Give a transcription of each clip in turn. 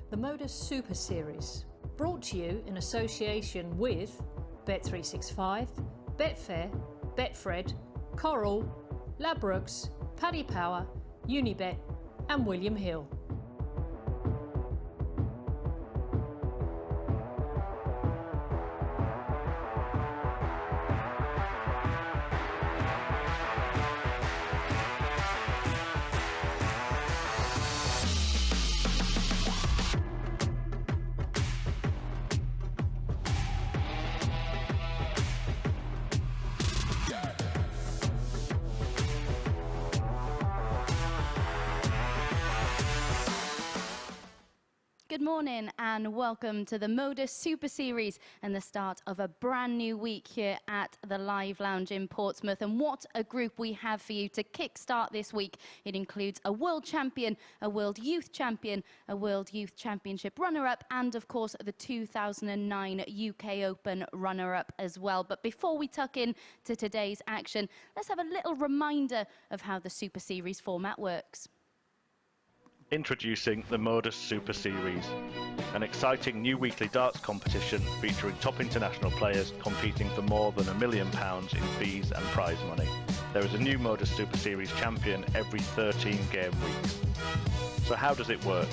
the MODUS Super Series, brought to you in association with Bet365, Betfair, Betfred, Coral, Ladbrokes, Paddy Power, Unibet and William Hill. Good morning and welcome to the MODUS Super Series and the start of a brand new week here at the Live Lounge in Portsmouth. And what a group we have for you to kickstart this week. It includes a World Champion, a World Youth Champion, a World Youth Championship runner-up and of course the 2009 UK Open runner-up as well. But before we tuck in to today's action, let's have a little reminder of how the Super Series format works. Introducing the MODUS Super Series, an exciting new weekly darts competition featuring top international players competing for more than £1 million in fees and prize money. There is a new MODUS Super Series champion every 13 game weeks. So how does it work?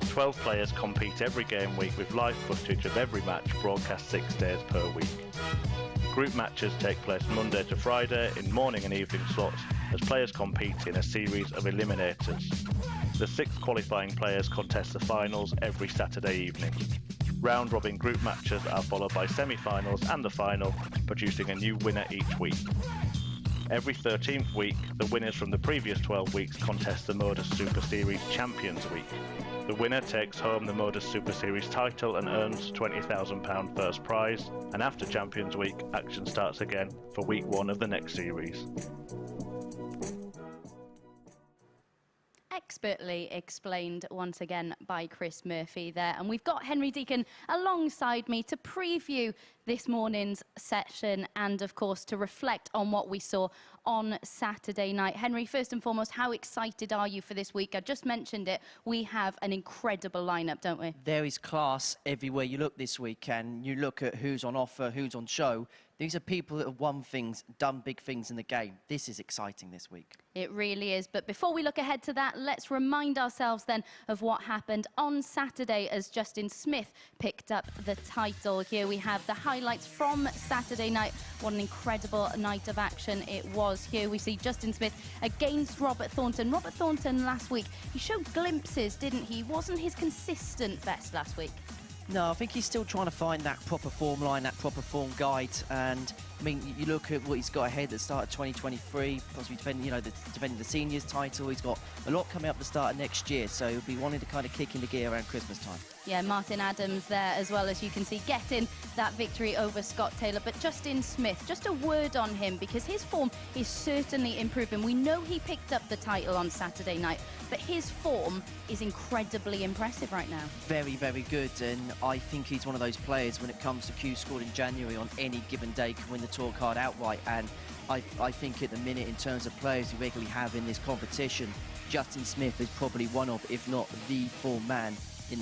12 players compete every game week with live footage of every match broadcast 6 days per week. Group matches take place Monday to Friday in morning and evening slots as players compete in a series of eliminators. The 6 qualifying players contest the finals every Saturday evening. Round-robin group matches are followed by semi-finals and the final, producing a new winner each week. Every 13th week, the winners from the previous 12 weeks contest the MODUS Super Series Champions Week. The winner takes home the MODUS Super Series title and earns £20,000 first prize, and after Champions Week, action starts again for week 1 of the next series. Expertly explained once again by Chris Murphy there. And we've got Henry Deacon alongside me to preview this morning's session and of course to reflect on what we saw on Saturday night. Henry, first and foremost, how excited are you for this week? I just mentioned it, we have an incredible lineup, don't we? There is class everywhere you look this week, and you look at who's on offer, who's on show. These are people that have won things, done big things in the game. This is exciting this week. It really is. But before we look ahead to that, let's remind ourselves then of what happened on Saturday as Justin Smith picked up the title. Here we have the highlights from Saturday night. What an incredible night of action it was. Here we see Justin Smith against Robert Thornton. Robert Thornton last week, he showed glimpses, didn't he? Wasn't his consistent best last week. No, I think he's still trying to find that proper form line, that proper form guide. And I mean, you look at what he's got ahead at the start of 2023, possibly defending the seniors title. He's got a lot coming up at the start of next year, so he'll be wanting to kind of kick into gear around Christmas time. Yeah, Martin Adams there as well, as you can see, getting that victory over Scott Taylor. But Justin Smith, just a word on him, because his form is certainly improving. We know he picked up the title on Saturday night, but his form is incredibly impressive right now. Very, very good, and I think he's one of those players when it comes to Q scored in January on any given day can win the tour card outright. And I think at the minute, in terms of players we regularly have in this competition, Justin Smith is probably one of, if not the form man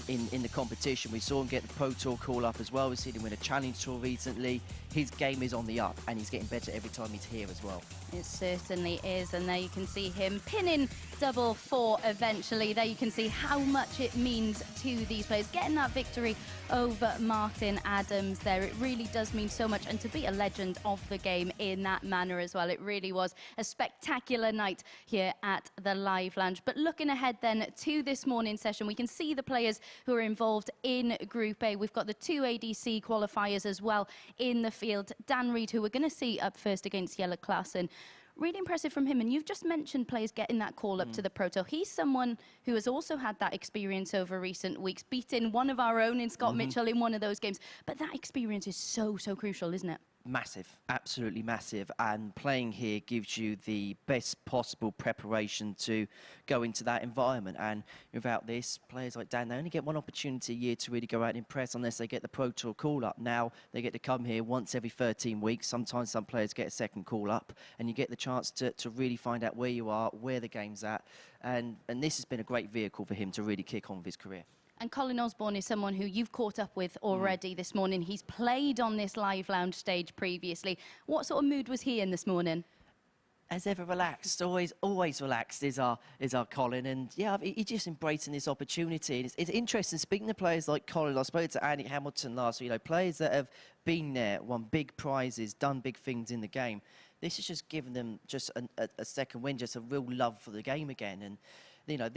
in the competition. We saw him get the Pro Tour call up as well. We've seen him win a Challenge Tour recently. His game is on the up and he's getting better every time he's here as well. It certainly is, and there you can see him pinning double 4 eventually. There you can see how much it means to these players. Getting that victory over Martin Adams there, it really does mean so much, and to be a legend of the game in that manner as well. It really was a spectacular night here at the Live Lounge. But looking ahead then to this morning's session, we can see the players who are involved in Group A. We've got the 2 ADC qualifiers as well in the field. Dan Reed, who we're going to see up first against Jelle Klaasen. Really impressive from him. And you've just mentioned players getting that call up to the Pro Tour. He's someone who has also had that experience over recent weeks, beating one of our own in Scott Mitchell in one of those games. But that experience is so crucial, isn't it? Massive, absolutely massive, and playing here gives you the best possible preparation to go into that environment. And without this, players like Dan, they only get one opportunity a year to really go out and impress unless they get the Pro Tour call up. Now they get to come here once every 13 weeks. Sometimes some players get a second call up, and you get the chance to really find out where you are, where the game's at, and this has been a great vehicle for him to really kick on with his career. And Colin Osborne is someone who you've caught up with already this morning. He's played on this live lounge stage previously. What sort of mood was he in this morning? As ever, relaxed, always relaxed is our Colin, and yeah, he's just embracing this opportunity. And it's interesting speaking to players like Colin. I spoke to Andy Hamilton last week. You know, players that have been there, won big prizes, done big things in the game. This is just giving them just a second win, just a real love for the game again. And you know,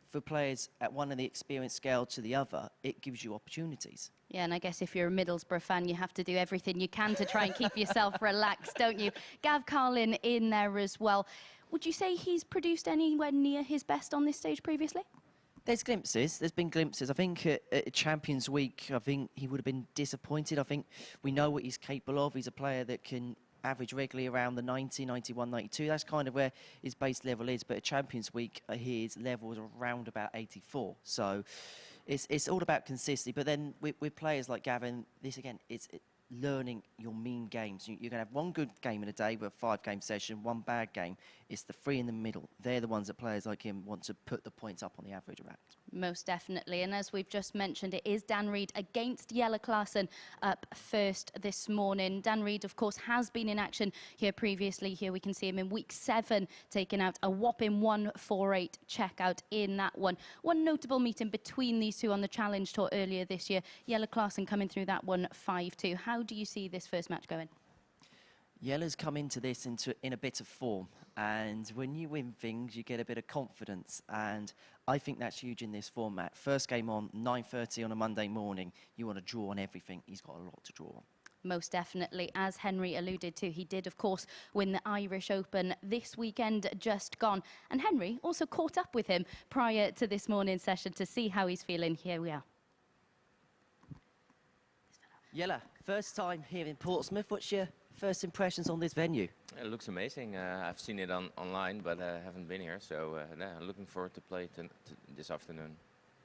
for players at one of the experience scale to the other, it gives you opportunities. Yeah, and I guess if you're a Middlesbrough fan, you have to do everything you can to try and keep yourself relaxed, don't you? Gav Carlin in there as well. Would you say he's produced anywhere near his best on this stage previously? There's glimpses. There's been glimpses. I think at Champions Week, I think he would have been disappointed. I think we know what he's capable of. He's a player that can average regularly around the 90, 91, 92. That's kind of where his base level is. But at Champions Week, his level is around about 84. So it's all about consistency. But then with players like Gavin, this again, it's learning your mean games. You're going to have one good game in a day with a 5-game session, one bad game. It's the 3 in the middle. They're the ones that players like him want to put the points up on the average around. Most definitely. And as we've just mentioned, it is Dan Reid against Jelle Klaasen up first this morning. Dan Reid, of course, has been in action here previously. Here we can see him in week 7, taking out a whopping 148 checkout in that one. One notable meeting between these two on the Challenge Tour earlier this year. Jelle Klaasen coming through that one 5-2. How do you see this first match going? Jelle's come into this in a bit of form, and when you win things, you get a bit of confidence, and I think that's huge in this format. First game on 9:30 on a Monday morning, you want to draw on everything. He's got a lot to draw on. Most definitely. As Henry alluded to, he did, of course, win the Irish Open this weekend just gone. And Henry also caught up with him prior to this morning's session to see how he's feeling. Here we are. Jelle, first time here in Portsmouth. What's your first impressions on this venue? It looks amazing. I've seen it online, but I haven't been here. So yeah, I'm looking forward to play this afternoon.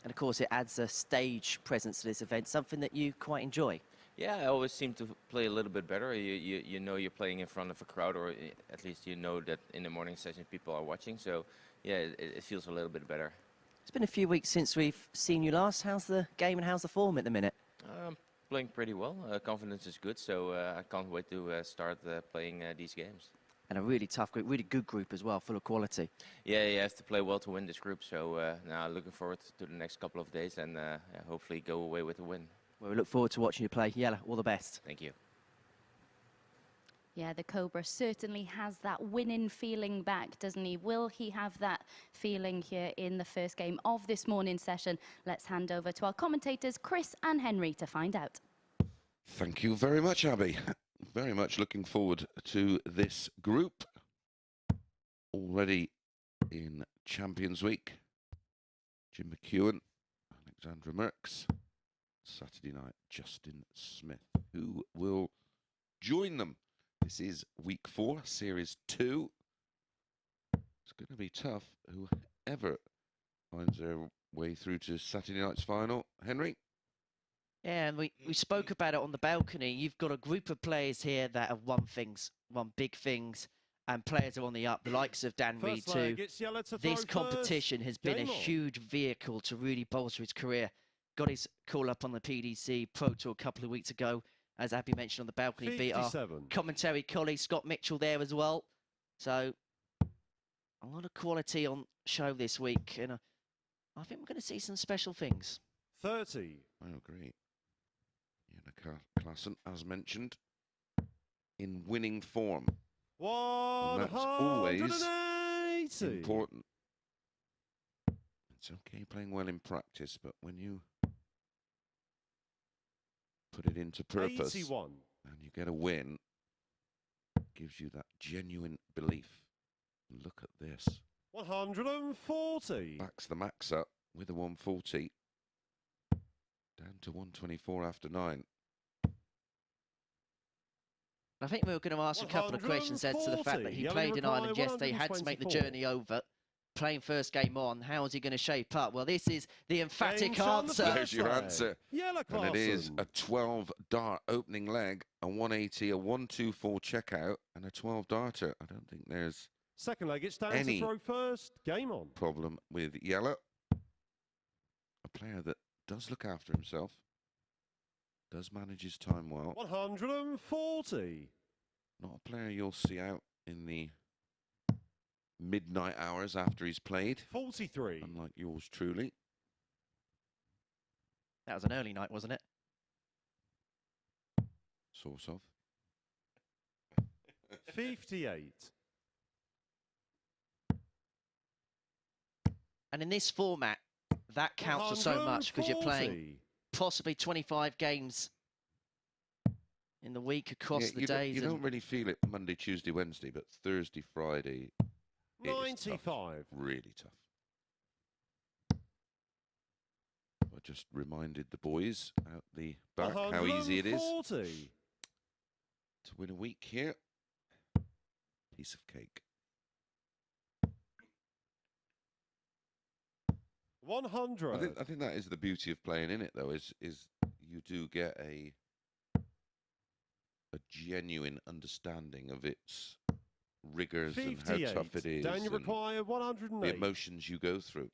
And of course, it adds a stage presence to this event, something that you quite enjoy. Yeah, I always seem to play a little bit better. You know you're playing in front of a crowd, or at least you know that in the morning session people are watching. So yeah, it feels a little bit better. It's been a few weeks since we've seen you last. How's the game and how's the form at the minute? Playing pretty well. Confidence is good, so I can't wait to start playing these games. And a really tough group, really good group as well, full of quality. Yeah, you have to play well to win this group, so now looking forward to the next couple of days and hopefully go away with a win. Well, we look forward to watching you play. Jelle, all the best. Thank you. Yeah, the Cobra certainly has that winning feeling back, doesn't he? Will he have that feeling here in the first game of this morning's session? Let's hand over to our commentators, Chris and Henry, to find out. Thank you very much, Abby. Very much looking forward to this group. Already in Champions Week. Jim McEwen, Alexandra Merckx. Saturday night, Justin Smith, who will join them. This is week 4, series 2. It's going to be tough. Whoever finds their way through to Saturday night's final. Henry? Yeah, and we spoke about it on the balcony. You've got a group of players here that have won big things, and players are on the up, the likes of Dan Reid too. This competition has been a huge vehicle to really bolster his career. Got his call up on the PDC Pro Tour a couple of weeks ago. As Abby mentioned on the balcony, 57. Beat our commentary colleague Scott Mitchell there as well. So, a lot of quality on show this week. And I think we're going to see some special things. 30. I agree. Jelle Klaasen, as mentioned, in winning form. And that's always important. It's okay playing well in practice, but when you put it into purpose 81. And you get a win, it gives you that genuine belief. Look at this. 140. Backs the max up with a 140. Down to 124 after 9. I think we were going to ask a couple of questions as to the fact that he played in Ireland yesterday, had to make the journey over. Playing first game on, how is he going to shape up? Well, this is the emphatic answer. There's your answer. And it is a 12-dart opening leg, a 180, a 124 checkout, and a 12-darter. I don't think there's second leg, it's down to throw first. Game on. Problem with Jelle. a player that does look after himself, does manage his time well. 140. Not a player you'll see out in the midnight hours after he's played. 43. Unlike yours truly. That was an early night, wasn't it? Sort of. 58. And in this format, that counts for so much because you're playing possibly 25 games in the week across the days. You don't really feel it Monday, Tuesday, Wednesday, but Thursday, Friday, 95. Tough, really tough. I just reminded the boys out the back how easy it is to win a week here. Piece of cake. 100. I think that is the beauty of playing in it, though, is you do get a genuine understanding of its rigors and how tough it is, Dan, you require 108. the emotions you go through.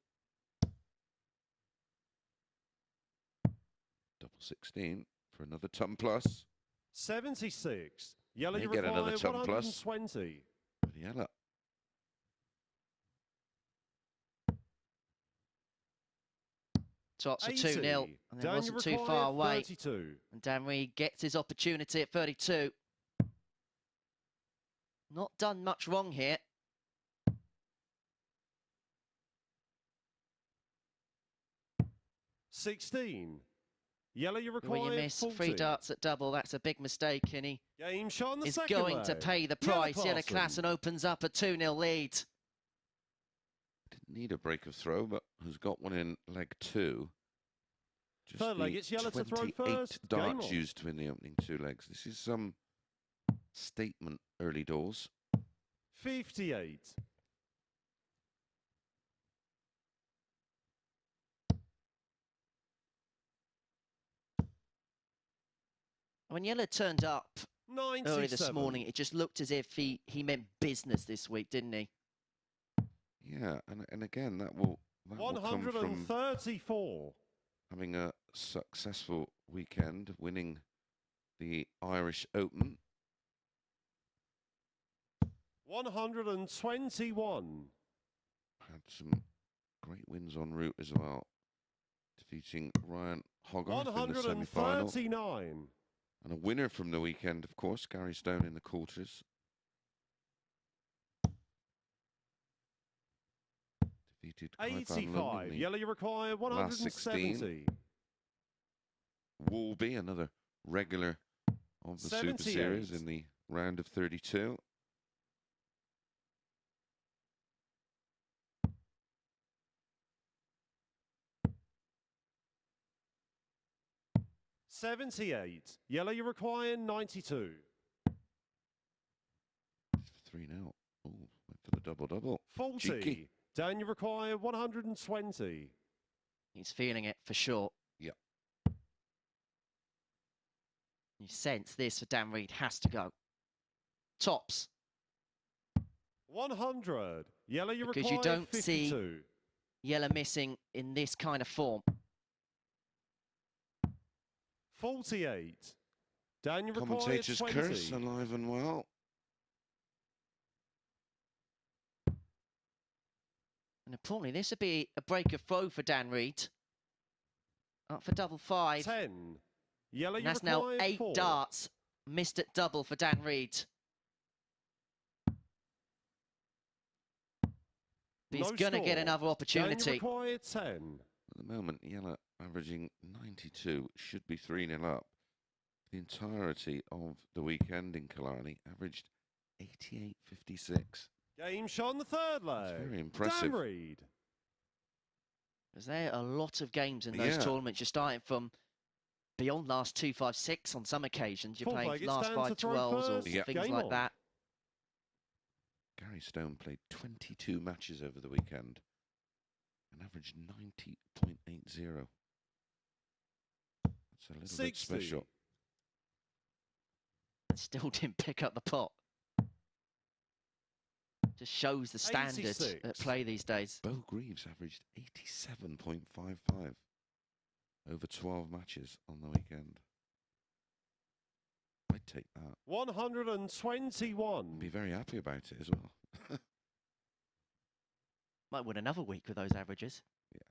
Double 16 for another ton plus. 76. Jelle, They you get require another ton plus. 120. Jelle. Tops are 80. 2-0, and it Dan, wasn't you too require far away. 32. And Dan Reed gets his opportunity at 32. Not done much wrong here. 16. Jelle, you When you require miss 40. 3 darts at double, that's a big mistake, and he Game shot on the is second going to leg. pay the Jelle price. Jelle Klaasen opens up a 2-0 lead. Didn't need a break of throw, but has got one in leg 2. Just Third leg, it's Jelle to throw 28 first. Game darts on. used to win the opening 2 legs. This is some statement early doors. 58. When Jelle turned up 97. early this morning, it just looked as if he meant business this week, didn't he? Yeah, and again, that will come from 134. having a successful weekend, winning the Irish Open. 121. Had some great wins en route as well, defeating Ryan Hogarth in the semi-final. 139. And a winner from the weekend, of course, Gary Stone in the quarters. Defeated Kai van 85. Loon in the Jelle, you require last 170. 16. Wolby, another regular of the Super 78. Series in the round of 32. $78. Jelle, you require 92. 3-0. Oh, went for the double-double. 40. Cheeky. Dan, you require 120. He's feeling it for sure. Yeah. You sense this for Dan Reed has to go. Tops. 100. Jelle, you Because require you don't 52. see Jelle missing in this kind of form. 48. Dan, you require Commentator's 20. curse, alive and well. And importantly, this would be a break of throw for Dan Reed. Up for double 5. 10. Jelle, And you that's now require 8 4. darts missed at double for Dan Reed. But he's No going to get score. another Dan, opportunity. you require 10. At the moment, Jelle averaging 92, should be 3-0 up. The entirety of the weekend in Killarney averaged 88.56. Game shot on the third leg. very impressive. Dan Reed. Because there are a lot of games in those Yeah. tournaments. You're starting from beyond last 2-5-6 on some occasions. You're Fourth playing leg, it's last Dan to throw 5-12s or first. Yeah. things Game like on. that. Gary Stone played 22 matches over the weekend and averaged 90.80. That's a little 60. bit special. And still didn't pick up the pot. Just shows the standard 86. at play these days. Bo Greaves averaged 87.55. over 12 matches on the weekend. I'd take that. 121. Be very happy about it as well. Might win another week with those averages. Yeah,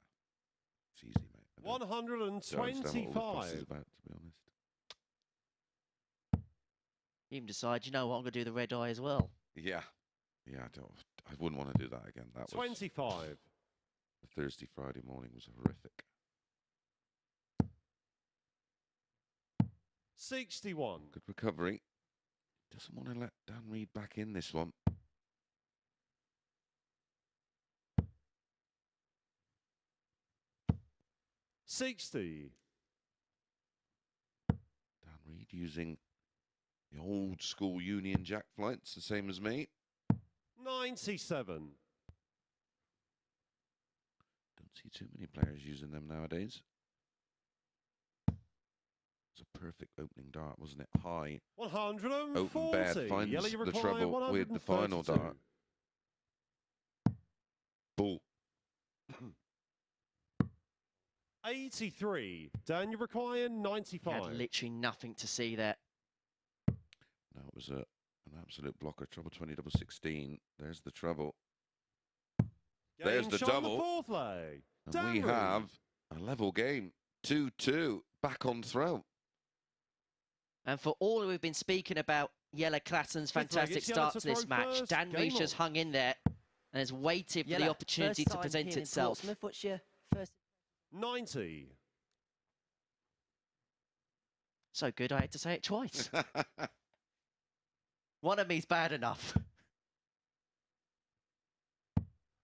it's easy, mate. I don't understand what all the fuss is 125. about, to be honest. You even decide, you know what, I'm going to do the red eye as well. Yeah, yeah. I wouldn't want to do that again. That was 25. the Thursday, Friday morning was horrific. 61. Good recovery. Doesn't want to let Dan Reed back in this one. $60. Dan Reed using the old school Union Jack flights, the same as me. 97. Don't see too many players using them nowadays. It's a perfect opening dart, wasn't it? High. 140. Open bad finds Yellow, you the require trouble with the final 132. dart. Bull. 83. Dan, you require 95. Had literally nothing to see there. No, it was an absolute blocker. Trouble 20, double 16. There's the trouble. There's Game the shot on double. The fourth leg. And Dan we Reed. have a level game. 2-2. Back on throw. And for all we've been speaking about Jelle Klaasen's fantastic it's Jelle start to to this throw match, first. Dan Game Reed just on. hung in there and has waited for the Jelle, opportunity first to time present here in itself. Portsmouth, what's your first? 90. So good, I had to say it twice. One of me's bad enough.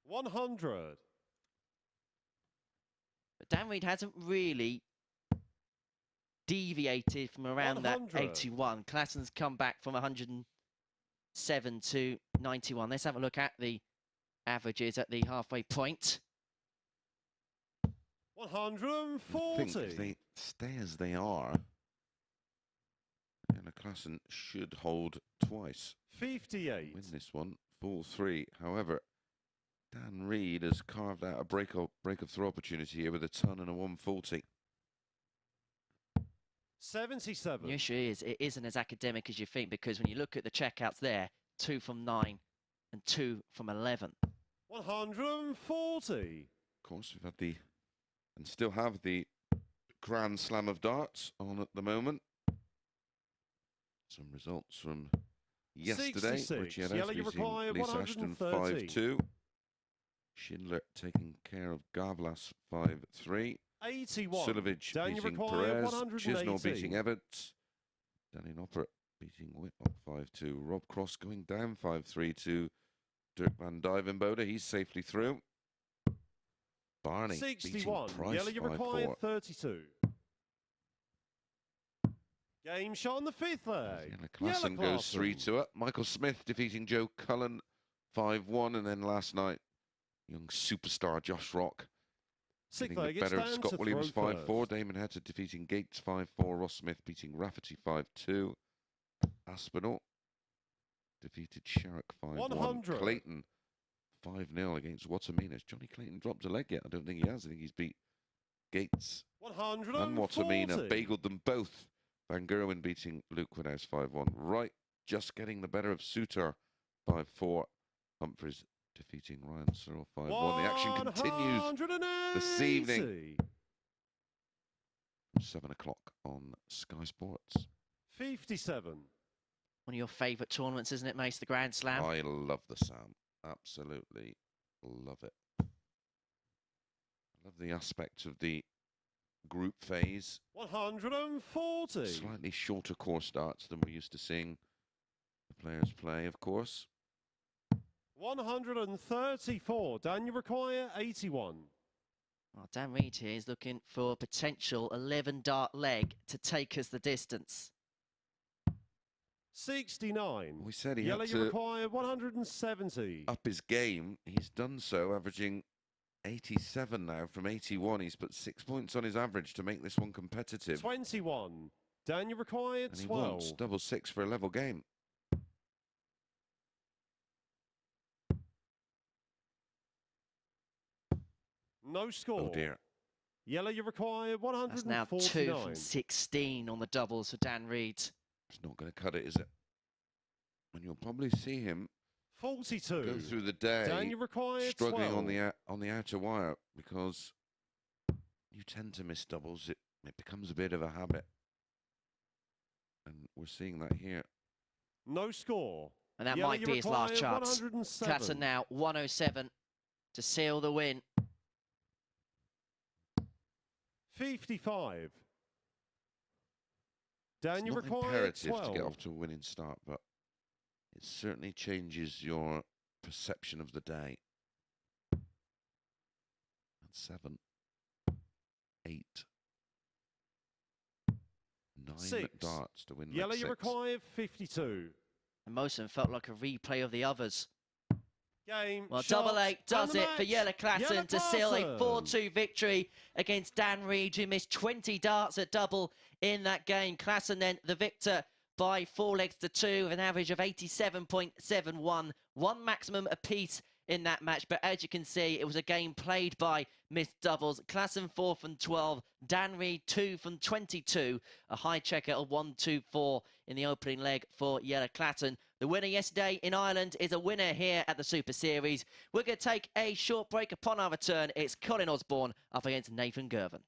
100. But Dan Reed hasn't really deviated from around that 100. 81. Klaasen's come back from 107 to 91. Let's have a look at the averages at the halfway point. 140. I think if they stay as they are, Jelle Klaasen should hold twice. 58. Win this one, 4-3. However, Dan Reed has carved out a break of throw opportunity here with a ton and a 140. 77. The issue is, it isn't as academic as you think, because when you look at the checkouts there, 2 from 9 and 2 from 11. 140. Of course, we've had the, and still have the Grand Slam of darts on at the moment. Some results from yesterday. 66. Richie Yellow, Ellis you beating require Lisa Ashton 130. 5-2. Schindler taking care of Gavlas 5-3. 81. Sulovic Dan, you beating require Perez. 180. Chisnell beating Evans. Danny Noppert beating Whitlock 5-2. Rob Cross going down 5-3 to Dirk van Dijvenbode. He's safely through. Barney 61. beating Price Yellow, you require 5-4. 32. Game shot on the fifth leg. Jelle Klaasen goes 3-2 Michael Smith defeating Joe Cullen 5-1. And then last night, young superstar Josh Rock Sixth getting leg, the it's better of Dan Scott to Williams throw 5-4. first. Damon Hatter defeating Gates 5-4. Ross Smith beating Rafferty 5-2. Aspinall defeated Sharrock 5-1. 100. Clayton 5-0 against Watamina. Has Johnny Clayton dropped a leg yet? I don't think he has. I think he's beat Gates 140. and Watamina. Bageled them both. Van Gerwen beating Luke Woodhouse 5-1. Wright just getting the better of Suter 5-4. Humphries defeating Ryan Searle 5-1. The action continues this evening. 7 o'clock on Sky Sports. 57. One of your favourite tournaments, isn't it, Mace? The Grand Slam. I love the Sam. Absolutely love it. I love the aspect of the group phase. 140. Slightly shorter course starts than we're used to seeing the players play, of course. 134. Dan, you require 81. Well, Dan Reed here is looking for a potential 11-dart leg to take us the distance. 69. We said he Yellow, had you to require 170. up his game. He's done so, averaging 87 now from 81. He's put 6 points on his average to make this one competitive. 21. Dan, you require And he 12. wants double six for a level game. No score. Oh dear. Yellow, you require That's 149. now 2 from 16 on the doubles for Dan Reed. It's not going to cut it, is it? And you'll probably see him 42. go through the day Dan, you require struggling 12. on the outer wire because you tend to miss doubles. It becomes a bit of a habit. And we're seeing that here. No score. And that Yellow, might you be his last require chance. 107. Klaasen now 107 to seal the win. 55. Dan, It's you not require imperative 12. to get off to a winning start, but it certainly changes your perception of the day. And 7, 8, 9 6. darts to win. Yellow, leg you 6. require 52. And most of them felt like a replay of the others. Game. Well, shot, double 8 does and the it for match. Jelle Klaasen Jelle to seal a Klaasen. 4-2 victory against Dan Reed, who missed 20 darts at double in that game. Klaasen then the victor by 4 legs to 2 with an average of 87.71, one maximum apiece in that match. But as you can see, it was a game played by missed doubles. Klaasen 4 from 12, Dan Reed 2 from 22, a high checker of 1-2-4 in the opening leg for Jelle Klaasen. The winner yesterday in Ireland is a winner here at the Super Series. We're going to take a short break. Upon our return, it's Colin Osborne up against Nathan Girvan.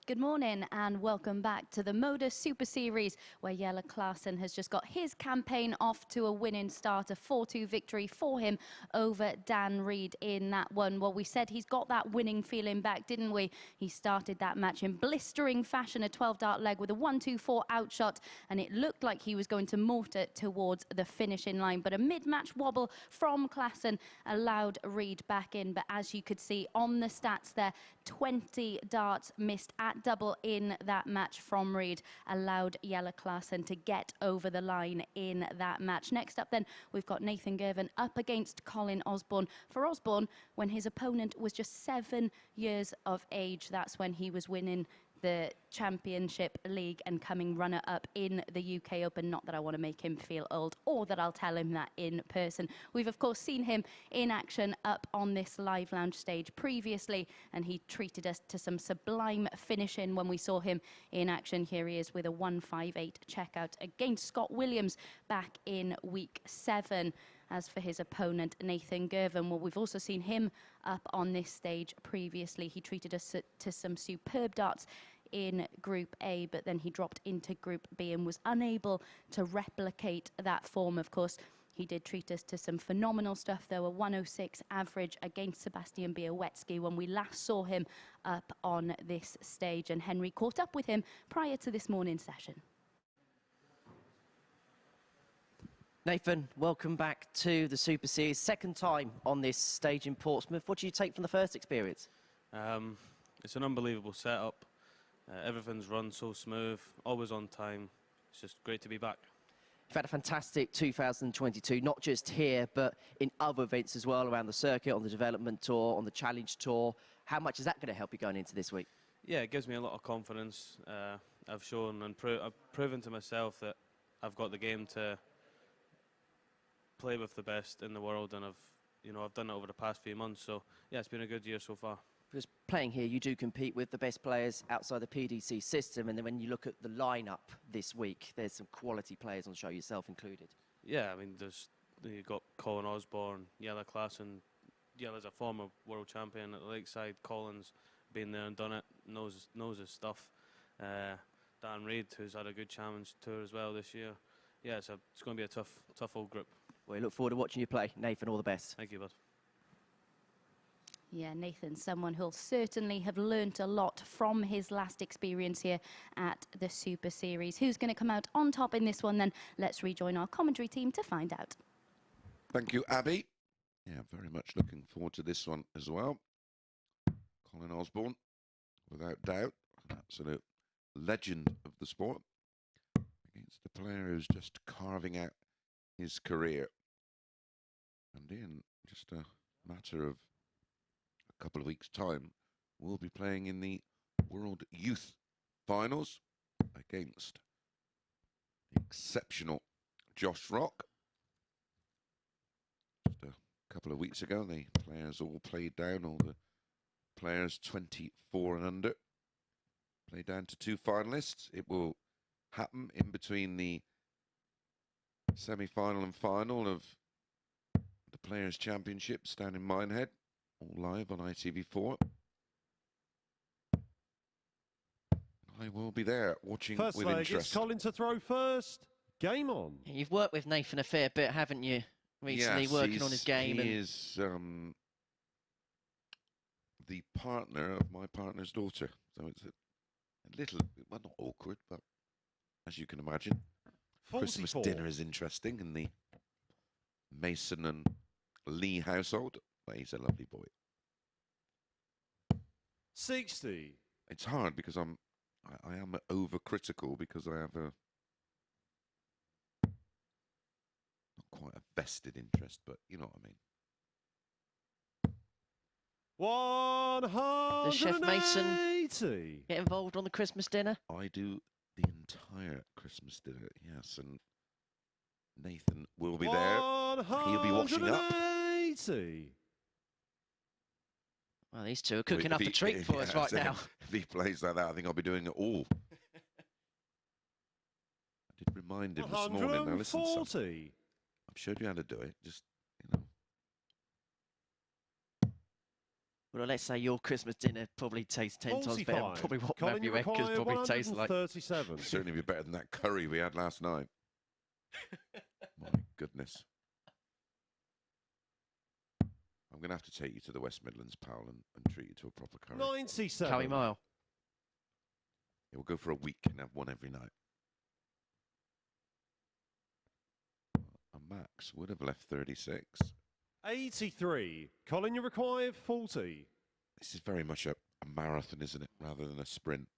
Good morning and welcome back to the MODUS Super Series, where Jelle Klaasen has just got his campaign off to a winning start, a 4-2 victory for him over Dan Reed in that one. Well, we said he's got that winning feeling back, didn't we? He started that match in blistering fashion, a 12-dart leg with a 1-2-4 outshot, and it looked like he was going to mortar towards the finishing line. But a mid-match wobble from Klaasen allowed Reed back in. But as you could see on the stats there, 20 darts missed at double in that match from Reed allowed Jelle Klaasen to get over the line in that match. Next up then, we've got Nathan Girvan up against Colin Osborne. For Osborne, when his opponent was just 7 years of age, that's when he was winning the Championship League and coming runner-up in the UK Open. Not that I want to make him feel old or that I'll tell him that in person. We've, of course, seen him in action up on this live lounge stage previously, and he treated us to some sublime finishing when we saw him in action. Here he is with a 1.58 checkout against Scott Williams back in week 7. As for his opponent, Nathan Girvan, well, we've also seen him up on this stage previously. He treated us to some superb darts in Group A, but then he dropped into Group B and was unable to replicate that form. Of course, he did treat us to some phenomenal stuff, though, a 106 average against Sebastian Białowski when we last saw him up on this stage, and Henry caught up with him prior to this morning's session. Nathan, welcome back to the Super Series. Second time on this stage in Portsmouth. What do you take from the first experience? It's an unbelievable setup. Everything's run so smooth, always on time. It's just great to be back. You've had a fantastic 2022, not just here, but in other events as well, around the circuit, on the development tour, on the challenge tour. How much is that going to help you going into this week? Yeah, it gives me a lot of confidence. I've shown and I've proven to myself that I've got the game to play with the best in the world, and I've done it over the past few months. So yeah, it's been a good year so far. Because playing here, you do compete with the best players outside the PDC system, and then when you look at the lineup this week, there's some quality players on the show, yourself included. Yeah, I mean, you've got Colin Osborne, Jelle Klaasen. Jelle's a former world champion at the Lakeside. Colin's been there and done it, knows his stuff. Dan Reid, who's had a good challenge tour as well this year. Yeah, it's going to be a tough old group. We look forward to watching you play. Nathan, all the best. Thank you, bud. Yeah, Nathan, someone who'll certainly have learnt a lot from his last experience here at the Super Series. Who's going to come out on top in this one then? Let's rejoin our commentary team to find out. Thank you, Abby. Yeah, very much looking forward to this one as well. Colin Osborne, without doubt, an absolute legend of the sport, against a player who's just carving out his career. And in just a matter of a couple of weeks' time, we'll be playing in the World Youth Finals against the exceptional Josh Rock. Just a couple of weeks ago, the players all played down, all the players 24 and under played down to 2 finalists. It will happen in between the semi-final and final of the Players' Championships down in Minehead, all live on ITV4. I will be there watching First with leg, interest. it's Colin to throw first. Game on. You've worked with Nathan a fair bit, haven't you, recently, Yes, working on his game? He is the partner of my partner's daughter. So it's a little, well, not awkward, but as you can imagine, 44. Christmas dinner is interesting in the Mason and Lee household. Well, he's a lovely boy. 60. It's hard because I am overcritical because I have a not quite a vested interest, but you know what I mean. 180. Does Chef Mason get involved on the Christmas dinner? I do the entire Christmas dinner, yes, and Nathan will be there. He'll be washing up. 180. Well, these two are cooking up a treat for us right now. If he plays like that, I think I'll be doing it all. I did remind him this morning. Now listen, son, I've showed you how to do it. Just, you know. Well, let's say your Christmas dinner probably tastes 10 times better than probably what Colin, Matthew Edgar's probably tastes like. 137. Certainly be better than that curry we had last night. My goodness. I'm going to have to take you to the West Midlands, pal, and treat you to a proper curry. 97. Curry mile. Yeah, we'll go for a week and have one every night. And Max would have left 36. 83. Colin, you require 40. This is very much a marathon, isn't it, rather than a sprint.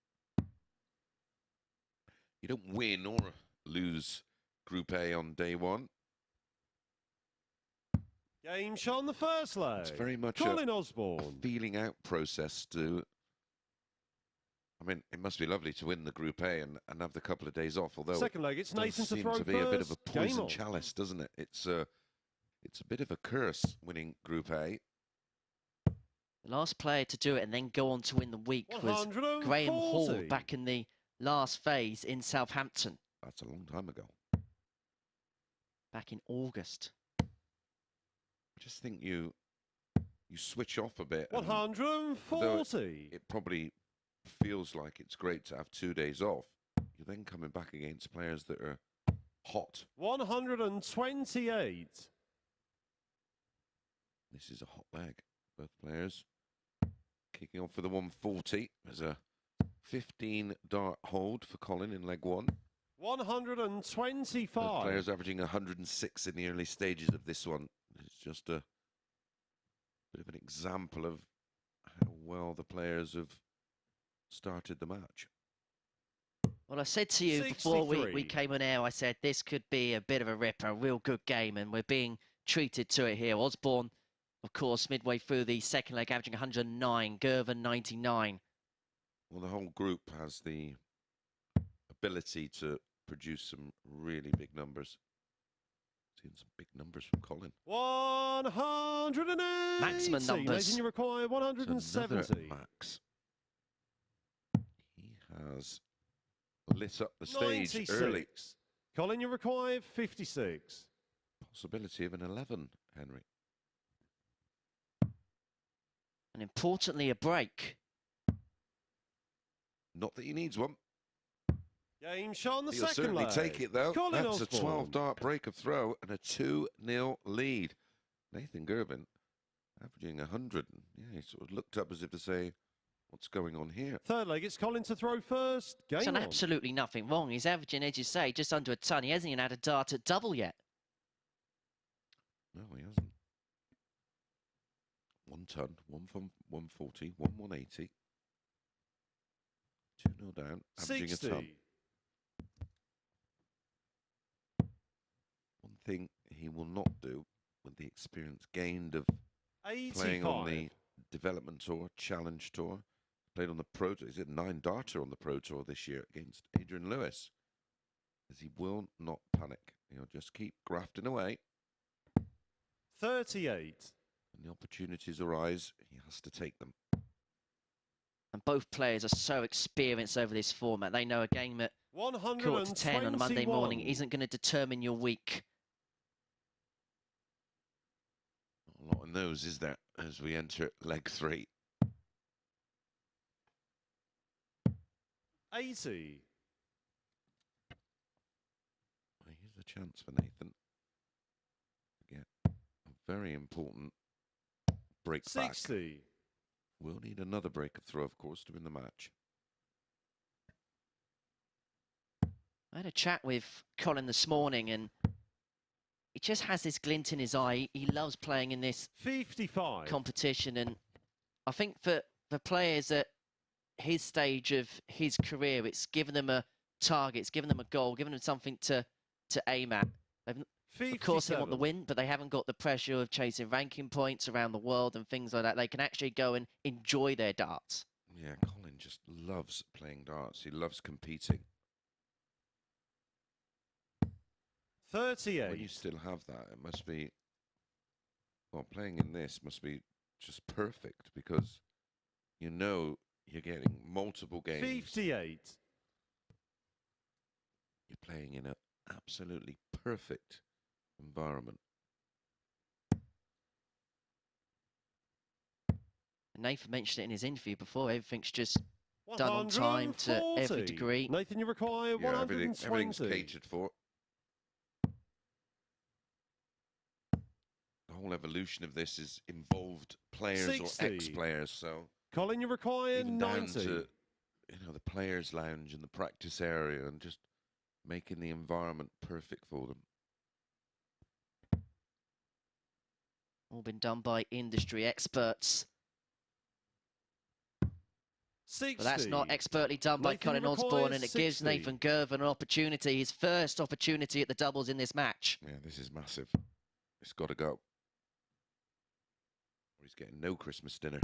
You don't win or lose Group A on day one. Game shot on the first leg. It's very much Colin a Osborne. feeling out process to I mean, it must be lovely to win the Group A and have the couple of days off. Although Second leg, it's it does Nathan to seem throw to be a bit of a first. Game poison on. chalice, doesn't it? It's a bit of a curse winning Group A. The last player to do it and then go on to win the week was 140. Graham Hall back in the last phase in Southampton. That's a long time ago. Back in August. I just think you switch off a bit. 140. It probably feels like it's great to have 2 days off. You're then coming back against players that are hot. 128. This is a hot leg. Both players kicking off for the 140. There's a 15 dart hold for Colin in leg 1. 125. Both players averaging 106 in the early stages of this one. It's just a bit of an example of how well the players have started the match. Well, I said to you before we came on air, I said this could be a bit of a ripper, a real good game, and we're being treated to it here. Osborne, of course, midway through the second leg, averaging 109, Girvan 99. Well, the whole group has the ability to produce some really big numbers. Seeing some big numbers from Colin. 180. Maximum numbers. Nathan, you require 170. Max. He has lit up the stage 96. early. Colin, you require 56. Possibility of an 11, Henry. And importantly, a break. Not that he needs one. Game shot on the He'll second certainly leg. take it, though. Colin That's Osborne. a 12-dart break of throw and a 2-0 lead. Nathan Girvan averaging 100. Yeah, he sort of looked up as if to say, what's going on here? Third leg, it's Colin to throw first. Game He's done on. absolutely nothing wrong. He's averaging, as you say, just under a ton. He hasn't even had a dart at double yet. No, he hasn't. 1 ton, 1 from 140, 1 180. 2-0 down, averaging 60. a ton. One thing he will not do with the experience gained of 85. playing on the development tour, challenge tour, played on the pro tour. He's a 9-darter on the pro tour this year against Adrian Lewis. As he will not panic. He'll just keep grafting away. 38. When the opportunities arise, he has to take them. And both players are so experienced over this format. They know a game at 10 on a Monday morning isn't going to determine your week. Not a lot in those, is there, as we enter leg 3. 80. Well, here's a chance for Nathan to get a very important break 60. back. We'll need another break of throw, of course, to win the match. I had a chat with Colin this morning, and he just has this glint in his eye. He loves playing in this 55. competition, and I think for players at his stage of his career, it's given them a target, it's given them a goal, given them something to aim at. Of course, they want the win, but they haven't got the pressure of chasing ranking points around the world and things like that. They can actually go and enjoy their darts. Yeah, Colin just loves playing darts. He loves competing. 38. When you still have that, it must be... Well, playing in this must be just perfect because you know you're getting multiple games. 58. You're playing in an absolutely perfect environment. Nathan mentioned it in his interview before. Everything's just done on time to every degree. Nathan, you require 120. Everything's catered for. The whole evolution of this is involved players 60. or ex-players. So Colin, you require even down 90. to, the players' lounge and the practice area and just making the environment perfect for them. All been done by industry experts. 60. But that's not expertly done by Nathan, Colin you require Osborne, and it gives 60. Nathan Girvan an opportunity, his first opportunity at the doubles in this match. Yeah, this is massive. It's got to go. Or he's getting no Christmas dinner.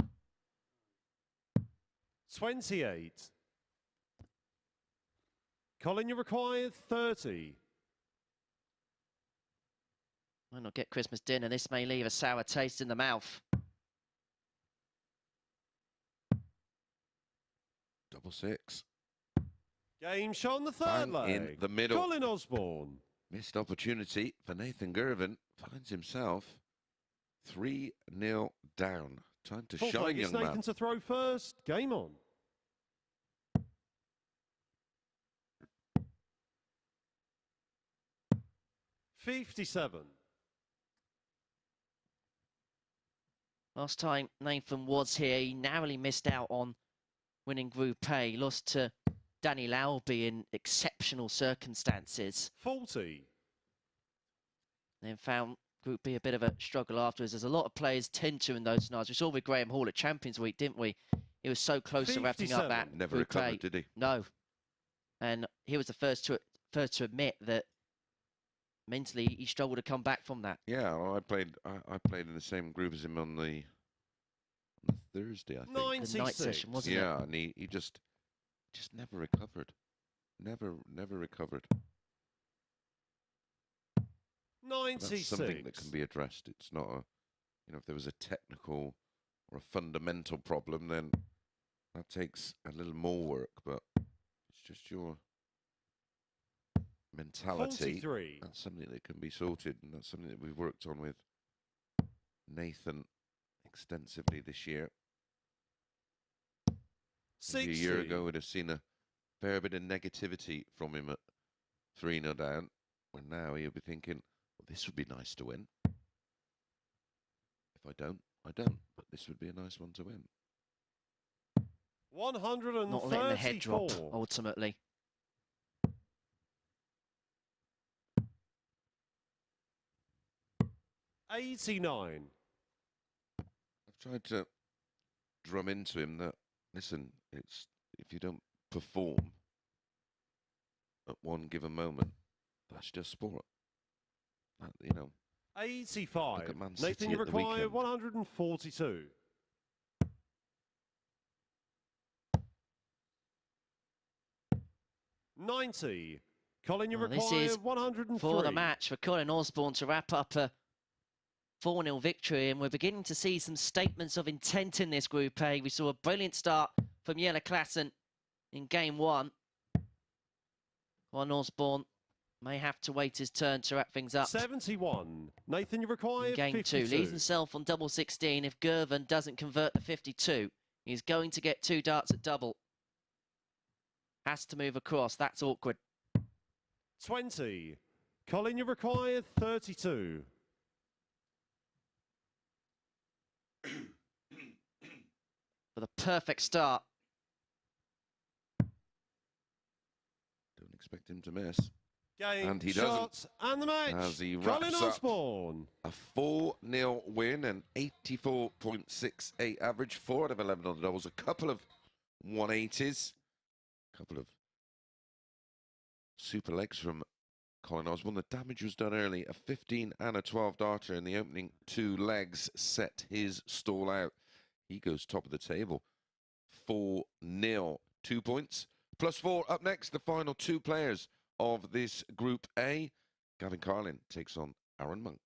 28. Colin, you require 30. Might not get Christmas dinner. This may leave a sour taste in the mouth. Double six. Game shot on the third Bang leg. in the middle. Colin Osborne. Missed opportunity for Nathan Girvan. Finds himself 3-0 down. Time to Fourth shine, leg, young it's Nathan man. to throw first. Game on. $57. Last time Nathan was here, he narrowly missed out on winning Group A. He lost to Danny Lauby in exceptional circumstances. 40. Then found Group B a bit of a struggle afterwards. There's a lot of players tend to in those scenarios. We saw with Graham Hall at Champions Week, didn't we? He was so close to wrapping up that Never Group recovered, A. did he? No. And he was the first to admit that mentally he struggled to come back from that. Yeah, well, I played in the same group as him on the Thursday, I think. 96. The night session, wasn't it? Yeah, and he just never recovered. Never recovered. 96. That's something that can be addressed. It's not a, if there was a technical or a fundamental problem, then that takes a little more work, but it's just your mentality. 43. That's something that can be sorted, and that's something that we've worked on with Nathan extensively this year. 60. Maybe a year ago, we'd have seen a fair bit of negativity from him at 3-0 down, when now he'll be thinking, well, this would be nice to win. If I don't, I don't. But this would be a nice one to win. 134. Not letting the head drop, ultimately. $89. I've tried to drum into him that, listen, it's if you don't perform at one given moment, that's just sport. 85. Look at Man Nathan, City you at the require weekend. 142. $90. Colin, you Well, this require is 103. For the match for Colin Osborne to wrap up a 4-0 victory, and we're beginning to see some statements of intent in this Group A. We saw a brilliant start from Jelle Klaasen in Game 1. Colin Osborne may have to wait his turn to wrap things up. 71. Nathan, you require In Game 52. 2, leaves himself on double 16. If Girvan doesn't convert the 52, he's going to get 2 darts at double. Has to move across. That's awkward. 20. Colin, you require 32. For the perfect start. Don't expect him to miss. Game, And he shots, and the match. As he Colin wraps up Osborne. a 4-0 win and 84.68 average, 4 out of 11 on the doubles, a couple of 180s, a couple of super legs from Colin Osborne. The damage was done early. A 15 and a 12 darter in the opening 2 legs set his stall out. He goes top of the table. 4-0. 2 points. +4 up next. The final 2 players of this Group A. Gavin Carlin takes on Arron Monk.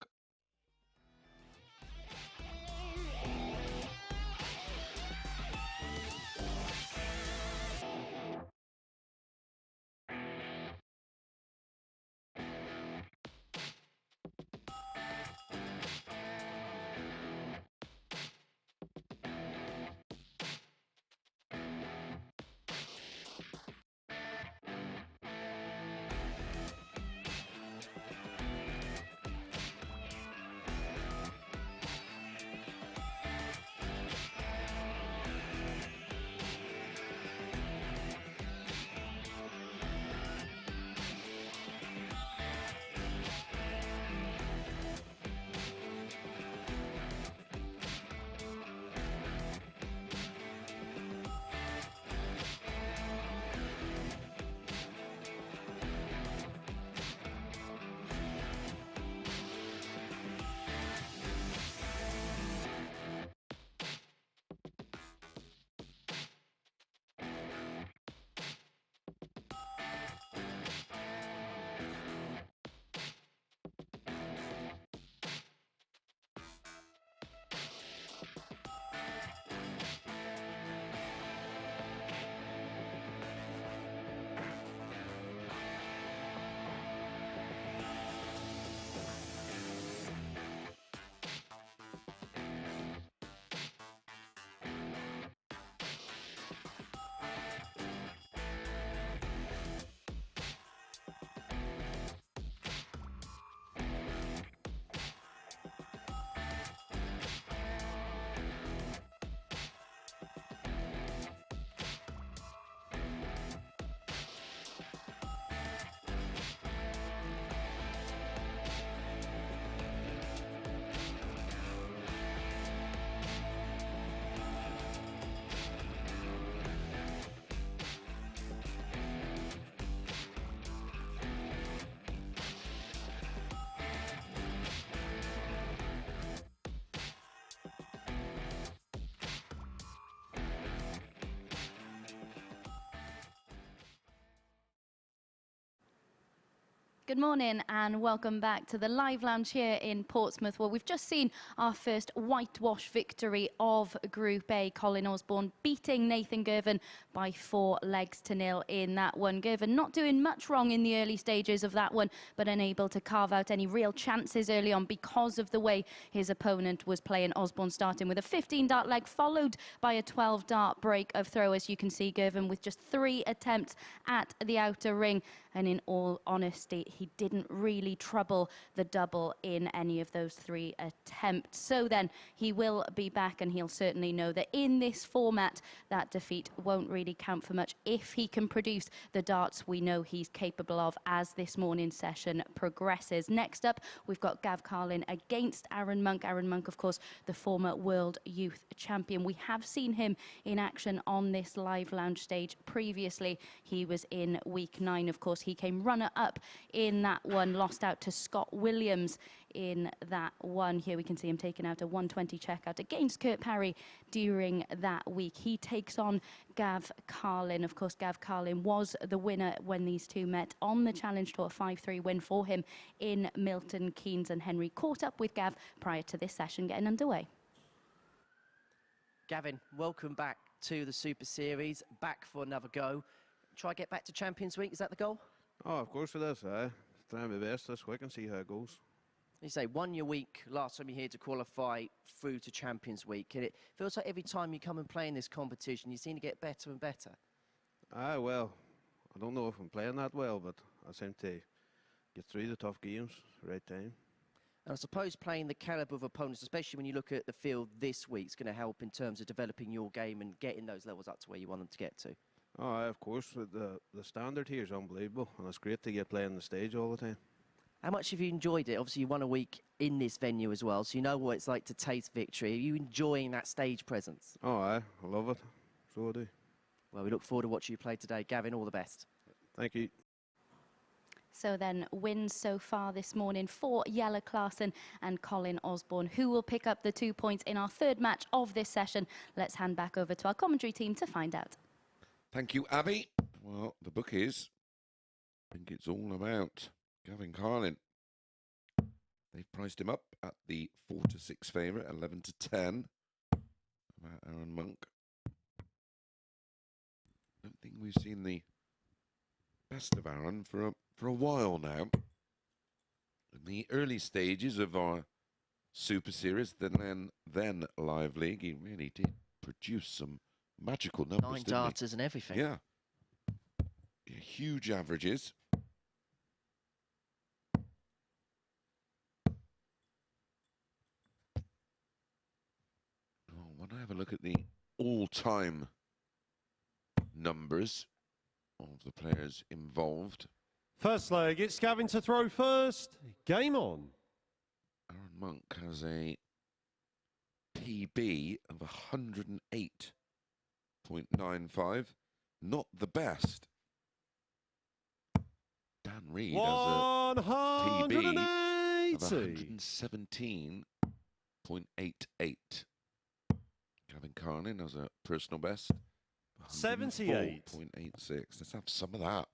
Good morning and welcome back to the live lounge here in Portsmouth. Well, we've just seen our first whitewash victory of Group A. Colin Osborne beating Nathan Girvan by 4 legs to 0 in that one. Girvan not doing much wrong in the early stages of that one, but unable to carve out any real chances early on because of the way his opponent was playing. Osborne starting with a 15-dart leg, followed by a 12-dart break of throw. As you can see, Girvan with just 3 attempts at the outer ring. And in all honesty, he didn't really trouble the double in any of those 3 attempts. So then he will be back, and he'll certainly know that in this format, that defeat won't really count for much if he can produce the darts we know he's capable of as this morning's session progresses. Next up, we've got Gavin Carlin against Arron Monk. Arron Monk, of course, the former World Youth Champion. We have seen him in action on this live lounge stage previously. He was in week 9, of course. He came runner-up in that one, lost out to Scott Williams in that one. Here we can see him taking out a 120 checkout against Kurt Parry during that week. He takes on Gavin Carlin. Of course, Gavin Carlin was the winner when these two met on the Challenge Tour. 5-3 win for him in Milton Keynes, and Henry caught up with Gav prior to this session getting underway. Gavin, welcome back to the Super Series, back for another go. Try get back to Champions Week, is that the goal? Oh, of course it is, trying my best this week and see how it goes. You say, won your week last time you're here to qualify through to Champions Week, and it feels like every time you come and play in this competition, you seem to get better and better. Well, I don't know if I'm playing that well, but I seem to get through the tough games right time. And I suppose playing the calibre of opponents, especially when you look at the field this week, is going to help in terms of developing your game and getting those levels up to where you want them to get to. Oh, of course, the standard here is unbelievable, and it's great to get playing the stage all the time. How much have you enjoyed it? Obviously, you won a week in this venue as well, so you know what it's like to taste victory. Are you enjoying that stage presence? Oh, I love it. So I do. Well, we look forward to watching you play today. Gavin, all the best. Thank you. So then, wins so far this morning for Jelle Klaasen and Colin Osborne, who will pick up the 2 points in our 3rd match of this session. Let's hand back over to our commentary team to find out. Thank you, Abby. Well, the bookies, I think it's all about Gavin Carlin. They've priced him up at the 4-6 favourite, 11-10. About Arron Monk. I don't think we've seen the best of Arron for a while now. In the early stages of our Super Series, then Live League, he really did produce some magical numbers. 9 darters and everything. Yeah. Huge averages. Oh, when I have a look at the all-time numbers of the players involved. First leg, it's Gavin to throw first. Game on. Arron Monk has a PB of 108.95. Not the best. Dan Reed has a PB of 117.88. Gavin Carlin has a personal best. 78.86. Let's have some of that.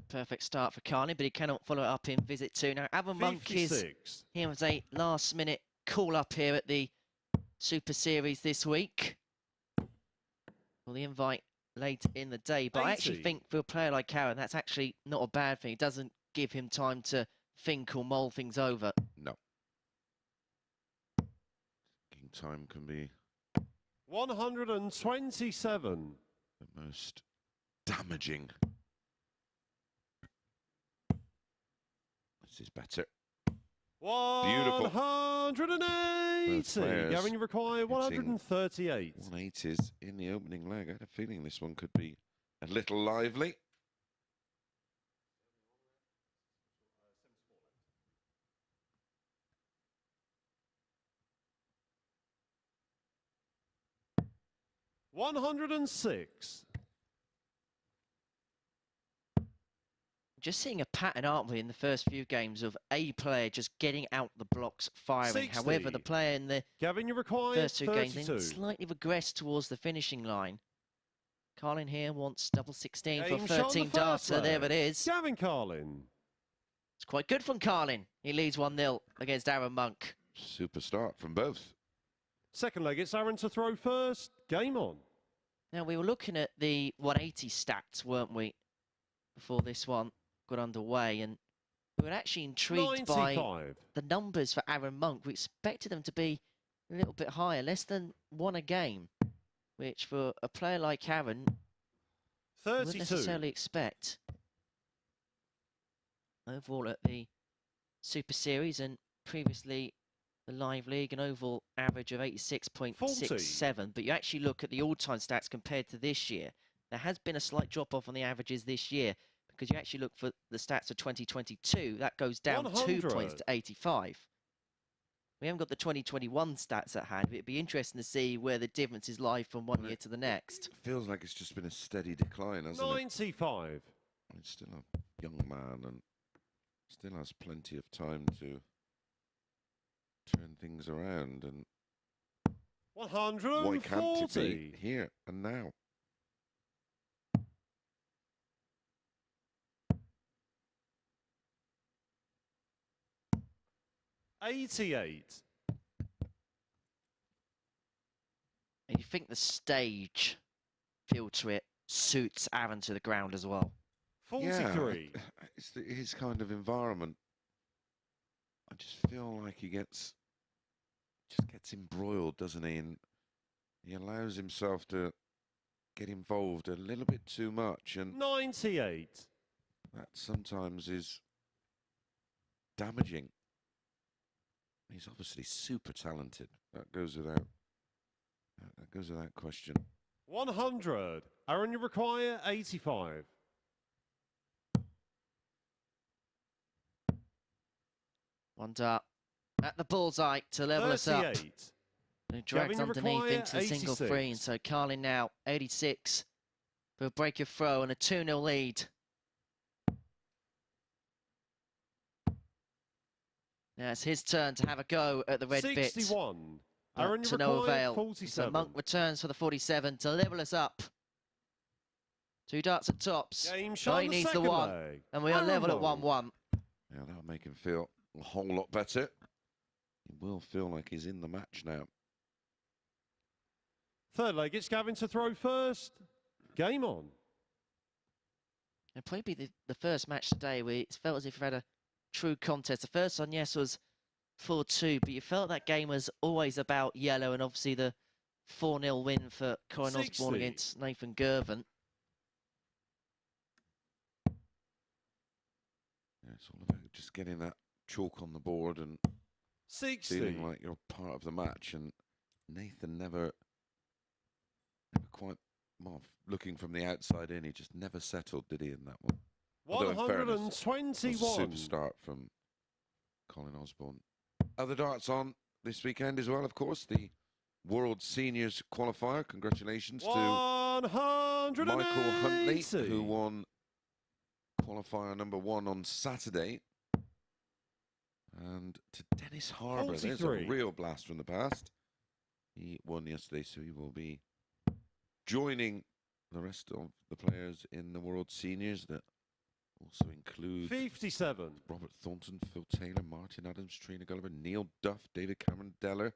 Perfect start for Carlin, but he cannot follow it up in visit 2. Now, Arron Monk is here with a last-minute call-up here at the Super Series this week. Well, the invite late in the day, but 80. I actually think for a player like Arron, that's actually not a bad thing. It doesn't give him time to think or mull things over. No. Time can be 127. the most damaging. This is better. 180. Gavin, you require 138. 180s in the opening leg. I had a feeling this one could be a little lively. $106. Just seeing a pattern, aren't we, in the first few games of a player just getting out the blocks, firing. 60. However, the player in the Gavin, you require first 2 games 32. then slightly regressed towards the finishing line. Carlin here wants double 16 for Game shot on 13 the first darter. There leg. it is. Gavin Carlin. It's quite good from Carlin. He leads 1-0 against Arron Monk. Super start from both. Second leg, it's Arron to throw first. Game on. Now, we were looking at the 180 stats, weren't we, before this one got underway, and we were actually intrigued 95. by the numbers for Arron Monk. We expected them to be a little bit higher, less than 1 a game, which for a player like Arron, you wouldn't 32. necessarily expect. Overall at the Super Series and previously the Live League, an overall average of 86.67. But you actually look at the all-time stats compared to this year, there has been a slight drop-off on the averages this year, because you actually look for the stats of 2022, that goes down 2 points to 85. We haven't got the 2021 stats at hand, but it'd be interesting to see where the differences lie from one year to the next. It feels like it's just been a steady decline, hasn't 95. it? He's still a young man and still has plenty of time to turn things around. And why can't it 140. be here and now? $88. And you think the stage feel to it suits Arron to the ground as well? 43. Yeah, it's his kind of environment. I just feel like he gets embroiled, doesn't he? And he allows himself to get involved a little bit too much, and 98. that sometimes is damaging. He's obviously super talented. That goes without question. 100. Arron, you require 85. One dart at the bullseye to level us up. 38. And it drags Gavin, you underneath require into the single 86. free. And so Carlin now 86 for a break of throw and a 2-0 lead. Now it's his turn to have a go at the red 61. bit. Arron, you To no require avail. 47. So Monk returns for the 47 to level us up. 2 darts at tops. Game Oh, shot he on the needs the second 1. leg. And we are Arron level at Monk. 1-1. Yeah, that'll make him feel a whole lot better. He will feel like he's in the match now. Third leg, it's Gavin to throw first. Game on. It'll probably be the first match today where it felt as if we've had a true contest. The first one, yes, was 4-2, but you felt that game was always about yellow, and obviously the 4-0 win for Colin 60. Osborne against Nathan Girvan. Yeah, it's all about just getting that chalk on the board and 60. feeling like you're part of the match. And Nathan never quite, well, looking from the outside in, he just never settled, did he, in that one? Although, in fairness, it was a 121. super start from Colin Osborne. Other darts on this weekend as well, of course, the World Seniors qualifier. Congratulations to 180. Michael Huntley, who won qualifier number 1 on Saturday. And to Dennis Harbour, there's a 43. real blast from the past. He won yesterday, so he will be joining the rest of the players in the World Seniors that also include 57. Robert Thornton, Phil Taylor, Martin Adams, Trina Gulliver, Neil Duff, David Cameron, Deller,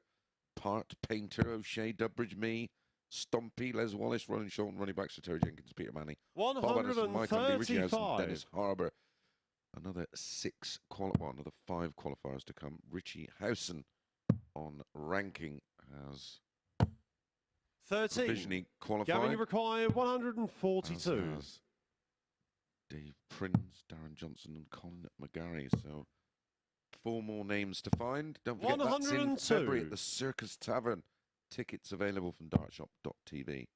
Part, Painter, O'Shea, Dubbridge, me, Stumpy, Les Wallace, Ronan Shelton, Ronnie Baxter, Terry Jenkins, Peter Manning, Bob Anderson, Mike Huntley, Richie House, and Dennis 135. Harbour. Another 5 qualifiers to come. Richie Housen on ranking has 13. provisionally qualified. Gavin, you require 142. As Dave Prince, Darren Johnson, and Colin McGarry. So 4 more names to find. Don't forget that's in 102. February at the Circus Tavern. Tickets available from dartshop.tv.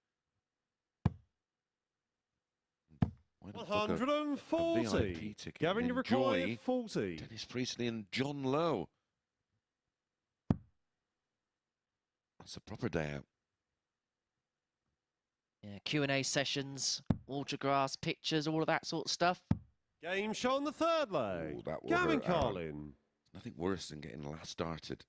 Why not book a 140. VIP ticket Gavin, and you require enjoy 40. Dennis Priestley and John Lowe. That's a proper day out. Yeah, Q&A sessions, autographs, pictures, all of that sort of stuff. Game shot on the third leg. Ooh, that will Gavin hurt, Arron. Carlin. Nothing worse than getting last darted.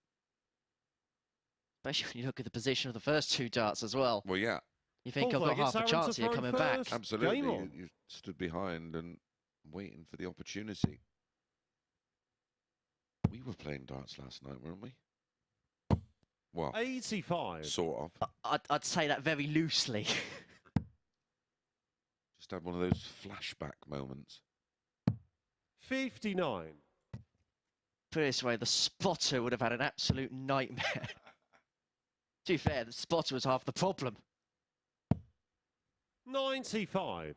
Especially when you look at the position of the first 2 darts as well. Well, yeah. You think Fourth I've leg, got it's half a Arron chance to here throw coming first. back? Absolutely. Game on. You stood behind and waiting for the opportunity. We were playing darts last night, weren't we? Well, 85. sort of. I'd say that very loosely. Just had one of those flashback moments. 59. Put it this way, the spotter would have had an absolute nightmare. To be fair, the spotter was half the problem. 95.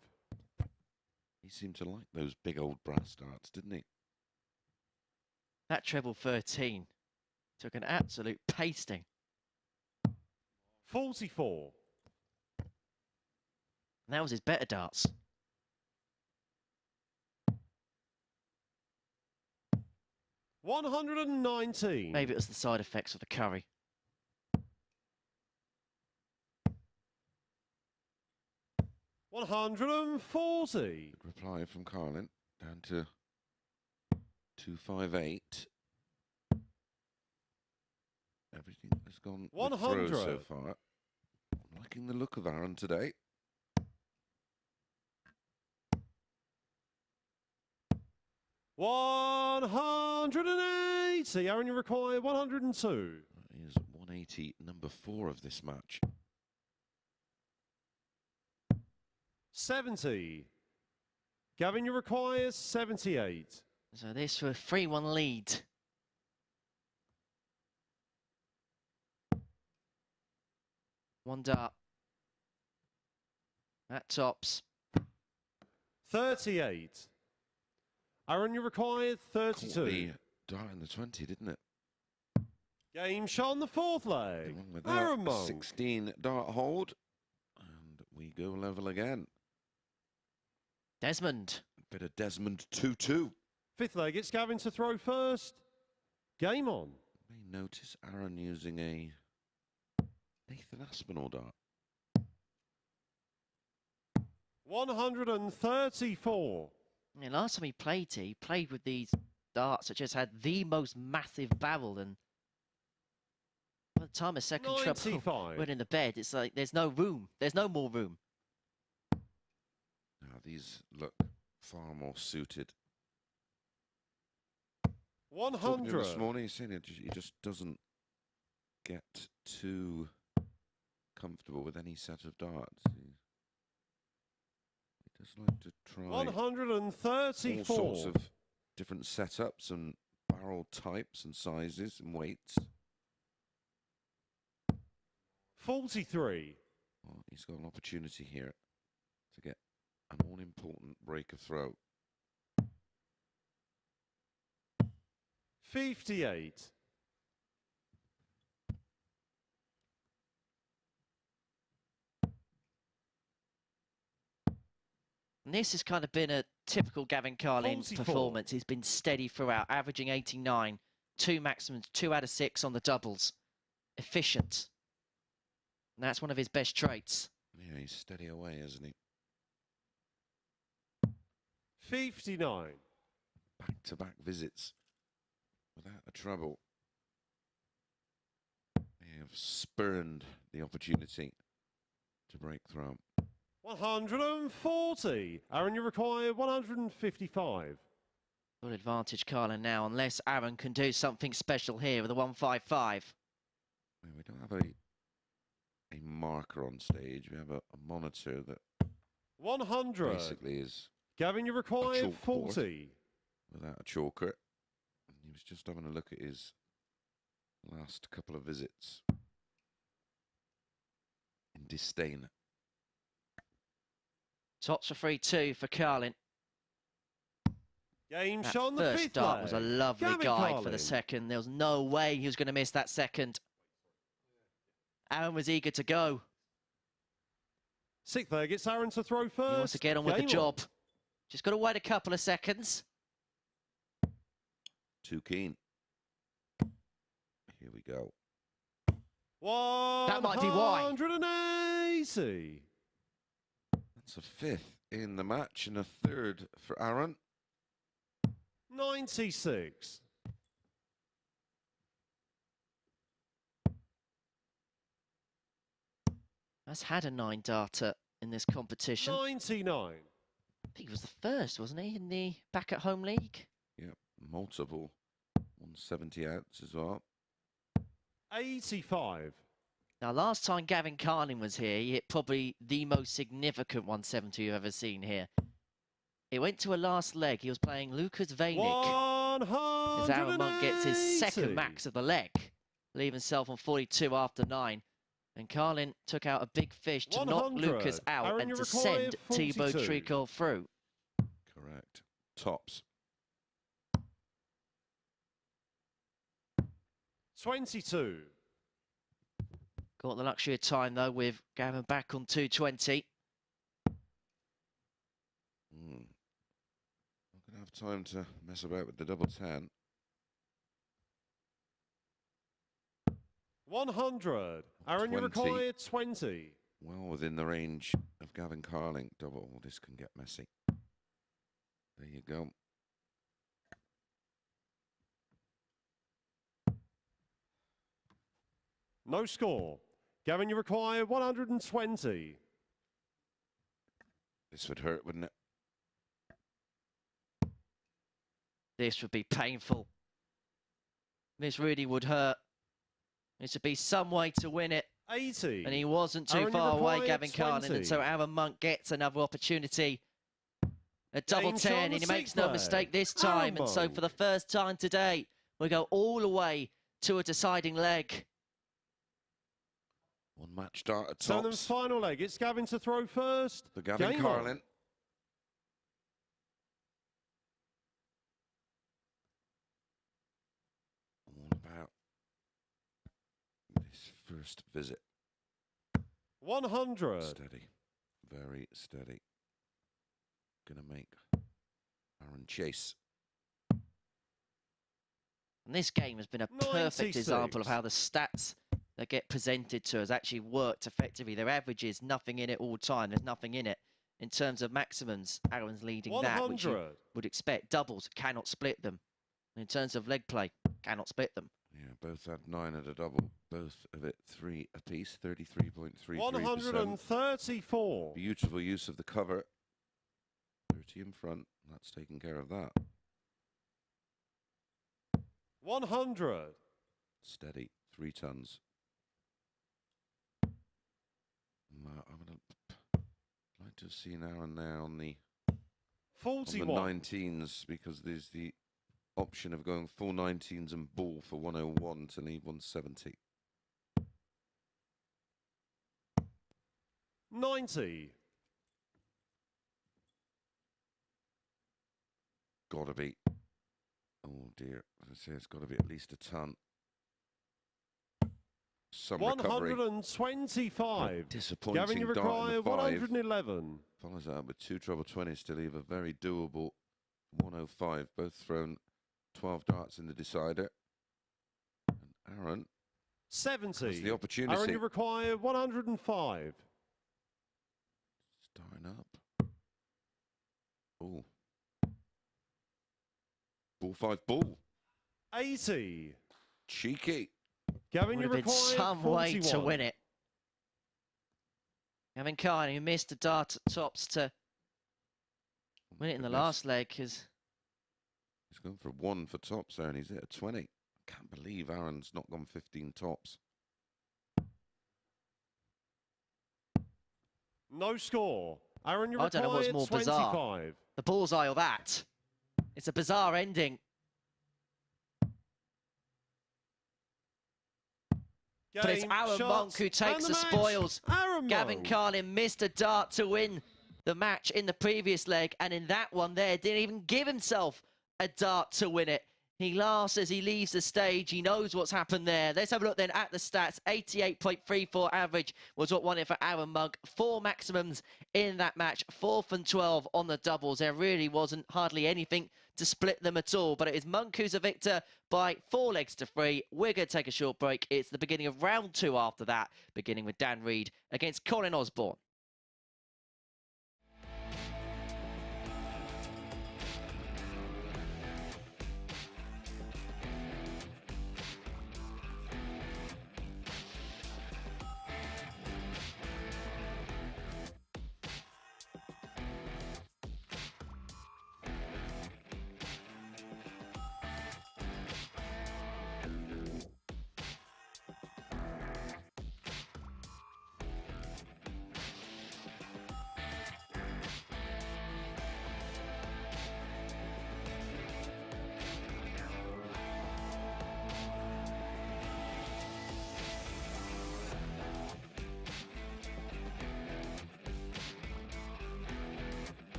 He seemed to like those big old brass darts, didn't he? That treble 13 took an absolute pasting. 44. And that was his better darts. 119. Maybe it was the side effects of the curry. $140. Good reply from Carlin. Down to 258. Everything has gone with 100 throws so far. I'm liking the look of Arron today. $180. Arron, you require 102. That is 180, number 4 of this match. 70. Gavin, you require 78. So this for a 3-1 lead. One dart. That tops. 38. Arron, you required 32. Caught the dart in the 20, didn't it? Game shot on the fourth leg. Along with Arron that, Monk. 16 dart hold. And we go level again. Desmond. Bit of Desmond 2-2. Fifth leg, it's Gavin to throw first. Game on. You may notice Arron using a Nathan Aspinall dart. 134. Yeah, last time he played with these darts that just had the most massive barrel, and by the time a second 95. treble went in the bed, it's like there's no room. There's no more room. Now these look far more suited. 100. Talking to him this morning, he's saying he just doesn't get too comfortable with any set of darts. He does like to try 134. all sorts of different setups and barrel types and sizes and weights. 43. Well, he's got an opportunity here to get an all-important break of throw. 58. And this has kind of been a typical Gavin Carlin 44. performance. He's been steady throughout, averaging 89, 2 maximums, 2 out of 6 on the doubles. Efficient. And that's one of his best traits. Yeah, he's steady away, isn't he? 59. Back-to-back visits without a trouble. They have spurned the opportunity to break through. 140. Arron, you require 155. Good advantage, Carlin, now, unless Arron can do something special here with a 155. Yeah, we don't have a marker on stage. We have a monitor that 100. basically is Gavin, you require chalkboard. 40. without a chalker. And he was just having a look at his last couple of visits in disdain. Tops for 3-2 for Carlin. Game That shot on the first fifth dart leg. was a lovely Gavin guide for Carlin. the second. There was no way he was going to miss that second. Arron was eager to go. Sixth leg, it's Arron to throw first. He wants to get on with the Game job. Just got to wait a couple of seconds. Too keen. Here we go. That might be why. 180. That's a fifth in the match and a third for Arron. 96. has had a 9 darter in this competition. 99. I think he was the first, wasn't he, in the back at home league? Yeah, multiple 170 outs as well. 85. Now, last time Gavin Carlin was here, he hit probably the most significant 170 you've ever seen here. It went to a last leg. He was playing Lucas Vainik. As Arron Monk gets his second max of the leg, leaving himself on 42 after 9. And Carlin took out a big fish to knock Lucas out Arron, and to send Thibaut Tricot through. Correct. Tops. 22. Got the luxury of time, though, with Gavin back on 220. Not going to have time to mess about with the double 10. 100. Arron, you 20. require 20. Well within the range of Gavin Carlin. Double. Oh, this can get messy. There you go. No score. Gavin, you require 120. This would hurt, wouldn't it? This would be painful. This really would hurt. This would be some way to win it. 80. And he wasn't too Arron, you far away, require Gavin Carlin. 20. And so Arron Monk gets another opportunity. A double Game 10, shot and he on the makes no sixth mistake leg. this time. Arron And so Monk. for the first time today, we go all the way to a deciding leg. One match start at So then tops. final leg. It's Gavin to throw first. For Gavin Game Carlin. on. All about this first visit. 100. Steady. Very steady. Gonna make Arron chase. And this game has been a perfect example of how the stats that get presented to us actually worked effectively. Their average is nothing in it all time. There's nothing in it. In terms of maximums, Arron's leading that, which you 100. would expect. Doubles, cannot split them. In terms of leg play, cannot split them. Yeah, both had 9 at a double. Both of it 3 apiece. 33.33%. 134. Beautiful use of the cover. 30 in front. That's taking care of that. 100. Steady. 3 tons. I would like to have seen Arron there on the 41. 19s, because there's the option of going full 19s and ball for 101 to need 170. 90. Gotta be. Oh dear. As I say, it's got to be at least a ton. Some recovery. 125. Disappointing Gavin, you dart in require the 5. 111. Follows that up with 2 treble 20s to leave a very doable 105. Both thrown 12 darts in the decider. And Arron 70. has the opportunity. Arron, you require 105. Starting up. Oh. Ball 5 ball. 80. Cheeky. Gavin, Would you have been require some 41. way to win it. Gavin Carlin, who missed a dart at tops to win it in the last leg, because He's going for 1 for tops there, and he's at a 20. I can't believe Arron's not gone 15 tops. No score. Arron, you I don't know what's require more 25. bizarre. The bullseye or that. It's a bizarre ending. But it's Game, Arron shots, Monk who takes and the match. spoils. Arron Gavin Monk. Carlin missed a dart to win the match in the previous leg, and in that one there, didn't even give himself a dart to win it. He laughs as he leaves the stage. He knows what's happened there. Let's have a look then at the stats. 88.34 average was what won it for Arron Monk. 4 maximums in that match. 4th and 12 on the doubles. There really wasn't hardly anything to split them at all. But it is Monk who's a victor by 4 legs to 3. We're going to take a short break. It's the beginning of round 2 after that, beginning with Dan Reed against Colin Osborne.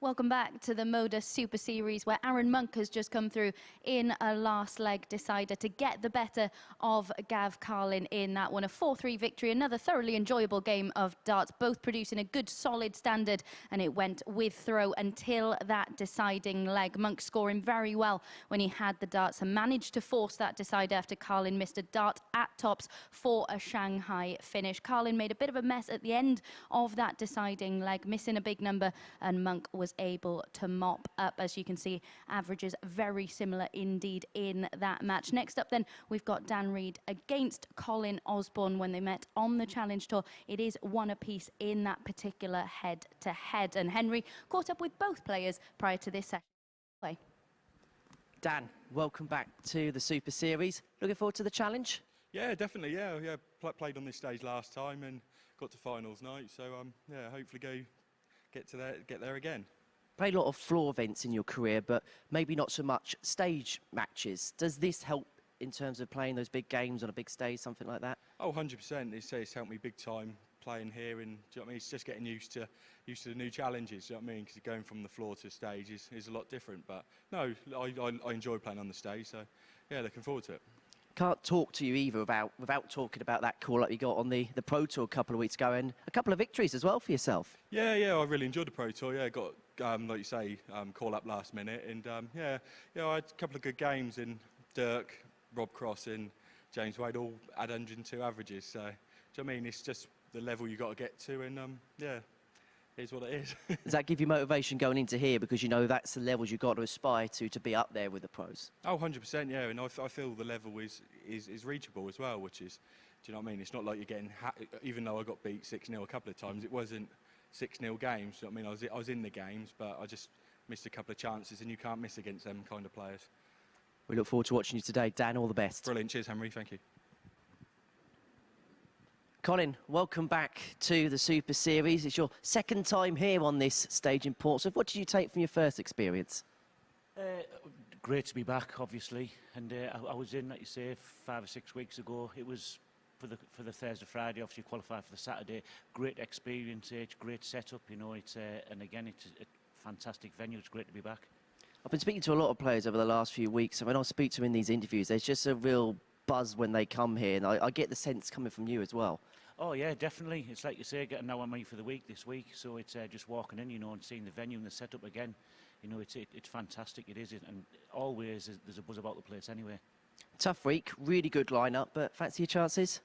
Welcome back to the MODUS Super Series, where Arron Monk has just come through in a last leg decider to get the better of Gav Carlin in that one. A 4-3 victory, another thoroughly enjoyable game of darts, both producing a good solid standard, and it went with throw until that deciding leg. Monk scoring very well when he had the darts and managed to force that decider after Carlin missed a dart at tops for a Shanghai finish. Carlin made a bit of a mess at the end of that deciding leg, missing a big number, and Monk was able to mop up. As you can see, averages very similar indeed in that match. Next up then, we've got Dan Reed against Colin Osborne when they met on the Challenge Tour. It is one apiece in that particular head-to-head, and Henry caught up with both players prior to this session. Play. Dan, welcome back to the Super Series. Looking forward to the challenge? Yeah, definitely. Yeah. Played on this stage last time and got to finals night. So yeah, hopefully get there again. Played a lot of floor events in your career, but maybe not so much stage matches. Does this help in terms of playing those big games on a big stage, something like that? Oh, 100%. It's helped me big time playing here, and do you know what I mean? It's just getting used to the new challenges. Do you know what I mean? Because going from the floor to stage is a lot different. But no, I enjoy playing on the stage. So yeah, looking forward to it. Can't talk to you either without talking about that call-up you got on the Pro Tour a couple of weeks ago, and a couple of victories as well for yourself. Yeah, I really enjoyed the Pro Tour. Yeah, got like you say, call-up last minute, and yeah, I had a couple of good games in Dirk, Rob Cross, and James Wade all had 102 averages. So, do you know what I mean? It's just the level you got to get to, and yeah. Is what it is. Does that give you motivation going into here, because you know that's the levels you've got to aspire to be up there with the pros? Oh, 100%, yeah, and I feel the level is reachable as well, which is, do you know what I mean? It's not like you're getting, even though I got beat 6-0 a couple of times, it wasn't 6-0 games, you know what I mean? I was in the games, but I just missed a couple of chances, and you can't miss against them kind of players. We look forward to watching you today. Dan, all the best. Brilliant, cheers Henry, thank you. Colin, welcome back to the Super Series. It's your second time here on this stage in Portsmouth. What did you take from your first experience? Great to be back, obviously. And I was in, like you say, 5 or 6 weeks ago. It was for the Thursday, Friday. Obviously, qualified for the Saturday. Great experience. It's great setup. You know, and again, it's a fantastic venue. It's great to be back. I've been speaking to a lot of players over the last few weeks, and when I speak to them in these interviews, there's just a real buzz when they come here, and I get the sense coming from you as well. Oh yeah, definitely. It's like you say, getting an hour money for the week this week, so it's just walking in, you know, and seeing the venue and the setup again. You know, it's fantastic. It is, and always there's a buzz about the place anyway. Tough week, really good lineup, but fancy your chances?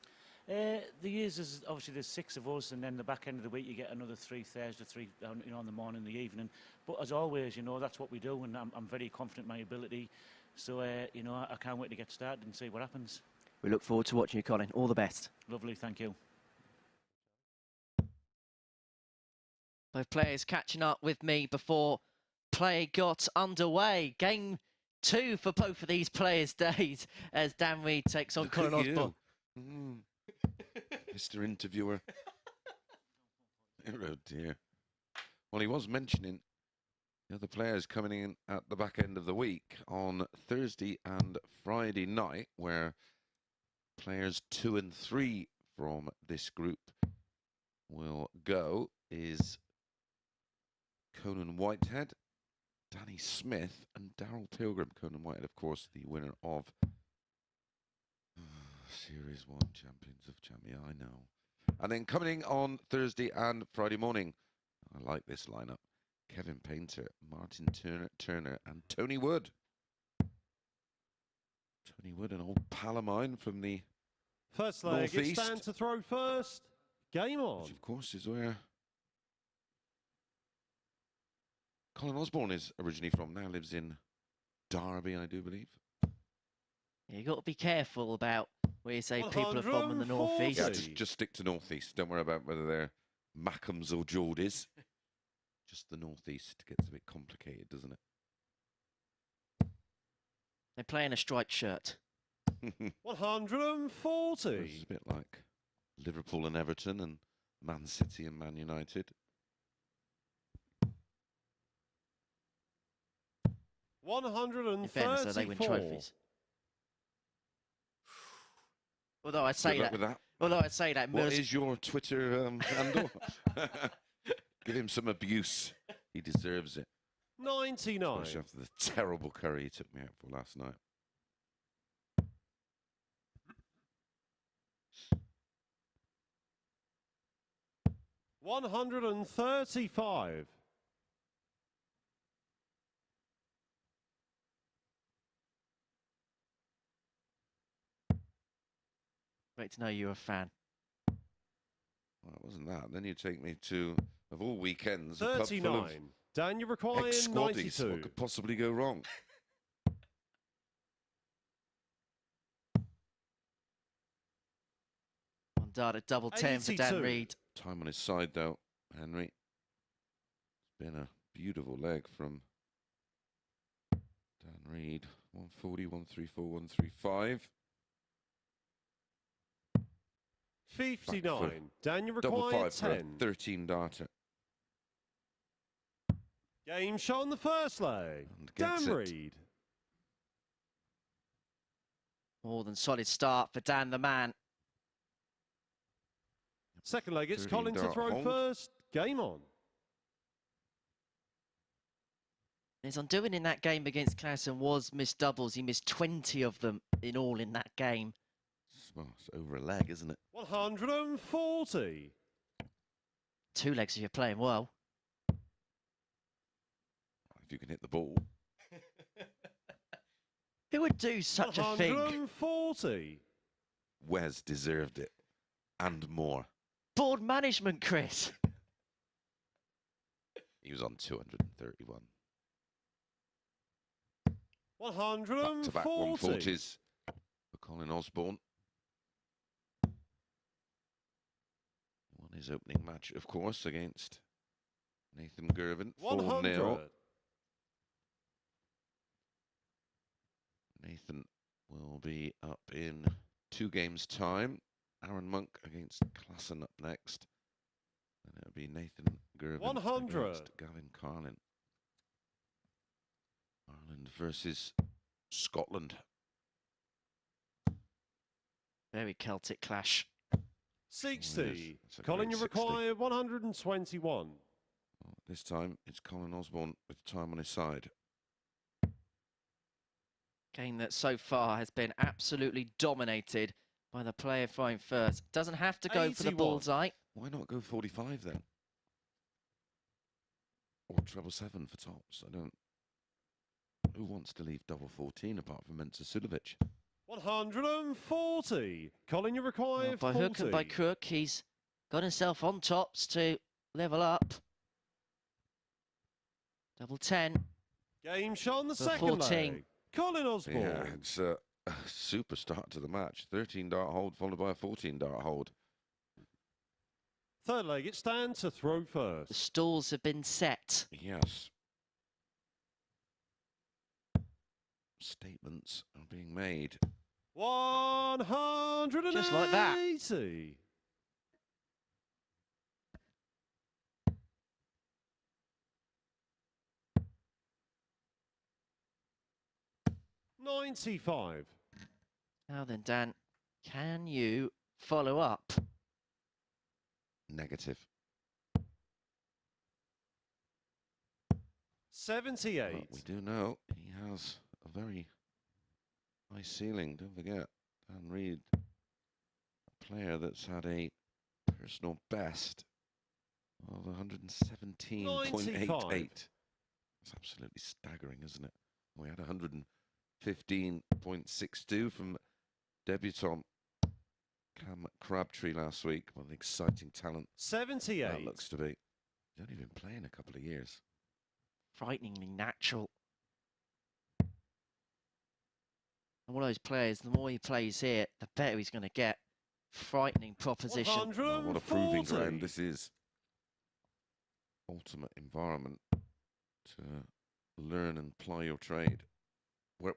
The years is obviously there's 6 of us, and then the back end of the week you get another 3 Thursday, 3 you know, on the morning, the evening. But as always, you know, that's what we do, and I'm very confident in my ability. So you know, I can't wait to get started and see what happens. We look forward to watching you, Colin. All the best. Lovely, thank you. Both players catching up with me before play got underway. Game 2 for both of these players' days as Dan Reed takes on Colin Osborne. Mr. Interviewer. Oh dear. Well, he was mentioning the other players coming in at the back end of the week on Thursday and Friday night, where players 2 and 3 from this group will go is Conan Whitehead, Danny Smith and Daryl Pilgrim. Conan Whitehead, of course, the winner of Series 1 Champions of Champions, I know. And then coming in on Thursday and Friday morning, I like this lineup, Kevin Painter, Martin Turner and Tony Wood. Tony Wood, an old pal of mine from the First leg, Northeast. it's Dan to throw first. Game on. Which, of course, is where Colin Osborne is originally from. Now lives in Derby, I do believe. Yeah, you've got to be careful about where you say people are from in the northeast. Yeah, just stick to northeast. Don't worry about whether they're Mackhams or Geordies. Just the northeast gets a bit complicated, doesn't it? They're playing a striped shirt. 140. It's a bit like Liverpool and Everton and Man City and Man United. 134. In fairness, though, they win trophies. Although I'd say that. Although I'd say that. What is your Twitter handle? Give him some abuse. He deserves it. 99. Especially after the terrible curry he took me out for last night. $135. Great to know you're a fan. Well, it wasn't that. Then you take me to, of all weekends, a pub full 39. of Dan, you require ex-squaddies. 92. What could possibly go wrong? On data, double 10 for Dan 82. Reed. Time on his side, though, Henry. It's been a beautiful leg from Dan Reed. 140, 134, 135. 59. Dan, you Double require five for a 10. 13 darter. Game shot on the first leg. And gets Dan it. Reed. More than solid start for Dan the man. Second leg, it's 13 Colin to dart throw hold. first. Game on. His undoing in that game against Klaasen was missed doubles. He missed 20 of them in all in that game. Well, it's over a leg, isn't it? 140. 2 legs if you're playing well. If you can hit the ball. Who would do such a thing? 140. Wes deserved it. And more. Board management, Chris. He was on 231. 140. Back-to-back 140s for Colin Osborne. Won his opening match, of course, against Nathan Girvan. 100. 4-0. Nathan will be up in 2 games' time. Arron Monk against Klaasen up next. And it'll be Nathan Girvan 100. against Gavin Carlin. Ireland versus Scotland. Very Celtic clash. 60. It's a Colin, great you 60. require 121. Well, this time it's Colin Osborne with time on his side. Game that so far has been absolutely dominated by the player throwing first. Doesn't have to go for the 81. bullseye. Why not go 45 then? Or treble 7 for tops? I don't. Who wants to leave double 14 apart from Mensa Sudovic? 140. Colin, you require Well, by 40. hook and by crook, he's got himself on tops to level up. Double 10. Game shot on the For second 14. leg. Colin Osborne. Yeah, it's a super start to the match. 13 dart hold followed by a 14 dart hold. Third leg, it's Dan to throw The first. stalls have been set. Yes. Statements are being made. 180. Just like that. 95. Now then, Dan, can you follow up? Negative. 78. But we do know he has a very high ceiling. Don't forget, Dan Reed, a player that's had a personal best of 117.88. It's absolutely staggering, isn't it? We had 115.62 from debutant Cam Crabtree last week. What an exciting talent 78. that looks to be. He's only been playing a couple of years. Frighteningly natural. And one of those players, the more he plays here, the better he's going to get. Frightening proposition. 140. Oh, what a proving ground this is. Ultimate environment to learn and ply your trade.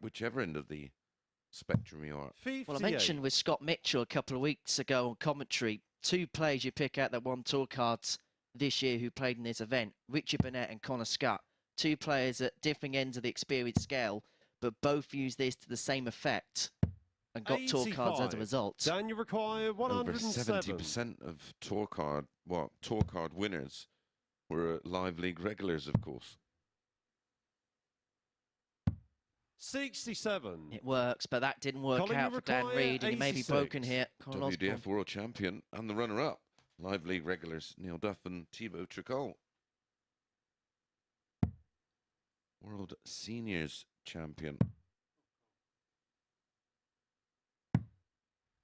Whichever end of the spectrum you are. 58. Well, I mentioned with Scott Mitchell a couple of weeks ago on commentary, 2 players you pick out that won tour cards this year who played in this event, Richard Burnett and Connor Scott. 2 players at differing ends of the experience scale, but both used this to the same effect and got tour cards as a 85. result. Dan, you require Over 107. 70% of tour card winners were live league regulars, of course. 67. It works, but that didn't work Colin, out you for Dan require Reid, and he may be 86. broken here. Colin Osborne. WDF World Champion and the runner-up. Live league regulars Neil Duff and Thibaut Tricol. World Seniors Champion.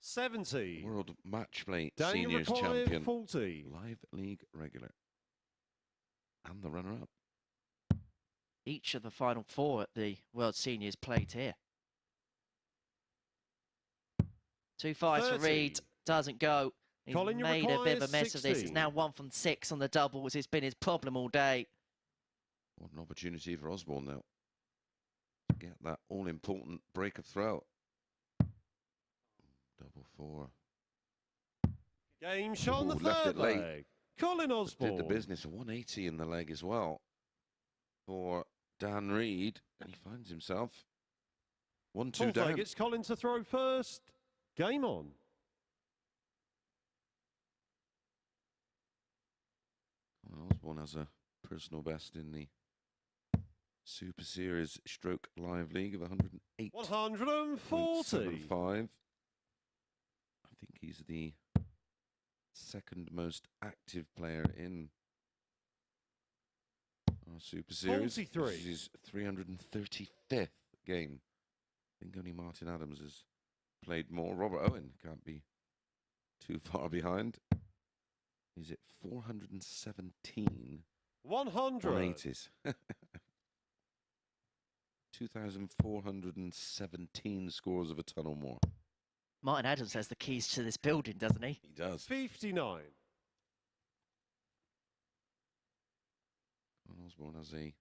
70. World Match Play Daniel Seniors require Champion. 40. Live league regular. And the runner-up. Each of the final 4 at the World Seniors played here. 2-5 for 30. Reid. Doesn't go. He's Colin, you made a bit of a require mess of this. It's 60. now 1 from 6 on the doubles. It's been his problem all day. What an opportunity for Osborne now. To get that all-important break of throw. Double 4. Game shot on the Ooh, left third it late. leg. Colin Osborne. Did the business. A 180 in the leg as well for Dan Reid. And he finds himself 1-2 Fourth down. leg, it's Colin to throw first. Game on. Colin Osborne has a personal best in the Super Series Stroke Live League of 108. 140. 75. I think he's the second most active player in our Super Series. 43. This is his 335th game. I think only Martin Adams has played more. Robert Owen can't be too far behind. He's at 417 100. 180s. 2,417 scores of a ton or more. Martin Adams has the keys to this building, doesn't he? He does. 59. Osborne has a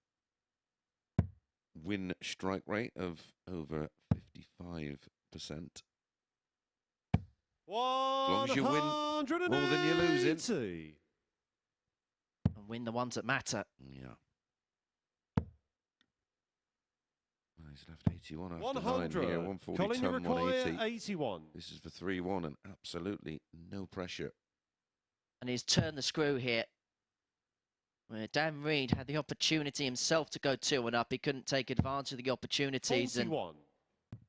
win strike rate of over 55%. As long as you win more than you're losing. And win the ones that matter. Yeah. He's left 81 after 9 100. here. 140 Colin, you ton, require 180. 81. This is for 3-1 and absolutely no pressure. And he's turned the screw here. Where Dan Reid had the opportunity himself to go 2 and up. He couldn't take advantage of the opportunities. 41. And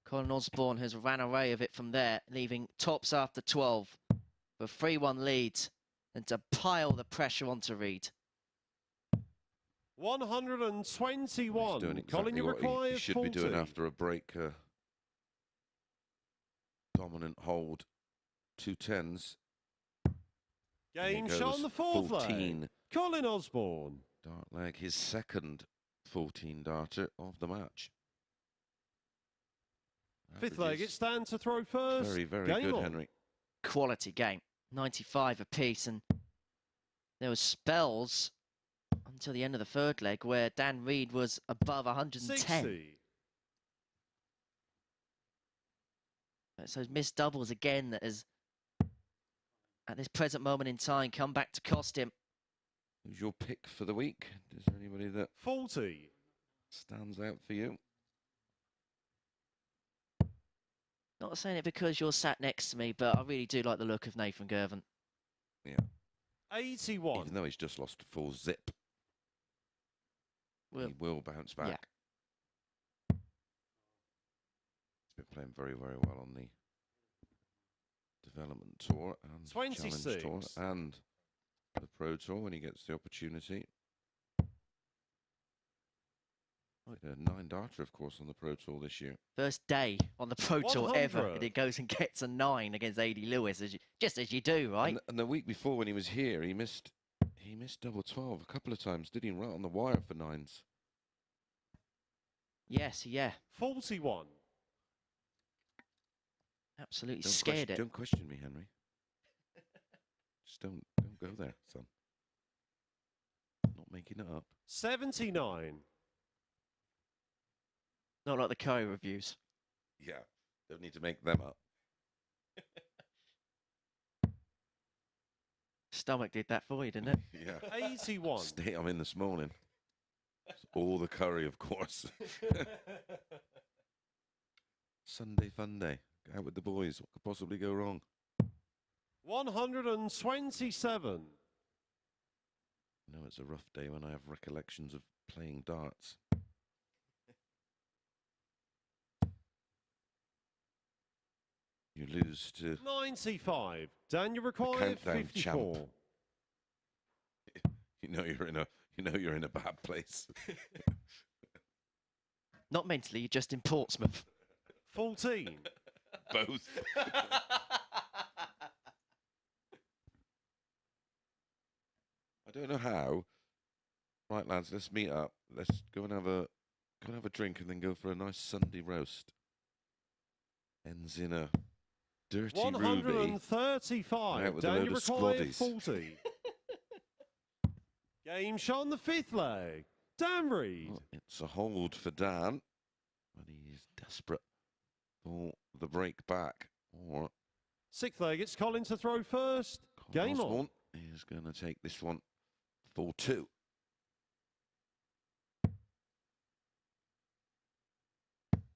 Colin Osborne has ran away of it from there, leaving tops after 12 for 3-1 leads and to pile the pressure onto Reid. 121. He's doing exactly Colin, you what require he should 40. be doing after a break. Dominant hold. 2 10s. Game shot on the fourth 14. leg. Colin Osborne. Dart leg, his second 14 darter of the match. Fifth leg, Averages it's Dan to throw first. very, very Game good, on. Henry. Quality game. 95 apiece. And there were spells until the end of the third leg where Dan Reid was above 110. 60. So missed doubles again that has, at this present moment in time, come back to cost him. Who's your pick for the week? Is there anybody that 40. stands out for you? Not saying it because you're sat next to me, but I really do like the look of Nathan Girvan. Yeah. 81. Even though he's just lost a full zip, he will bounce back. Yeah. He's been playing very, very well on the development tour and 26. challenge tour and the pro tour when he gets the opportunity. A 9 darter, of course, on the pro tour this year. First day on the Pro Tour 100. ever, and it goes and gets a 9 against AD Lewis, just as you do, right? And the week before when he was here, he missed double 12 a couple of times, did he? Right on the wire for 9s. Yes, yeah. 41. Absolutely Don't scared question, it. Don't question me, Henry. Just don't go there, son. Not making it up. 79. Not like the Curry reviews. Yeah, don't need to make them up. Stomach did that for you, didn't it? Yeah. 81. State I'm in this morning. It's all the curry, of course. Sunday fun day. Go out with the boys. What could possibly go wrong? 127. I know it's a rough day when I have recollections of playing darts. You lose to 95. Dan, you require countdown 54. champ. You know you're in a bad place. Not mentally, just in Portsmouth. 14. Both. I don't know how. Right, lads, let's meet up. Let's go and have a drink and then go for a nice Sunday roast. Ends in a dirty 135. Out with a Dan, load you of require squaddies. 40. Game shot on the 5th leg. Dan Reed. Well, it's a hold for Dan, but he is desperate for the break back. Or 6th leg, it's Colin to throw first. Game on. Osborne is going to take this one 4-2.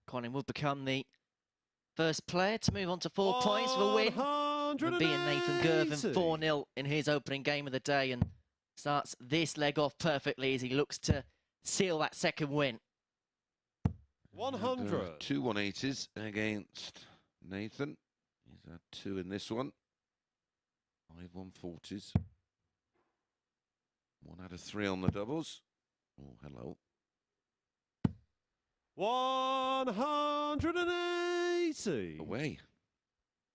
Colin will become the first player to move on to 4 points for a win. And being Nathan Girvan 4-0 in his opening game of the day, and starts this leg off perfectly as he looks to seal that second win. 100. 2 180s against Nathan. He's had 2 in this one. 5 140s. 1 out of 3 on the doubles. Oh, hello. 180. Away.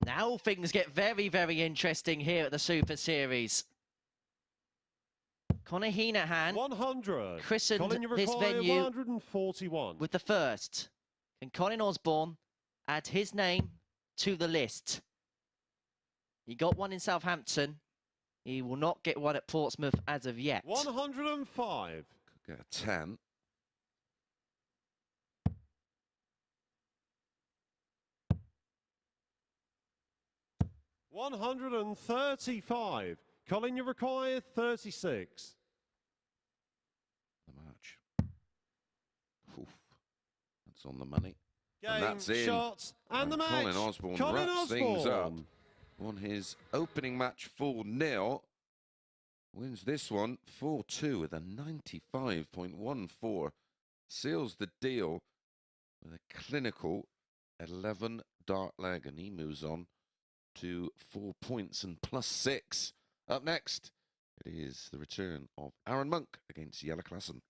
Now things get very, very interesting here at the Super Series. Connor Heenahan 100. christened Colin, you this require venue 141. with the first. Can Colin Osborne add his name to the list? He got one in Southampton. He will not get one at Portsmouth as of yet. 105. Could get a 10. $135. Colin, you require 36. The match. Oof. That's on the money. Game, and that's in. shots, and the match. Colin Osborne wraps things up on his opening match 4-0. Wins this one 4-2 with a 95.14. Seals the deal with a clinical 11 dart leg, and he moves on to 4 points and +6. Up next, it is the return of Arron Monk against Jelle Klaasen.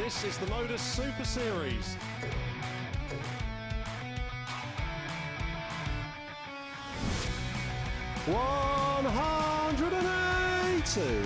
This is the MODUS Super Series. $180.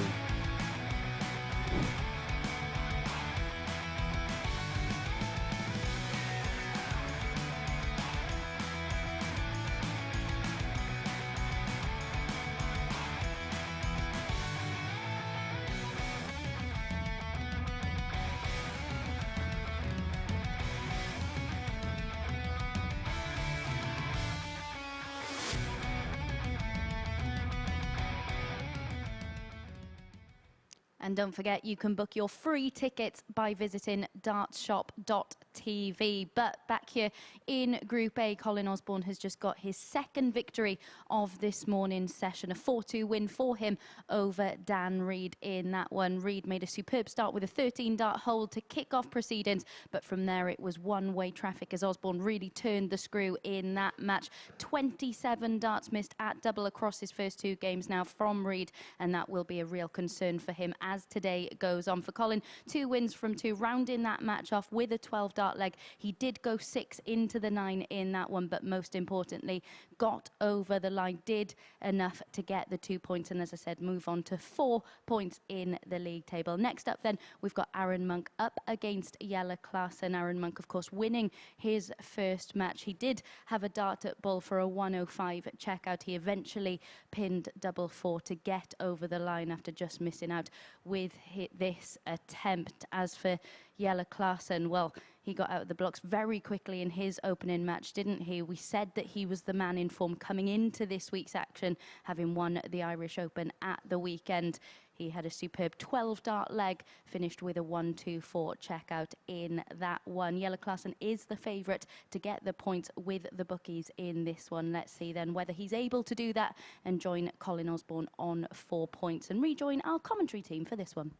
And don't forget, you can book your free tickets by visiting dartshop.tv. But back here in Group A, Colin Osborne has just got his second victory of this morning's session. A 4-2 win for him over Dan Reed in that one. Reed made a superb start with a 13-dart hold to kick off proceedings, but from there it was one-way traffic as Osborne really turned the screw in that match. 27 darts missed at double across his first two games now from Reed, and that will be a real concern for him as today goes on. For Colin, 2 wins from 2, rounding that match off with a 12-dart leg. He did go 6 into the 9 in that one, but most importantly, got over the line, did enough to get the 2 points, and as I said, move on to 4 points in the league table. Next up then, we've got Arron Monk up against Jelle Klaasen. Arron Monk, of course, winning his first match. He did have a dart at ball for a 105 checkout. He eventually pinned double 4 to get over the line after just missing out with this attempt. As for Jelle Klaasen, well, he got out of the blocks very quickly in his opening match, didn't he? We said that he was the man in form coming into this week's action, having won the Irish Open at the weekend. He had a superb 12-dart leg, finished with a 1-2-4 checkout in that one. Jelle Klaasen is the favourite to get the points with the bookies in this one. Let's see then whether he's able to do that and join Colin Osborne on 4 points and rejoin our commentary team for this one.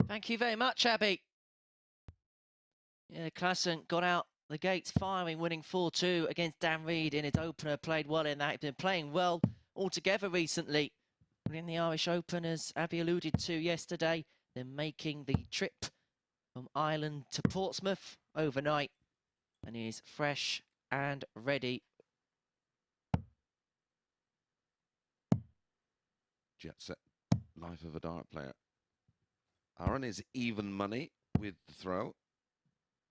Thank you very much, Abby. Yeah, Klaasen got out the gates firing, winning 4-2 against Dan Reed in his opener. Played well in that. He's been playing well altogether recently. In the Irish Open, as Abby alluded to yesterday, they're making the trip from Ireland to Portsmouth overnight, and he's fresh and ready. Jet set life of a dart player. Arron is even money with the throw.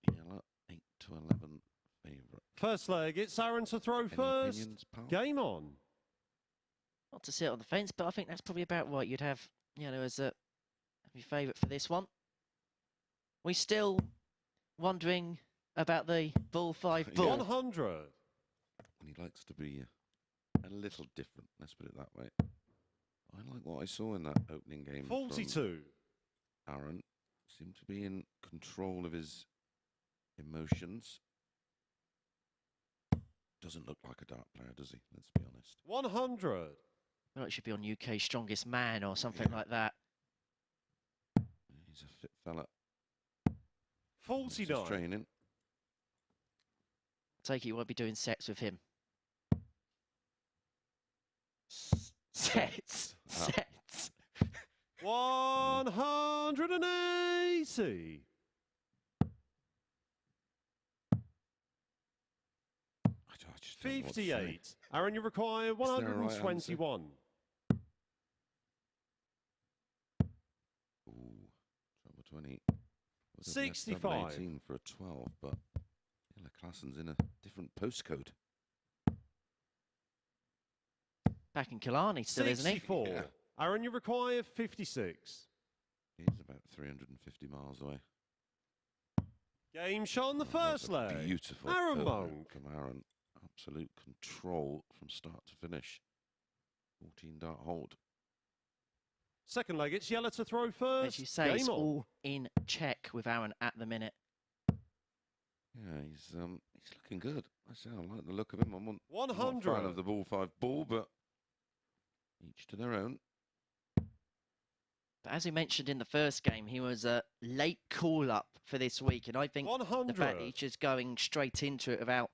Jelle 8 to 11 favourite. First leg, it's Arron to throw Any first. opinions, pal? Game on. Not to sit on the fence, but I think that's probably about right. You'd have, you know, as a favourite for this one. We're still wondering about the ball 5 ball. 100. And he likes to be a little different, let's put it that way. I like what I saw in that opening game. 42. Arron seemed to be in control of his emotions. Doesn't look like a dart player, does he? Let's be honest. 100. Well, it should be on UK Strongest Man or something like that. He's a fit fella. 49. Training. Take it you won't be doing sets with him. Sets. Sets. 180. I just don't know what to say. 58. Arron, you require 121. Ooh, trouble 20. 65. 18 for a 12, but Jelle Klaasen's in a different postcode. Back in Killarney still, 64. isn't he? Yeah. Arron, you require 56. He's about 350 miles away. Game shot on the first leg. Beautiful. Arron Monk. From Arron. Absolute control from start to finish. 14-dart hold. Second leg, it's Jelle to throw first. As you say, Game it's on. all in check with Arron at the minute. Yeah, he's looking good. I say I like the look of him. I'm not 100. a fan of the ball 5 ball, but each to their own. But as we mentioned in the first game, he was a late call-up for this week, and I think 100. the fact that he's just going straight into it without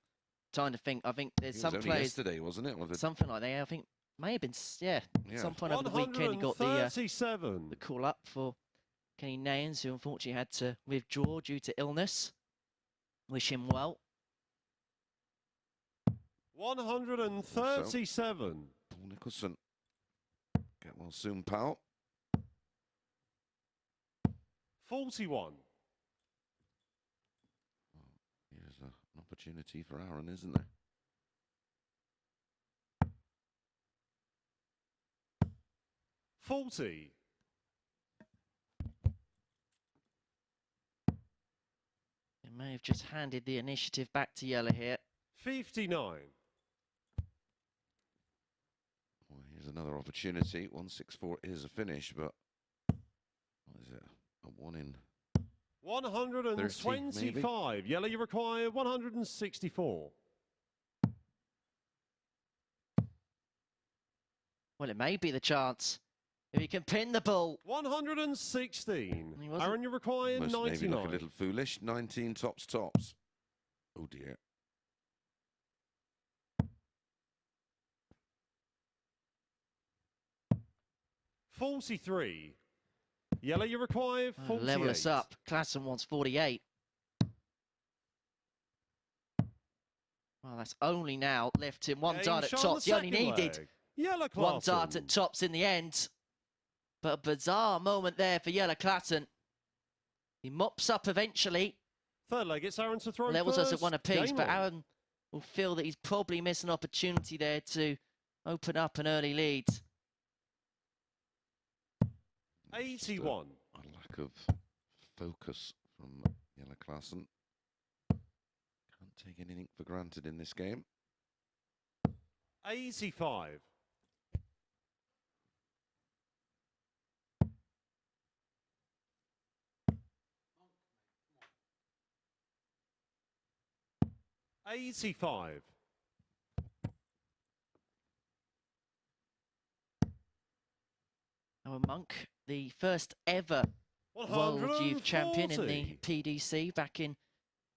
time to think. I think there's It some was only players yesterday, wasn't it? Or the something like that. I think may have been, yeah. Some point over the weekend he got the call up for Kenny Nayans, who unfortunately had to withdraw due to illness. Wish him well. 137. Paul Nicholson. Get well soon, pal. 41. Here's an opportunity for Arron, isn't there? 40. They may have just handed the initiative back to Jelle here. 59. Well, here's another opportunity. 164 is a finish, but what is it? A 1 in 125. Jelle, you require 164. Well, it may be the chance. If he can pin the ball. 116. Arron, you require Almost 99. maybe look a little foolish. 19 tops. Oh dear. 43. Jelle, you require 48. Level us up. Klaasen wants 48. Well, that's only now left him one dart at tops. He only needed one dart at tops in the end. But a bizarre moment there for Jelle Klaasen. He mops up eventually. Third leg, it's Arron to throw Levels first. us at one apiece, Game but on. Arron will feel that he's probably missed an opportunity there to open up an early lead. 81. A lack of focus from Jelle Klaasen. Can't take anything for granted in this game. 85. 85. Arron Monk, the first ever World Youth Champion in the PDC back in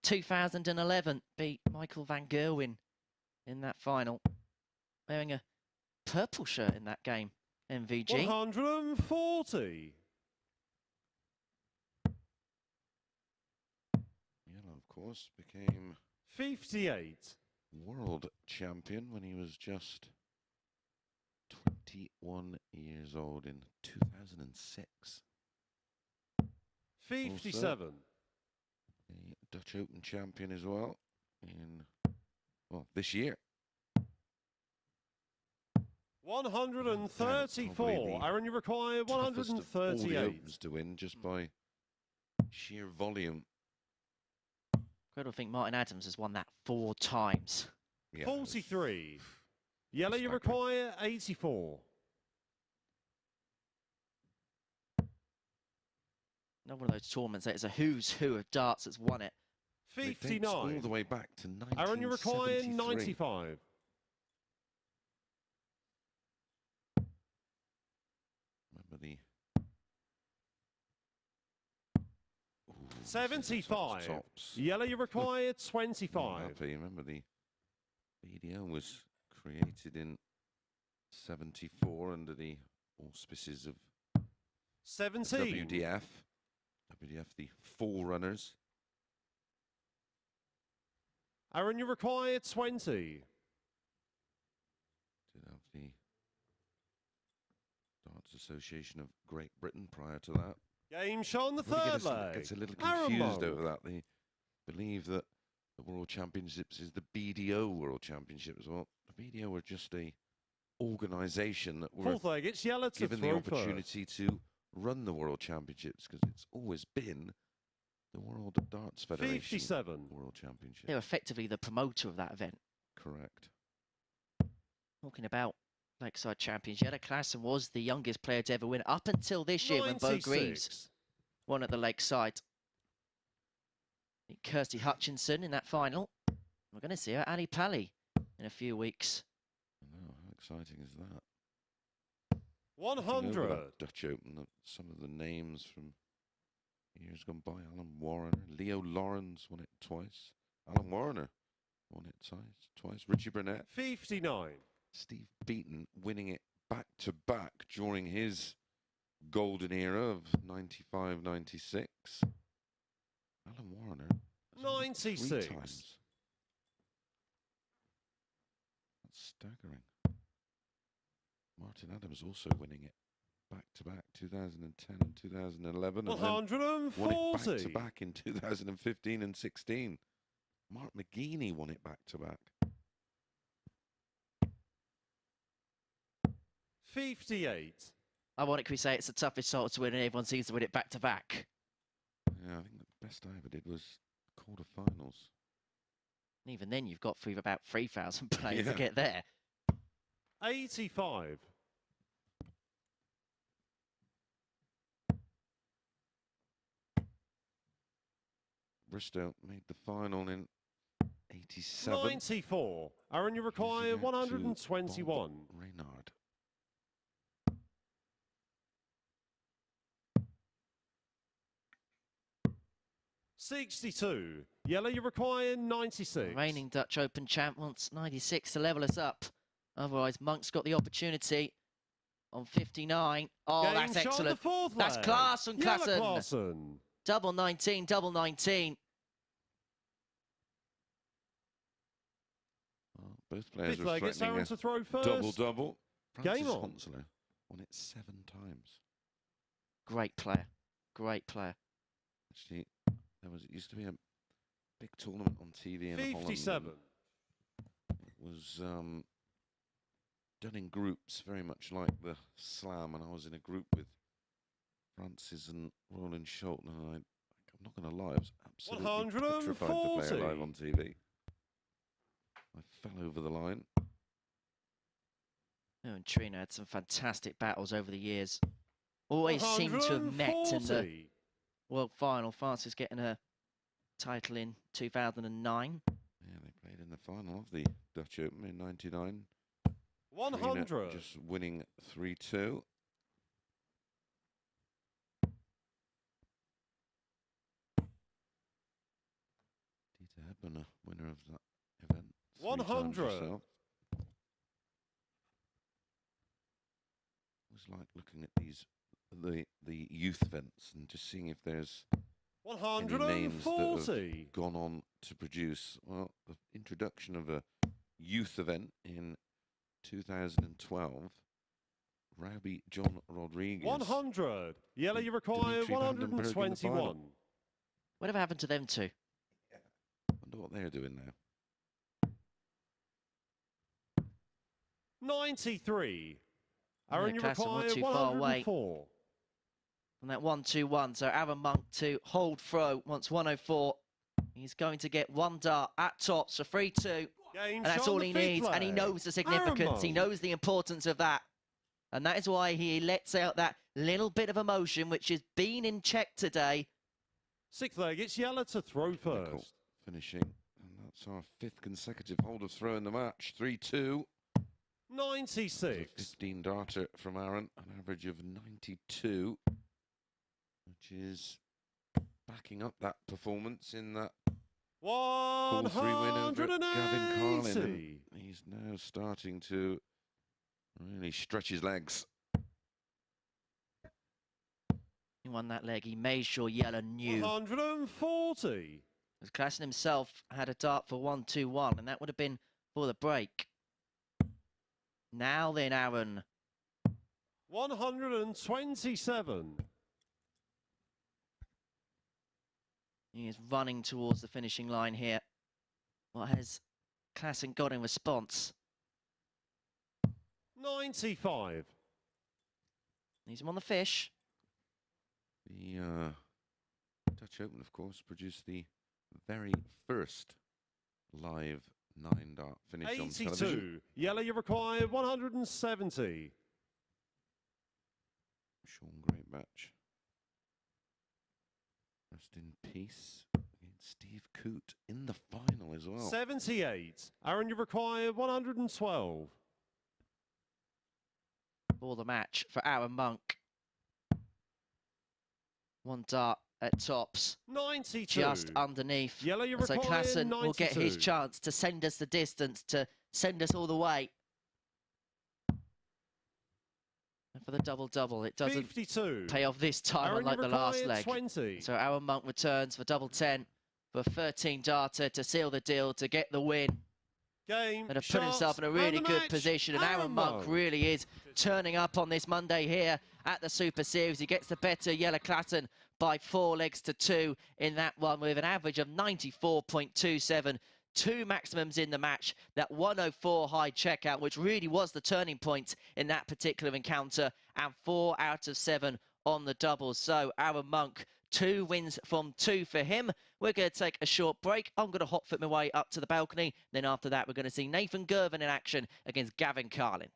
2011, beat Michael van Gerwen in that final, wearing a purple shirt in that game, MVG. 140. Jelle, of course, became 58. world champion when he was just 21 years old in 2006. 57. Also, the Dutch Open champion as well in, well, this year. 134. Arron, you require Toughest of all the 138. Opens to win just by sheer volume. Incredible to think Martin Adams has won that 4 times. Yeah. 43. Jelle, you require 84. Not one of those tournaments that is a who's who of darts that's won it. It dates 59. all the way back to 1973. Arron, you require 95. Remember the 75. tops. Jelle, you require I'm 25. happy. Remember the BDO was created in 74 under the auspices of 17. WDF. WDF, the forerunners. Arron, you require 20. Did have the Darts Association of Great Britain prior to that. Game shot the Everybody third leg. gets a little Arron confused Monk. over that. They believe that the World Championships is the BDO World Championships. Well, the BDO were just a organisation that were Fourth leg, it's Jelle to given the throw opportunity to run the World Championships because it's always been the World Darts first. Federation 57. World Championship. They're effectively the promoter of that event. Correct. Talking about Lakeside Champions, Jelle Klaasen was the youngest player to ever win up until this year when Bo 96. Greaves won at the Lakeside. Kirsty Hutchinson in that final. We're going to see her at Ali Pali in a few weeks. I know, how exciting is that? 100. Looking over that Dutch Open, some of the names from years gone by. Alan Warner, Leo Lawrence won it twice. Alan Warner won it twice. Richie Burnett. 59. Steve Beaton winning it back to back during his golden era of 95, 96. Alan Warner. 96. 3 times. That's staggering. Martin Adams also winning it back-to-back, 2010 and 2011. 140. Won it back-to-back in 2015 and 16. Mark McGeaney won it back-to-back. 58. Ironically say it's the toughest sort to win and everyone seems to win it back-to-back. Yeah, I think the best I ever did was quarterfinals. And even then you've got through about 3,000 players to get there. 85. Bristow made the final in 87. 94. Arron, you require 121. Reynard. $62. Yellow, you require 96. Reigning Dutch Open champ wants 96 to level us up. Otherwise, Monk's got the opportunity on 59. Oh, Game that's shot, excellent. the 4th That's leg. Klaasen, Jelle Klaasen. Klaasen. Double 19, double 19. Well, both players 5th were leg, it's threatening Arron to throw first. double-double. Francis Game on. Honsler won it 7 times. Great player. Great player. Actually, it used to be a big tournament on TV in 57. Holland. It was done in groups, very much like the Slam, and I was in a group with Francis and Roland Scholten, and I'm not going to lie, I was absolutely petrified to play live on TV. I fell over the line. Oh, and Trina had some fantastic battles over the years. Always seemed to have met in the World Final. Francis getting her title in 2009. Yeah, they played in the final of the Dutch Open in 99. 100. Trina just winning 3-2. Dita Hedman, winner of that event. 100. It was like looking at these the youth events and just seeing if there's any names that have gone on to produce. Well, the introduction of a youth event in 2012. Robbie John Rodriguez. 100. Yellow, you require 121. Whatever happened to them two? Wonder what they're doing now. 93. Arron, you Klaasen require not too far away 104. from that 1-2-1. So Arron Monk to hold throw wants 104. He's going to get one dart at tops for 3-2. And that's all he needs. And he knows the significance. He knows the importance of that. And that is why he lets out that little bit of emotion, which has been in check today. 6th leg, it's Jelle to throw first. Finishing. And that's our 5th consecutive hold of throw in the match. 3-2. 96. 15 darter from Arron, an average of 92, which is backing up that performance in that 4-3 win over Gavin Carlin. He's now starting to really stretch his legs. He won that leg. He made sure Jelle knew. 140. As Klaasen himself had a dart for 1-2-1, and that would have been for the break. Now then, Arron. 127. He is running towards the finishing line here. What has Klaasen got in response? 95. He's him on the fish. The Dutch Open, of course, produced the very first live 9-dart finish 82. on television. Yellow, you require 170. Sean Greatbatch. Rest in peace. Against Steve Coote in the final as well. 78. Arron, you require 112. For the match for Arron Monk. One dart at tops. 92. Just underneath. Yellow, you So require Klaasen 92. will get his chance to send us the distance, to send us all the way. And for the double-double, it doesn't 52. pay off this time, Arron, unlike you the last require leg. 20. So Arron Monk returns for double 10 for 13 darter to seal the deal, to get the win. Game, And have put himself in a really good position. And Arron Monk really is turning up on this Monday here at the Super Series. He gets the better Jelle Klaasen by 4 legs to 2 in that one, with an average of 94.27. 2 maximums in the match, that 104 high checkout, which really was the turning point in that particular encounter, and 4 out of 7 on the doubles. So Arron Monk, 2 wins from 2 for him. We're going to take a short break. I'm going to hot foot my way up to the balcony. Then after that, we're going to see Nathan Girvan in action against Gavin Carlin.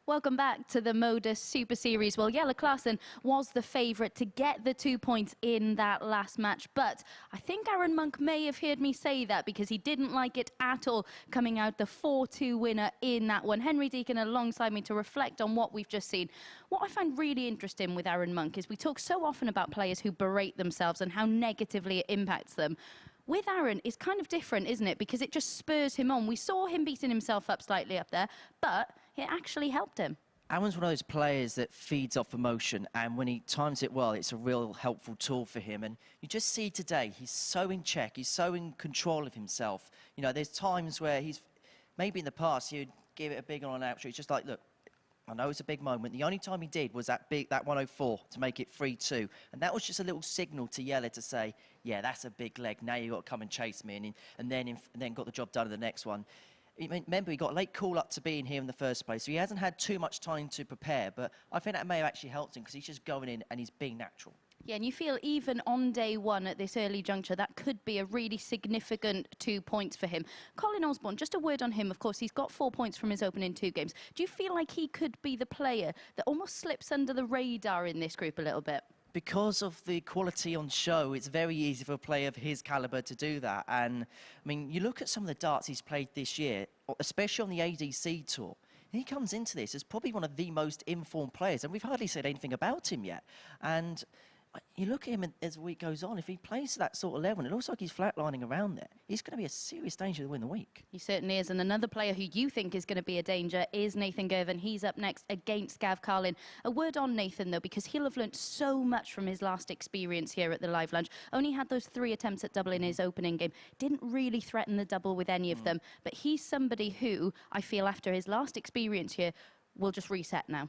Welcome back to the MODUS Super Series. Well, Jelle Klaasen was the favourite to get the 2 points in that last match, but I think Arron Monk may have heard me say that, because he didn't like it at all coming out the 4-2 winner in that one. Henry Deacon alongside me to reflect on what we've just seen. What I find really interesting with Arron Monk is we talk so often about players who berate themselves and how negatively it impacts them. With Arron, it's kind of different, isn't it? Because it just spurs him on. We saw him beating himself up slightly up there, but it actually helped him. Arron's one of those players that feeds off emotion, and when he times it well, it's a real helpful tool for him. And you just see today, he's so in check, he's so in control of himself. You know, there's times where he's, maybe in the past, he'd give it a big on out. It's just like, look, I know it's a big moment. The only time he did was that 104 to make it 3-2. And that was just a little signal to Jelle to say, yeah, that's a big leg. Now you've got to come and chase me. And then got the job done in the next one. Remember, he got a late call up to being here in the first place, so he hasn't had too much time to prepare. But I think that may have actually helped him, because he's just going in and he's being natural. Yeah, and you feel even on day one at this early juncture, that could be a really significant 2 points for him. Colin Osborne, just a word on him. Of course, he's got 4 points from his opening 2 games. Do you feel like he could be the player that almost slips under the radar in this group a little bit? Because of the quality on show, it's very easy for a player of his calibre to do that. And, I mean, you look at some of the darts he's played this year, especially on the ADC tour, he comes into this as probably one of the most informed players, and we've hardly said anything about him yet. And You look at him as the week goes on, if he plays to that sort of level, and it looks like he's flatlining around there, he's going to be a serious danger to win the week. He certainly is. And another player who you think is going to be a danger is Nathan Girvan. He's up next against Gav Carlin. A word on Nathan, though, because he'll have learnt so much from his last experience here at the Live Lounge. Only had those 3 attempts at double in his opening game. Didn't really threaten the double with any of them. But he's somebody who, I feel, after his last experience here, will just reset now.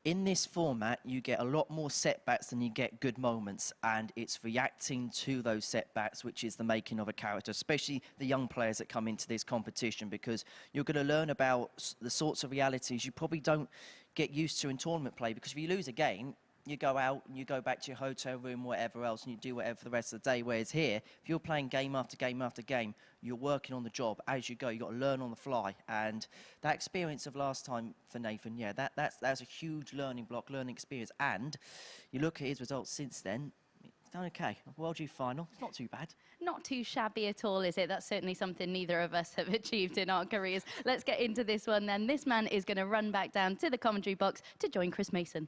In this format, you get a lot more setbacks than you get good moments, and it's reacting to those setbacks which is the making of a character, especially the young players that come into this competition, because you're going to learn about the sorts of realities you probably don't get used to in tournament play, because if you lose a game, you go out and you go back to your hotel room, whatever else, and you do whatever for the rest of the day. Whereas here, if you're playing game after game after game, you're working on the job as you go. You've got to learn on the fly. And that experience of last time for Nathan, yeah, that's a huge learning block, learning experience. And you look at his results since then, it's done okay. World Youth final, it's not too bad. Not too shabby at all, is it? That's certainly something neither of us have achieved in our careers. Let's get into this one then. This man is going to run back down to the commentary box to join Chris Mason.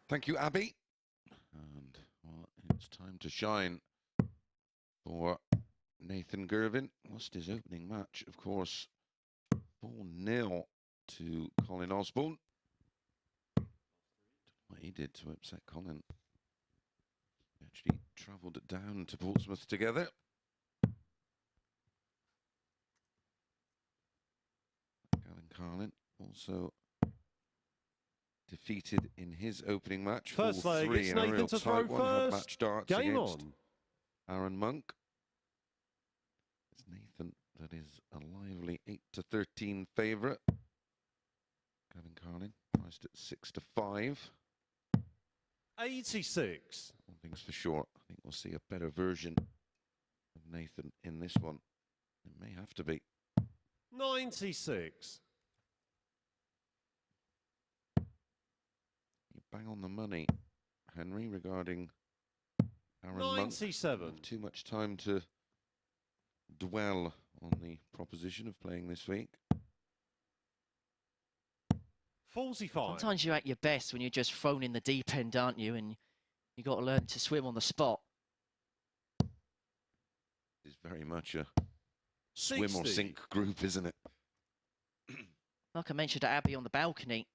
Thank you, Abby. And well, it's time to shine for Nathan Girvan. Lost his opening match, of course, 4-0 to Colin Osborne. What he did to upset Colin. They actually travelled down to Portsmouth together. Gavin Carlin also defeated in his opening match. First leg, it's Nathan to throw first. Match darts Game against on. Arron Monk. It's Nathan that is a lively 8-13 favourite. Gavin Carlin priced at 6-5. 86. One thing's for sure, I think we'll see a better version of Nathan in this one. It may have to be. 96. Bang on the money, Henry, regarding Arron 97. Monk. Too much time to dwell on the proposition of playing this week. 45. Sometimes you're at your best when you're just thrown in the deep end, aren't you? And you've got to learn to swim on the spot. It's very much a 60. swim or sink group, isn't it? Like I mentioned to Abby on the balcony,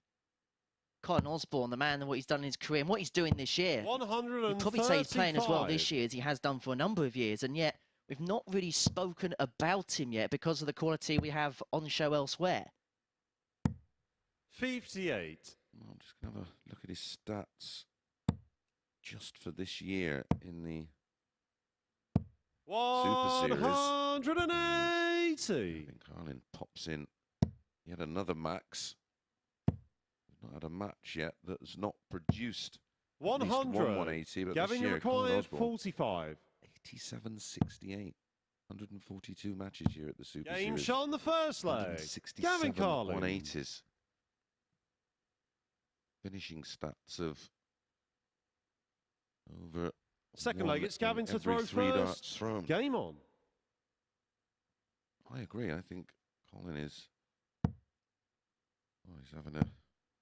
Colin Osborne, the man, and what he's done in his career and what he's doing this year. 135. You'd probably say he's playing as well this year as he has done for a number of years, and yet we've not really spoken about him yet because of the quality we have on show elsewhere. 58. I'm just going to have a look at his stats just for this year in the Super Series. 180. Gavin Carlin pops in yet another max. Not had a match yet that's not produced 100. 180, but Gavin, this you year, required 45. 87.68. 142 matches here at the Super Game Series. shot on the first leg. Gavin Carlin. 180s. Finishing stats of over Second one leg, it's Gavin to every throw 3 first. darts thrown. Game on. I agree. I think Colin is. Oh, he's having a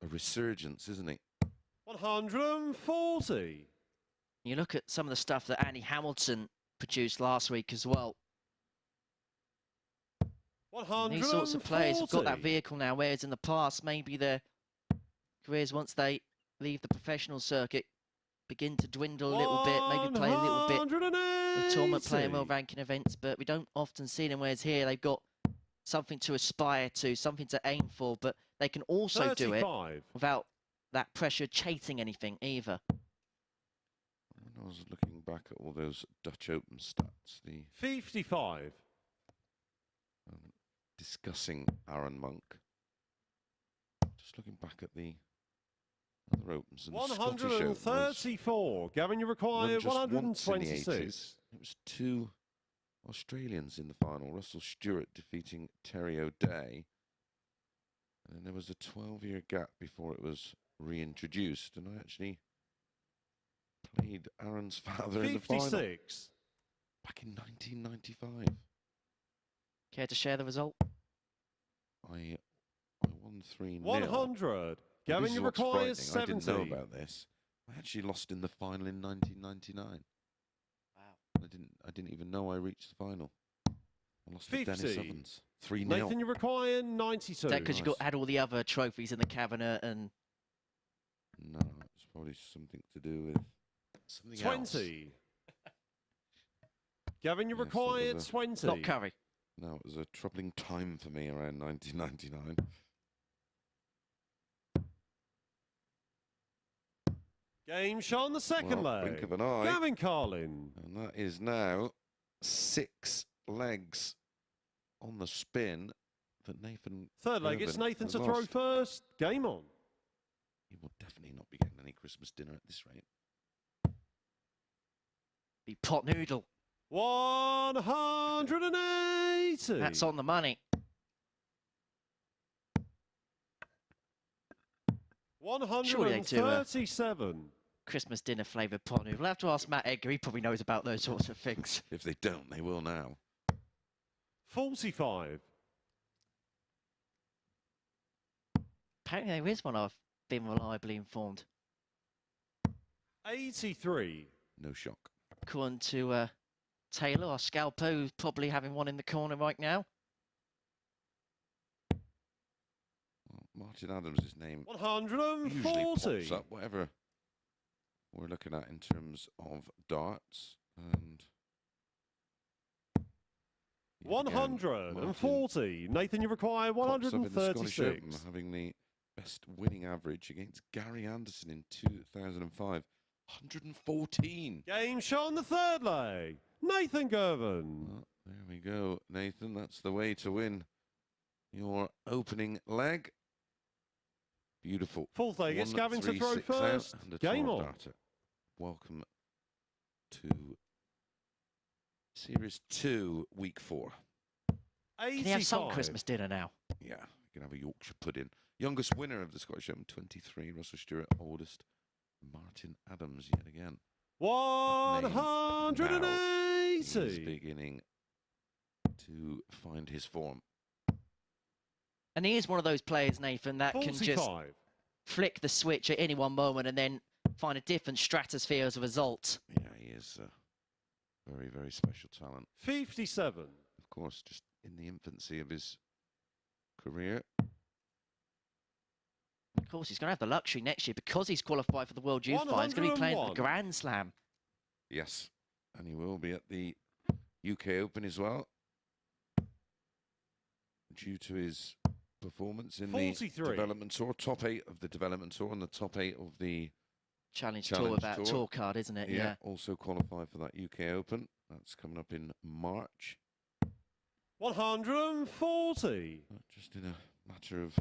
resurgence, isn't he? 140. You look at some of the stuff that Andy Hamilton produced last week as well. 140. These sorts of players have got that vehicle now, whereas in the past, maybe their careers, once they leave the professional circuit, begin to dwindle a little bit, maybe play a little bit of tournament play and world ranking events, but we don't often see them, whereas here they've got something to aspire to, something to aim for, but they can also 35. do it without that pressure chasing anything either. When I was looking back at all those Dutch Open stats, the 55. Discussing Arron Monk. Just looking back at the other Opens and Scottish Opens. 134. Gavin, you require 126. It was 2 Australians in the final. Russell Stewart defeating Terry O'Day. And then there was a 12-year gap before it was reintroduced. And I actually played Aaron's father in the final. 56. Back in 1995. Care to share the result? I won 3-0. 100. Gavin, you require 70. I didn't know about this. I actually lost in the final in 1999. Wow. I didn't even know I reached the final. I lost to 50. Dennis Ovens. 3-0. Nathan, you require 92. Is that because you had all the other trophies in the cabinet and... No, it's probably something to do with something 20. Gavin, you Yes, require that was 20. Not Curry. No, it was a troubling time for me around 1999. Game shot on the second Well, leg. blink of an eye. Gavin Carlin. And that is now 6 legs on the spin that Nathan. Third leg, it's Girvan Nathan has to throw lost. first. Game on. He will definitely not be getting any Christmas dinner at this rate. Be pot noodle. 180. That's on the money. 137. Christmas dinner flavoured pot noodle. We'll have to ask Matt Edgar. He probably knows about those sorts of things. If they don't, they will now. 45. Apparently there is one, I've been reliably informed. 83. No shock. According to Taylor, our scalpo probably having one in the corner right now. Well, Martin Adams' name 140. usually pops up, whatever we're looking at in terms of darts. And 140. Nathan, you require pops up in the Scottish 136. Open, having the best winning average against Gary Anderson in 2005. 114. Game shot on the third leg. Nathan Girvan. Well, there we go, Nathan. That's the way to win your opening leg. Beautiful. Fourth leg, it's 1, Gavin to 3, throw 6 out first. and a Game 12 on. darter. Welcome to Series 2, Week 4. 85. Can he have some Christmas dinner now? Yeah, you can have a Yorkshire pudding. Youngest winner of the Scottish Open, 23, Russell Stewart. Oldest, Martin Adams, yet again. 180. He's beginning to find his form. And he is one of those players, Nathan, that 45. can just flick the switch at any one moment and then find a different stratosphere as a result. Yeah, he is a very, very special talent. 57. Of course, just in the infancy of his career. Of course, he's going to have the luxury next year because he's qualified for the World Youth Final. He's going to be playing at the Grand Slam. Yes, and he will be at the UK Open as well. Due to his performance in 43. the Development Tour, top 8 of the Development Tour and the top 8 of the Challenge Tour without tour card, isn't it? Yeah. Also qualified for that UK Open. That's coming up in March. 140. Just in a matter of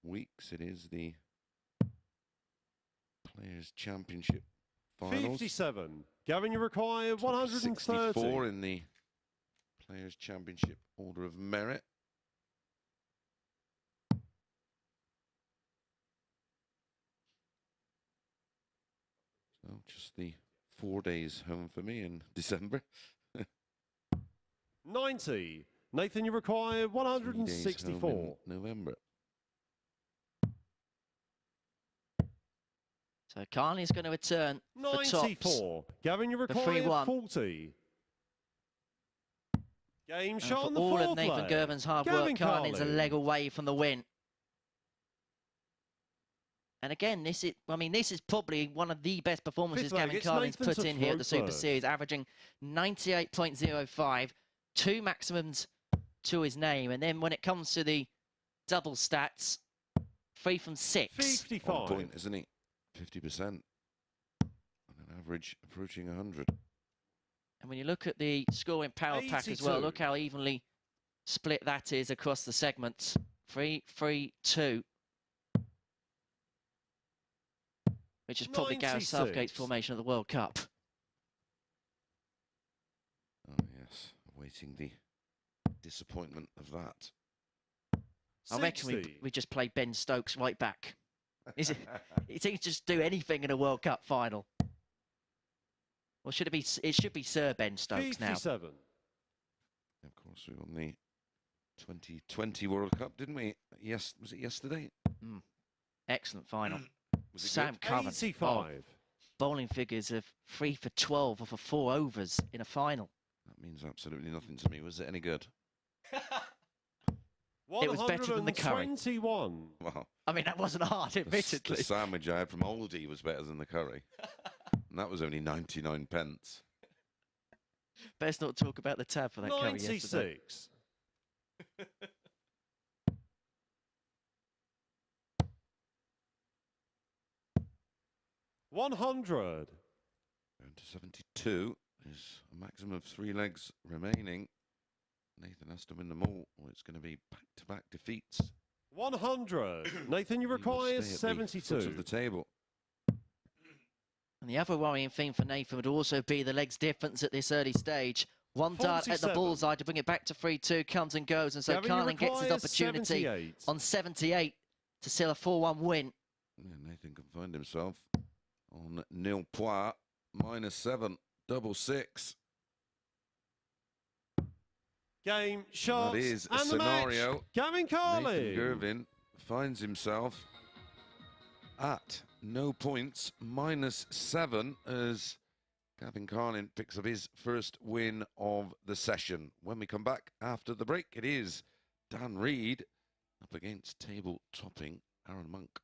weeks, it is the Players' Championship Finals. 57. Gavin, you require Top 130. 64 in the Players' Championship Order of Merit. So just the 4 days home for me in December. 90. Nathan, you require 3 days home 164. in November. So Carney's going to return for tops. 94. Gavin, you require 3-1. 40. Game And shot for on the all fourth of Nathan leg. Girvan's hard Gavin work, Carlin's a Carlin. leg away from the win. And again, this is probably one of the best performances Fifth leg, Gavin it's Carlin's Nathan put to in here at throw the Super first. Series, averaging 98.05, 2 maximums to his name. And then when it comes to the double stats, 3 from 6. 55. On point, isn't he? 50%. On an average approaching 100. And when you look at the scoring power pack as well, 82. look how evenly split that is across the segments. 3-3-2. Which is probably Gareth Southgate's 96. formation of the World Cup. Oh, yes. Awaiting the disappointment of that. I reckon we just play Ben Stokes right back. Is it? He can just do anything in a World Cup final. Or should it be? It should be Sir Ben Stokes now. 57. Of course, we won the 2020 World Cup, didn't we? Yes, was it yesterday? Excellent final. Was it Sam good? Curran. 85. bowling figures of 3 for 12 off of 4 overs in a final. That means absolutely nothing to me. Was it any good? It was better than the curry. 121. Well, I mean, that wasn't hard, admittedly. the sandwich I had from Aldi was better than the curry. And that was only 99 pence. Best not talk about the tab for that curry yesterday. 96. 100. Down to 72. There's a maximum of 3 legs remaining. Nathan has to win them all, or it's going to be back-to-back defeats. 100. Nathan, you require 72. Foot of the table. And the other worrying thing for Nathan would also be the legs difference at this early stage. One dart at the bullseye to bring it back to 3-2, comes and goes, and so Gavin, Carlin gets his opportunity 78. on 78 to seal a 4-1 win. Yeah, Nathan can find himself on nil point, -7, double 6. Game, shots, That is a and the scenario. match. Gavin Carlin. Nathan Girvan finds himself at no points, -7, as Gavin Carlin picks up his first win of the session. When we come back after the break, it is Dan Reed up against table-topping Arron Monk.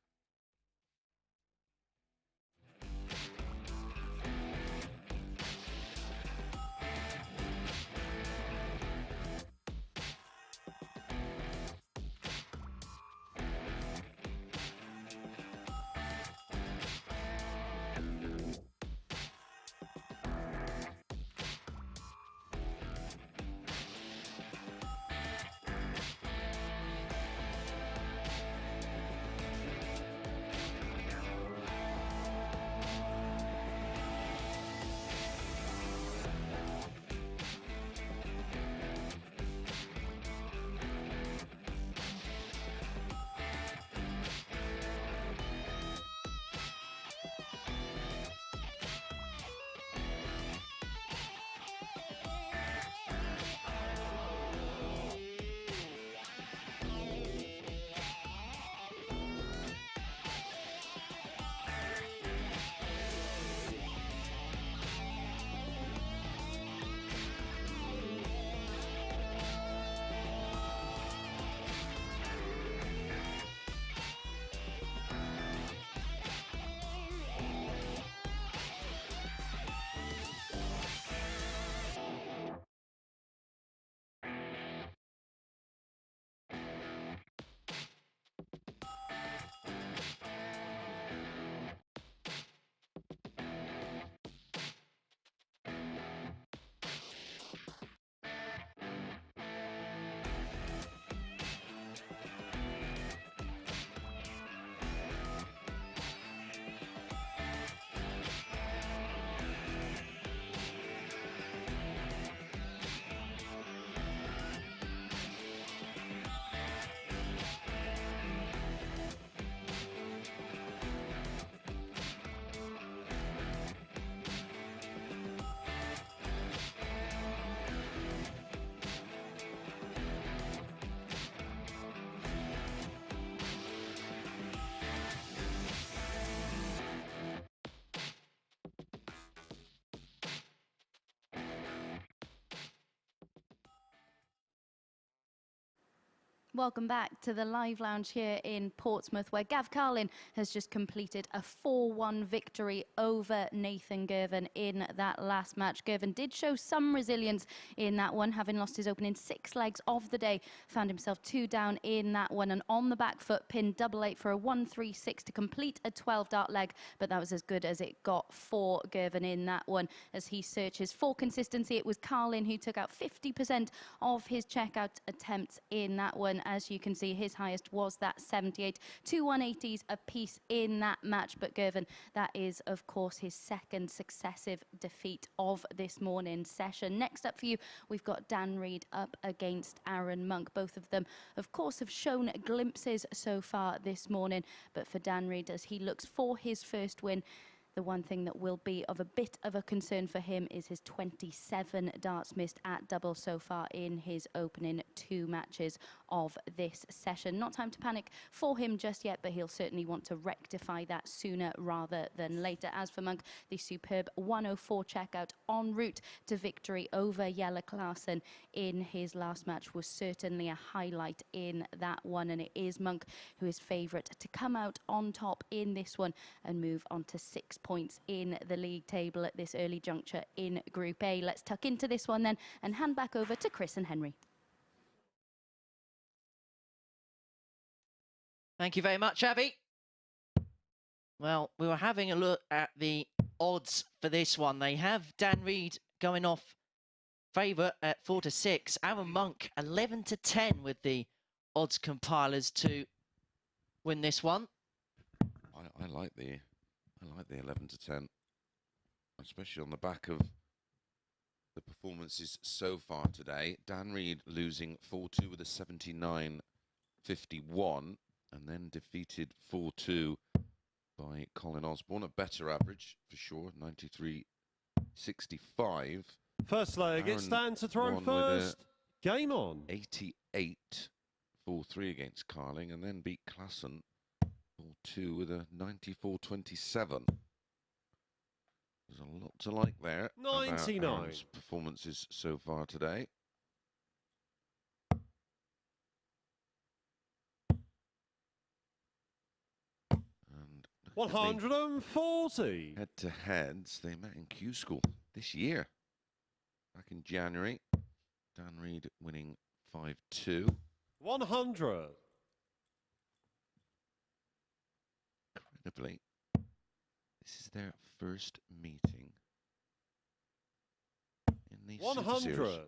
Welcome back to the live lounge here in Portsmouth, where Gav Carlin has just completed a 4-1 victory over Nathan Girvan in that last match. Girvan did show some resilience in that one, having lost his opening 6 legs of the day, found himself 2 down in that one, and on the back foot pinned 8 for a 1-3-6 to complete a 12-dart leg, but that was as good as it got for Girvan in that one. As he searches for consistency, it was Carlin who took out 50% of his checkout attempts in that one. As you can see, his highest was that 78, 2 180s apiece in that match. But Girvan, that is, of course, his second successive defeat of this morning's session. Next up for you, we've got Dan Reed up against Arron Monk. Both of them, of course, have shown glimpses so far this morning. But for Dan Reed, as he looks for his first win, The one thing that will be of a bit of a concern for him is his 27 darts missed at double so far in his opening 2 matches of this session. Not time to panic for him just yet, but he'll certainly want to rectify that sooner rather than later. As for Monk, the superb 104 checkout en route to victory over Jelle Klaasen in his last match was certainly a highlight in that one, and it is Monk who is favourite to come out on top in this one and move on to 6 points in the league table at this early juncture in Group A. Let's tuck into this one then and hand back over to Chris and Henry. Thank you very much, Abby. Well, we were having a look at the odds for this one. They have Dan Reed going off favourite at 4-6. Arron Monk 11-10 with the odds compilers to win this one. I like the 11-10, especially on the back of the performances so far today. Dan Reed losing 4-2 with a 79-51, and then defeated 4-2 by Colin Osborne. A better average for sure, 93-65. First leg, it stands to throw first. Game on. 88-4-3 against Carlin, and then beat Klaasen 4-2 with a 94-27. There's a lot to like there. 99. About Arron's performances so far today. And 140. Head-to-heads, they met in Q School this year. Back in January. Dan Reed winning 5-2. 100. Incredibly, this is their first meeting in the 100. Super Series.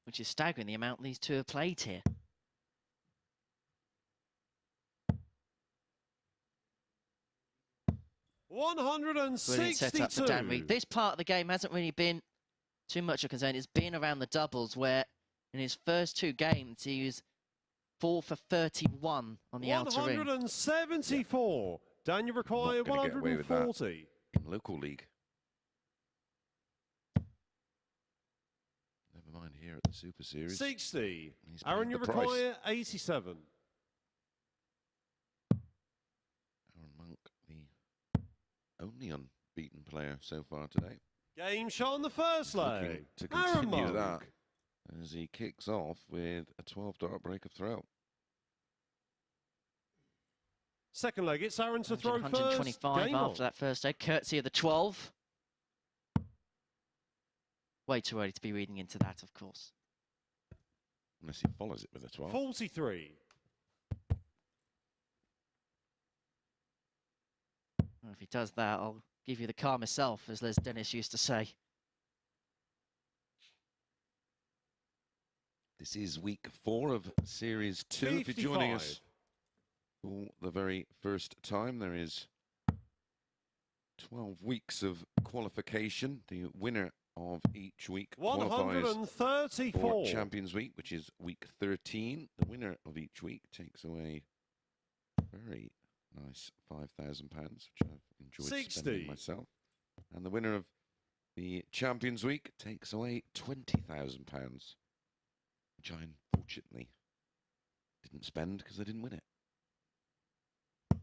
Which is staggering, the amount these two have played here. Brilliant setup for Dan Reed. This part of the game hasn't really been too much of a concern. It's been around the doubles, where in his first 2 games he was 4 for 31 on the outer ring. 174. Dan, you require 140. In local league. Never mind here at the Super Series. 60. Arron, you require 87. Arron Monk, the only unbeaten player so far today. Game shot on the first leg. To continue that as he kicks off with a 12-dart break of throw. Second leg, it's Arron to throw 125 first. after that first leg, courtesy of the 12. Way too early to be reading into that, of course. Unless he follows it with a 12. 43. Well, if he does that, I'll give you the car myself, as Les Dennis used to say. This is week 4 of Series 2. 55. If you're joining us for the very first time, there is 12 weeks of qualification. The winner of each week qualifies for Champions Week, which is week 13. The winner of each week takes away very nice £5,000, which I've enjoyed spending myself. And the winner of the Champions Week takes away £20,000, which I unfortunately didn't spend because I didn't win it.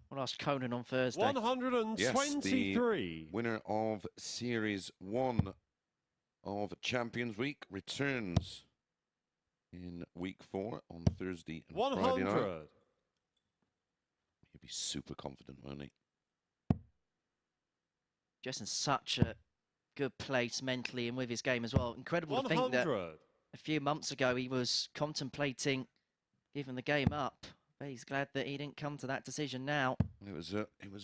We'll ask Conan on Thursday. 123. Yes, the winner of Series 1 of Champions Week returns in week 4 on Thursday and 100. Friday night. He'll be super confident, won't he? Just in such a good place mentally and with his game as well. Incredible 100. to think that a few months ago he was contemplating giving the game up. But he's glad that he didn't come to that decision now. It was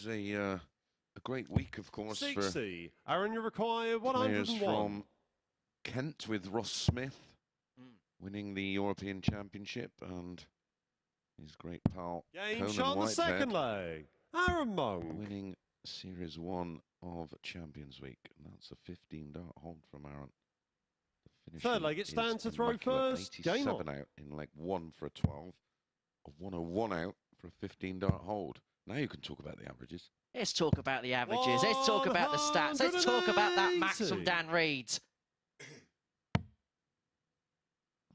a great week, of course, 60. Arron, you require players 101. from Kent with Ross Smith winning the European Championship, and his great pal Game Conan shot on the Whitehead second leg. Arron Monk winning Series 1 of Champions Week, and that's a 15-dart hold from Arron. Third leg, it stands to throw first. 87 Game on. out in leg 1 for a 12, a 101 out for a 15-dart hold. Now you can talk about the averages. Let's talk about the averages. Let's talk about the stats. Let's talk about that max from Dan Reed.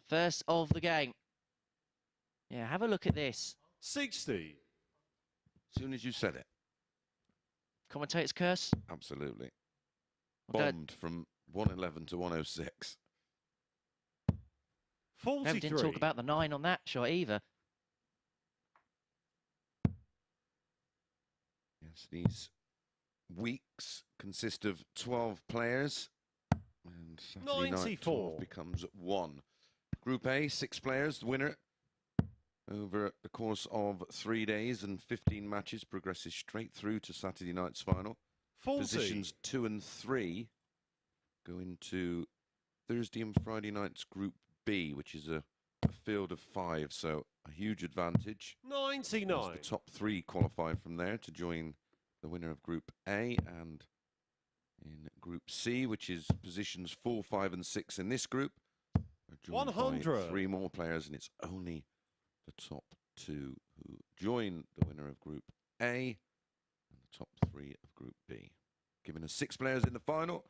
First of the game. Yeah, have a look at this. 60. As soon as you said it. Commentator's curse? Absolutely. Well, Bombed from 111 to 106. 43. No, we didn't talk about the 9 on that shot either. Yes, these weeks consist of 12 players. And Saturday night 12 becomes 1. Group A, 6 players. The winner over the course of 3 days and 15 matches progresses straight through to Saturday night's final. 40. Positions 2 and 3 go into Thursday and Friday night's Group B, which is a field of 5, so a huge advantage. 99. As the top 3 qualify from there to join the winner of Group A, and in Group C, which is positions 4, 5 and 6 in this group, are joined 100. by 3 more players, and it's only the top 2 who join the winner of Group A and the top 3 of Group B. Giving us 6 players in the final.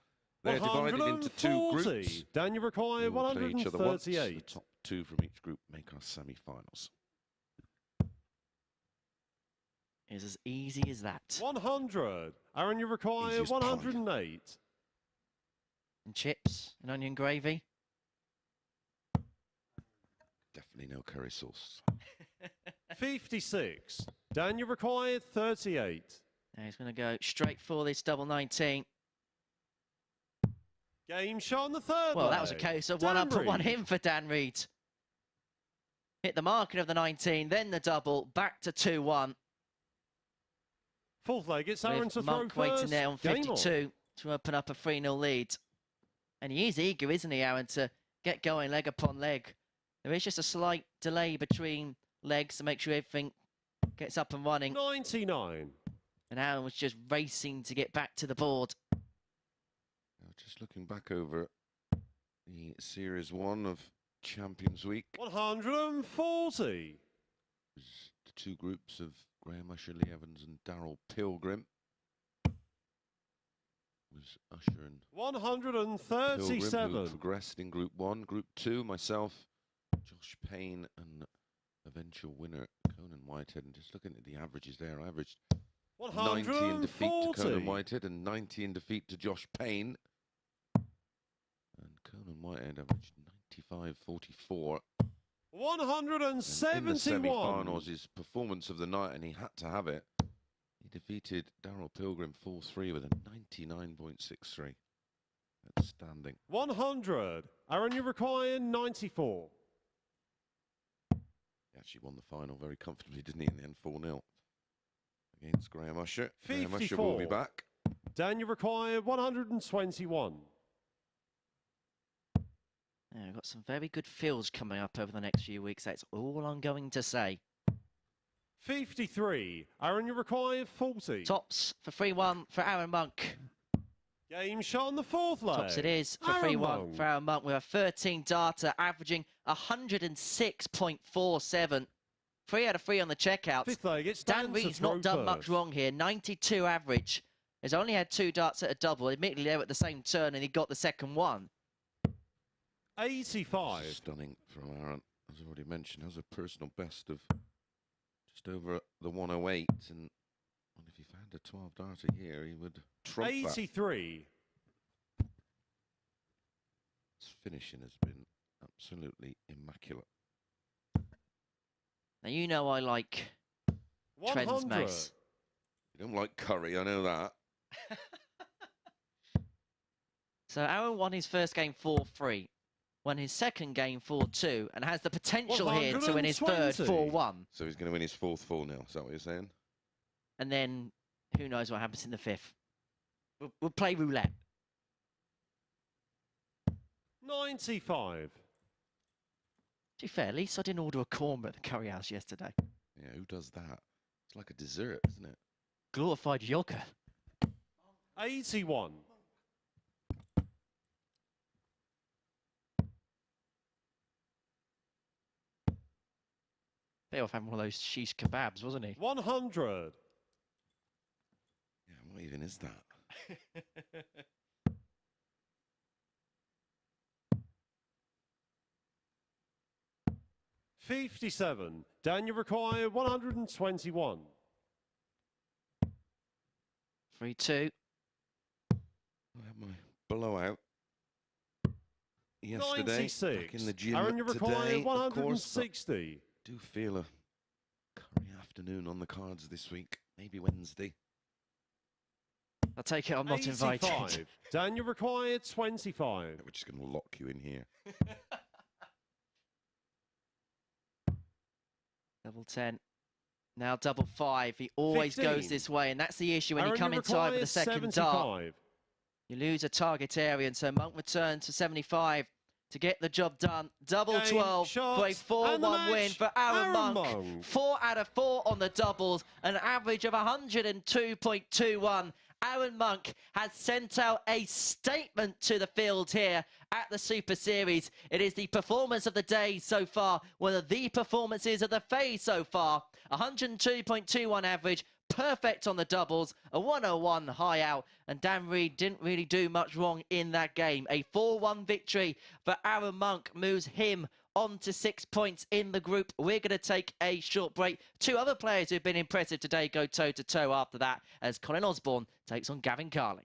They're divided into 2 groups. Dan, you require 138. The top 2 from each group make our semi-finals. It's as easy as that. 100. Arron, you require Easiest 108. And chips and onion gravy. Definitely no curry sauce. 56. Dan, you require 38. Now he's going to go straight for this double 19. Game shot on the third Well, leg. that was a case of Dan one up and one Reed. in for Dan Reed. Hit the marking of the 19, then the double, back to 2-1. Fourth leg, it's Arron to With Monk throw waiting first. there on Game 52 to open up a 3-0 lead. And he is eager, isn't he, Arron, to get going leg upon leg. There is just a slight delay between legs to make sure everything gets up and running. 99. And Arron was just racing to get back to the board. Now, just looking back over the Series 1 of Champions Week. 140. The 2 groups of Graham Usher, Lee Evans and Daryl Pilgrim. Was Usher and Pilgrim, 137. who progressed in Group 1. Group 2, myself, Josh Payne and eventual winner Conan Whitehead. And just looking at the averages there, I averaged 90 in defeat to Conan Whitehead and 90 in defeat to Josh Payne. And Conan Whitehead averaged 95.44. 171. In the semi-finals, his performance of the night, and he had to have it. He defeated Daryl Pilgrim 4-3 with a 99.63. Outstanding. 100. Arron, you require 94. He actually won the final very comfortably, didn't he, in the end 4-0 against Graham Usher. Graham Usher will be 54. back. Dan, you require 121. Yeah, we've got some very good fields coming up over the next few weeks. That's all I'm going to say. 53. Arron, you require 40. Tops for 3-1 for Arron Monk. Game shot on the fourth leg. Tops it is for Arron 3-1 Monk. for Arron Monk with a 13 data, averaging 106.47. 3 out of 3 on the checkouts. Fifth leg, it's Dan Reed's not done much wrong here. 92 average. He's only had 2 darts at a double. Admittedly, they were at the same turn and he got the second one. 85. Stunning from Arron, as I already mentioned, has a personal best of just over the 108. And well, if he found a 12 darter here, he would trump 83. that. His finishing has been absolutely immaculate. Now, you know I like Trent's 100. mace. You don't like curry, I know that. So Arron won his first game 4-3, won his second game 4-2, and has the potential here to win his third 4-1. So he's going to win his 4th 4-0, is that what you're saying? And then who knows what happens in the 5th. We'll play roulette. 95. To be fair, at least I didn't order a korma at the curry house yesterday. Yeah, who does that? It's like a dessert, isn't it? Glorified yogurt. 81. They off having one of those shish kebabs, wasn't he? 100. What even is that? 57. Dan, you require 121. 3-2. I had my blowout yesterday. 96. Back in the gym Arron, you require today, of course, but 160. do feel a curry afternoon on the cards this week. Maybe Wednesday. I'll take it, I'm not 85. invited. Dan, you require 25. We're just going to lock you in here. Double 10. Now double 5. He always 15. goes this way, and that's the issue when Arron, you come you in tight with require the second 75. dart. You lose a target area, and so Monk returns to 75 to get the job done. Double Game, 12 for a shots, and the 4-1 win match, for Arron Arron Monk. Monk. 4 out of 4 on the doubles, an average of 102.21. Arron Monk has sent out a statement to the field here at the Super Series. It is the performance of the day so far, one of the performances of the phase so far. 102.21 average, perfect on the doubles, a 101 high out, and Dan Reid didn't really do much wrong in that game. A 4-1 victory for Arron Monk moves him on to 6 points in the group. We're going to take a short break. Two other players who've been impressive today go toe-to-toe after that as Colin Osborne takes on Gavin Carlin.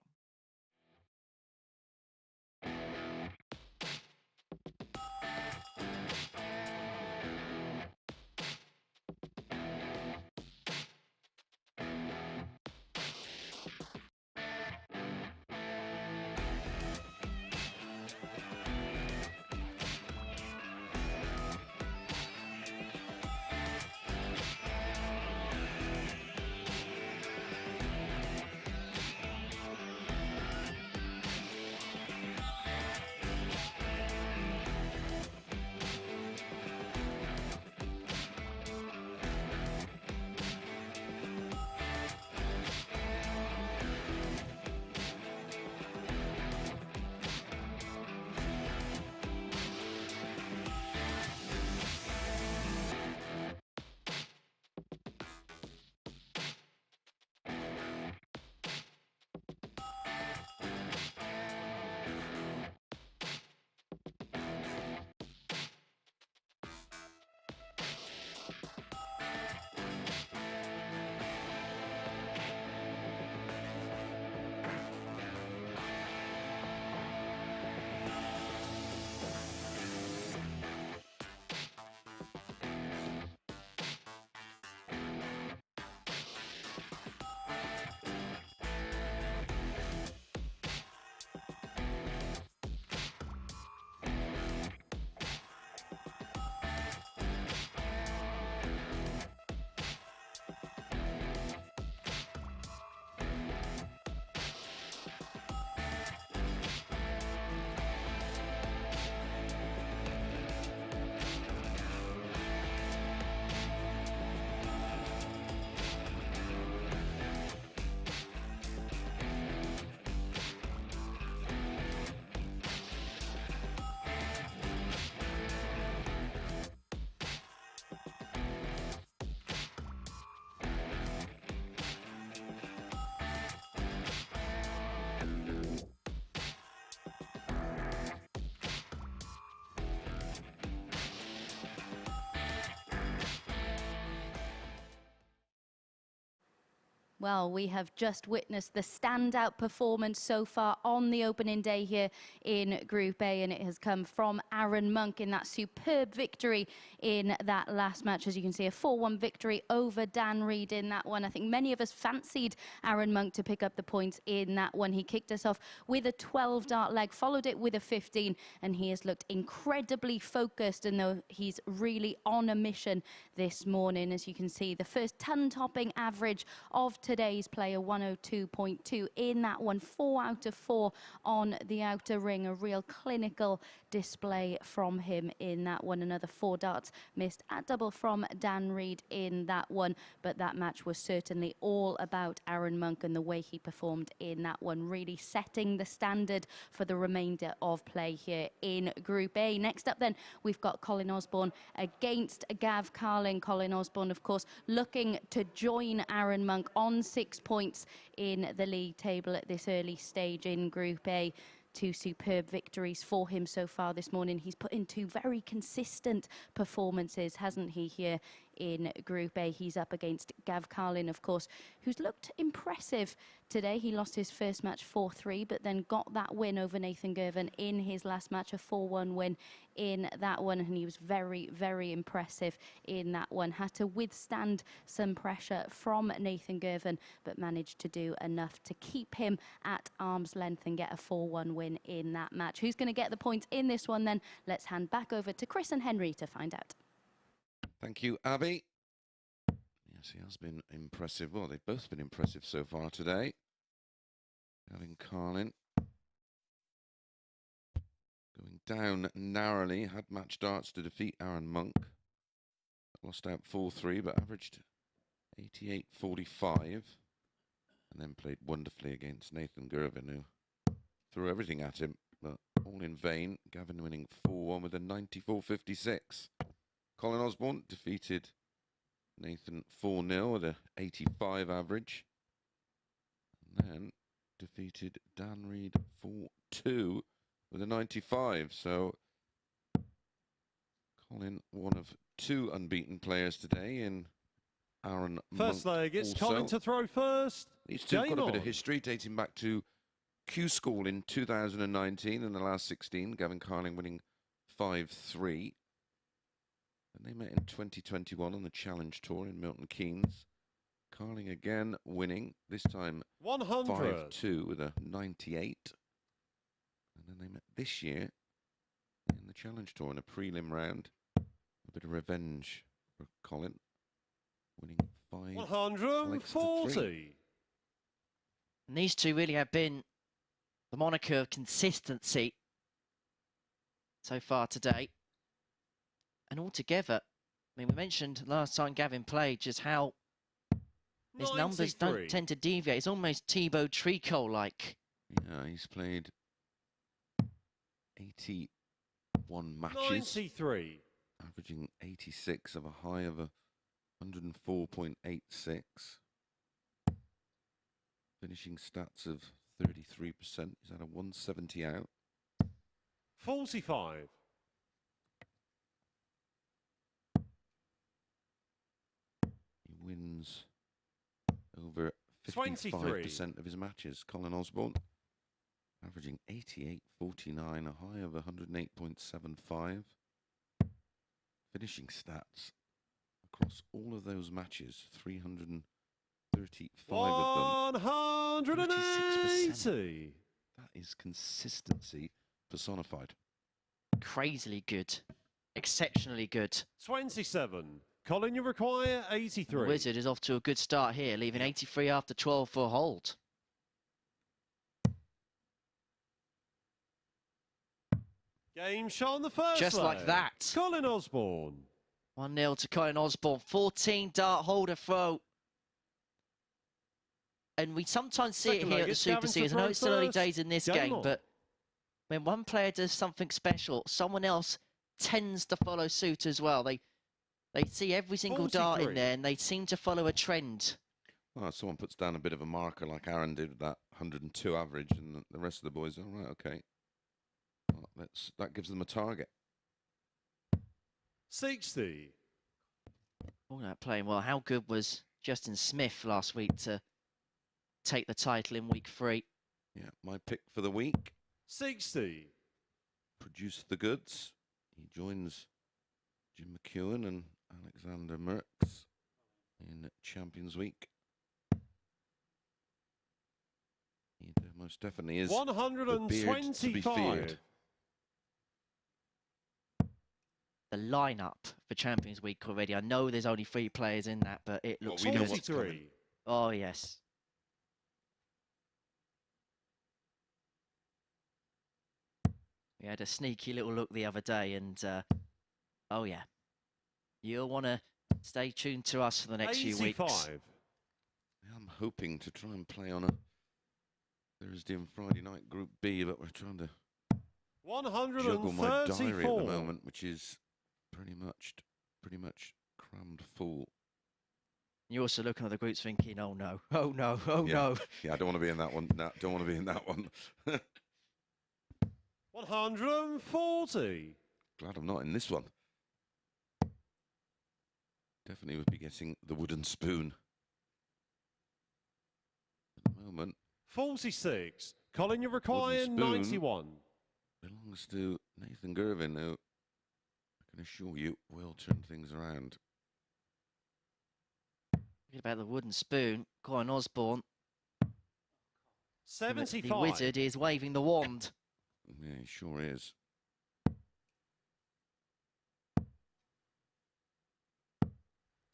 Well, we have just witnessed the standout performance so far on the opening day here in Group A, and it has come from Arron Monk in that superb victory in that last match. As you can see, a 4-1 victory over Dan Reid in that one. I think many of us fancied Arron Monk to pick up the points in that one. He kicked us off with a 12-dart leg, followed it with a 15, and he has looked incredibly focused, and though he's really on a mission this morning. As you can see, the first ton-topping average of today's player, 102.2 in that one, 4 out of 4 on the outer ring. A real clinical display from him in that one. Another 4 darts missed at double from Dan Reid in that one, but that match was certainly all about Arron Monk and the way he performed in that one, really setting the standard for the remainder of play here in Group A. Next up then, we've got Colin Osborne against Gav Carlin. Colin Osborne, of course, looking to join Arron Monk on on 6 points in the league table at this early stage in Group A. 2 superb victories for him so far this morning. He's put in 2 very consistent performances, hasn't he, here in Group A. He's up against Gav Carlin, of course, who's looked impressive today. He lost his first match 4-3, but then got that win over Nathan Girvan in his last match, a 4-1 win in that one, and he was very, very impressive in that one. Had to withstand some pressure from Nathan Girvan, but managed to do enough to keep him at arm's length and get a 4-1 win in that match. Who's going to get the points in this one then? Let's hand back over to Chris and Henry to find out. Thank you, Abby. Yes, he has been impressive. Well, they've both been impressive so far today. Gavin Carlin going down narrowly, had match darts to defeat Arron Monk. Lost out 4-3, but averaged 88.45. And then played wonderfully against Nathan Girvan, who threw everything at him, but all in vain. Gavin winning 4-1 with a 94.56. Colin Osborne defeated Nathan 4-0 with a 85 average. And then defeated Dan Reed 4-2 with a 95. So Colin, one of 2 unbeaten players today in Arron Monk. First leg, it's also. Colin to throw first. These 2 have got a bit of on. history dating back to Q School in 2019 in the last 16. Gavin Carlin winning 5-3. And they met in 2021 on the Challenge Tour in Milton Keynes. Carling again winning, this time 5-2 with a 98. And then they met this year in the Challenge Tour in a prelim round. A bit of revenge for Colin, winning 140. And these 2 really have been the moniker of consistency so far today. And altogether, I mean, we mentioned last time Gavin played just how his 93. Numbers don't tend to deviate. It's almost Thibaut Tricot-like. Yeah, he's played 81 matches. 93. Averaging 86 of a high of 104.86. Finishing stats of 33%. He's had a 170 out. 45. He wins over 55% of his matches. Colin Osborne averaging 88.49, a high of 108.75. Finishing stats across all of those matches, 335 of them. 180. That is consistency personified. Crazily good. Exceptionally good. 27. Colin, you require 83. The Wizard is off to a good start here, leaving 83 after 12 for hold. Game shot on the first Just leg. like that. Colin Osborne. 1-0 to Colin Osborne. 14 dart holder throw. And we sometimes see it here at the Super Series. I know it's still early days in this game, but when one player does something special, someone else tends to follow suit as well. They see every single dart in there, and they seem to follow a trend. Well, someone puts down a bit of a marker like Arron did with that 102 average, and the rest of the boys, all right, okay. Well, that gives them a target. 60. All that playing well. How good was Justin Smith last week to take the title in week 3? Yeah, my pick for the week. 60. Produce the goods. He joins Jim McEwen and Alexander Merckx in Champions Week. He most definitely is 125. The lineup for Champions Week already. I know there's only 3 players in that, but it looks good. 43. Oh, yes. We had a sneaky little look the other day, and oh yeah, you'll want to stay tuned to us for the next 85. few weeks. I'm hoping to try and play on a Thursday and Friday night Group B, but we're trying to juggle my diary at the moment, which is pretty much crammed full. You're also looking at the groups thinking, oh no, oh no, oh no. Yeah, I don't want to be in that one. No, don't want to be in that one. 140. Glad I'm not in this one. Definitely would be getting the wooden spoon. At the moment. 46. Colin, you require Wooden spoon 91. belongs to Nathan Girvan, who I can assure you will turn things around. About the wooden spoon, Colin Osborne. 75. The wizard is waving the wand. Yeah, he sure is.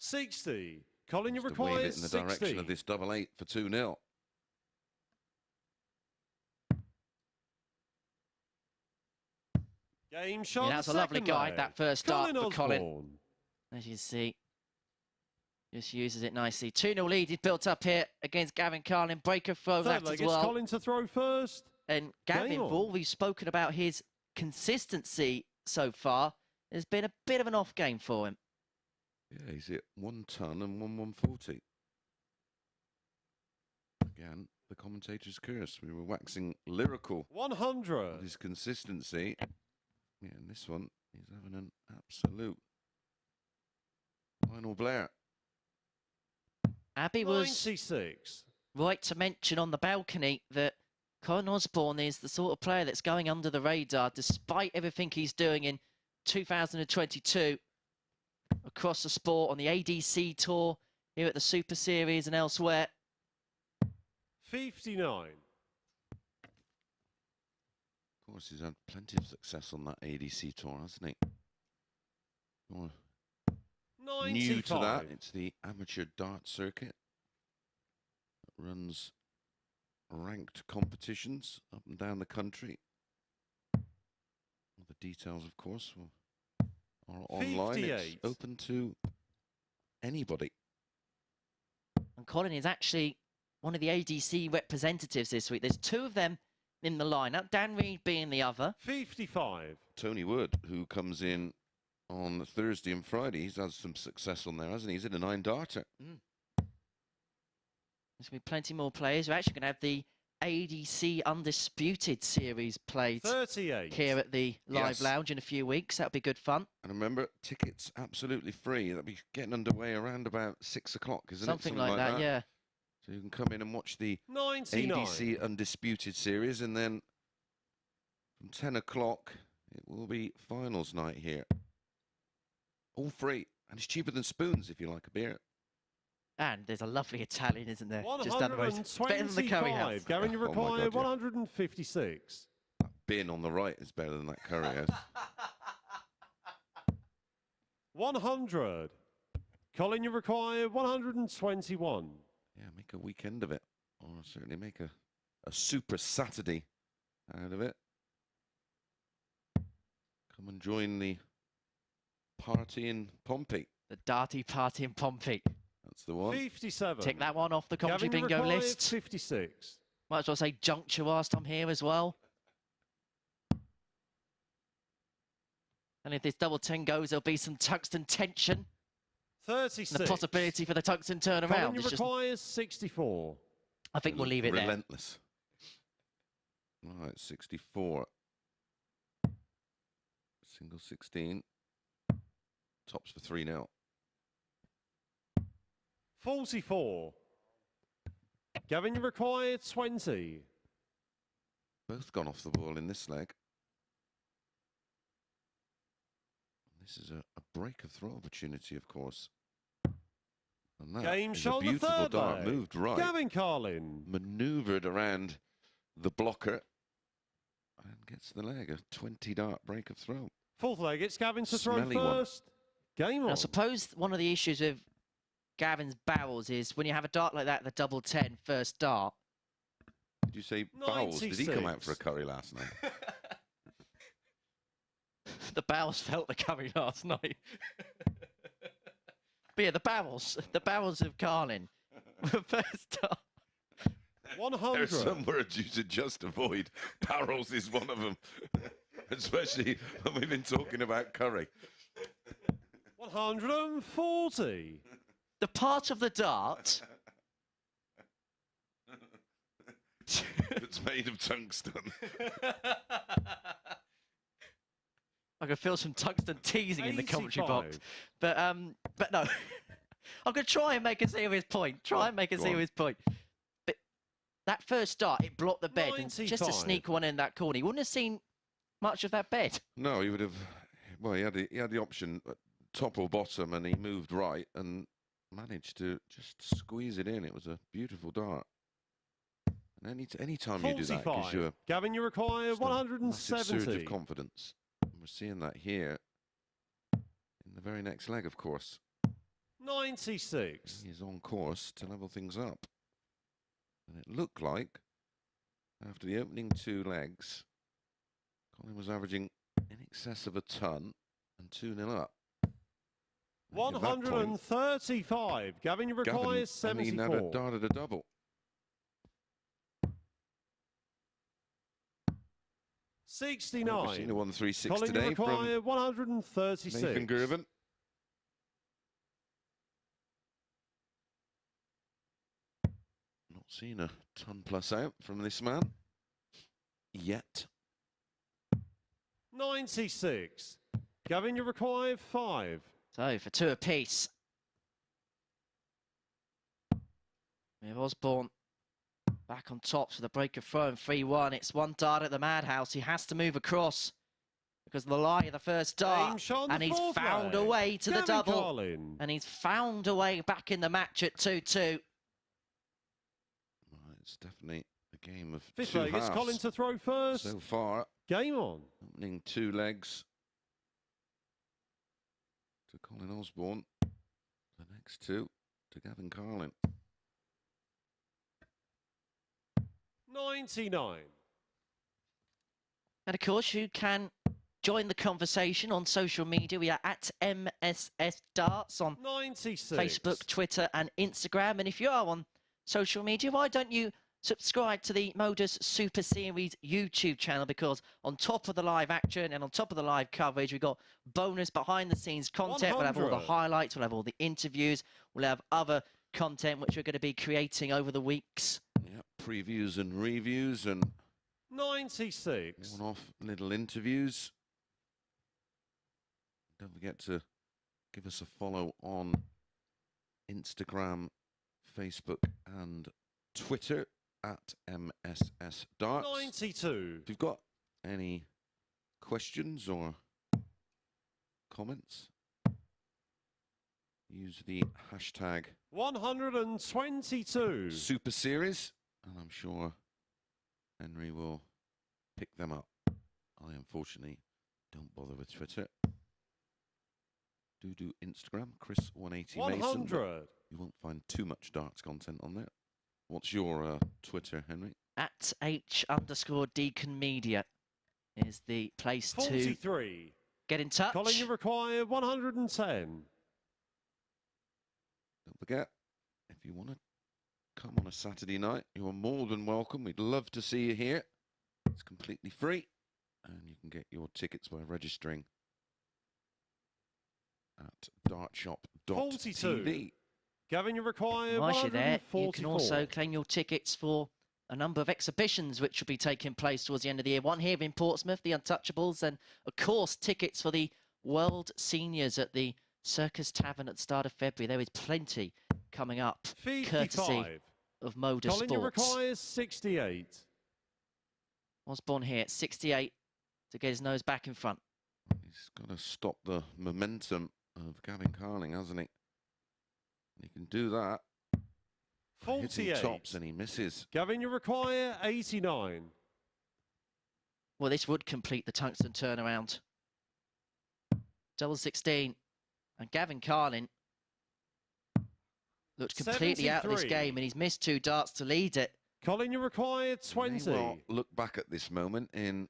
60. Colin, you Wants to wave require it in the 60. direction of this 8-8 for 2-0. Game shot. Yeah, that's a lovely guide, that first start for Colin. Osborne. As you see, just uses it nicely. 2-0 lead is built up here against Gavin Carlin. Breaker throw Third left leg, as well. it's Colin to throw first. And Gavin, Game on. for all we've spoken about his consistency so far, there's been a bit of an off game for him. Yeah, he's hit 1 ton and 140. Again, the commentator's curse. We were waxing lyrical 100. with his consistency. Yeah, and this one, he's having an absolute final Blair. Abby was 96. right to mention on the balcony that Colin Osborne is the sort of player that's going under the radar despite everything he's doing in 2022 across the sport on the ADC tour, here at the Super Series and elsewhere. 59. Of course, he's had plenty of success on that ADC tour, hasn't he? Oh, 95. new to that, it's the amateur dart circuit that runs ranked competitions up and down the country. All the details, of course, are online. 58. It's open to anybody. And Colin is actually one of the ADC representatives this week. There's 2 of them in the lineup, Dan Reed being the other. 55. Tony Wood, who comes in on Thursday and Friday, he's had some success on there, hasn't he? He's in a 9-darter. There's going to be plenty more players. We're actually going to have the ADC Undisputed Series played 38. here at the Live Lounge in a few weeks. That'll be good fun. And remember, tickets absolutely free. That'll be getting underway around about 6 o'clock, isn't it? Something like that, yeah. So you can come in and watch the 99. ADC Undisputed Series, and then from 10 o'clock, it will be finals night here. All free, and it's cheaper than spoons if you like a beer. And there's a lovely Italian, isn't there? Just down the road. It's better than the curry house. Gavin, you Oh my require God, yeah. 156. That bin on the right is better than that curry house. 100. Colin, you require 121. Yeah, make a weekend of it, or certainly make a super Saturday out of it. Come and join the party in Pompey. The Darty Party in Pompey. That's the one. 57. Tick that one off the commentary Gavin, you bingo require list. 56. Might as well say juncture whilst I'm here as well. And if this double 10 goes, there'll be some tungsten tension. 36. And the possibility for the tungsten Colin, turnaround. you It's just, require 64. I think we'll leave it there. Relentless. All right, 64. Single 16. Tops for 3-0. 44. Gavin, you require 20. Both gone off the ball in this leg. This is a break of throw opportunity, of course. And that Game is shot a on the beautiful third dart, leg. moved right, Gavin Carlin. manoeuvred around the blocker, and gets the leg. A 20-dart break of throw. Fourth leg, it's Gavin to throw Smelly one. first. Game on. I suppose one of the issues with Gavin's barrels is when you have a dart like that, the double 10 first dart. Did you say bowels? Did he come out 96. for a curry last night? The bowels felt the curry last night. But yeah, the barrels of Carlin. First dart. 100. There are some words you should just avoid. Barrels is one of them. Especially when we've been talking about curry. 140. the part of the dart. It's made of tungsten. I can feel some tungsten teasing in the commentary box. But no. I'm going to try and make a serious point. But that first dart, it blocked the bed. And just to sneak one in that corner, he wouldn't have seen much of that bed. No, he would have... Well, he had the option top or bottom, and he moved right and managed to just squeeze it in. It was a beautiful dart. And any time you do that, gives you Gavin, you require 170. Surge of confidence. And we're seeing that here in the very next leg, of course. 96. He is on course to level things up. And it looked like, after the opening 2 legs, Colin was averaging in excess of a ton and 2-0 up. 135. Gavin, you require 74. He never darted a double. 69. We've seen a 136 Colin, today you require from 136. Nathan Girvan. Not seen a ton plus out from this man yet. 96. Gavin, you require 5. So for 2 apiece. We have Osborne back on top for the breaker throw and 3-1. It's 1 dart at the madhouse. He has to move across because of the lie of the first dart. And he's found a way to the double. Carlin. And he's found a way back in the match at 2-2. Well, it's definitely a game of Fifth 2 leg, it's halves Colin to throw first. so far. Game on. Opening 2 legs to Colin Osborne. The next 2 to Gavin Carlin. 99. And of course, you can join the conversation on social media. We are at MSS Darts on 96. Facebook, Twitter, and Instagram. And if you are on social media, why don't you subscribe to the MODUS Super Series YouTube channel? Because on top of the live action and on top of the live coverage, we've got bonus behind-the-scenes content. 100. We'll have all the highlights. We'll have all the interviews. We'll have other content which we're going to be creating over the weeks. Yeah, previews and reviews and 96. one-off little interviews. Don't forget to give us a follow on Instagram, Facebook, and Twitter at MSS Darts. 92. If you've got any questions or comments, use the hashtag 122. Super Series, and I'm sure Henry will pick them up. I unfortunately don't bother with Twitter. Do Instagram, Chris180 Mason. 100. You won't find too much darts content on there. What's your Twitter, Henry? At @H_Deacon Media is the place 43. to get in touch. Colin, you require 110. Don't forget, if you want to come on a Saturday night, you are more than welcome. We'd love to see you here. It's completely free, and you can get your tickets by registering at dartshop.tv. 42. Gavin, you require Whilst you're there, 144. you can also claim your tickets for a number of exhibitions which will be taking place towards the end of the year. One here in Portsmouth, the Untouchables, and of course tickets for the World Seniors at the Circus Tavern at the start of February. There is plenty coming up, 55. courtesy of MODUS Colin, you Sports. require 68. Osborne here at 68 to get his nose back in front. He's got to stop the momentum of Gavin Carlin, hasn't he? He can do that. 48. Hitting tops and he misses. Gavin, you require 89. Well, this would complete the tungsten turnaround. Double 16. And Gavin Carlin looked completely out of this 73. game, and he's missed 2 darts to lead it. Colin, you require 20. Well, look back at this moment in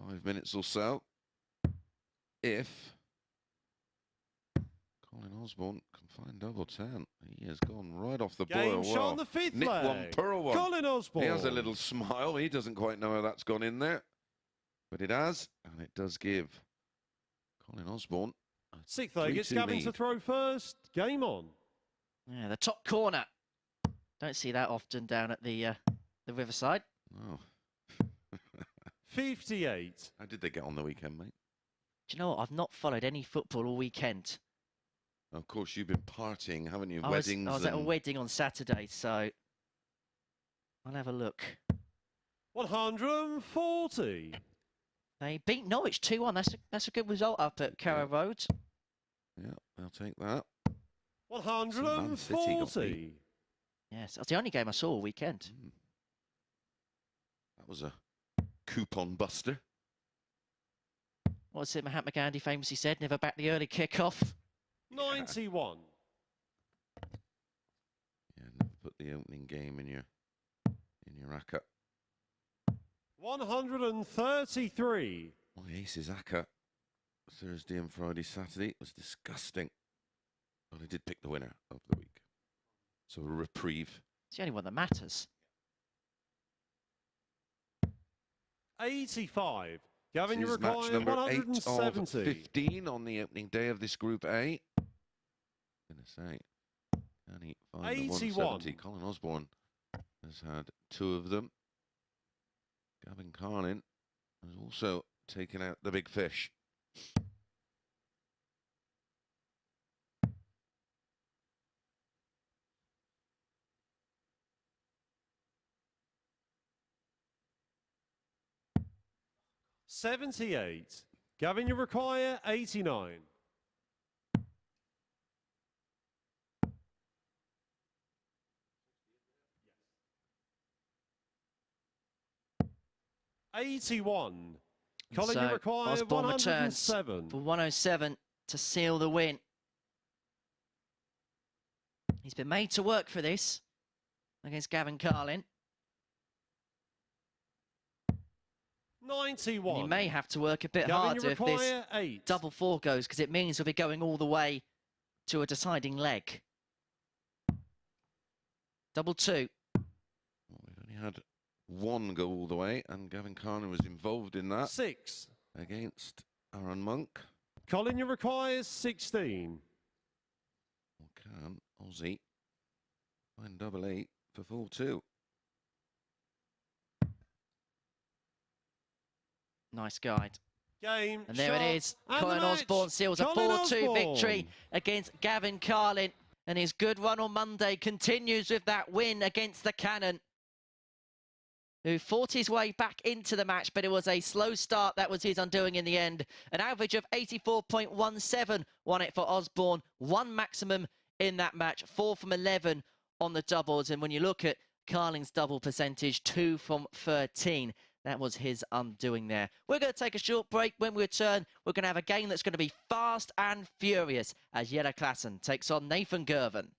5 minutes or so. If Colin Osborne can find double 10, he has gone right off the boil. Game shot on the 5th Nick leg. one, Pearl one. Colin Osborne. He has a little smile. He doesn't quite know how that's gone in there, but it has, and it does give Colin Osborne Sixth A gets 3-2 Gavin lead. to throw first. Game on. Yeah, the top corner. Don't see that often down at the Riverside. Oh. 58. How did they get on the weekend, mate? Do you know what? I've not followed any football all weekend. Of course, you've been partying, haven't you? I was at a wedding on Saturday, so I'll have a look. 140. They beat Norwich 2-1. That's a good result up at Carrow Road. Yeah, they'll take that. 140. Yes, that's the only game I saw all weekend. That was a coupon buster. What was it Mahatma Gandhi famously said? Never back the early kick-off. 91. Yeah, never put the opening game in your ACCA. 133. My aces ACCA Thursday and Friday, Saturday was disgusting. But I did pick the winner of the week. So a reprieve. It's the only one that matters. 85. Gavin, you This is match require number 8 170. of 15 on the opening day of this Group A. Gonna say, can he find the 81. 170? Colin Osborne has had 2 of them. Gavin Carlin has also taken out the big fish. $78. Gavin, you require 89. $81. Colin, So you require Osborne returns 107. for 107 to seal the win. He's been made to work for this against Gavin Carlin. 91. And he may have to work a bit Gavin, harder you if this require 8. double 4 goes, because it means he'll be going all the way to a deciding leg. Double 2. Well, we've only had 1 go all the way, and Gavin Carlin was involved in that. 6. Against Arron Monk. Colin, you require 16. Or can Aussie find double 8 for 4-2? Nice guide. Game, And there shot, it is. and Colin the match. Osborne seals a Colin 4-2 Osborne. victory against Gavin Carlin. And his good run on Monday continues with that win against the Cannon, who fought his way back into the match, but it was a slow start. That was his undoing in the end. An average of 84.17 won it for Osborne. 1 maximum in that match. 4 from 11 on the doubles. And when you look at Carlin's double percentage, 2 from 13. That was his undoing there. We're going to take a short break. When we return, we're going to have a game that's going to be fast and furious as Jelle Klaasen takes on Nathan Girvan.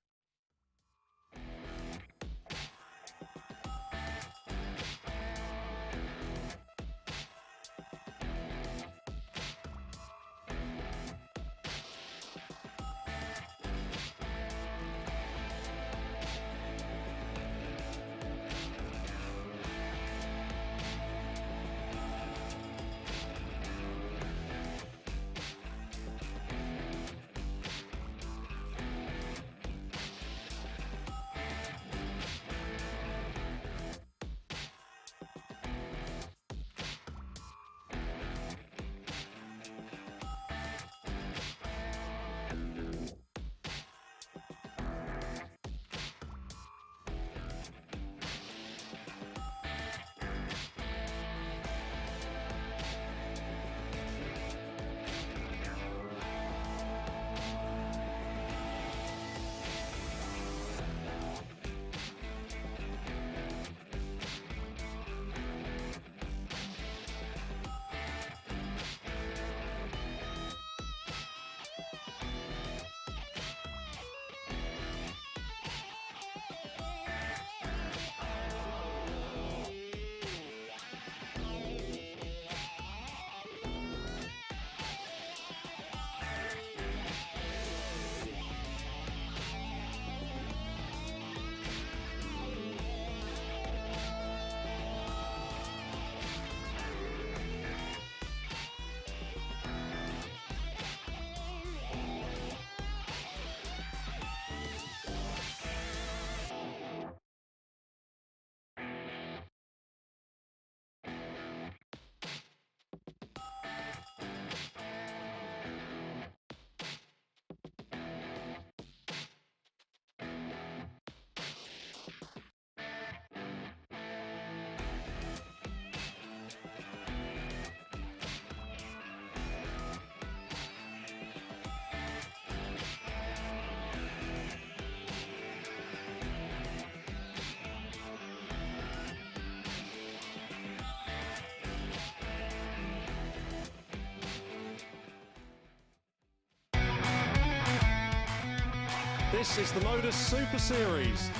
This is the MODUS Super Series.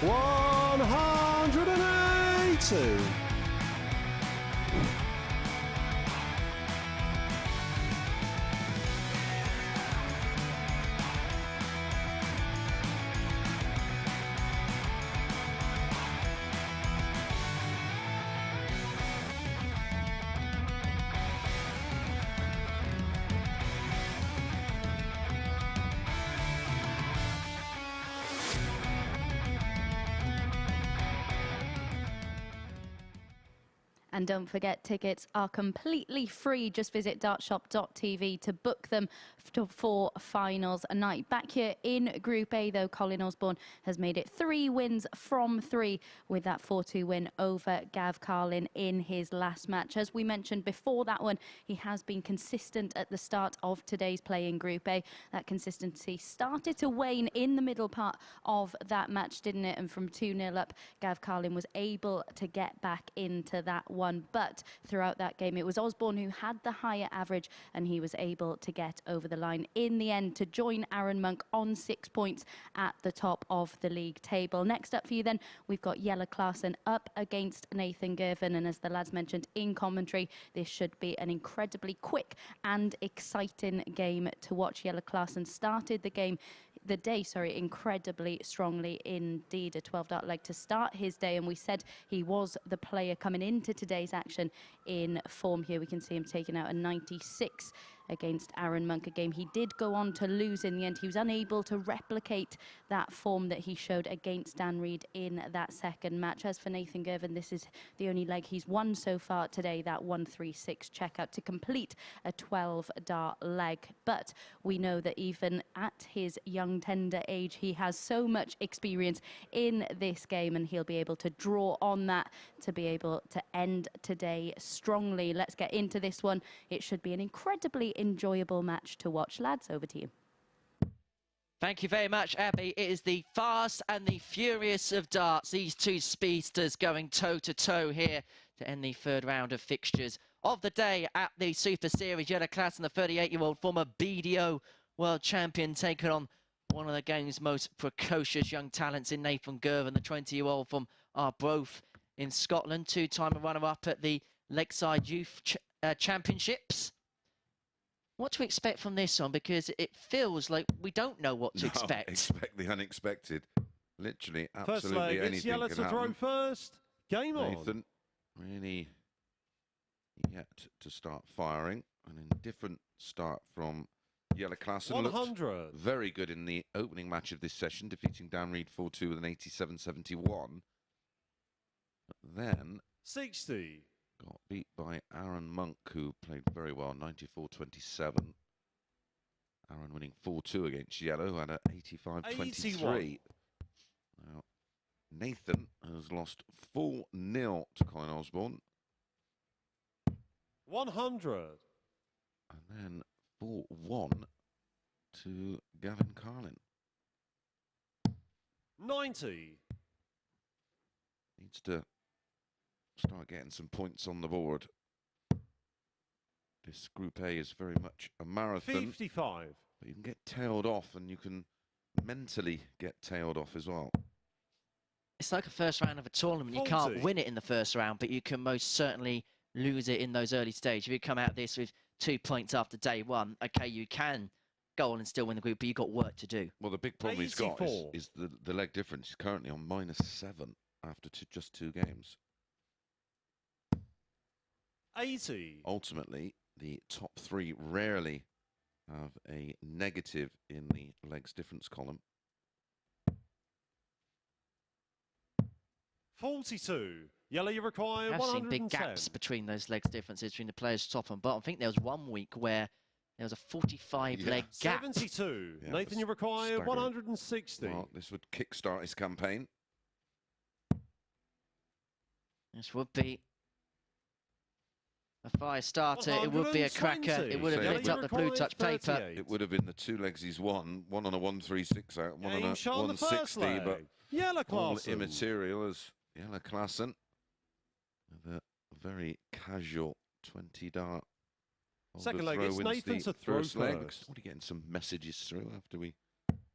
$180. And don't forget, tickets are completely free. Just visit dartshop.tv to book them for finals night. Back here in Group A, though, Colin Osborne has made it 3 wins from 3 with that 4-2 win over Gav Carlin in his last match. As we mentioned before that one, he has been consistent at the start of today's play in Group A. That consistency started to wane in the middle part of that match, didn't it? And from 2-0 up, Gav Carlin was able to get back into that one. But throughout that game, it was Osborne who had the higher average, and he was able to get over the line in the end to join Arron Monk on 6 points at the top of the league table. Next up for you then, we've got Jelle Klaasen up against Nathan Girvan, and as the lads mentioned in commentary, this should be an incredibly quick and exciting game to watch. Jelle Klaasen started the day incredibly strongly indeed. A 12-dart leg to start his day, and we said he was the player coming into today's action in form. Here we can see him taking out a 96 against Arron Monk, a game he did go on to lose in the end. He was unable to replicate that form that he showed against Dan Reed in that second match. As for Nathan Girvan, this is the only leg he's won so far today, that 136 checkout to complete a 12-dart leg. But we know that even at his young, tender age, he has so much experience in this game, and he'll be able to draw on that to be able to end today strongly. Let's get into this one. It should be an incredibly enjoyable match to watch. Lads, over to you. Thank you very much, Abby. It is the fast and the furious of darts. These two speedsters going toe-to-toe here to end the third round of fixtures of the day at the Super Series. Jelle Klaasen, the 38-year-old former BDO world champion, taking on one of the game's most precocious young talents in Nathan Girvan, the 20-year-old from Arbroath in Scotland, two-time runner-up at the Lakeside Youth Championships. What to expect from this one? Because it feels like we don't know what to expect. Expect the unexpected. Literally, First absolutely leg, anything it's Jelle can to happen. throw first. Game on. Nathan really yet to start firing. An indifferent start from Jelle Klaasen. 100. Very good in the opening match of this session, defeating Dan Reed 4-2 with an 87-71. But then 60. got beat by Arron Monk, who played very well, 94-27. Arron winning 4-2 against Jelle, who had an 85-23. Now, Nathan has lost 4-0 to Colin Osborne. 100. And then 4-1 to Gavin Carlin. 90. Needs to start getting some points on the board. This Group A is very much a marathon. 55. But you can get tailed off, and you can mentally get tailed off as well. It's like a first round of a tournament. You can't win it in the first round, but you can most certainly lose it in those early stages. If you come out this with 2 points after day one, okay, you can go on and still win the group, but you've got work to do. Well, the big problem he's got is the leg difference. He's currently on -7 after just 2 games. 80. Ultimately, the top 3 rarely have a negative in the legs difference column. 42. Jelle, you require I've 110. seen big gaps between those legs differences between the players top and bottom. I think there was one week where there was a 45-leg gap. 72. Yeah, Nathan, you require 160. Well, this would kickstart his campaign. This would be a fire starter. It would be a cracker. It would have lit up the blue touch paper. It would have been the 2 legs he's won. One on a 136 out, one on a 160, but Jelle all Klaasen. immaterial as Jelle Klaasen with a very casual 20-dart Second leg, it's Nathan to throw first leg. first. Already getting some messages through after we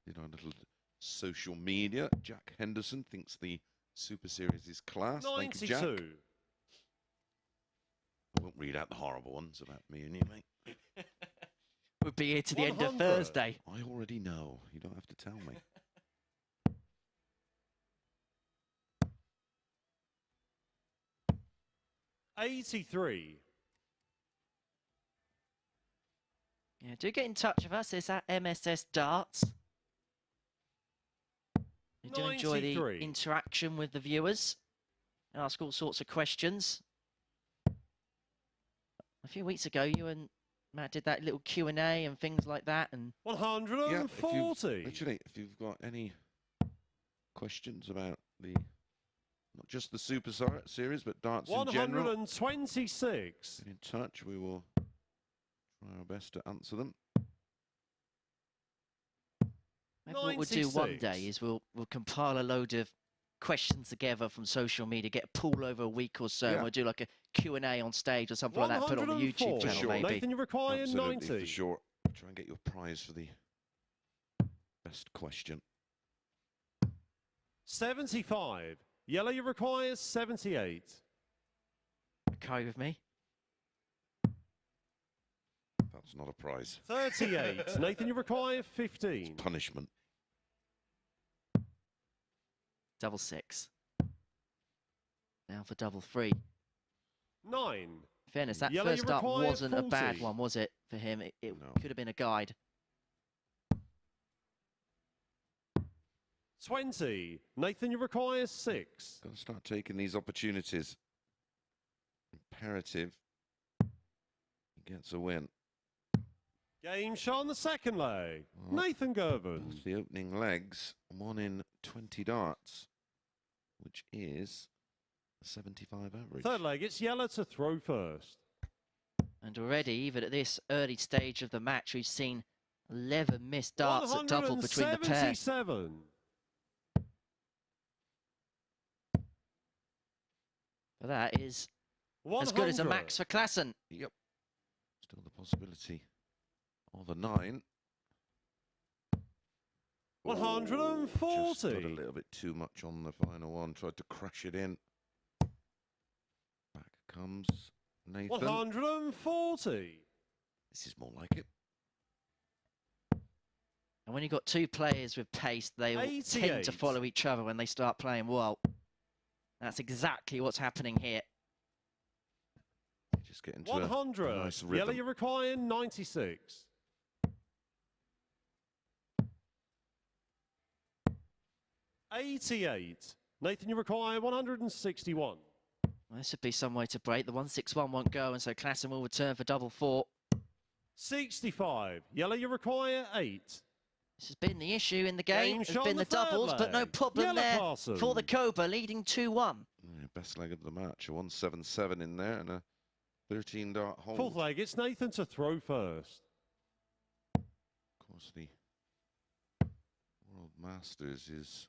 did our little social media. Jack Henderson thinks the Super Series is class. 92. Thank you, Jack. I won't read out the horrible ones about me and you, mate. We'll be here to the end of 100. Thursday. I already know. You don't have to tell me. $83. Yeah, do get in touch with us. It's at MSS Darts. We do enjoy the 93. interaction with the viewers. Ask all sorts of questions. A few weeks ago, you and Matt did that little Q&A and things like that. And 140. Literally, if you've got any questions about the, not just the Super Series, but darts in general, 126. get in touch. We will try our best to answer them. maybe what we'll do one day is we'll compile a load of questions together from social media, get a pool over a week or so, and we'll do like a Q&A on stage or something like that, put it on the YouTube channel sure. maybe. Nathan, you require Absolutely, 90. for sure. Try and get your prize for the best question. 75. Yellow, you require 78. Okay with me. That's not a prize. 38. Nathan, you require 15. It's punishment. Double 6. Now for double 3. 9. In fairness, that Yellow, you first up require wasn't a bad 40. one, was it, for him? It No. could have been a guide. 20. Nathan, you require 6. Got to start taking these opportunities. Imperative. He gets a win. Game shot on the second leg. Well, Nathan Girvan. both the opening legs, 1 in 20 darts, which is a 75 average. Third leg, it's Yellow to throw first. And already, even at this early stage of the match, we've seen 11 missed darts at double between the pair. 177. But that is as good as a max for Klaasen. Yep. Still the possibility of a 9. 140. Just got a little bit too much on the final one. Tried to crash it in. Back comes Nathan. 140. This is more like it. And when you've got two players with pace, they all tend 88. to follow each other when they start playing well. That's exactly what's happening here. Just get into 100. a nice Yellow, rhythm. you require 96. 88. Nathan, you require 161. Well, this would be some way to break. The 161 won't go, and so Klaasen will return for double 4. 65. Yellow, you require 8. This has been the issue in the game. Has shot been on the the third doubles, but no leg. problem Jelle there Klaasen. for the Cobra, leading 2-1. Yeah, best leg of the match. A 177 in there and a 13 dart hold. Fourth leg, it's Nathan to throw first. Of course, the World Masters is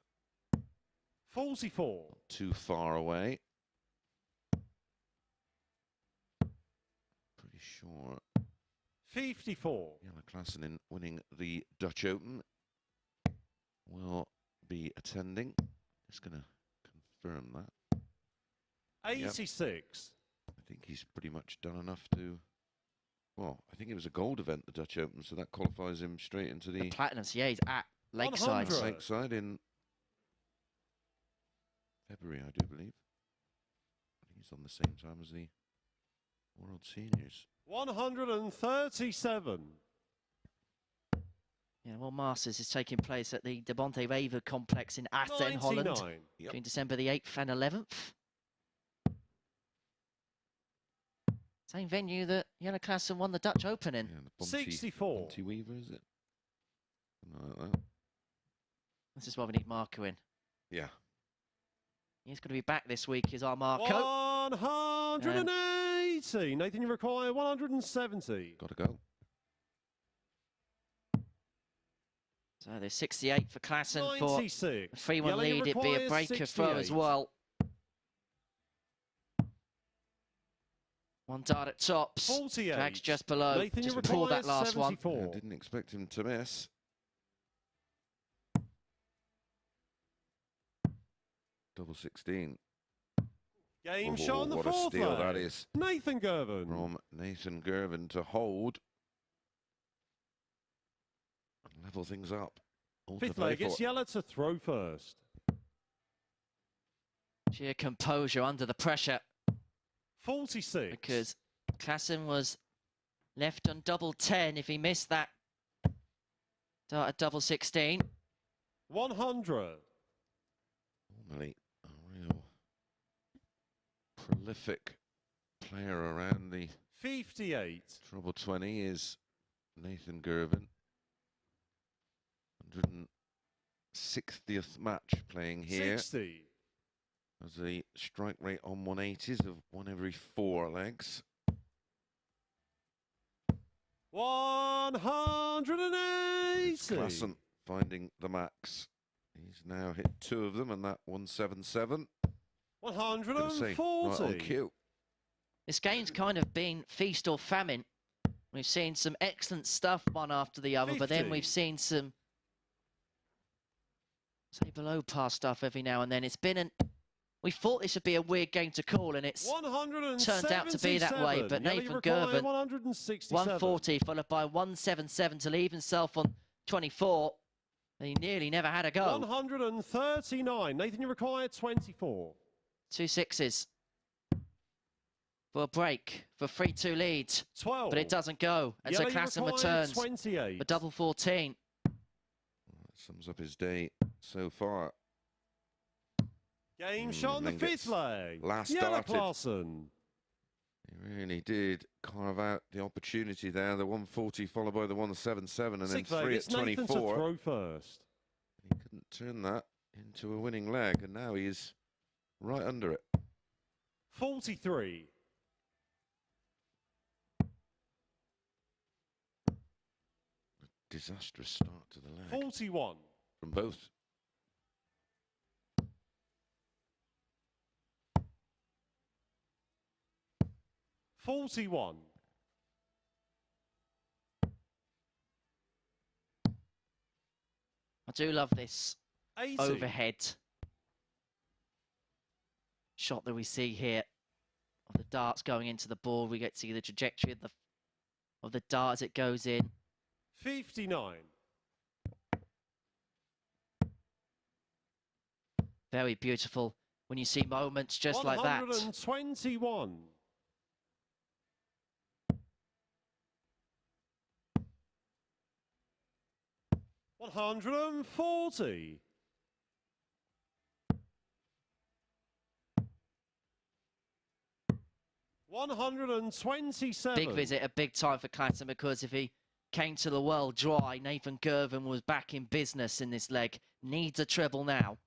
44. not too far away. Pretty sure 54. Jelle Klaasen, in winning the Dutch Open, will be attending. Just going to confirm that. 86. I think he's pretty much done enough to. Well, I think it was a gold event, the Dutch Open, so that qualifies him straight into the Platinum, so yeah, he's at Lakeside. 100. Lakeside in February, I do believe. I think he's on the same time as the World Seniors. 137. Yeah, well, Masters is taking place at the De Bonte Wever complex in Assen, Holland, 99. between December the 8th and 11th. Same venue that Jelle Klaasen won the Dutch Open in. Yeah, the 64. Bonte Weaver, is it? Something like that. This is why we need Marco in. Yeah. He's going to be back this week, is our Marco. 180. Nathan, you require 170. Got to go. So there's 68 for Klaasen for 96. a 3-1 Yellow, you lead. It'd be a require breaker throw as 68. well. One dart at tops. 48. Drags just below. Nathan, Just you pull require that last 74. I didn't expect him to miss. Double 16. Game shot on the what a fourth steal leg. that is Nathan Girvan. from Nathan Girvan to hold. And level things up. All to Fifth play leg, it's for. Jelle to throw first. Sheer composure under the pressure. 46. Because Klaasen was left on double 10 if he missed that dart at double 16. 100. Normally a real prolific player around the 58. treble 20 is Nathan Girvan. 160th match playing here. 60. As the strike rate on 180s of 1 every 4 legs. 180. Klaasen finding the max. He's now hit 2 of them, and that 177. 140. Right on cue. This game's kind of been feast or famine. We've seen some excellent stuff one after the other, but then 50. we've seen some, say, below par stuff every now and then. It's been an... We thought this would be a weird game to call, and it's turned out to be that way. But Nathan Girvan, 140, followed by 177 to leave himself on 24. He nearly never had a go. 139. Nathan, you require 24. 2 sixes for a break, for 3-2 lead. 12. But it doesn't go. And so Klaasen returns 28. for double 14. That sums up his day so far. Game shot on the then fifth gets leg. last Jelle started. Klaasen. He really did carve out the opportunity there. The 140 followed by the 177 and Sixth then leg, 3 it's at Nathan to 24. throw first. He couldn't turn that into a winning leg, and now he is right under it. 43. A disastrous start to the leg 41. from both. $41. I do love this 80. overhead shot that we see here of the darts going into the ball. We get to see the trajectory of the dart as it goes in. 59. Very beautiful when you see moments just like that. 121. 140. 127. Big visit, a big time for Klaasen, because if he came to the well dry, Nathan Girvan was back in business in this leg. Needs a treble now.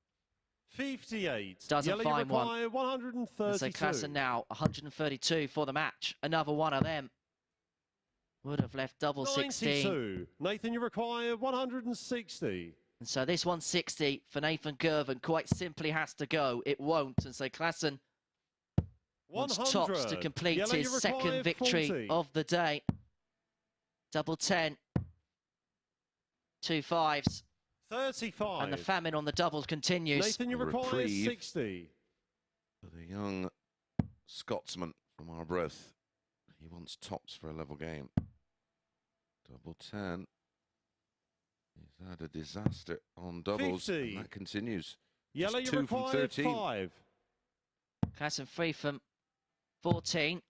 58. Doesn't Jelle find one. require 132. So Klaasen now 132 for the match. Another one of them would have left double 16. 92. Nathan, you require 160. And so this 160 for Nathan Girvan quite simply has to go. It won't. And so Klaasen wants tops to complete Jelle, his you require second victory 40. of the day. Double 10. 2 5s. 35. And the famine on the doubles continues. Nathan, you require Reprieve 60. For the young Scotsman from Arbroath. He wants tops for a level game. Double 10. He's had a disaster on doubles, 50. and that continues. Jelle, Just you 2 from require 13. 5. Klaasen 3 from 14.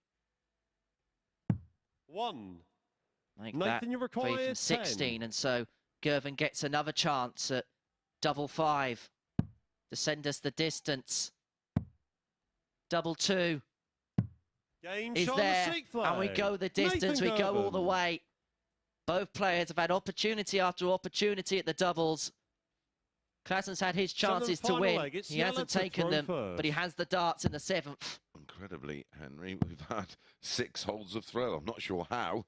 1. Like Nathan, that. you 3 require from 16. 10. And so Girvan gets another chance at double 5 to send us the distance. Double 2 Game is shot there, on the sixth and we leg. go the distance, Nathan we go all the Girvan. way. Both players have had opportunity after opportunity at the doubles. Klaasen's had his chances to final win. leg, it's He Jelle hasn't to taken throw them, first. but he has the darts in the 7th. Incredibly, Henry, we've had 6 holes of throw. I'm not sure how.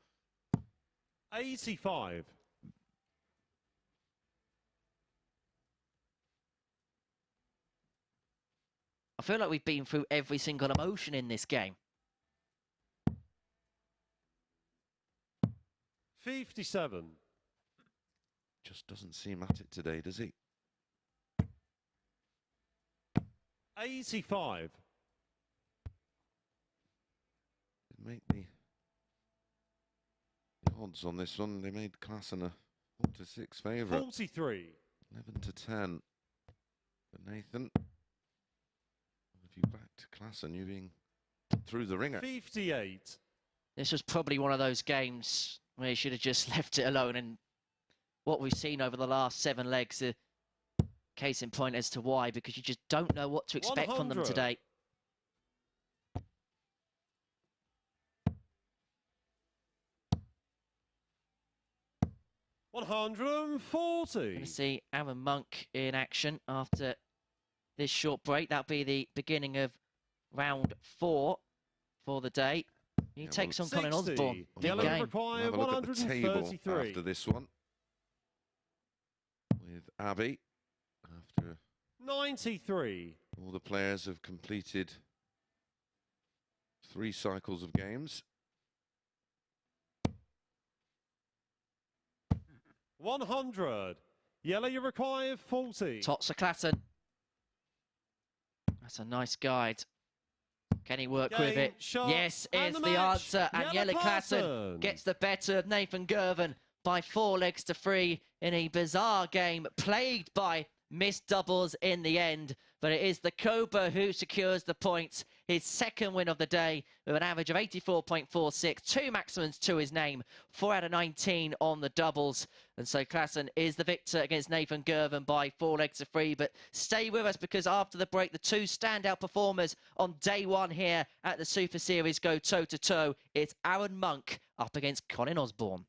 85. I feel like we've been through every single emotion in this game. 57. Just doesn't seem at it today, does he? 85. Make the odds on this one. They made Klaasen a 4-6 favourite. 43. 11 to 10. But Nathan, if you backed Klaasen, you're being through the ringer. 58. This was probably one of those games where you should have just left it alone. And what we've seen over the last 7 legs, case in point as to why, because you just don't know what to expect 100. from them today. $140. Going to see Arron Monk in action after this short break. That'll be the beginning of round 4 for the day. He takes on Colin Osborne. Big game. Require Have a look at the table 133. after this one. With Abby, after 93. all the players have completed 3 cycles of games. 100. Jelle, you require 40. Jelle Klaasen. That's a nice guide. Can he work with it? Yes, is the answer. And Jelle Klaasen gets the better of Nathan Girvan by 4 legs to 3 in a bizarre game plagued by missed doubles in the end. But it is the Cobra who secures the points. His second win of the day with an average of 84.46. 2 maximums to his name. 4 out of 19 on the doubles. And so Klaasen is the victor against Nathan Girvan by 4 legs to 3. But stay with us, because after the break, the 2 standout performers on day 1 here at the Super Series go toe-to-toe. It's Arron Monk up against Colin Osborne.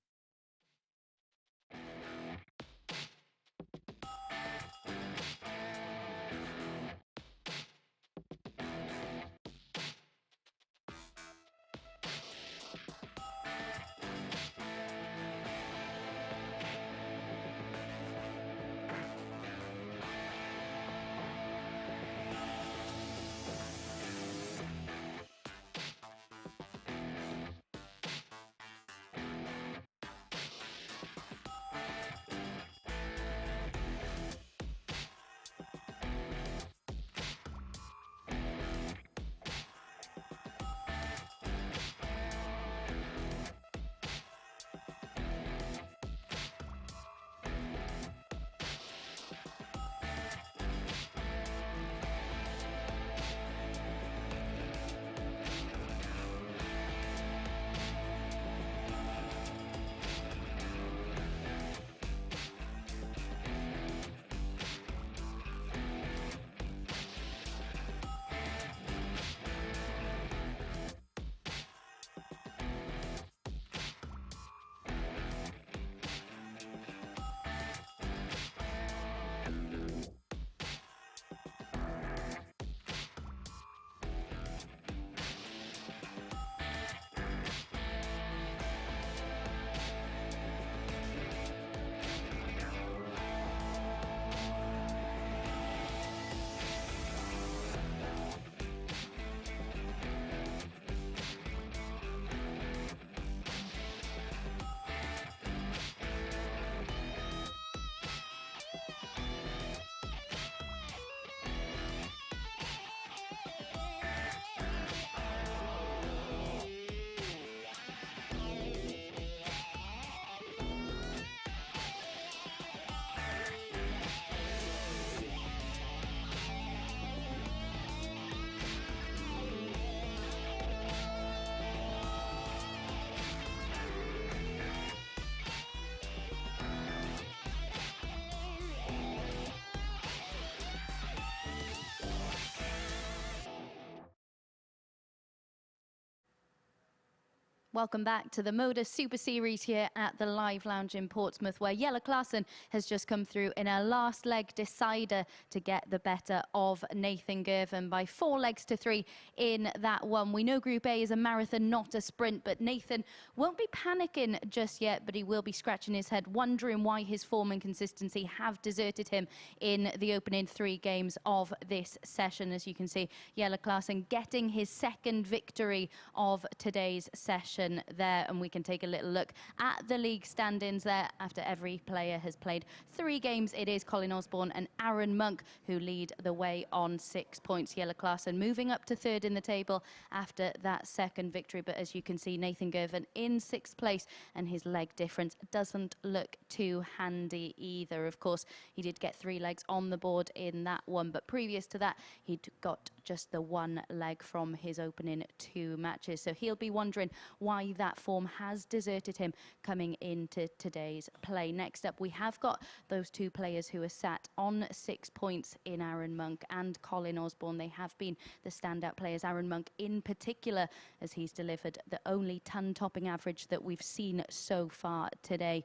Welcome back to the MODUS Super Series here at the Live Lounge in Portsmouth, where Jelle Klaasen has just come through in a last leg decider to get the better of Nathan Girvan by 4 legs to 3 in that one. We know Group A is a marathon, not a sprint, but Nathan won't be panicking just yet, but he will be scratching his head, wondering why his form and consistency have deserted him in the opening 3 games of this session. As you can see, Jelle Klaasen getting his 2nd victory of today's session. position there, and we can take a little look at the league standings there. After every player has played 3 games, it is Colin Osborne and Arron Monk who lead the way on 6 points. Jelle Klaasen moving up to 3rd in the table after that second victory, but as you can see, Nathan Girvan in 6th place, and his leg difference doesn't look too handy either. Of course, he did get 3 legs on the board in that one, but previous to that, he'd got just the 1 leg from his opening 2 matches. So he'll be wondering why that form has deserted him coming into today's play. Next up, we have got those 2 players who are sat on 6 points in Arron Monk and Colin Osborne. They have been the standout players, Arron Monk in particular, as he's delivered the only ton-topping average that we've seen so far today.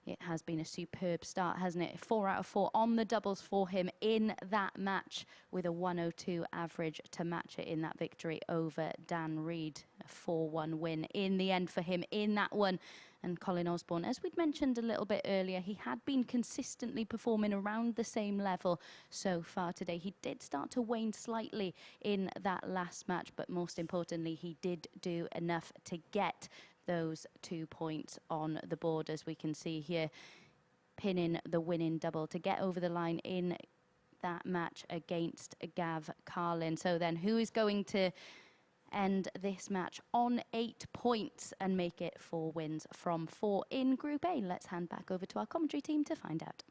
It has been a superb start, hasn't it? 4 out of 4 on the doubles for him in that match, with a 102 average to match it in that victory over Dan Reed. A 4-1 win in the end for him in that one. And Colin Osborne, as we'd mentioned a little bit earlier, he had been consistently performing around the same level so far today. He did start to wane slightly in that last match, but most importantly, he did do enough to get those 2 points on the board, as we can see here, pinning the winning double to get over the line in that match against Gavin Carlin. So then, who is going to end this match on 8 points and make it 4 wins from 4 in Group A? Let's hand back over to our commentary team to find out.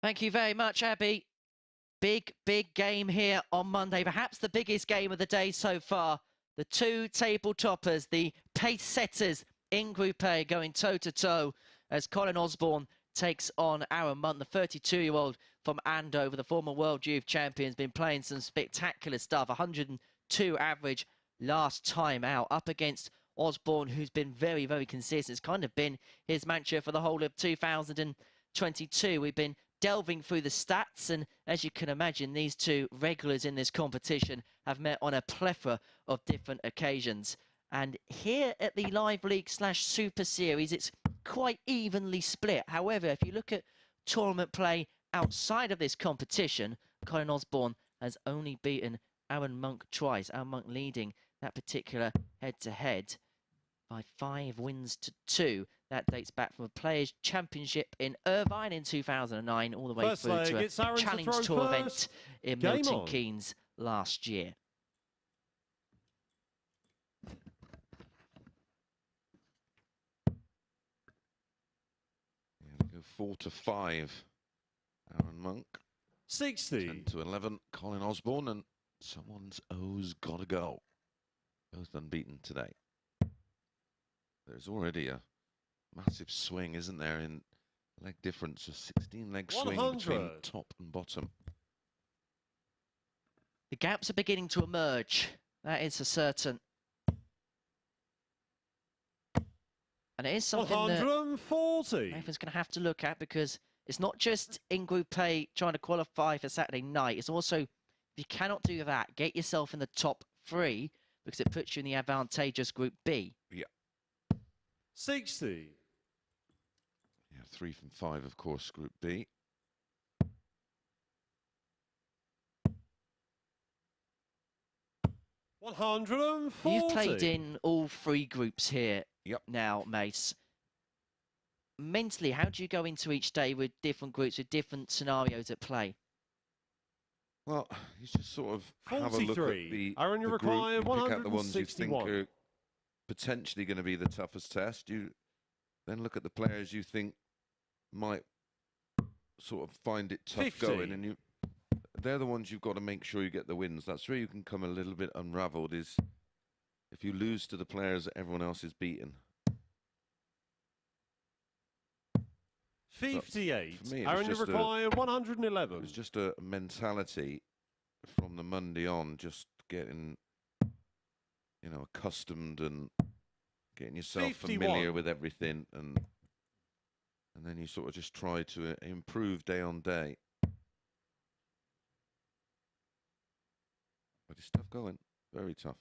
Thank you very much, Abby. Big game here on Monday. Perhaps the biggest game of the day so far. The 2 table toppers, the pace setters in Group A, going toe-to-toe as Colin Osborne takes on Arron Monk, the 32-year-old from Andover, the former World Youth Champion, has been playing some spectacular stuff. 102 average last time out, up against Osborne, who's been very, very consistent. It's kind of been his mantra for the whole of 2022. We've been delving through the stats, and as you can imagine, these 2 regulars in this competition have met on a plethora of different occasions. And here at the Live League / Super Series, it's quite evenly split. However, if you look at tournament play outside of this competition, Colin Osborne has only beaten Arron Monk twice. Arron Monk leading that particular head-to-head by 5 wins to 2. That dates back from a Players' Championship in Irvine in 2009, all the way through to a Challenge Tour event in Milton Keynes last year. Yeah, we go 4-5. Arron Monk. 60. 10-11. Colin Osborne, and someone's O's got to go. Both unbeaten today. There's already a massive swing, isn't there, in leg difference, a 16-leg swing 100. between top and bottom. The gaps are beginning to emerge, that is a certain. And it is something 140. that Nathan's going to have to look at, because it's not just in Group A trying to qualify for Saturday night. It's also, if you cannot do that, get yourself in the top 3, because it puts you in the advantageous Group B. Yeah. 60. Yeah, 3 from 5, of course, Group B. $140. You've played in all 3 groups here. Yep. Now, Mace. Mentally, how do you go into each day with different groups, with different scenarios at play? Well, you just sort of have a look at the Arron, you require group, pick out the ones you think 161. are potentially going to be the toughest test. You then look at the players you think might sort of find it tough 50. going, and they're the ones you've got to make sure you get the wins. That's where you can come a little bit unravelled, is if you lose to the players that everyone else is beating. 58. For me, Arron, you require 111. It was just a mentality from the Monday on, just getting, you know, accustomed and getting yourself 51. familiar with everything, and then you sort of just try to improve day on day. But it's tough going, very tough.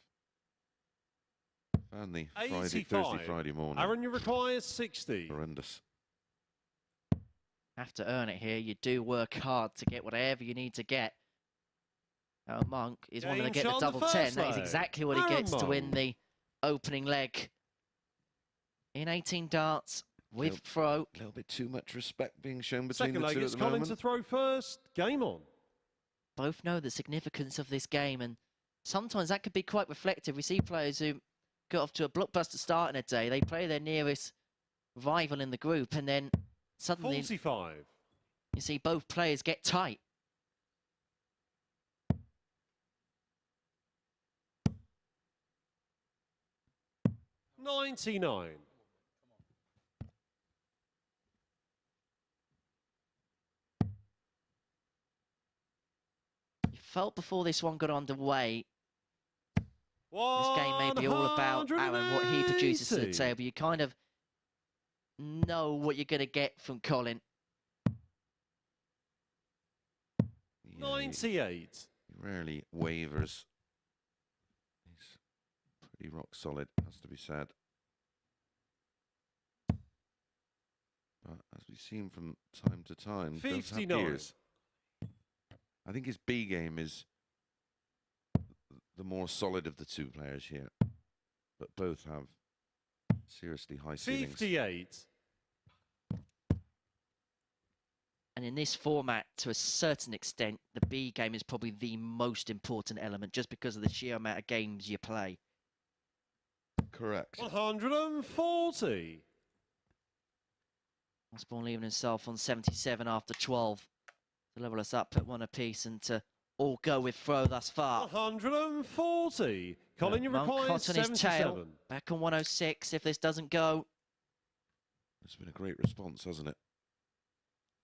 Found the Thursday, Friday morning. Arron, you require 60. Horrendous. Have to earn it here. You do work hard to get whatever you need to get. Arron Monk is one going to get the double 10. That is exactly what he gets to win the opening leg in 18 darts with throw. A little bit too much respect being shown between Second the leg, two at it's the Colin moment. to throw first. Game on. Both know the significance of this game, and sometimes that could be quite reflective. We see players who got off to a blockbuster start in a day. They play their nearest rival in the group, and then suddenly 45. you see both players get tight. $99. You felt before this one got underway, this game may be all about Arron, what he produces to the table. You kind of know what you're going to get from Colin. 98. He rarely wavers. He's pretty rock solid, has to be said. But as we've seen from time to time, 59. I think his B game is the more solid of the two players here, but both have seriously high ceilings. 58. And in this format, to a certain extent, the B game is probably the most important element, just because of the sheer amount of games you play. Correct. 140. Osborne leaving himself on 77 after 12 to level us up at one apiece and to all go with throw thus far. 140. Colin, you Monk require hot on his 77. tail. Back on 106 if this doesn't go. It's been a great response, hasn't it?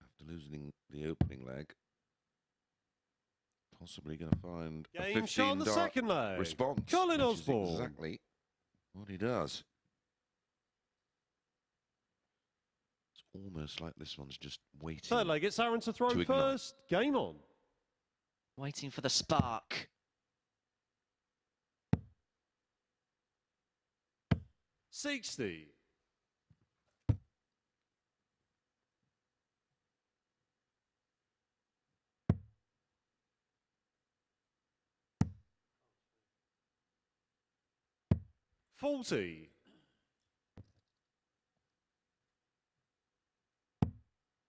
After losing the opening leg. Possibly going to find a Game shot on the 15-dart second leg. response. Colin which is Osborne. exactly what he does. It's almost like this one's just waiting. Third leg, it's Arron to throw to ignite. first. Game on. Waiting for the spark. $60. $40.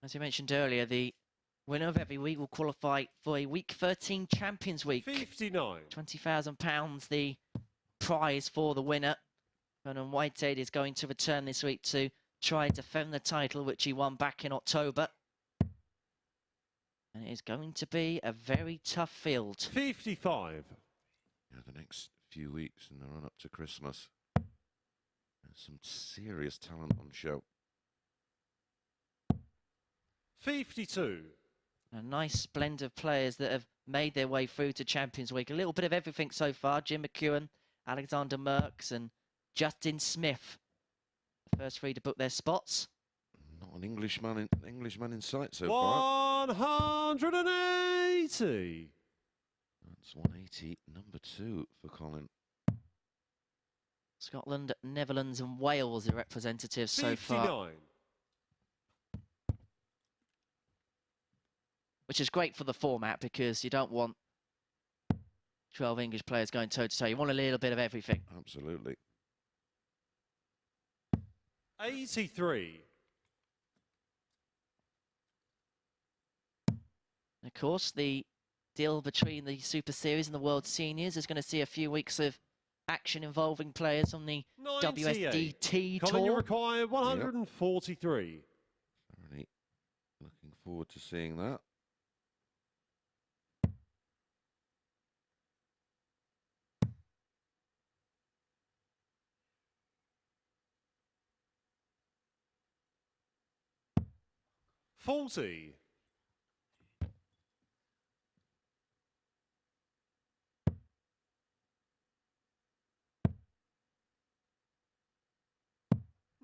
As you mentioned earlier, the winner of every week will qualify for a Week 13 Champions Week. 59. £20,000, the prize for the winner. Vernon Whitehead is going to return this week to try and defend the title, which he won back in October. And it is going to be a very tough field. 55. Yeah, the next few weeks in the run-up to Christmas. There's some serious talent on show. 52. A nice blend of players that have made their way through to Champions Week. A little bit of everything so far. Jim McEwen, Alexander Merckx and Justin Smith. The first three to book their spots. Not an Englishman in sight so far. 180. That's 180, number 2 for Colin. Scotland, Netherlands and Wales are representatives 59. so far. Which is great for the format because you don't want 12 English players going toe-to-toe. You want a little bit of everything. Absolutely. 83. Of course, the deal between the Super Series and the World Seniors is going to see a few weeks of action involving players on the 98. WSDT Colin, you tour. require 143. Yep. Certainly looking forward to seeing that. $40.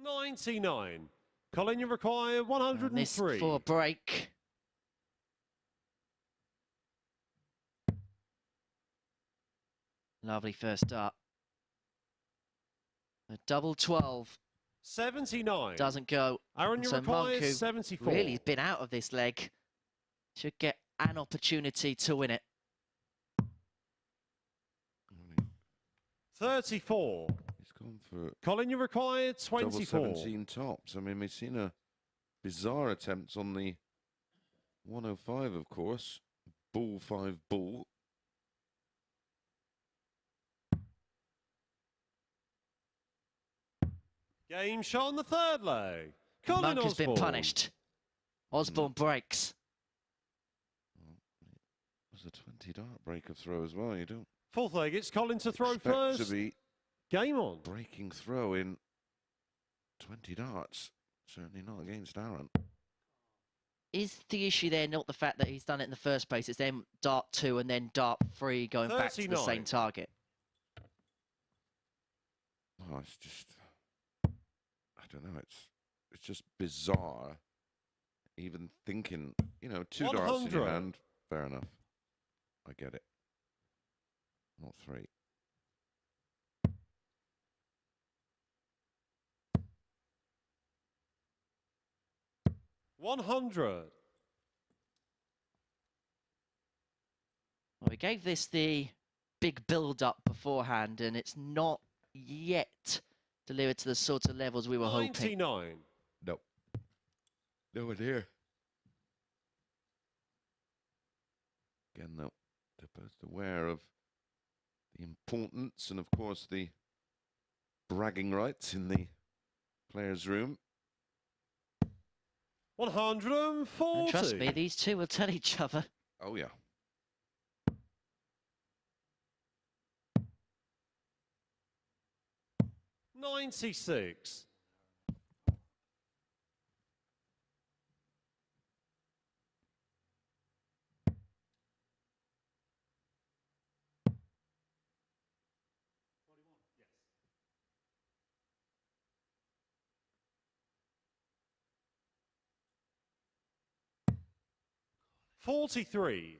$99. Colin, you require And 103. this for a break. Lovely first start. A double 12. 79. Doesn't go. Arron, you So require Monk, who 74. really has been out of this leg, should get an opportunity to win it. 34. He's Going for Colin, you require double 24. 17 tops. I mean, we've seen a bizarre attempts on the 105, of course. Bull 5 bull. Game shot on the third leg. Colin Monk has Osborne. been punished. Osborne breaks. It was a 20 dart breaker throw as well. You don't Fourth leg, it's Colin to throw expect first. to be Game on. breaking throw in 20 darts. Certainly not against Arron. Is the issue there not the fact that he's done it in the first place? It's then dart 2 and then dart 3 going back to the 39. same target. Oh, it's just, I don't know. It's just bizarre. Even thinking, you know, 2 darts in your 100. hand. Fair enough. I get it. Not 3. $100. Well, we gave this the big build-up beforehand, and it's not yet delivered to the sort of levels we were hoping. 99. Nope. No idea. Again, though, they're both aware of the importance and, of course, the bragging rights in the players' room. 140. And trust me, these two will tell each other. Oh, yeah. $96. $43.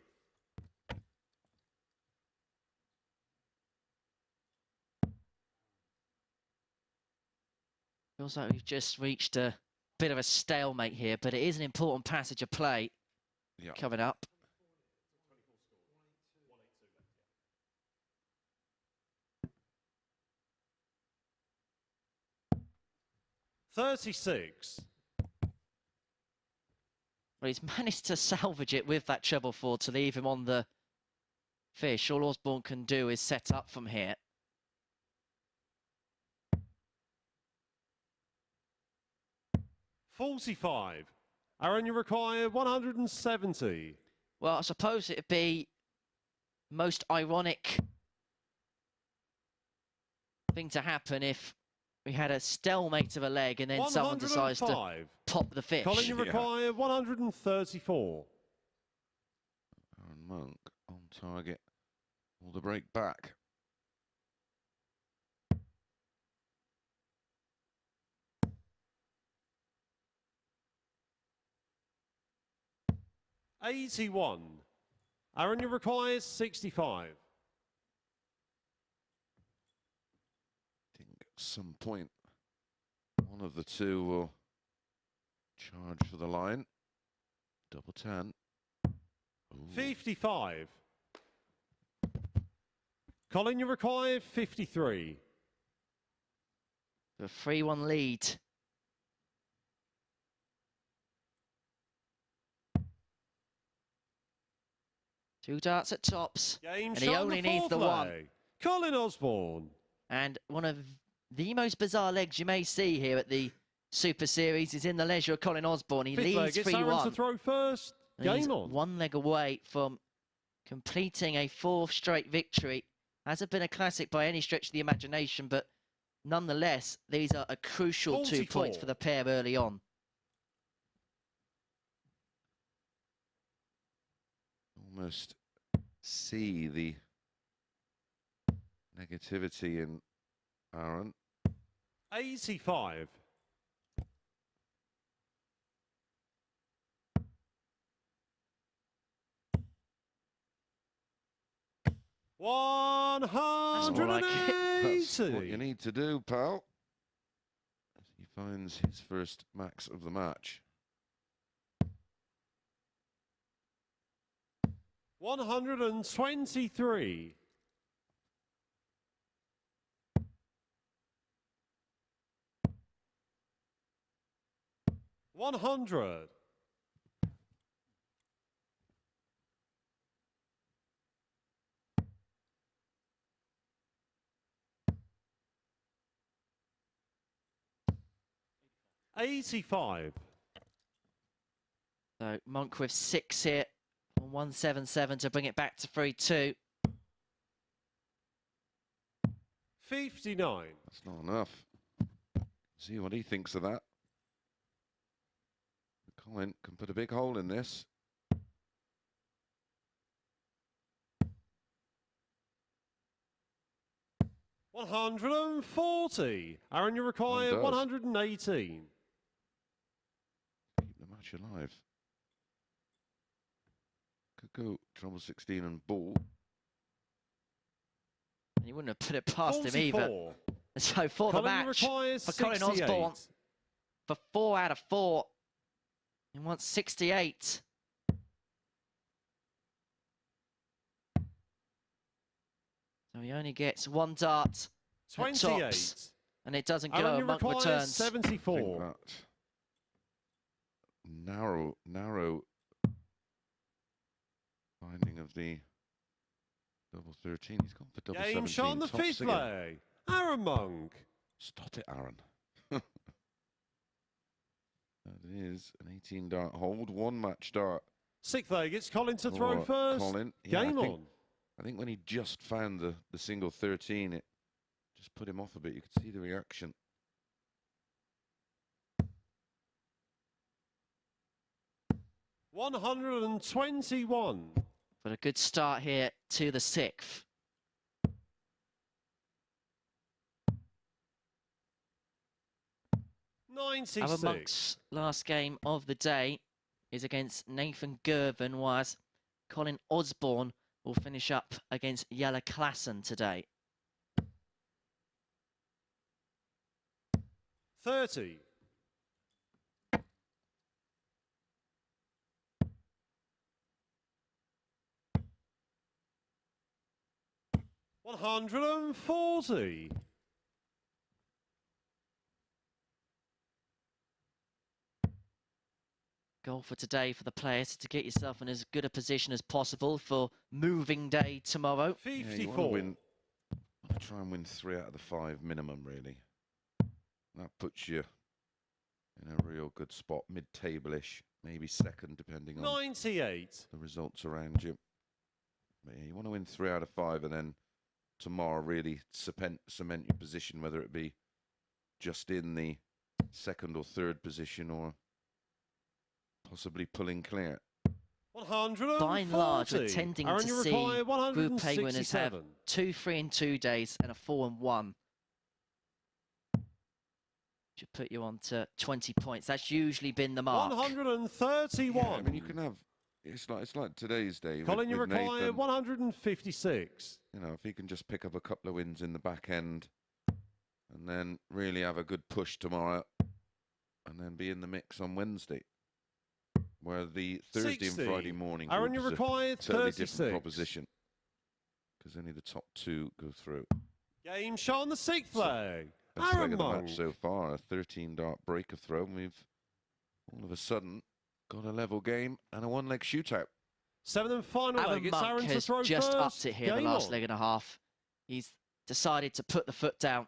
Feels like we've just reached a bit of a stalemate here, but it is an important passage of play coming up. $36. Well, he's managed to salvage it with that treble 4 to leave him on the fish. All Osborne can do is set up from here. $45. Arron, you require 170. Well, I suppose it'd be most ironic thing to happen if we had a stalemate of a leg and then someone decides to pop the fish. Colin, you require 134. Arron Monk on target. All the break back. $81. Arron, you require 65. I think at some point one of the two will charge for the line. Double 10. Ooh. 55. Colin, you require 53. The 3-1 lead. Two darts at tops, Game and he shot on only the needs the fourth one. leg. Colin Osborne. And one of the most bizarre legs you may see here at the Super Series is in the leisure of Colin Osborne. He Fifth leg, leads it's Arron to 3-1. throw first. He's Game on. one leg away from completing a 4th straight victory. Hasn't been a classic by any stretch of the imagination, but nonetheless, these are a crucial 2 points 44. for the pair early on. Almost see the negativity in Arron. 85. That's what 180. you need to do, pal. As he finds his first max of the match. 123. 100. $85. So Monk with 6 here on 177 to bring it back to 3-2. 59. That's not enough. See what he thinks of that. Colin can put a big hole in this. $140. Arron, you require 118. Keep the match alive. Could go treble 16 and ball. And you wouldn't have put it past 44. him either. So for Colin the match, for 68. Colin Osborne, for 4 out of 4, he wants 68. So he only gets 1 dart. 28. Tops, and it doesn't Arron, go. Monk requires returns. 74. Narrow finding of the double 13. He's gone for double 17. Game shot on the Tops 5th again. leg. Arron Monk. Stop it, Arron. That is an 18 dart hold, 1 match dart. 6th leg, it's Colin to throw first. Colin. Yeah, Game on. I think when he just found the single 13, it just put him off a bit. You could see the reaction. $121. But a good start here to the 6th. Arron Monk's last game of the day is against Nathan Girvan, whereas Colin Osborne will finish up against Jelle Klaasen today. 30. $140. Goal for today for the players to get yourself in as good a position as possible for moving day tomorrow. 54. Yeah, you want to try and win 3 out of the 5 minimum, really. That puts you in a real good spot, mid-table-ish, maybe second, depending on 98. the results around you. But yeah, you want to win 3 out of 5, and then tomorrow really cement your position, whether it be just in the 2nd or 3rd position, or possibly pulling clear. 140. By and large, we're tending Arron, to you see require Group A winners have 167. 2 3-2 days and a 4-1. Should put you on to 20 points. That's usually been the mark. 131. Yeah, I mean, you can have. It's like today's day. Colin, you with require Nathan. 156. You know, if he can just pick up a couple of wins in the back end, and then really have a good push tomorrow, and then be in the mix on Wednesday, where the Thursday 60. and Friday morning Arron, group you is a require totally 36. different proposition, because only the top 2 go through. Game shot on the 6th leg. Best leg Arron of the Monk. match so far, a 13 dart breaker throw, and we've all of a sudden got a level game and a 1-leg shootout. 7th and final Arron leg. It's Monk Arron to has throw just first. upped it here the Game last on. leg and a half. He's decided to put the foot down.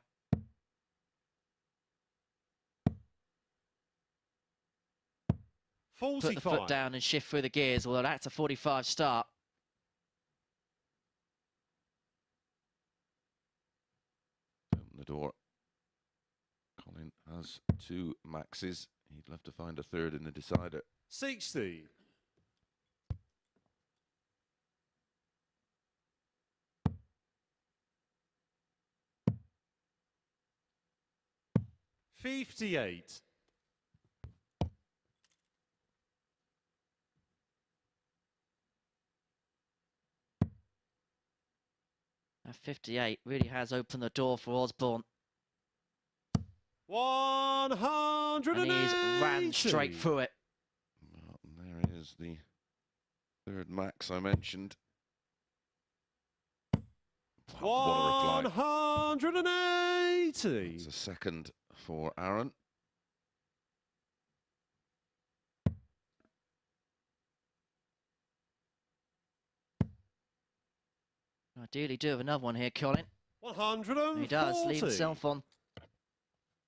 Put the foot down and shift through the gears, although that's a 45 start. Open the door. Colin has 2 maxes. He'd love to find a 3rd in the decider. 60. $58. 58 really has opened the door for Osborne. 180. And he's ran straight through it. Well, and there is the 3rd max I mentioned. Wow, what a reply. 180. It's a 2nd for Arron. Ideally do have another one here, Colin. 140. He does leave himself on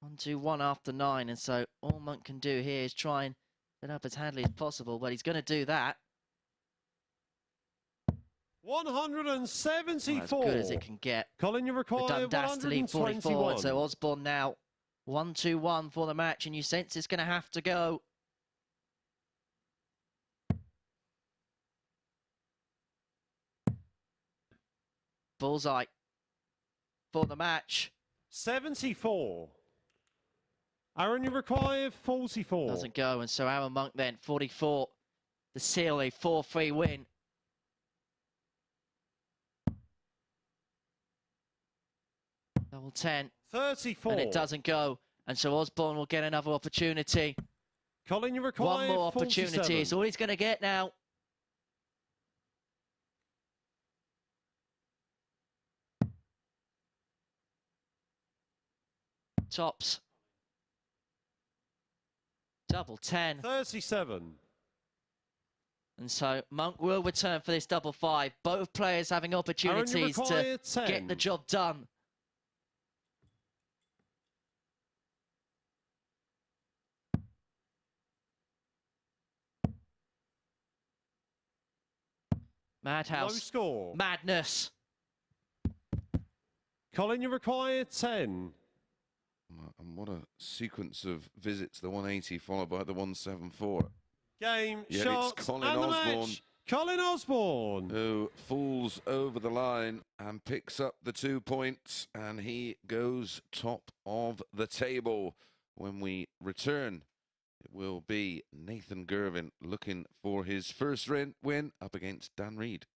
1-2-1 after 9, and so all Monk can do here is try and set up as handily as possible, but he's going to do that. 174. As good as it can get. Colin, you require Dundas to leave 44, 121. so Osborne now 1-2-1 for the match, and you sense it's going to have to go. Bullseye for the match. 74. Arron, you require 44. Doesn't go, and so Arron Monk then 44 to seal a 4-3 win. Double 10. 34. And it doesn't go, and so Osborne will get another opportunity. Colin, you require one more 47. opportunity is all he's going to get now. Tops. Double 10. 37. And so Monk will return for this double 5. Both players having opportunities to 10. get the job done. Madhouse. No score. Madness. Colin, you require 10. And what a sequence of visits. The 180 followed by the 174. Game, Yet shot, it's Colin and the Osborne match. Colin Osborne. who falls over the line and picks up the 2 points, and he goes top of the table. When we return, it will be Nathan Girvan looking for his first win up against Dan Reed.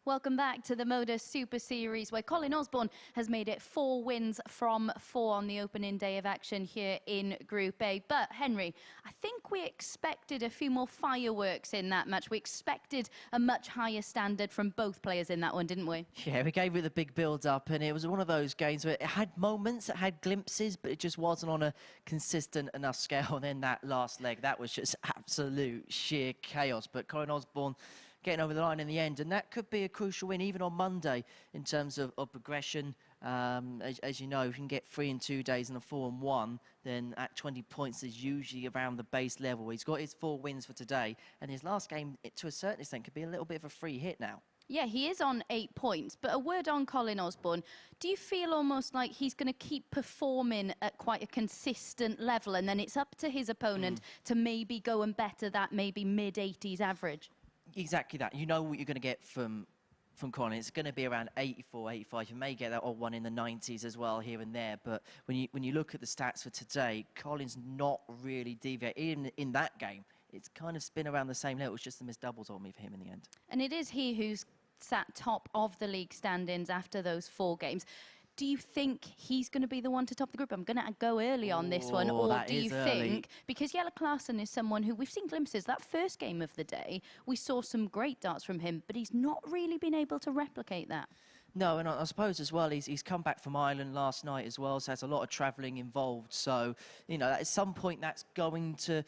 Welcome back to the MODUS Super Series, where Colin Osborne has made it 4 wins from 4 on the opening day of action here in Group A. But, Henry, I think we expected a few more fireworks in that match. We expected a much higher standard from both players in that one, didn't we? Yeah, we gave it the big build-up, and it was one of those games where it had moments, it had glimpses, but it just wasn't on a consistent enough scale. And then that last leg, that was just absolute sheer chaos. But Colin Osborne getting over the line in the end, and that could be a crucial win even on Monday in terms of progression As you know, if you can get 3 in 2 days and a 4 in 1, then at 20 points is usually around the base level. He's got his 4 wins for today, and his last game, to a certain extent, could be a little bit of a free hit now. Yeah, he is on 8 points, but a word on Colin Osborne. Do you feel almost like he's going to keep performing at quite a consistent level, and then it's up to his opponent to maybe go and better that maybe mid-80s average? Exactly that. You know what you're going to get from Colin. It's going to be around 84, 85. You may get that odd one in the 90s as well here and there, but when you look at the stats for today, Colin's not really deviated. Even in that game, it's kind of been around the same level. It's just the missed doubles on me for him in the end. And it is he who's sat top of the league standings after those 4 games. Do you think he's going to be the one to top the group? I'm going to go early on this one. Or do you think, because Jelle Klaasen is someone who we've seen glimpses, that first game of the day, we saw some great darts from him, but he's not really been able to replicate that. No, and I suppose as well, he's come back from Ireland last night as well, so there's a lot of travelling involved. So, you know, at some point that's going to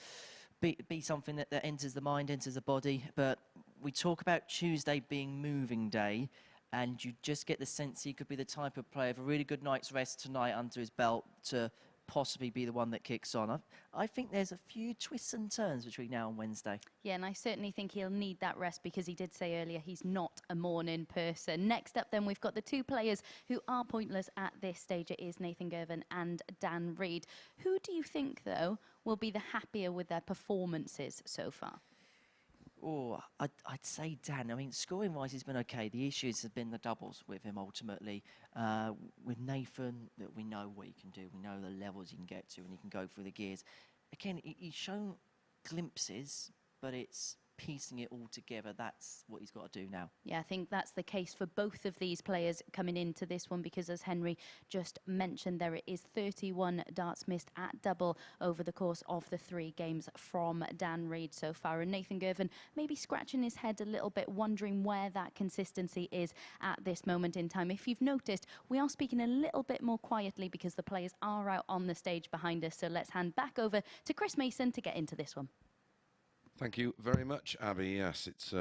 be something that enters the mind, enters the body. But we talk about Tuesday being moving day, and you just get the sense he could be the type of player with a really good night's rest tonight under his belt to possibly be the one that kicks on. I think there's a few twists and turns between now and Wednesday. Yeah, and I certainly think he'll need that rest because he did say earlier he's not a morning person. Next up then, we've got the 2 players who are pointless at this stage. It is Nathan Girvan and Dan Reed. Who do you think, though, will be the happier with their performances so far? Oh, I'd say Dan. I mean, scoring-wise, he's been okay. The issues have been the doubles with him, ultimately. With Nathan, that we know what he can do. We know the levels he can get to, and he can go through the gears. Again, he's shown glimpses, but it's piecing it all together. That's what he's got to do now. Yeah, I think that's the case for both of these players coming into this one, because as Henry just mentioned, there is 31 darts missed at double over the course of the 3 games from Dan Reed so far. And Nathan Girvan maybe scratching his head a little bit, wondering where that consistency is at this moment in time. If you've noticed, we are speaking a little bit more quietly because the players are out on the stage behind us. So let's hand back over to Chris Mason to get into this one. Thank you very much, Abby. Yes, it's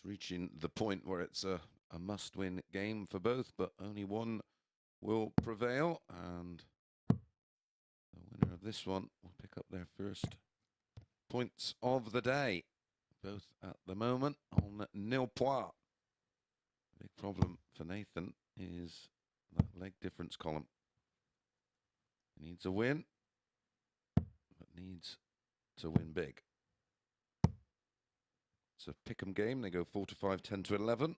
reaching the point where it's a must-win game for both, but only one will prevail, and the winner of this one will pick up their first points of the day. Both at the moment on nil points. Big problem for Nathan is that leg difference column. He needs a win, but needs to win big. It's a pick'em game. They go 4 to 5, 10 to 11.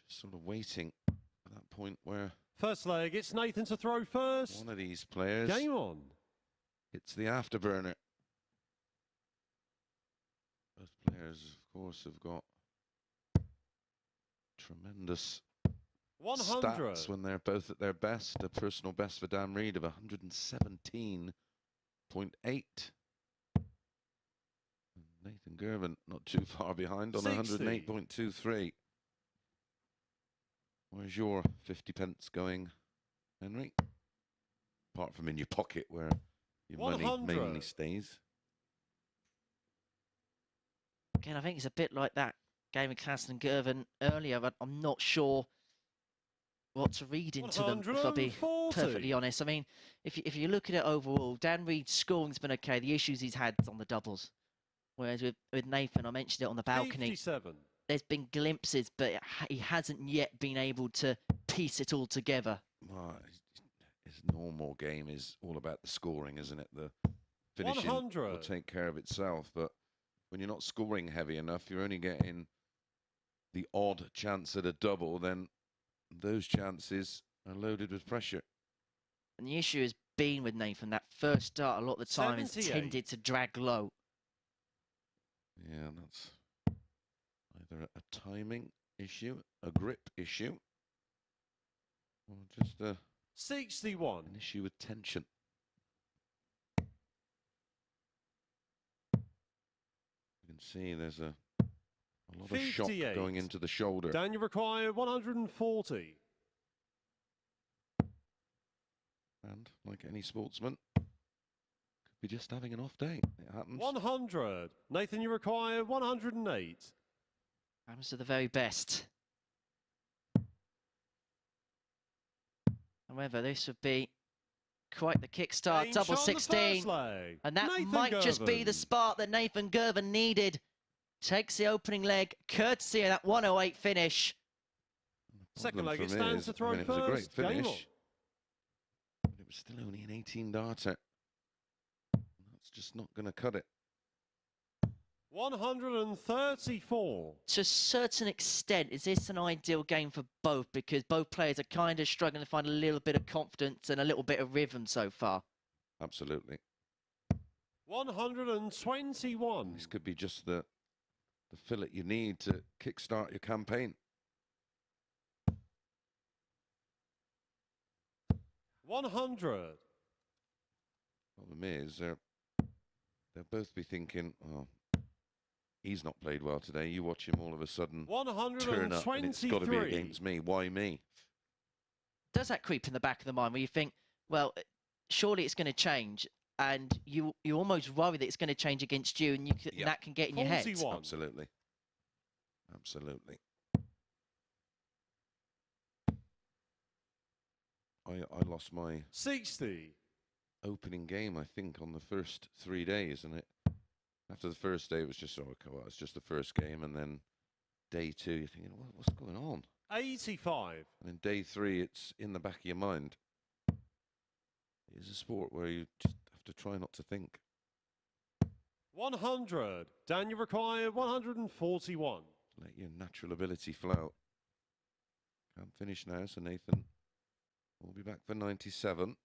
Just sort of waiting for that point where first leg, it's Nathan to throw first. one of these players Game on. It's the afterburner. Both players, of course, have got tremendous 100. stats when they're both at their best. A personal best for Dan Reed of 117.8. Nathan Girvan not too far behind on 108.23. Where's your 50 pence going, Henry? Apart from in your pocket where your 100. money mainly stays. Again, I think it's a bit like that game of Klaasen and Girvan earlier, but I'm not sure what to read into them, if I'll be perfectly honest. I mean, if you look at it overall, Dan Reed's scoring's been okay. The issues he's had on the doubles. Whereas with Nathan, I mentioned it on the balcony, 57. There's been glimpses, but he hasn't yet been able to piece it all together. Well, his normal game is all about the scoring, isn't it? The finishing 100. will take care of itself, but when you're not scoring heavy enough, you're only getting the odd chance at a double, then those chances are loaded with pressure. And the issue has been with Nathan, that first start, a lot of the time, has tended to drag low. Yeah, that's either a timing issue, a grip issue, or just an 61. issue with tension. You can see there's a lot of shock going into the shoulder. Dan, you require 140. And like any sportsman, could be just having an off day. It happens. 100. Nathan, you require 108. Happens to the very best. However, this would be quite the kickstart, double 16. And that might just be the spark that Nathan Girvan needed. Takes the opening leg, courtesy of that 108 finish. Second leg, it stands to throw first. It was a great finish. But it was still only an 18-darter. That's just not going to cut it. 134. To a certain extent, is this an ideal game for both? Because both players are kind of struggling to find a little bit of confidence and a little bit of rhythm so far. Absolutely. 121. This could be just the fillet you need to kickstart your campaign. 100. Problem is, they'll both be thinking, oh, he's not played well today. You watch him all of a sudden turn up and it's got to be against me. Why me? Does that creep in the back of the mind where you think, well, surely it's going to change, and you almost worry that it's going to change against you, and that can get in your head? Absolutely. Absolutely. I lost my 60 opening game, I think, on the first 3 days, and after the first day, it was just, oh, okay, well, it's just the first game, and then day 2, you're thinking, well, what's going on? 85. And then day 3, it's in the back of your mind. It's a sport where you just have to try not to think. 100. Dan, you require 141. Let your natural ability flow. Can't finish now, so Nathan will be back for 97.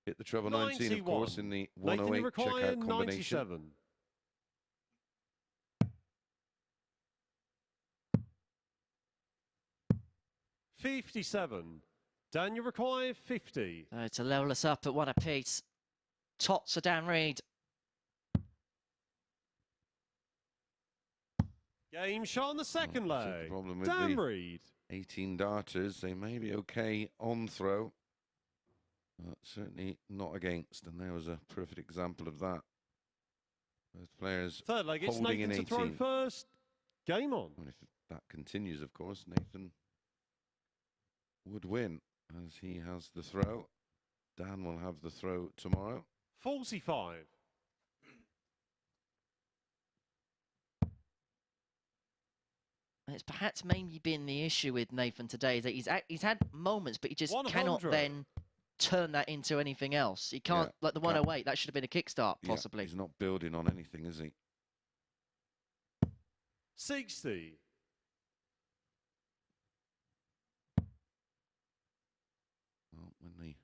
Hit the treble 19, of course, in the 108 checkout combination. 97. $57. Dan, you require 50. To level us up at 1 apiece. Tots for Dan Reed. Game shot on the second leg. The problem with Dan the Reed. 18 darters, they may be okay on throw, but certainly not against. And there was a perfect example of that. Both players Third leg, it's holding Nathan in to 18. throw first. Game on. And if that continues, of course, Nathan would win, as he has the throw. Dan will have the throw tomorrow. 45. It's perhaps maybe been the issue with Nathan today, is that he's had moments, but he just 100. cannot then turn that into anything else. He can't, like the 108, that should have been a kickstart, possibly. He's not building on anything, is he? 60. Well, when the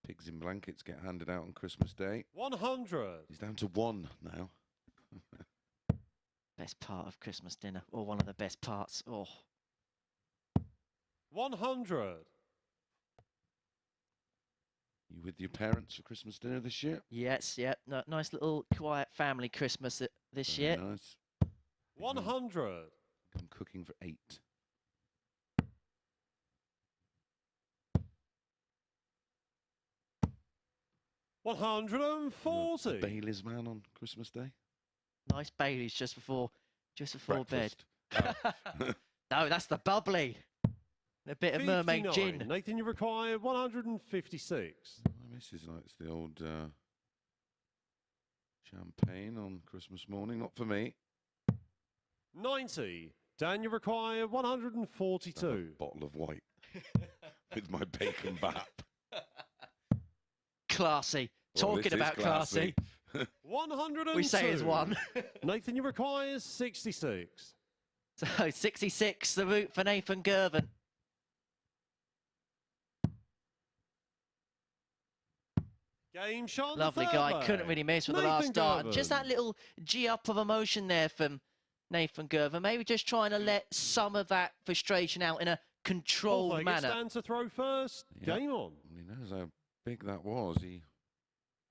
pigs in blankets get handed out on Christmas Day. 100. He's down to 1 now. Best part of Christmas dinner, or one of the best parts. Oh. 100. You with your parents for Christmas dinner this year? Yes, yeah. No, nice little quiet family Christmas this year. Nice. 100. I'm cooking for 8. $140. Bailey's man on Christmas Day. Nice Baileys just before bed. Oh. No, that's the bubbly. A bit of mermaid gin. Nathan, you require 156. My missus likes the old champagne on Christmas morning. Not for me. 90. Dan, you require 142. A bottle of white with my bacon bap. Classy. Well, Talking about classy. 102. We say is 1. Nathan, you require 66. So 66, the route for Nathan Girvan. Game shot. Lovely guy. Couldn't really miss with the last dart. And just that little G up of emotion there from Nathan Girvan. Maybe just trying to let some of that frustration out in a controlled manner. Stand to throw first. Yep. Game on. He knows how big that was. He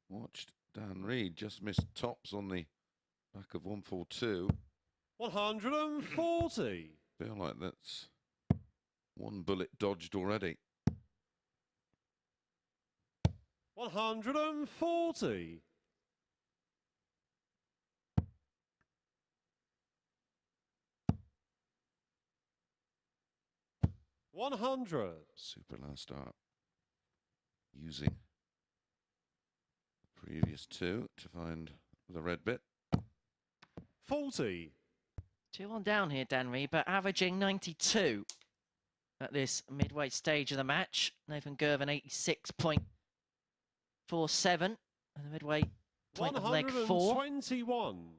watched Dan Reed just missed tops on the back of 142. 140. Feel like that's 1 bullet dodged already. 140. 100. Super last start. Using the previous two to find the red bit. 40. 2 on down here, Dan Reed, but averaging 92 at this midway stage of the match. Nathan Girvan 86.47 and the midway point of leg 4. 121.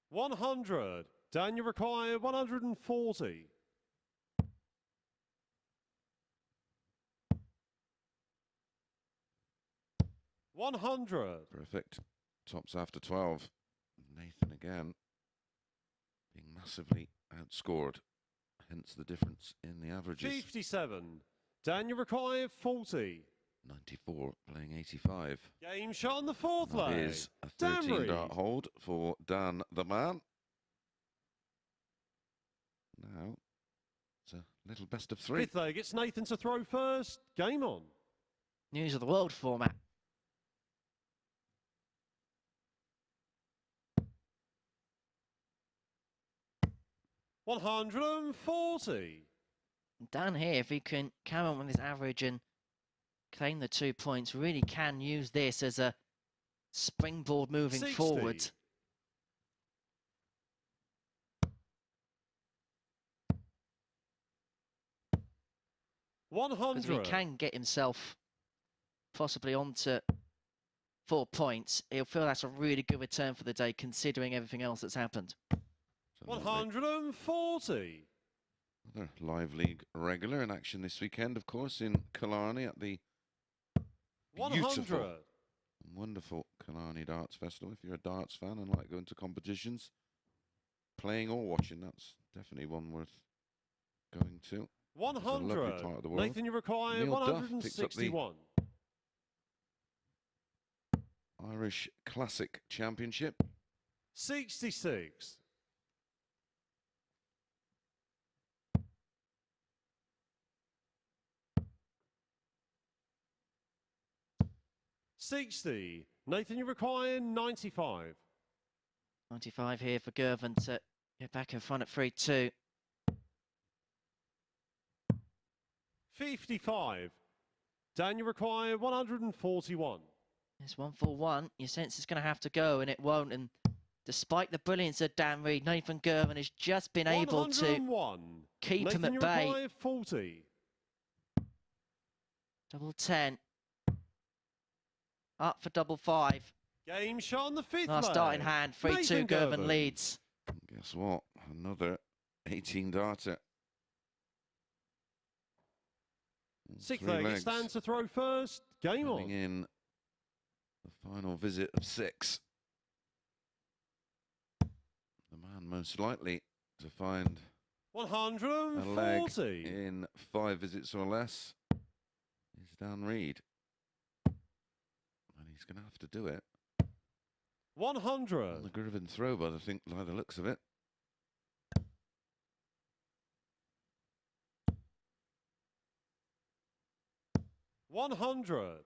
100. Dan, you require 140. 100. Perfect. Tops after 12. Nathan again being massively outscored. Hence the difference in the averages. 57. Dan, you require 40. 94 playing 85. Game shot on the fourth That leg. is a 13 Dan dart Reed. hold for Dan the man. Now it's a little best of 3. Fifth leg, it's Nathan to throw first. Game on. News of the world format. $140. Dan here, if he can carry on with his average and claim the 2 points, really can use this as a springboard moving 60. forward. Because if he 100. can get himself possibly onto 4 points, he'll feel that's a really good return for the day, considering everything else that's happened. 140. Another Live League regular in action this weekend, of course, in Killarney at the beautiful, 100. wonderful Killarney Darts Festival. If you're a darts fan and like going to competitions, playing or watching, that's definitely one worth going to. It's a lovely 100. part of the world. Nathan, you require Neil Duff picks up the 161. Irish Classic Championship. 66. 60. Nathan, you require 95. 95 here for Girvan to get back in front at 3-2. 55. Dan, you require 141. It's 1-4-1. Your sense is going to have to go, and it won't. And despite the brilliance of Dan Reed, Nathan Girvan has just been able to 101. keep Nathan, him you at bay. require 40. Double 10. Up for double 5. Game shot on the fifth Last leg. start in hand. 3-2 Nathan Girvan leads. Guess what? Another 18 darter. Sixth 3 leg, it legs. stands to throw first. Game Coming on. in the final visit of 6. The man most likely to find a leg 140. in 5 visits or less is Dan Reed. And he's going to have to do it. 100. On the Girvan throw, but I think by the looks of it. $100.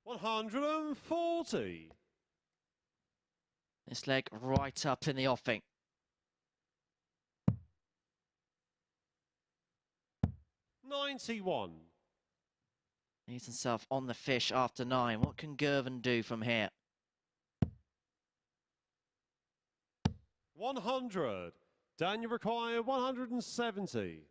140. This leg right up in the offing. 91. He's himself on the fish after 9. What can Girvan do from here? 100. Dan, you require 170.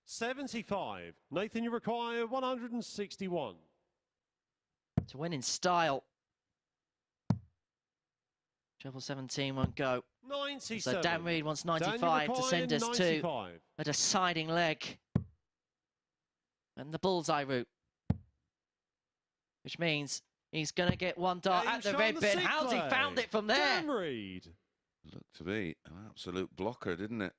75. Nathan, you require 161. To win in style. Treble 17 won't go. 97. So Dan Reed wants Dan, you 95 to require send us to 95. a deciding leg. And the bullseye route. Which means he's going to get one dart Game at the shot red on bin. sixth How's he leg. found it from there? Dan Reed. Looked to be an absolute blocker, didn't it?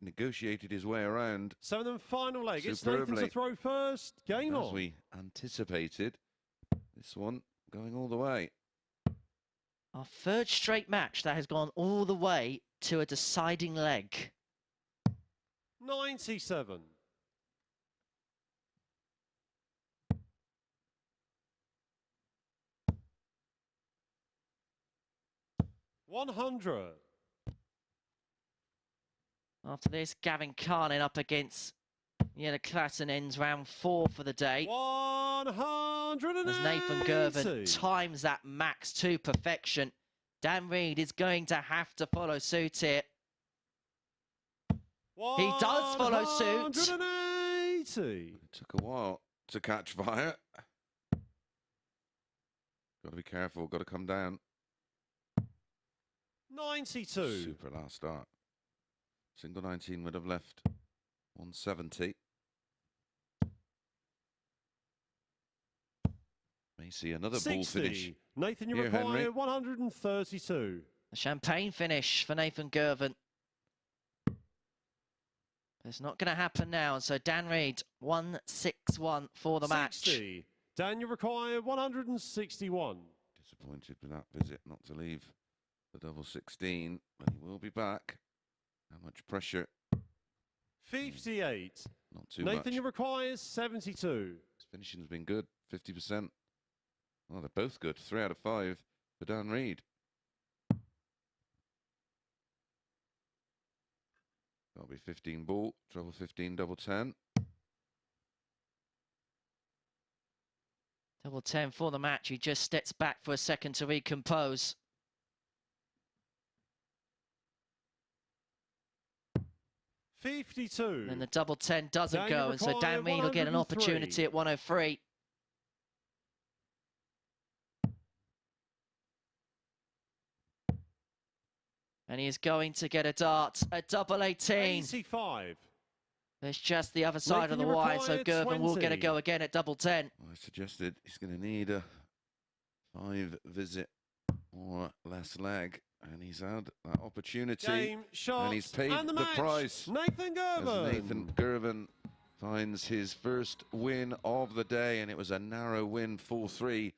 Negotiated his way around. Seventh and final leg. It's Nathan Superbly. to throw first. Game As on. we anticipated, this one going all the way. Our third straight match that has gone all the way to a deciding leg. 97. 100. After this, Gavin Carlin up against Jelle Klaasen ends round 4 for the day. 180. As Nathan Girvan times that max to perfection. Dan Reed is going to have to follow suit here. He does follow suit. 180. It took a while to catch fire. Got to be careful, got to come down. 92. Super last start. Single 19 would have left 170. May see another 60. ball finish. Nathan, you Here, require Henry. 132. A champagne finish for Nathan Girvan. It's not going to happen now, so Dan Reed, 161 for the 60. match. Dan, you require 161. Disappointed with that visit, not to leave the double 16, but he will be back. How much pressure? 58. Not too Nathan, much. you require 72. His finishing's been good, 50%. Oh, they're both good. 3 out of 5 for Dan Reed. That'll be 15 ball, treble 15, double 10. Double 10 for the match. He just steps back for a second to recompose. $52. And the double 10 doesn't Dan, go, you and so Dan require Reed will get an 103. opportunity at 103. And he is going to get a dart, a double 18. 85. There's just the other side of Nathan, the you wire, so require Girvan will get a 20. go again at double 10. Well, I suggested he's going to need a 5 visit or less leg, and he's had that opportunity. Game, shot, and he's paid and the the match. price. Nathan Girvan. As Nathan Girvan finds his first win of the day, and it was a narrow win, 4-3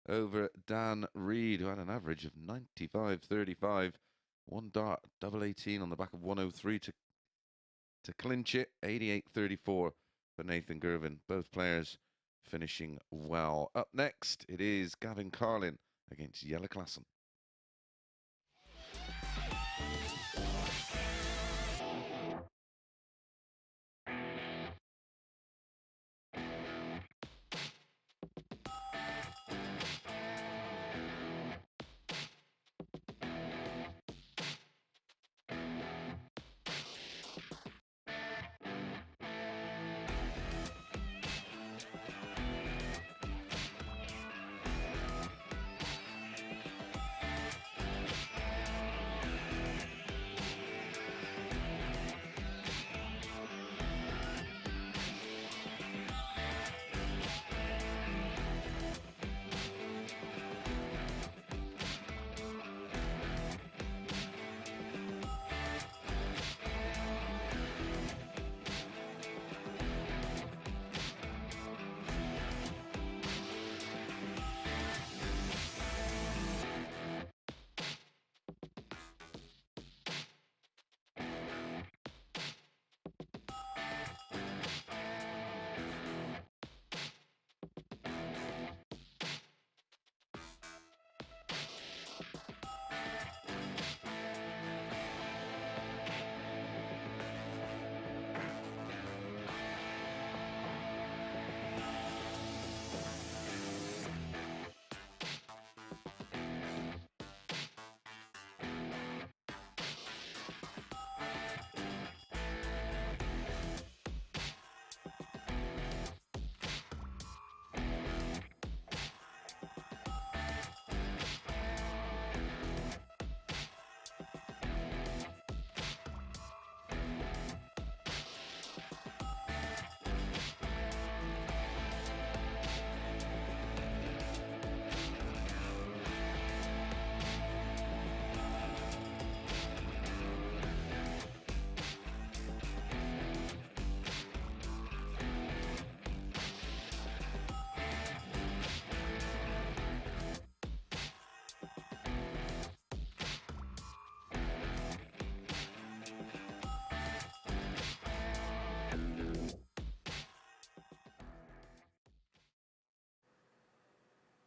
over Dan Reed, who had an average of 95.35. One dart, double 18 on the back of 103 to clinch it. 88.34 for Nathan Girvan. Both players finishing well. Up next, it is Gavin Carlin against Jelle Klaasen.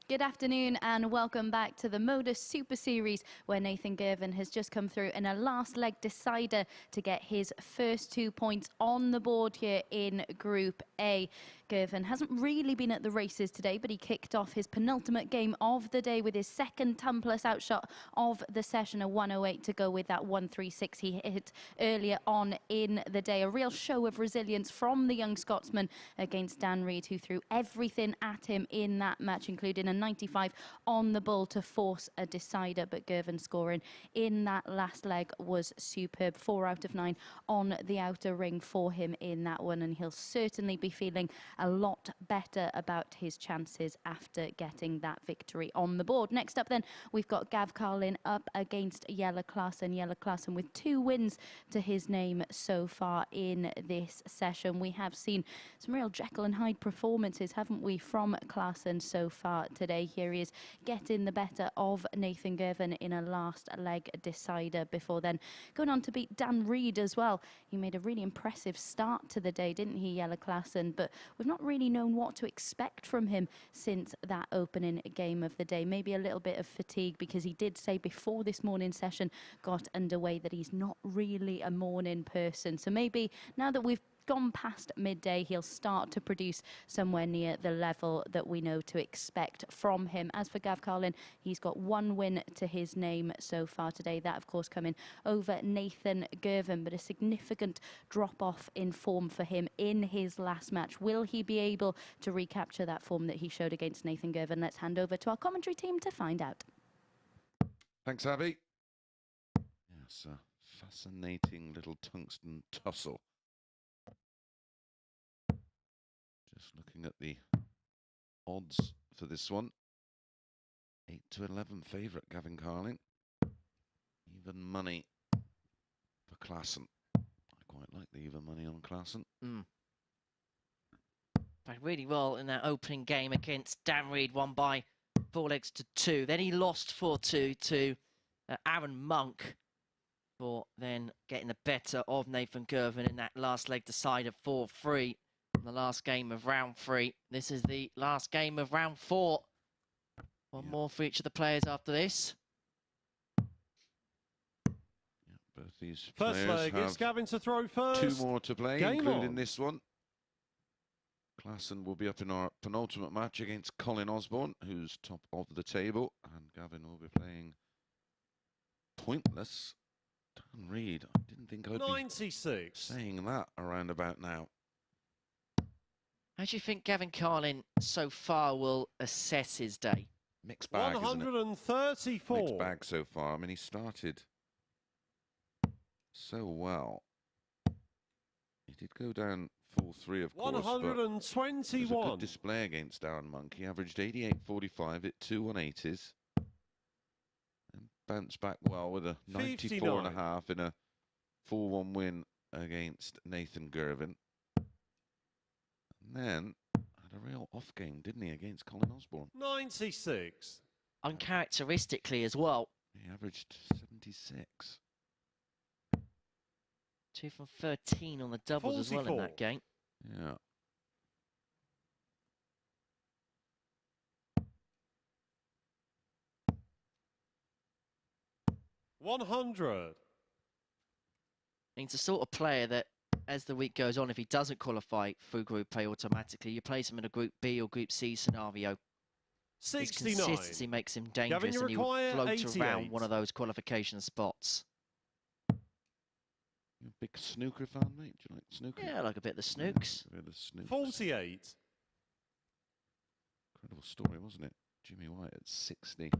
Good afternoon and welcome back to the MODUS Super Series, where Nathan Girvan has just come through in a last leg decider to get his first 2 points on the board here in Group A. Girvan hasn't really been at the races today, but he kicked off his penultimate game of the day with his second ton plus outshot of the session, a 108 to go with that 136 he hit earlier on in the day. A real show of resilience from the young Scotsman against Dan Reid, who threw everything at him in that match, including a 95 on the bull to force a decider. But Girvan scoring in that last leg was superb. 4 out of 9 on the outer ring for him in that one, and he'll certainly be feeling a lot better about his chances after getting that victory on the board. Next up then, we've got Gav Carlin up against Jelle Klaasen. Jelle Klaasen with 2 wins to his name so far in this session. We have seen some real Jekyll and Hyde performances, haven't we, from Klaasen so far today. Here he is getting the better of Nathan Girvan in a last leg decider before then going on to beat Dan Reid as well. He made a really impressive start to the day, didn't he, Jelle Klaasen? But we've not really known what to expect from him since that opening game of the day. Maybe a little bit of fatigue, because he did say before this morning session got underway that he's not really a morning person. So maybe now that we've gone past midday, he'll start to produce somewhere near the level that we know to expect from him. As for Gav Carlin, he's got 1 win to his name so far today. That, of course, coming over Nathan Girvan, but a significant drop-off in form for him in his last match. Will he be able to recapture that form that he showed against Nathan Girvan? Let's hand over to our commentary team to find out. Thanks, Abby. Yes, a fascinating little tungsten tussle. Just looking at the odds for this one. 8 to 11 favourite, Gavin Carlin. Even money for Klaasen. I quite like the even money on Klaasen. Played really well in that opening game against Dan Reid, won by 4 legs to 2. Then he lost 4-2 to Arron Monk, for then getting the better of Nathan Girvan in that last leg decider 4-3. The last game of round 3. This is the last game of round 4. One more for each of the players after this. Both these First players leg, it's Gavin to throw first. 2 more to play, Game including on. this one. Klaasen will be up in our penultimate match against Colin Osborne, who's top of the table, and Gavin will be playing pointless Dan Reid. I didn't think I'd 96. be saying that around about now. How do you think Gavin Carlin so far will assess his day? Mixed bag, 134. Mixed bag so far. I mean, he started so well. He did go down 4-3, of course. 121. It was a good display against Arron Monk. He averaged 88.45, hit 2 180s. And bounced back well with a 94.5 in a 4-1 win against Nathan Girvan. And then had a real off game, didn't he, against Colin Osborne? 96. Uncharacteristically as well. He averaged 76. 2 from 13 on the doubles 44. as well in that game. Yeah. $100. He's the sort of player that, as the week goes on, if he doesn't qualify through Group A automatically, you place him in a Group B or Group C scenario. 69. His consistency makes him dangerous, Gavin, and he will float 88. around one of those qualification spots. You're a big snooker fan, mate? Do you like snooker? Yeah, I like a bit of the snooks. Yeah, a bit of snooks. 48. Incredible story, wasn't it? Jimmy White at 60.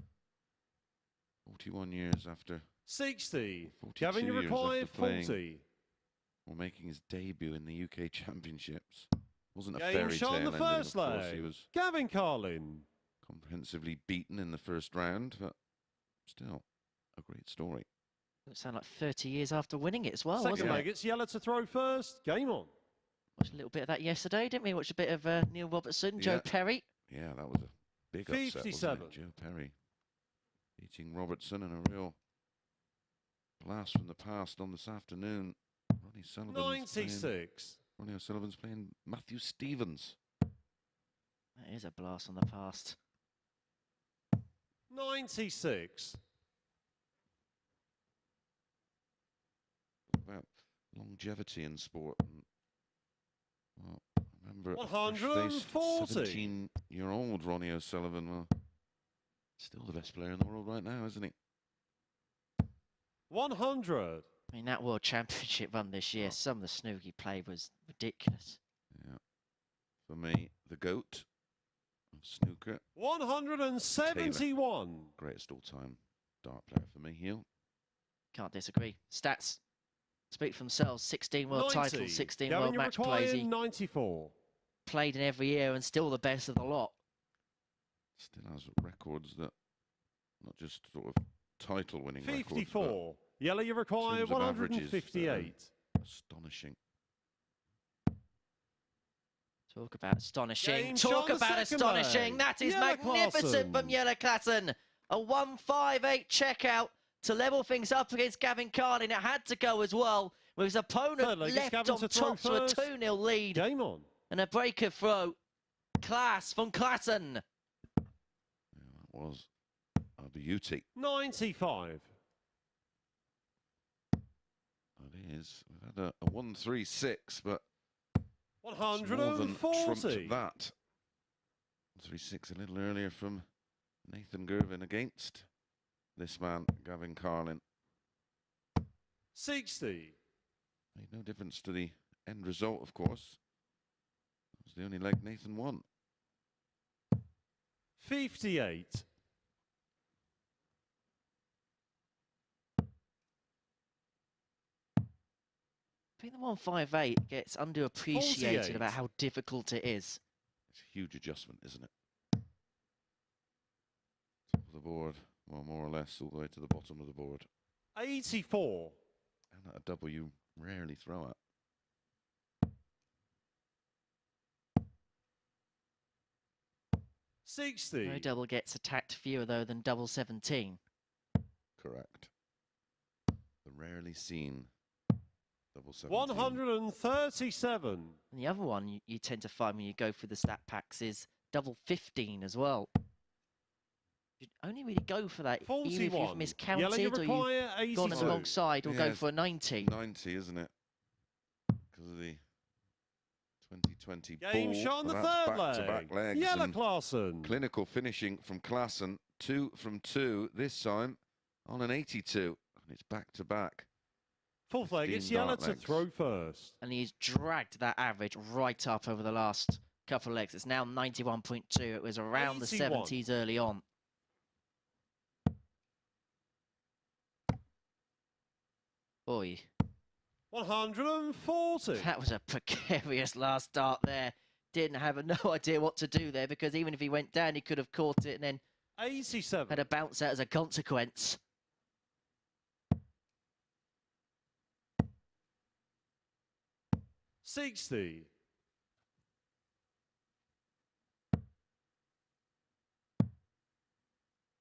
41 years after. 60. 42 Gavin, you years require after playing 40. or making his debut in the UK Championships. Wasn't a Game fairy shot tale on the ending, first of course. He leg. was Gavin Carlin. comprehensively beaten in the first round, but still a great story. It sounded like 30 years after winning it as well, Second wasn't leg, it? it's Jelle to throw first. Game on. Watched a little bit of that yesterday, didn't we? Watched a bit of Neil Robertson, Joe Perry. Yeah, that was a big upset, wasn't 57. it? Joe Perry beating Robertson in a real blast from the past on this afternoon. Ronnie O'Sullivan's playing Matthew Stevens. That is a blast on the past. 96. About longevity in sport. And, well, I remember 140. 17-year-old Ronnie O'Sullivan. Well, still the best player in the world right now, isn't he? 100. I mean, that World Championship run this year, some of the snooker he played was ridiculous. Yeah. For me, the GOAT of snooker. 171. Taylor. Greatest all-time dart player for me, Heel. Can't disagree. Stats speak for themselves. 16 world 90. titles, 16 Gavin, world you match require plays. He 94. played in every year and still the best of the lot. Still has records that, not just sort of title-winning records. 54. Jelle, you require terms of averages, 158. Astonishing. Talk about astonishing. Game Talk shot about the second astonishing. leg. That is Jelle magnificent Klaasen. from Jelle Klaasen. A 158 checkout to level things up against Gavin Carlin. It had to go as well, with his opponent left on top to a 2-0 lead. Game on. And a breaker throw. Class from Klaasen. Yeah, that was a beauty. 95. It is. We've had a 136, but more than 140. trumped that. 136 a little earlier from Nathan Girvan against this man, Gavin Carlin. 60. Made no difference to the end result, of course. It was the only leg Nathan won. 58. I think the 158 gets underappreciated 48. about how difficult it is. It's a huge adjustment, isn't it? Top of the board, well, more or less, all the way to the bottom of the board. 84. And at a double you rarely throw at. No double gets attacked fewer, though, than double 17. Correct. The rarely seen double 17. 137. And the other one you tend to find when you go through the stat packs is double 15 as well. You only really go for that 41. even if you've miscounted Jelle, you or require you've gone at the 82. wrong side or go for a 90. 90, isn't it? Because of the 2020 Game ball. shot on the Well, third that's back-to-back leg. legs Jelle and Klaasen. clinical finishing from Klaasen. 2 from 2 this time on an 82. And it's back-to-back. Fourth leg, it's 15 Jelle dart to legs. throw first. And he's dragged that average right up over the last couple of legs. It's now 91.2. It was around 81. the 70s early on. Boy. 140. That was a precarious last start there. Didn't have no idea what to do there, because even if he went down, he could have caught it and then 87. had a bounce out as a consequence. $60.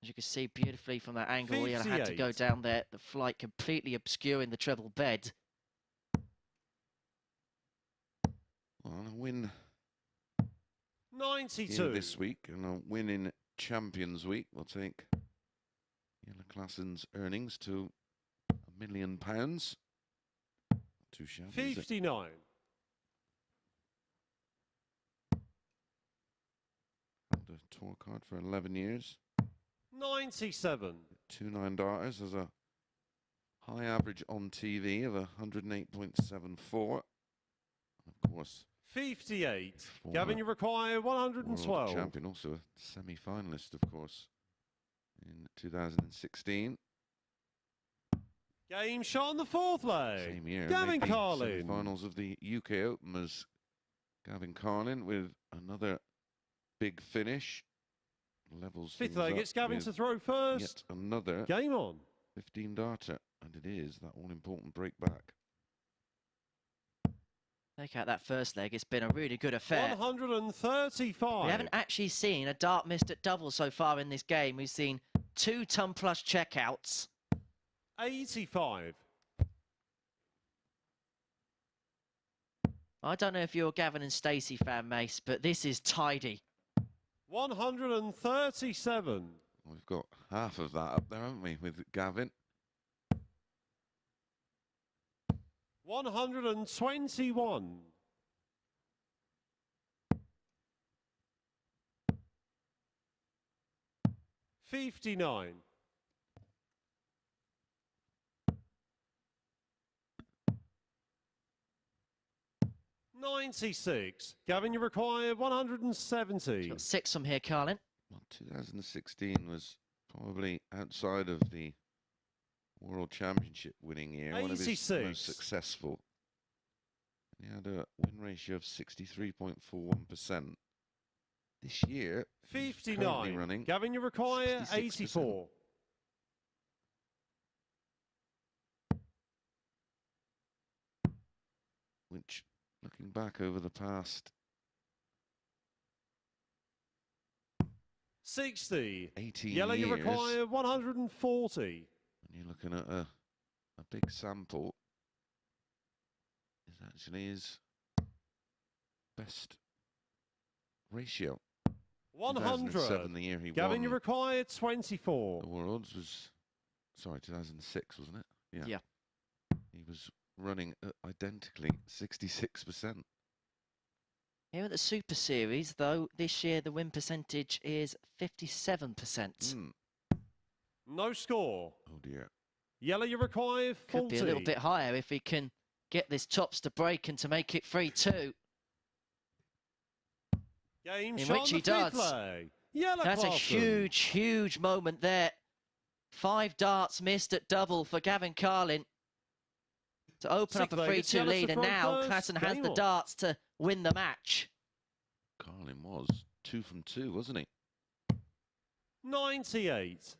As you can see beautifully from that angle, he had to go 58. down there. The flight completely obscuring the treble bed. Well, a win 92. here this week and a win in Champions Week will take Jelle Klaasen's earnings to £1 million. Not too shabby, is it? 59. Held a tour card for 11 years. 97. 2 9-darters has a high average on TV of 108.74. Of course, 58. former Gavin, you require world 112. champion, also a semi-finalist, of course, in 2016. Game shot on the fourth leg. Same year. Gavin made the Carlin. Semi-finals of the UK Open as Gavin Carlin with another big finish. Levels Fifth things leg, up it's Gavin with to throw first. Yet another Game on. 15-darter, and it is that all-important break back. Take out that first leg. It's been a really good affair. 135. We haven't actually seen a dart missed at double so far in this game. We've seen 2 ton-plus checkouts. 85. I don't know if you're a Gavin and Stacey fan, Mace, but this is tidy. 137. We've got half of that up there, haven't we, with Gavin? 121. $59. 96. Gavin, you require 170. Got 6 from here, Carlin. Well, 2016 was probably outside of the World Championship winning year, one of his 86. most successful. He had a win ratio of 63.41%. This year, he's currently 59. running Gavin, you require 66%. 84. Which, looking back over the past 60. 18 Jelle, you years, require 140. when you're looking at a big sample, is actually his best ratio. 100. 2007, the year he Gavin, you won require 24. the Worlds, was, sorry, 2006, wasn't it? Yeah. He was running at identically 66%. Here at the Super Series, though, this year the win percentage is 57%. No score. Oh dear. Jelle, you require 40. Could be a little bit higher if he can get this tops to break and to make it 3-2. Game In shot which on he the fifth does. leg. Jelle That's a Klaasen. huge, huge moment there. 5 darts missed at double for Gavin Carlin to open up a 3-2 lead, and now Klaasen has the darts to win the match. Carlin was 2 from 2, wasn't he? 98.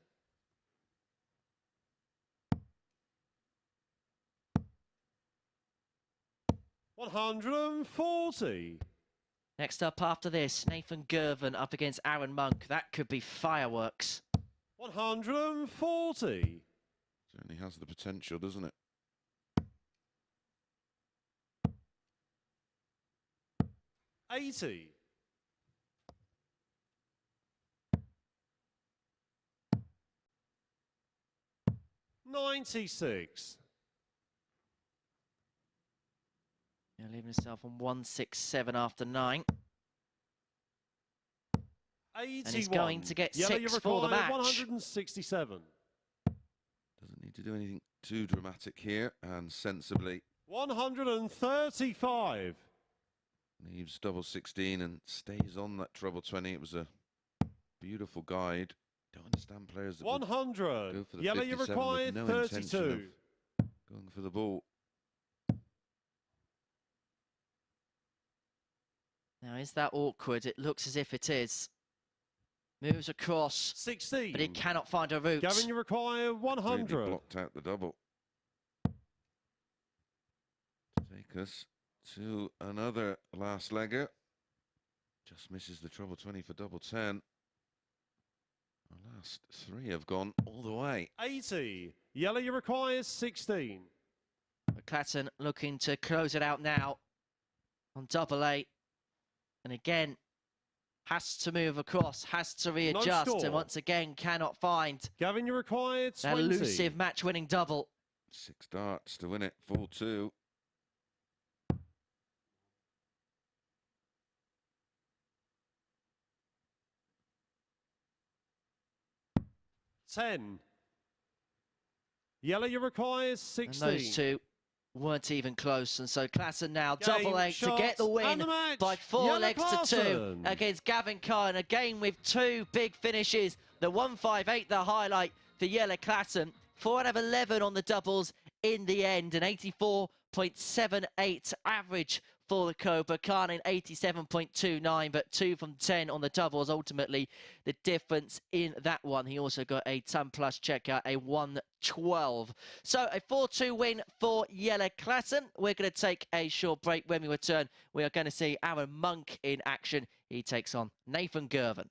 $140. Next up after this, Nathan Girvan up against Arron Monk. That could be fireworks. 140. Certainly has the potential, doesn't it? $80. $96. He'll leave himself on 167 after 9. 81. And he's going to get Jelle, 6 for the match. 167. Doesn't need to do anything too dramatic here, and sensibly 135. leaves double 16 and stays on that treble 20. It was a beautiful guide. Don't understand players that 100. go for the Jelle, you 57 require with no 32. intention of going for the ball. Now, is that awkward? It looks as if it is. Moves across. 16. But he cannot find a route. Gavin, you require Completely 100. blocked out the double. Take us to another last legger. Just misses the treble 20 for double 10. The last 3 have gone all the way. 80. Jelle, you require 16. But Klaasen looking to close it out now on double 8. And again, has to move across, has to readjust, score. and once again cannot find Gavin, you require 20. that elusive match-winning double. 6 darts to win it, 4-2. $10. Jelle, you require 16. And those two weren't even close, and so Klaasen now Game, double 8 to shots, get the win and the match. by 4 Jelle legs to 2 Klaasen. against Gavin Carlin. Again with 2 big finishes. The 158, the highlight for Jelle Klaasen. 4 out of 11 on the doubles in the end, an 84.78 average for the Cobra. Carlin 87.29, but 2 from 10 on the doubles. Ultimately, the difference in that one. He also got a 10+ checkout, a 112. So a 4-2 win for Jelle Klaasen. We're going to take a short break. When we return, we are going to see Arron Monk in action. He takes on Nathan Girvan.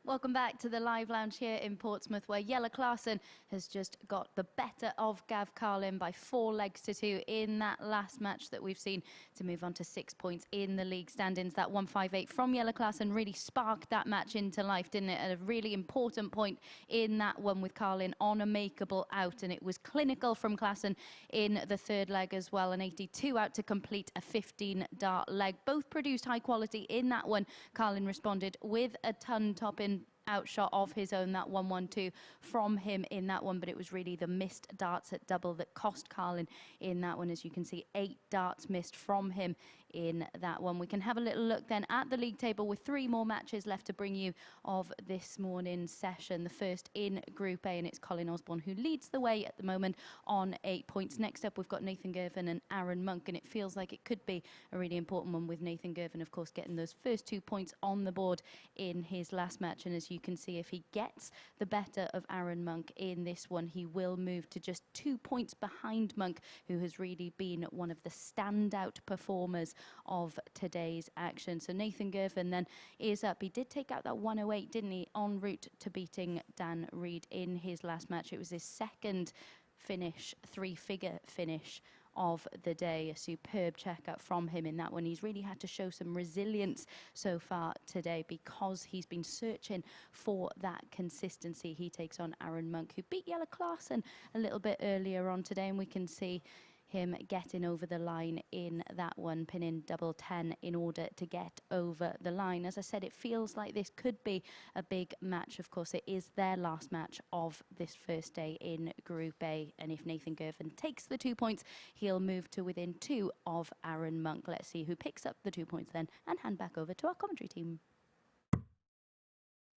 Welcome back to the live lounge here in Portsmouth, where Jelle Klaasen has just got the better of Gav Carlin by 4 legs to 2 in that last match that we've seen to move on to 6 points in the league standings. That 158 from Jelle Klaasen really sparked that match into life, didn't it? At a really important point in that one with Carlin on a makeable out, and it was clinical from Klaasen in the third leg as well. An 82 out to complete a 15-dart leg. Both produced high quality in that one. Carlin responded with a ton top-in outshot of his own, that 112 from him in that one, but it was really the missed darts at double that cost Carlin in that one. As you can see, 8 darts missed from him in that one. We can have a little look then at the league table with 3 more matches left to bring you of this morning's session. The first in Group A, and it's Colin Osborne who leads the way at the moment on 8 points. Next up, we've got Nathan Girvan and Arron Monk, and it feels like it could be a really important one with Nathan Girvan, of course, getting those first 2 points on the board in his last match. And as you can see, if he gets the better of Arron Monk in this one, he will move to just 2 points behind Monk, who has really been one of the standout performers of today's action. So Nathan Girvan then is up. He did take out that 108, didn't he, en route to beating Dan Reed in his last match. It was his second finish, 3-figure finish of the day. A superb checkup from him in that one. He's really had to show some resilience so far today because he's been searching for that consistency. He takes on Arron Monk, who beat Jelle Klaasen a little bit earlier on today, and we can see him getting over the line in that one, pinning double 10 in order to get over the line. As I said, it feels like this could be a big match. Of course, it is their last match of this first day in Group A, and if Nathan Girvan takes the 2 points, he'll move to within 2 of Arron Monk. Let's see who picks up the 2 points then, and hand back over to our commentary team.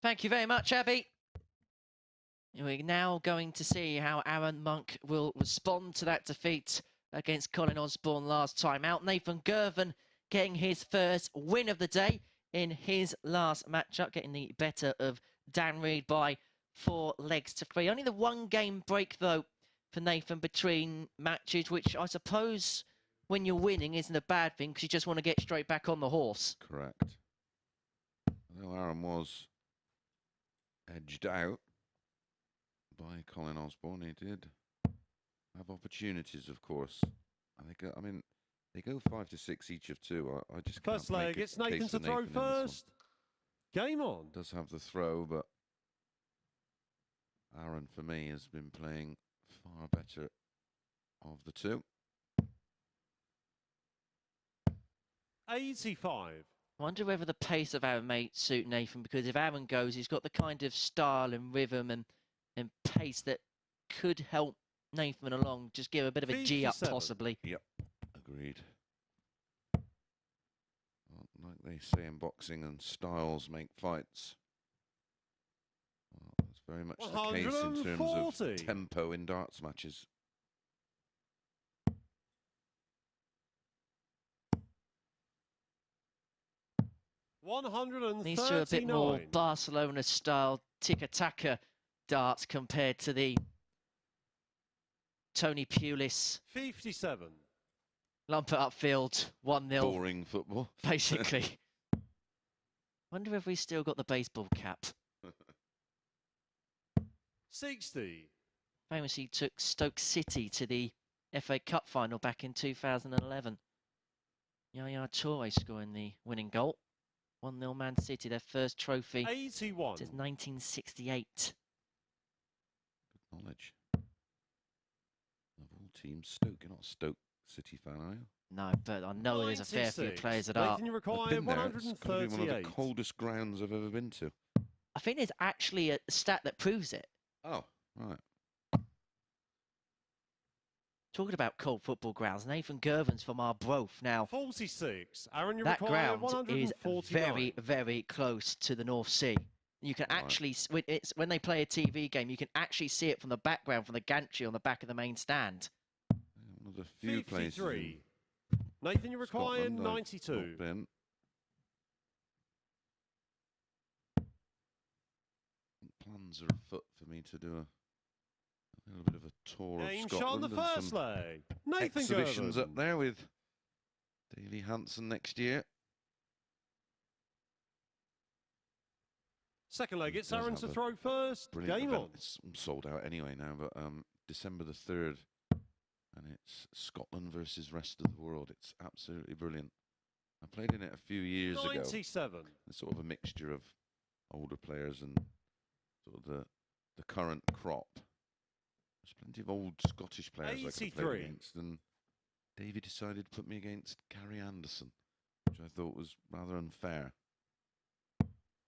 Thank you very much, Abby. We're now going to see how Arron Monk will respond to that defeat against Colin Osborne last time out. Nathan Girvan getting his first win of the day in his last matchup, getting the better of Dan Reed by 4 legs to 3. Only the 1 game break, though, for Nathan between matches, which I suppose when you're winning isn't a bad thing because you just want to get straight back on the horse. Correct. Well, Arron was edged out by Colin Osborne. He did have opportunities, of course. And they go 5 to 6 each of 2. I just can't first leg, it's Nathan to throw first. Game on. Does have the throw, but Arron, for me, has been playing far better of the 2. 85. I wonder whether the pace of Arron may suit Nathan, because if Arron goes, he's got the kind of style and rhythm and pace that could help Nathan along, just give a bit of a G up possibly. Yep, agreed. Well, like they say in boxing, and styles make fights. Well, that's very much the case in terms of tempo in darts matches. These two are a bit more Barcelona-style tiki-taka darts compared to the Tony Pulis 57. Lump it upfield, 1-0. Boring football. Basically. Wonder if we still got the baseball cap. 60. Famously took Stoke City to the FA Cup final back in 2011. Yaya Toure scoring the winning goal. 1-0 Man City, their first trophy 81. since 1968. Good knowledge. Of all teams, Stoke. You're not a Stoke City fan, are you? No, but I know there's a fair few players that are. I've been there. It's going to be one of the coldest grounds I've ever been to. I think there's actually a stat that proves it. Oh, right. Talking about cold football grounds, Nathan Girvan's from Arbroath. Now, 46. Arron, you that require ground is 149. very, very close to the North Sea. You can actually, when they play a TV game, you can actually see it from the background, from the gantry on the back of the main stand. One of the few 53. Nathan, you require 92. Plans are afoot for me to do a little bit of a tour of Scotland. On the first leg. Nathan exhibitions Girvan up there with Daly Hansen next year. Second leg, it's does Arron have to a throw first. brilliant Game event. on. It's sold out anyway now, but December the 3rd, and it's Scotland versus rest of the world. It's absolutely brilliant. I played in it a few years ago. 97. It's sort of a mixture of older players and sort of the current crop. There's plenty of old Scottish players I could play against, and Davey decided to put me against Gary Anderson, which I thought was rather unfair.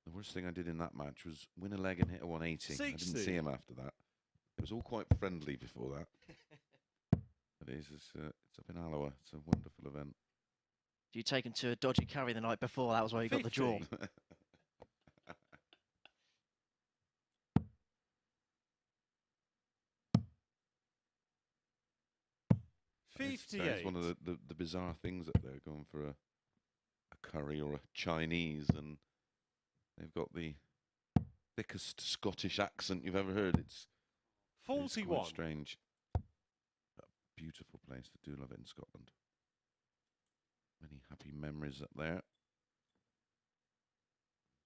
The worst thing I did in that match was win a leg and hit a 180. 60. I didn't see him after that. It was all quite friendly before that. But it's up in Alloa. It's a wonderful event. You taken to a dodgy curry the night before, that was where you got the draw. 58. It's one of the bizarre things up there, going for a curry or a Chinese, and they've got the thickest Scottish accent you've ever heard. It's 41. quite strange. A beautiful place. I do love it in Scotland. Many happy memories up there.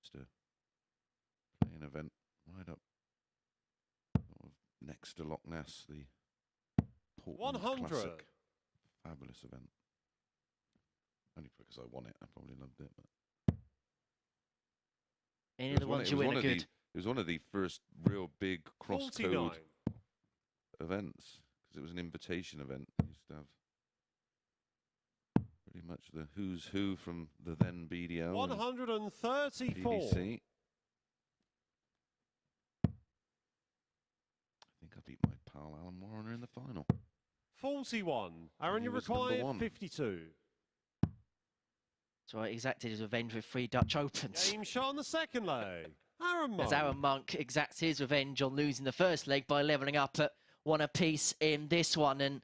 Just to play an event right up sort of next to Loch Ness, the Portland 100. Classic. Fabulous event. Only because I won it. I probably loved it. But Any of the ones you win are good. It was one of the first real big cross-code events, because it was an invitation event. They used to have pretty much the who's who from the then BDO. 134. BBC. I think I beat my pal Alan Warner in the final. 41. Arron, you require 52. So he exacted his revenge with 3 Dutch Opens. Game shot on the second leg. Arron Monk. As Arron Monk exacts his revenge on losing the first leg by levelling up at 1 apiece in this one. And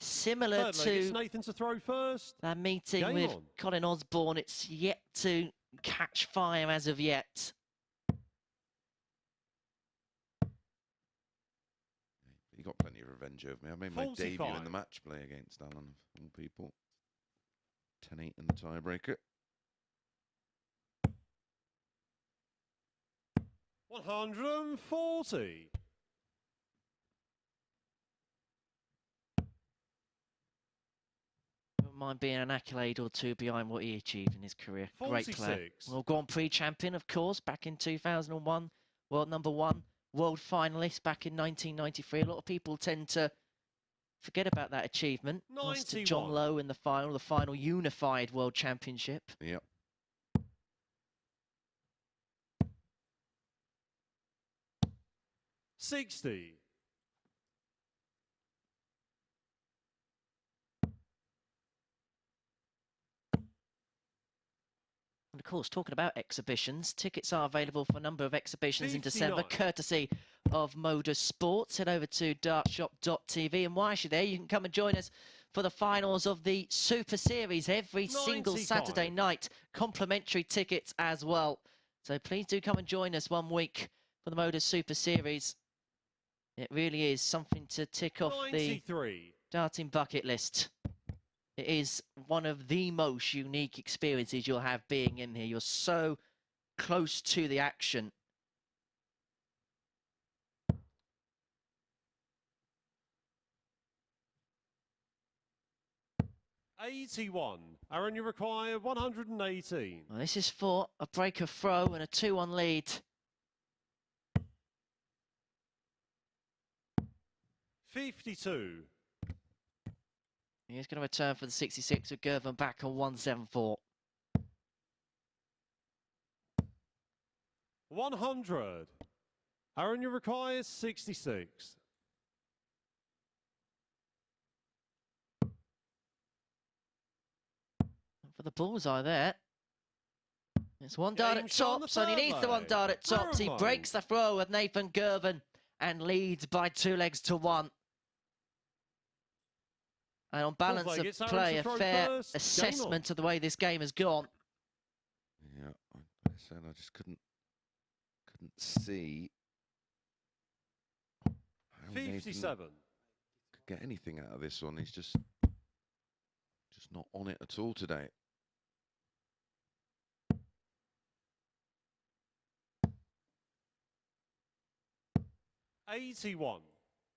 similar Third leg, it's to Nathan to throw first. that meeting Game with on. Colin Osborne, it's yet to catch fire as of yet. He got plenty of revenge over me. I made my 45. debut in the match play against Alan, of all people. 10-8 in the tiebreaker. 140. Don't mind being an accolade or two behind what he achieved in his career. Great player. 46. Well, Grand Prix champion, of course, back in 2001. World #1, world finalist back in 1993. A lot of people tend to forget about that achievement. Lost to John 91. Lowe in the final unified world championship. Yep. $60. And of course, talking about exhibitions, tickets are available for a number of exhibitions in December, 59. courtesy of MODUS Sports. Head over to dartshop.tv, and whilst you're there, you can come and join us for the finals of the Super Series every single 95. Saturday night. Complimentary tickets as well. So please do come and join us one week for the MODUS Super Series. It really is something to tick off 93. the darting bucket list. It is one of the most unique experiences you'll have being in here. You're so close to the action. $81. Arron, you require 118. Well, this is for a break of throw and a 2-1 lead. 52. He's going to return for the 66 with Girvan back on 174. 100. Arron, you require 66. For the bullseye there. It's one dart Game at shot on the top, so he third needs the one leg. dart at top. He Arron breaks the throw with Nathan Girvan and leads by 2 legs to 1. And on balance leg, of it's Arron play, to a throw fair first. Game assessment of the way this game has gone. Yeah, I said I just couldn't see how Nathan 57. could get anything out of this one. He's just not on it at all today. 81.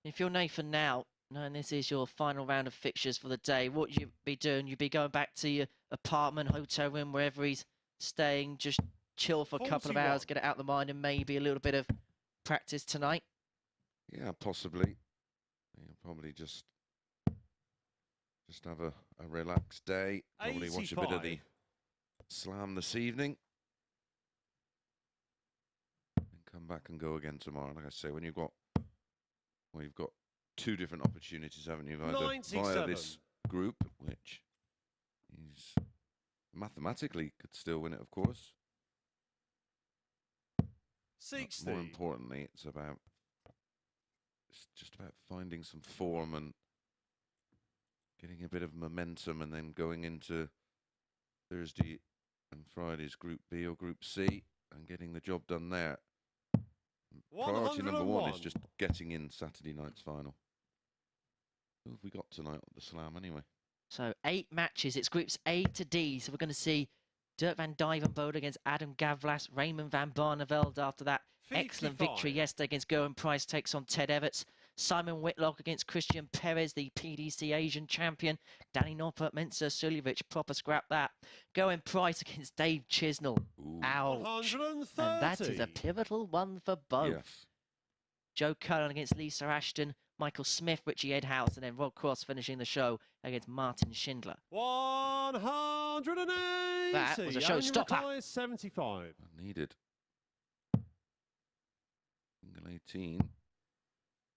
If you're Nathan now, knowing this is your final round of fixtures for the day, what you'd be doing, you'd be going back to your apartment, hotel room, wherever he's staying, just chill for a couple of 41. hours, get it out of the mind, and maybe a little bit of practice tonight. Yeah, possibly. Yeah, probably just have a relaxed day. Probably watch a bit of the 85. slam this evening. And come back and go again tomorrow. Like I say, when you've got two different opportunities, haven't you? Either via 97. this group, which is mathematically could still win it, of course. 60. More importantly, it's just about finding some form and getting a bit of momentum, and then going into Thursday and Friday's Group B or Group C and getting the job done there. Priority number one is just getting in Saturday night's final. Who have we got tonight at the Slam anyway? So 8 matches. It's groups A to D. So we're going to see Dirk van Dijvenbode against Adam Gavlas. Raymond van Barneveld after that 55. excellent victory yesterday against Gerwin Price takes on Ted Everts. Simon Whitlock against Christian Perez, the PDC Asian champion. Danny Noppert, Mensur Suljovic, proper scrap that. Gerwin Price against Dave Chisnell. Ooh. Ouch. 130. And that is a pivotal one for both. Yes. Joe Cullen against Lisa Ashton. Michael Smith, Richie Edhouse, and then Rod Cross finishing the show against Martin Schindler. 180. That was a showstopper. 75. Needed. Single 18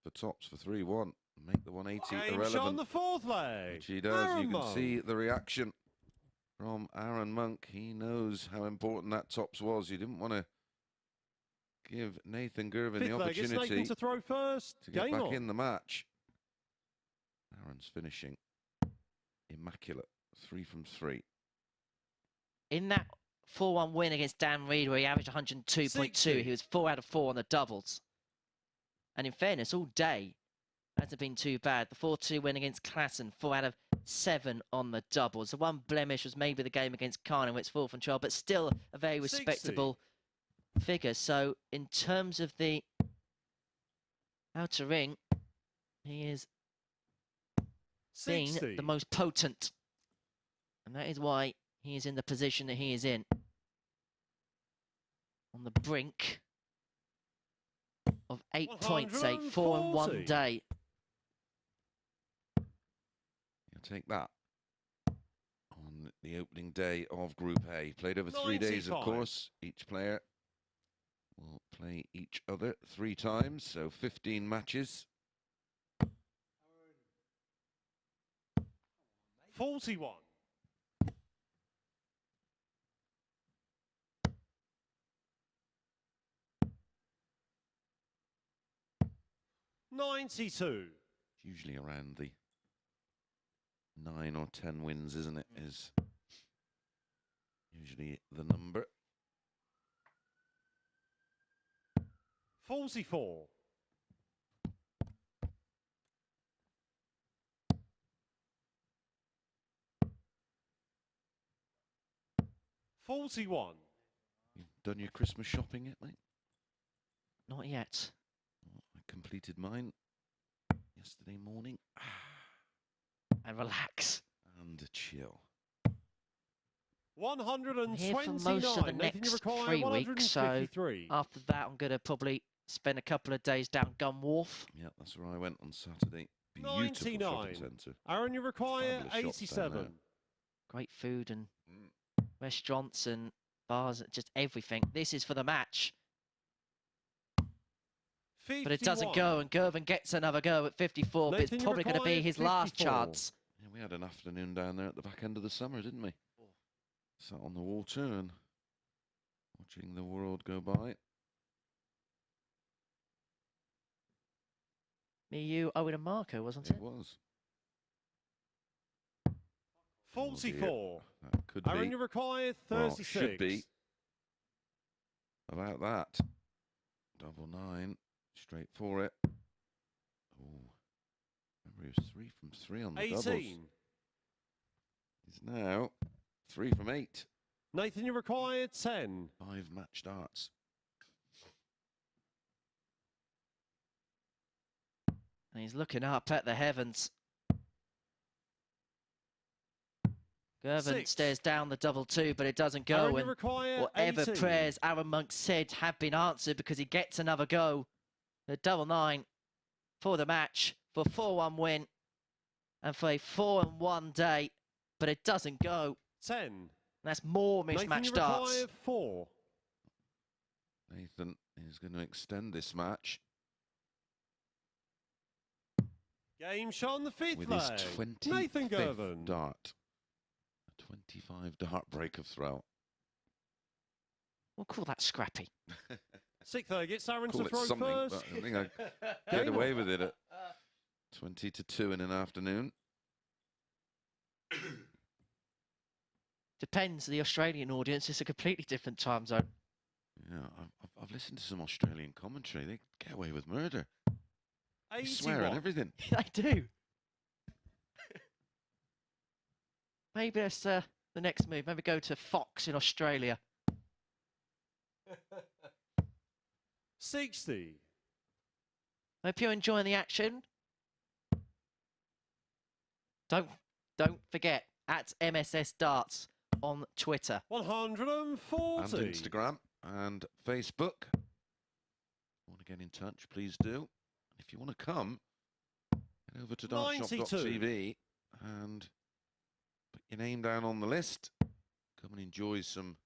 for tops for 3-1. Make the 180 Game irrelevant. shot on the fourth leg. Which he does. Arron You can Monk. see the reaction from Arron Monk. He knows how important that tops was. You didn't want to give Nathan Girvan Fifth the leg, it's Nathan opportunity to throw first. to get Game back on. in the match. Aaron's finishing immaculate. 3 from 3. In that 4-1 win against Dan Reed, where he averaged 102.2, 60. he was 4 out of 4 on the doubles. And in fairness, all day, hasn't been too bad. The 4-2 win against Klaasen, 4 out of 7 on the doubles. The one blemish was maybe the game against Carlin, where it's 4 from 12, but still a very 60. respectable figure. So in terms of the outer ring, he is being 60. the most potent. And that is why he is in the position that he is in. On the brink of 8 points, a 4-1 day. You'll take that on the opening day of Group A. Played over 3 days, of 95. course. Each player will play each other 3 times, so 15 matches. 41. 92. Usually around the 9 or 10 wins, isn't it? Is usually the number. 44. 41. You've done your Christmas shopping yet, mate? Not yet. I completed mine yesterday morning. And relax. And chill. 129. Here for most of the next 3 weeks, so after that I'm going to probably spend a couple of days down Gun Wharf. Yeah, that's where I went on Saturday. Beautiful 99. shopping centre. Aaron, you require Fabulous shops down 87. Great food and restaurants and bars, just everything. This is for the match. 51. But it doesn't go, and Girvan gets another go at 54, but Nathan, it's you probably going to be require his last 54. chance. Yeah, we had an afternoon down there at the back end of the summer, didn't we? Sat on the water and watching the world go by. Me, you, Owen and Marco, wasn't It it? was. 44. That could Aaron, be. you require Well, 36. should be. About that. 99. Straight for it. Oh. Remember, he was 3 from 3 on the 18. doubles. He's now 3 from 8. Nathan, you require 10. 5 match starts. And he's looking up at the heavens. Girvan stares down the double 2, but it doesn't go. And whatever 18. prayers Arron Monk said have been answered, because he gets another go. The double 9 for the match, for a 4-1 win, and for a 4-1 day, but it doesn't go. 10. That's more mismatch darts. 4. Nathan is going to extend this match. Game shot on the 5th with leg. his Nathan 25th Girvan. dart. A 25 dart break of throw. We'll call that scrappy. 6th leg, it's Arron Call to it throw something, first. but I think I get away with it at 20-2 in an afternoon. Depends, the Australian audience is a completely different time zone. Yeah, I've listened to some Australian commentary. They get away with murder. They swear and everything. I do. Maybe that's the next move. Maybe go to Fox in Australia. 60. Hope you're enjoying the action. Don't forget, at MSS Darts on Twitter. 140. And Instagram and Facebook. If you want to get in touch, please do. If you want to come, head over to dartshop.tv and put your name down on the list. Come and enjoy some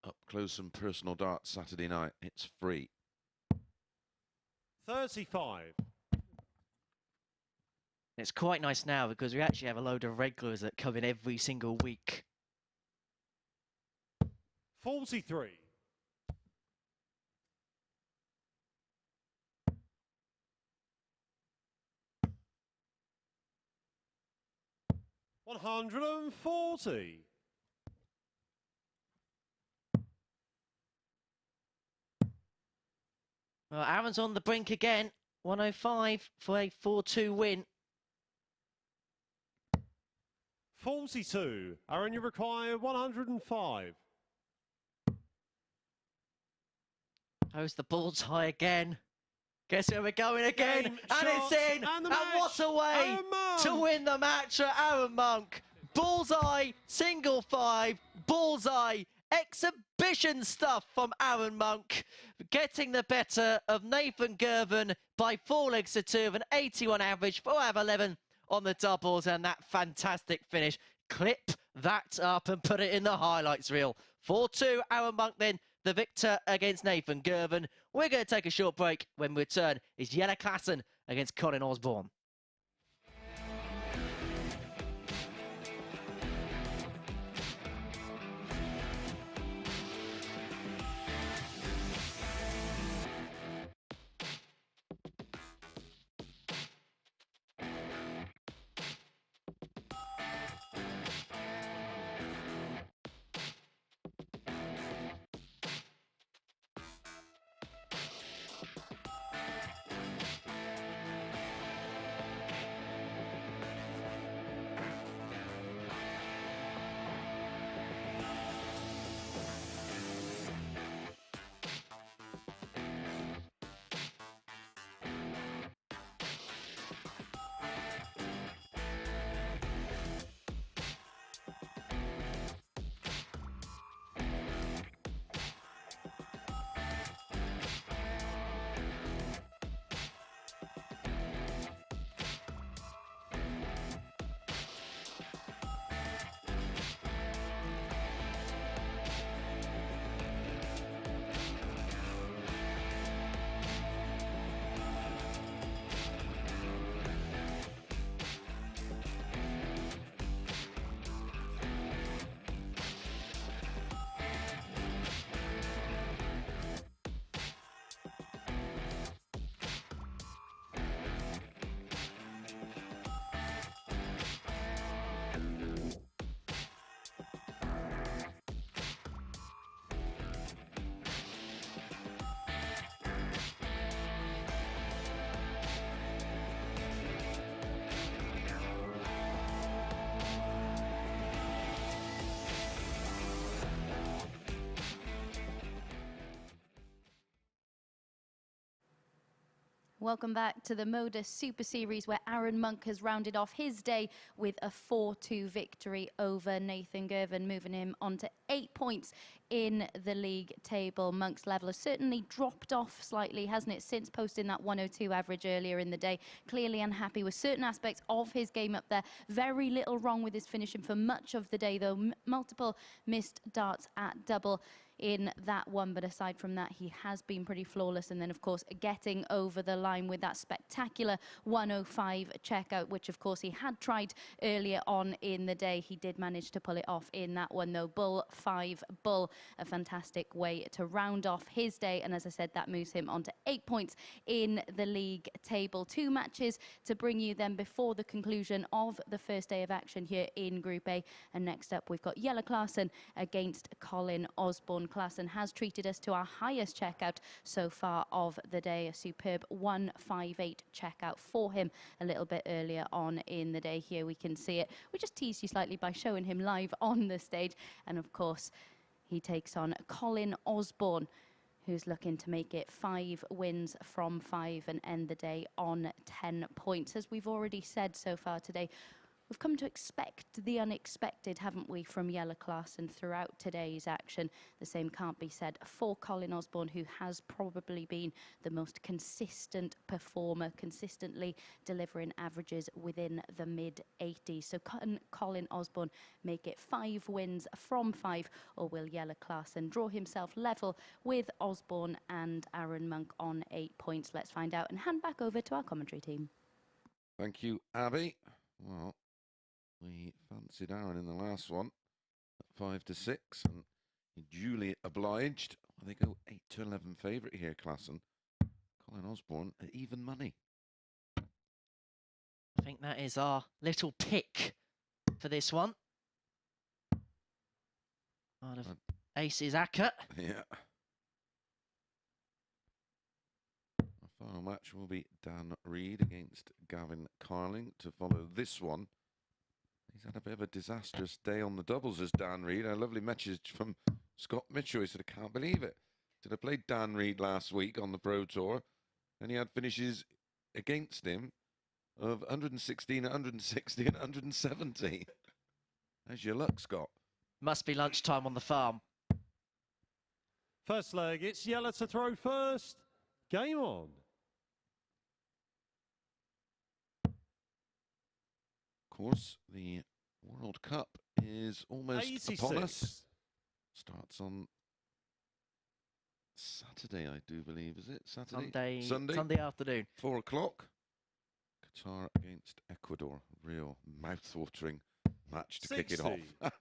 up close and personal darts Saturday night. It's free. 35. It's quite nice now because we actually have a load of regulars that come in every single week. 43. 140. Well, Arron's on the brink again. 105 for a 4-2 win. 42. Arron, you require 105. Goes the bullseye again. Guess where we're going again? Game, and shot, it's in! and what a way to win the match for Arron Monk. Bullseye, single 5, bullseye, exhibition stuff from Arron Monk. Getting the better of Nathan Girvan by 4 legs to 2 of an 81 average, 4 out of 11 on the doubles, and that fantastic finish. Clip that up and put it in the highlights reel. 4-2, Arron Monk then the victor against Nathan Girvan. We're going to take a short break. When we return, is Jelle Klaasen against Colin Osborne. Welcome back to the MODUS Super Series, where Arron Monk has rounded off his day with a 4-2 victory over Nathan Girvan, moving him on to 8 points in the league table. Monk's level has certainly dropped off slightly, hasn't it, since posting that 102 average earlier in the day. Clearly unhappy with certain aspects of his game up there. Very little wrong with his finishing for much of the day, though. Multiple missed darts at double in that one, but aside from that, he has been pretty flawless. And then, of course, getting over the line with that spectacular 105 checkout, which, of course, he had tried earlier on in the day. He did manage to pull it off in that one, though. Bull 5 bull, a fantastic way to round off his day. And as I said, that moves him on to 8 points in the league table. 2 matches to bring you then before the conclusion of the first day of action here in Group A. And next up, we've got Jelle Klaasen against Colin Osborne. Klaasen has treated us to our highest checkout so far of the day, a superb 158 checkout for him a little bit earlier on in the day. Here we can see it. We just teased you slightly by showing him live on the stage. And of course, he takes on Colin Osborne, who's looking to make it 5 wins from 5 and end the day on 10 points. As we've already said so far today, we've come to expect the unexpected, haven't we, from Jelle Klaasen throughout today's action. The same can't be said for Colin Osborne, who has probably been the most consistent performer, consistently delivering averages within the mid-80s. So can Colin Osborne make it 5 wins from 5, or will Jelle Klaasen draw himself level with Osborne and Arron Monk on 8 points? Let's find out and hand back over to our commentary team. Thank you, Abby. Well, we fancied Arron in the last one at 5-6, and he duly obliged. They go 8-11 favourite here, Klaasen. Colin Osborne at even money. I think that is our little pick for this one. Out of Aces Acker. Yeah. Our final match will be Dan Reid against Gavin Carlin to follow this one. He's had a bit of a disastrous day on the doubles as Dan Reid. A lovely message from Scott Mitchell. He said, I can't believe it. He said, I played Dan Reid last week on the Pro Tour, and he had finishes against him of 116, 160, and 170. How's your luck, Scott? Must be lunchtime on the farm. First leg, it's Jelle to throw first. Game on. Of course, the World Cup is almost 86. upon us. Starts on Saturday, I do believe, is it? Saturday? Sunday afternoon. 4 o'clock. Qatar against Ecuador. Real mouth-watering match to 60. kick it off.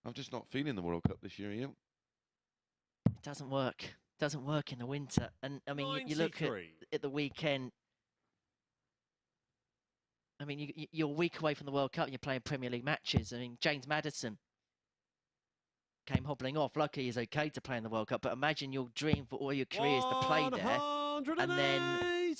I'm just not feeling the World Cup this year, Ian. It doesn't work. It doesn't work in the winter. And, I mean, you look at the weekend. I mean, you're a week away from the World Cup and you're playing Premier League matches. I mean, James Maddison came hobbling off. Lucky he's okay to play in the World Cup, but imagine your dream for all your career is to play there. And then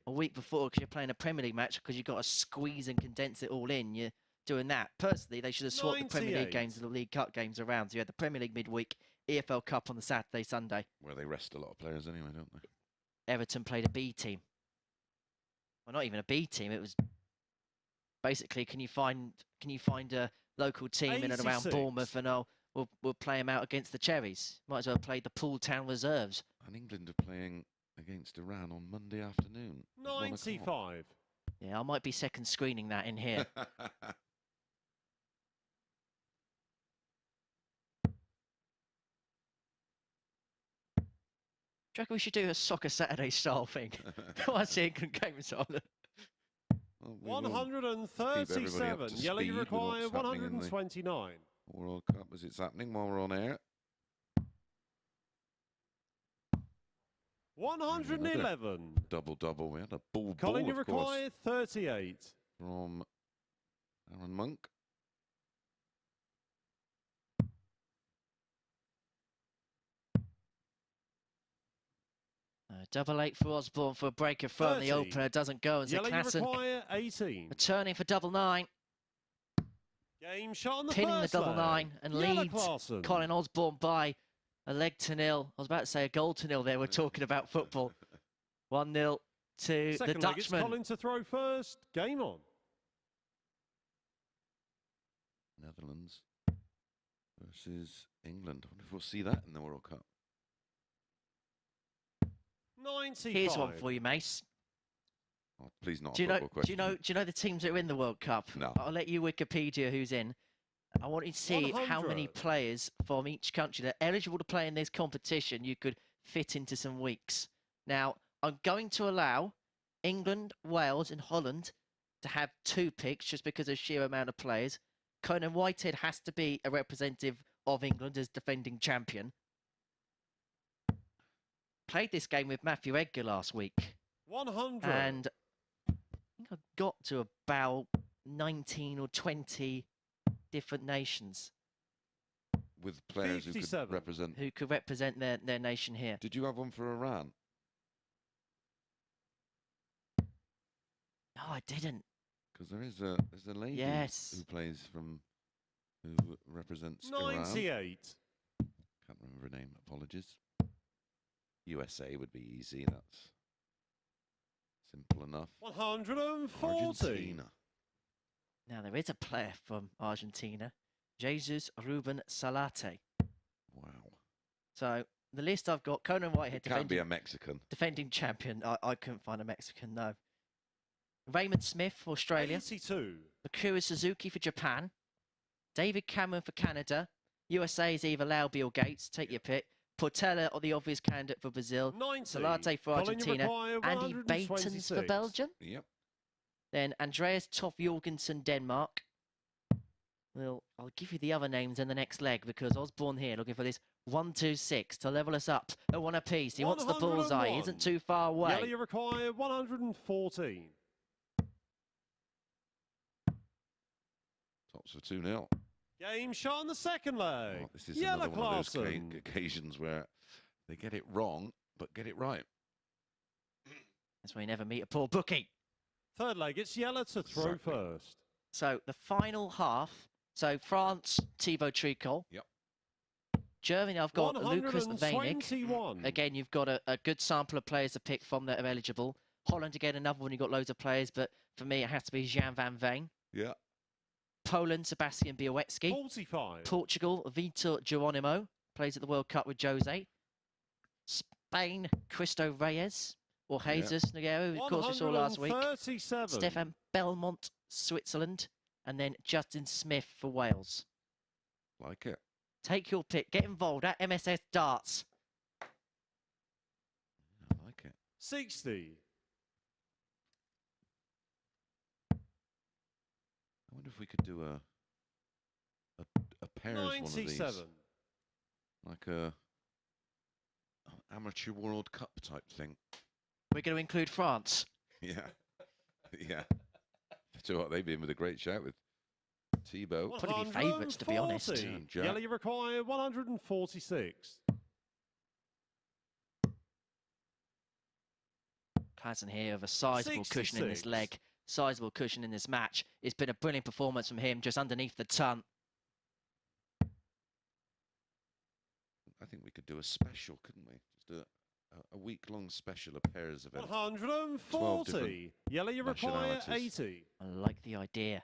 a week before, because you're playing a Premier League match, because you've got to squeeze and condense it all in, you're doing that. Personally, they should have swapped the Premier League games and the League Cup games around. So you had the Premier League midweek, EFL Cup on the Saturday, Sunday. Where they rest a lot of players anyway, don't they? Everton played a B team. Well, not even a B team. It was basically, can you find a local team 86. in and around Bournemouth, and we'll play them out against the Cherries. Might as well play the Poole Town reserves. And England are playing against Iran on Monday afternoon. 95. Yeah, I might be second screening that in here. Do you reckon we should do a Soccer Saturday style thing? I see England games on. 137. Jelle, you require 129. World Cup as it's happening while we're on air. 111. Double. We had a ball. Colin, you require 38. From Arron Monk. Double 8 for Osborne for a breaker from the opener. Doesn't go as Jelle, Klaasen. you require 18. Returning for double 9. Game shot on the Pinning the first double leg. 9 and Jelle leads Klaasen. Colin Osborne by a leg to nil. I was about to say a goal to nil there. We're talking about football. 1-0 to Second the leg, Dutchman. it's Colin to throw first. Game on. Netherlands versus England. I wonder if we'll see that in the World Cup. 95. Here's one for you, Mace. Oh, please not. Do you a football know? Do question. you know the teams that are in the World Cup? No. I'll let you Wikipedia who's in. I want you to see how many 100. players from each country that are eligible to play in this competition you could fit into some weeks. Now, I'm going to allow England, Wales, and Holland to have 2 picks just because of sheer amount of players. Conan Whitehead has to be a representative of England as defending champion. Played this game with Matthew Edgar last week. 100. And I think I got to about 19 or 20 different nations. With players who could represent their nation here. Did you have one for Iran? No, I didn't. Because there's a lady who plays who represents 98. Iran. Can't remember her name. Apologies. USA would be easy. That's simple enough. 140. Argentina. Now there is a player from Argentina, Jesus Ruben Salate. Wow. So the list I've got: Conan Whitehead, Can't be a Mexican. defending champion. I couldn't find a Mexican. No. Raymond Smith for Australia. 82. Akira Suzuki for Japan. David Cameron for Canada. USA is either Lau Bill Gates, take your pick. Portela, or the obvious candidate for Brazil. 90. Salate for Colin, you Argentina. require Andy Baitens for 126. Belgium. Yep. Then Andreas Toff Jorgensen, Denmark. Well, I'll give you the other names in the next leg because Osborne here looking for this 1-2-6 to level us up at 1 apiece. He wants the bullseye. He isn't too far away. Yelle, you require 114. Tops for 2-0. Game shot on the second leg. Oh, this is Jelle another one of those Klaasen. occasions where they get it wrong, but get it right. That's why you never meet a poor bookie. Third leg, it's Jelle to throw first. So the final half. So France, Thibaut Tricol. Yep. Germany, I've got Lucas Weinig. 121. Again, you've got a good sample of players to pick from that are eligible. Holland, again, another one, you've got loads of players, but for me, it has to be Jan van Veen. Yeah. Poland, Sebastian Białecki. 45. Portugal, Vitor Geronimo, plays at the World Cup with Jose. Spain, Cristo Reyes, or Jesus Nogueira, who of course we saw last week. 137. Stefan Belmont, Switzerland, and then Justin Smith for Wales. Like it. Take your pick. Get involved at MSS Darts. I like it. 60. I wonder if we could do a pairs one of these. 97. Like an amateur World Cup type thing. We're going to include France. Yeah. Yeah. So what, they've been with a great shout with Thibaut. Probably be favourites, to be honest. Yelle, you require 146. Klaasen here of a sizable cushion in this 66. leg. Sizable cushion in this match. It's been a brilliant performance from him, just underneath the ton. I think we could do a special, couldn't we? Just do a week-long special of pairs event. 140. Yelle, you require nationalities. 80. I like the idea.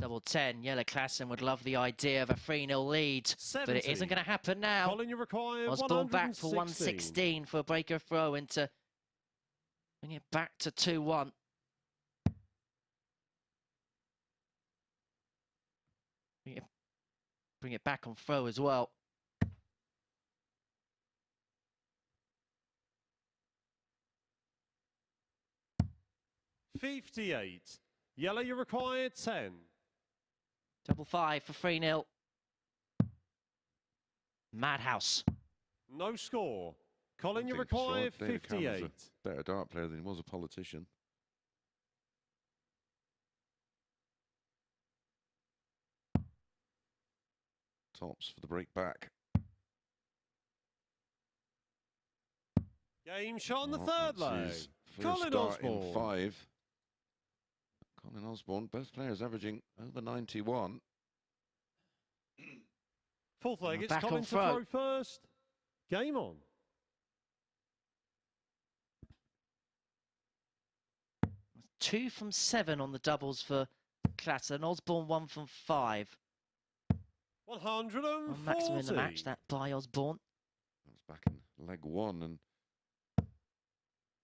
Double 10. Jelle Klaasen would love the idea of a 3-0 lead. 70. But it isn't going to happen now. Colin, you require Osborne back for 116. 116 for a breaker throw into bring it back to 2-1. Bring it back on throw as well. $58. Yelle, you require 10. Double 5 for 3-0. Madhouse. No score. Colin, you I think require David Cameron's 58. a better dart player than he was a politician. Tops for the break back. Game shot on the Well, third that's leg. his first Colin dart in Osborne. 5. Colin Osborne, both players averaging over 91. Fourth leg, it's Back Colin on to throw. throw first. Game on. 2 from 7 on the doubles for Klaasen. Osborne 1 from 5. 140. On maximum in the match, that by Osborne. That was back in leg 1, and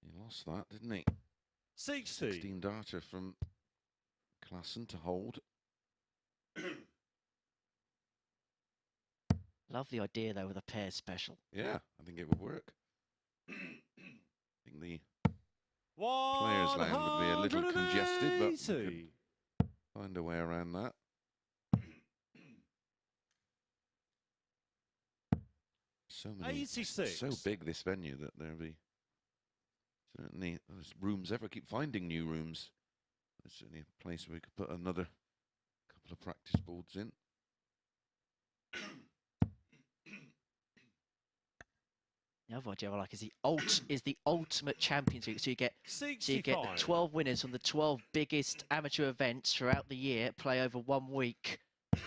he lost that, didn't he? 60. 16 data from Klaasen to hold. Love the idea, though, with a pair special. Yeah, I think it would work. I think the players' land would be a little congested, but we could find a way around that. So many, 86. so big this venue that there'll be certainly those rooms. Ever keep finding new rooms. There's certainly a place where we could put another couple of practice boards in. The other idea I like is the ultimate championship. So you get the 12 winners from the 12 biggest amateur events throughout the year, play over 1 week. For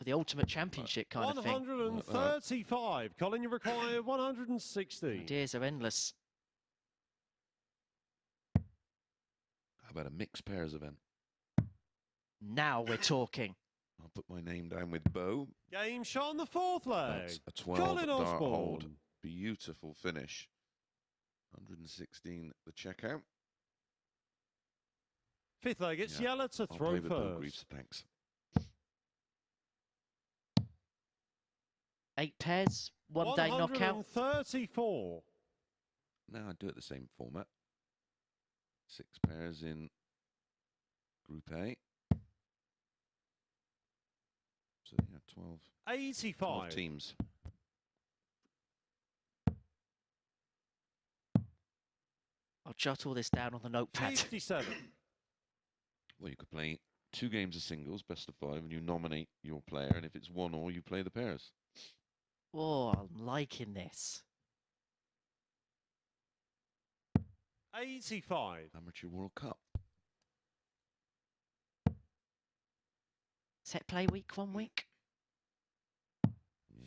the ultimate championship kind of thing. 135. Colin, you require 160. Ideas are endless. How about a mixed pairs event? Now we're talking. I'll put my name down with Bo. Game shot on the 4th leg. That's a 12 Colin dart Osborne. hold. Beautiful finish. 116 the checkout. 5th leg, it's Jelle to I'll throw play with Bo first. Greaves, thanks. 8 pairs, 1 day knockout. 134. No, I do it the same format. 6 pairs in Group A. So yeah, 12. 85. 12 teams. I'll jot all this down on the notepad. 57. Well, you could play 2 games of singles, best of 5, and you nominate your player, and if it's 1 or, you play the pairs. Oh, I'm liking this. 85. Amateur World Cup. Set play week, 1 week.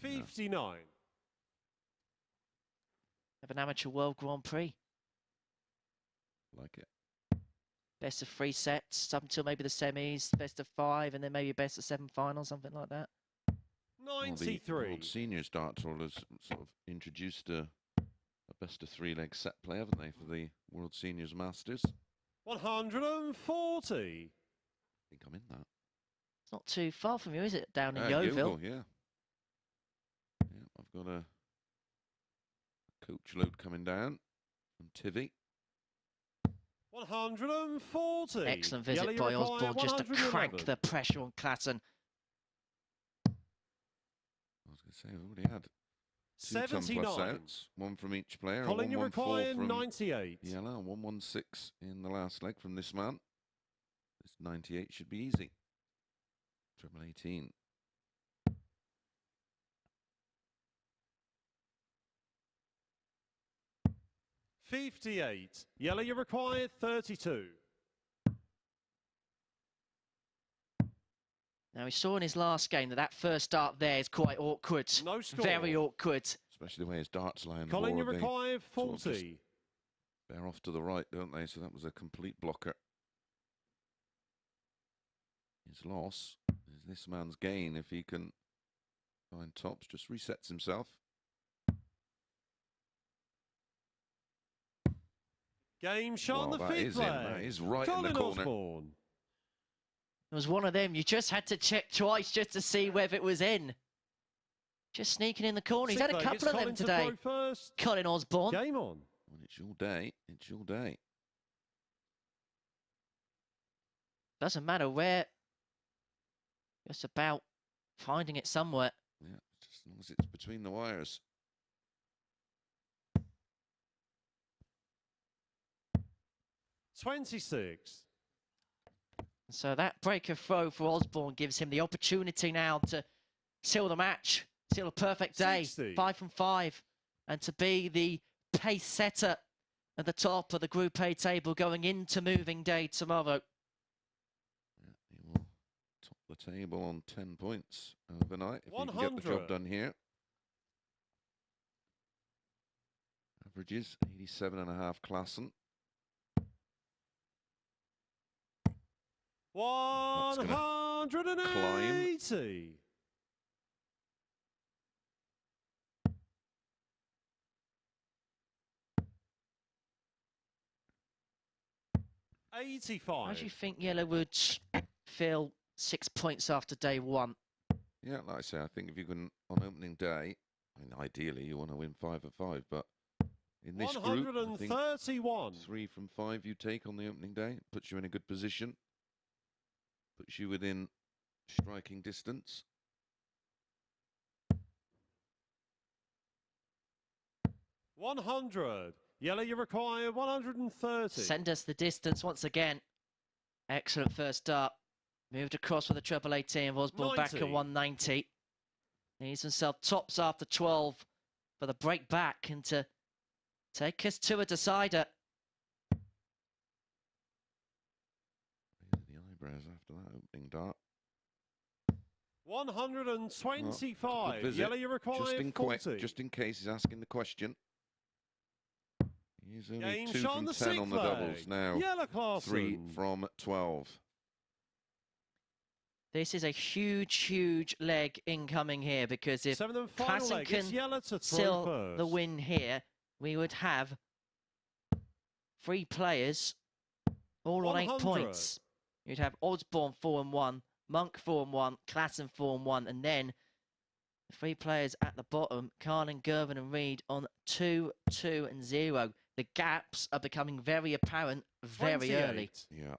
59. Have an amateur world Grand Prix. Like it. Best of 3 sets, up until maybe the semis, best of 5, and then maybe best of 7 finals, something like that. 93. Well, the World Seniors Dart Tour has sort of introduced a best of 3 leg set play, haven't they, for the World Seniors Masters? 140. I think I'm in that. It's not too far from you, is it? Down in Yeovil. Yeah. Yeah, I've got a coach load coming down from Tivy. 140. Excellent visit by Osborne, just to crank the pressure on Klaasen. I was going to say, I've already had 2 ton plus outs, 1 from each player. Colin, you require 114 from 98. Jelle, 116 in the last leg from this man. This 98 should be easy. Treble 18. $58. Jelle, you require 32. Now, we saw in his last game that first dart there is quite awkward. No score. Very awkward. Especially the way his darts lie on the Colin, you board. require Sort of 40. bear off to the right, don't they? So that was a complete blocker. His loss is this man's gain if he can find tops. Just resets himself. Game shot on the that 5th is leg. in. That is right Colin in the corner. Osborne. It was one of them. You just had to check twice just to see whether it was in. Just sneaking in the corner. He's had a couple of them today. Colin Osborne. Game on. Well, it's your day. It's your day. Doesn't matter where. Just about finding it somewhere. Yeah, just as long as it's between the wires. $26. So that break of throw for Osborne gives him the opportunity now to seal the match, seal a perfect day, 60. 5 from 5, and to be the pace setter at the top of the Group A table going into moving day tomorrow. Yeah, he will top the table on 10 points overnight if he can get the job done here. Averages 87.5 Klaasen. 180. 85. How do you think Yellow would feel 6 points after day one? Yeah, like I say, I think if you can, on opening day, I mean, ideally you want to win 5 of 5, but in this group, I think 3 from 5 you take on the opening day, puts you in a good position, puts you within striking distance. $100. Yellow, you require 130. Send us the distance once again. Excellent first start. Moved across with a treble 18. Osborne back at 190. Needs himself tops after 12 for the break back and to take us to a decider. The eyebrows after that opening dart. 125. Well, Yellow, you require 40. Just in case he's asking the question. He's only Game 2 shot from on the 10 on the sixth doubles leg. now. Jelle Klaasen. 3 from 12. This is a huge, huge leg incoming here because if Klaasen can seal the win here, we would have 3 players all on 8 points. You'd have Osborne 4-1, Monk 4-1, Klaasen 4-1, and then 3 players at the bottom, Carlin, Girvan and Reed on 2, 2 and 0. The gaps are becoming very apparent very early. Yeah,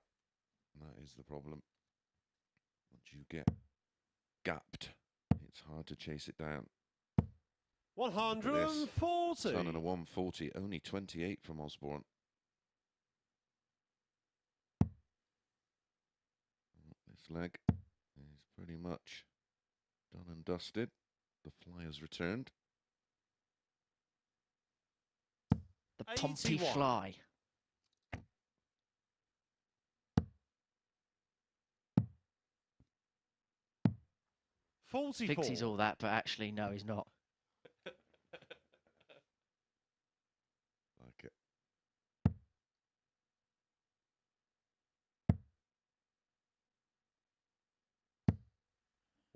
that is the problem. Once you get gapped, it's hard to chase it down. 140. Son and a 140, only 28 from Osborne. This leg is pretty much done and dusted. The flyers returned. The Pompey fly. Thinks he's all that, but actually, no, he's not. Like it.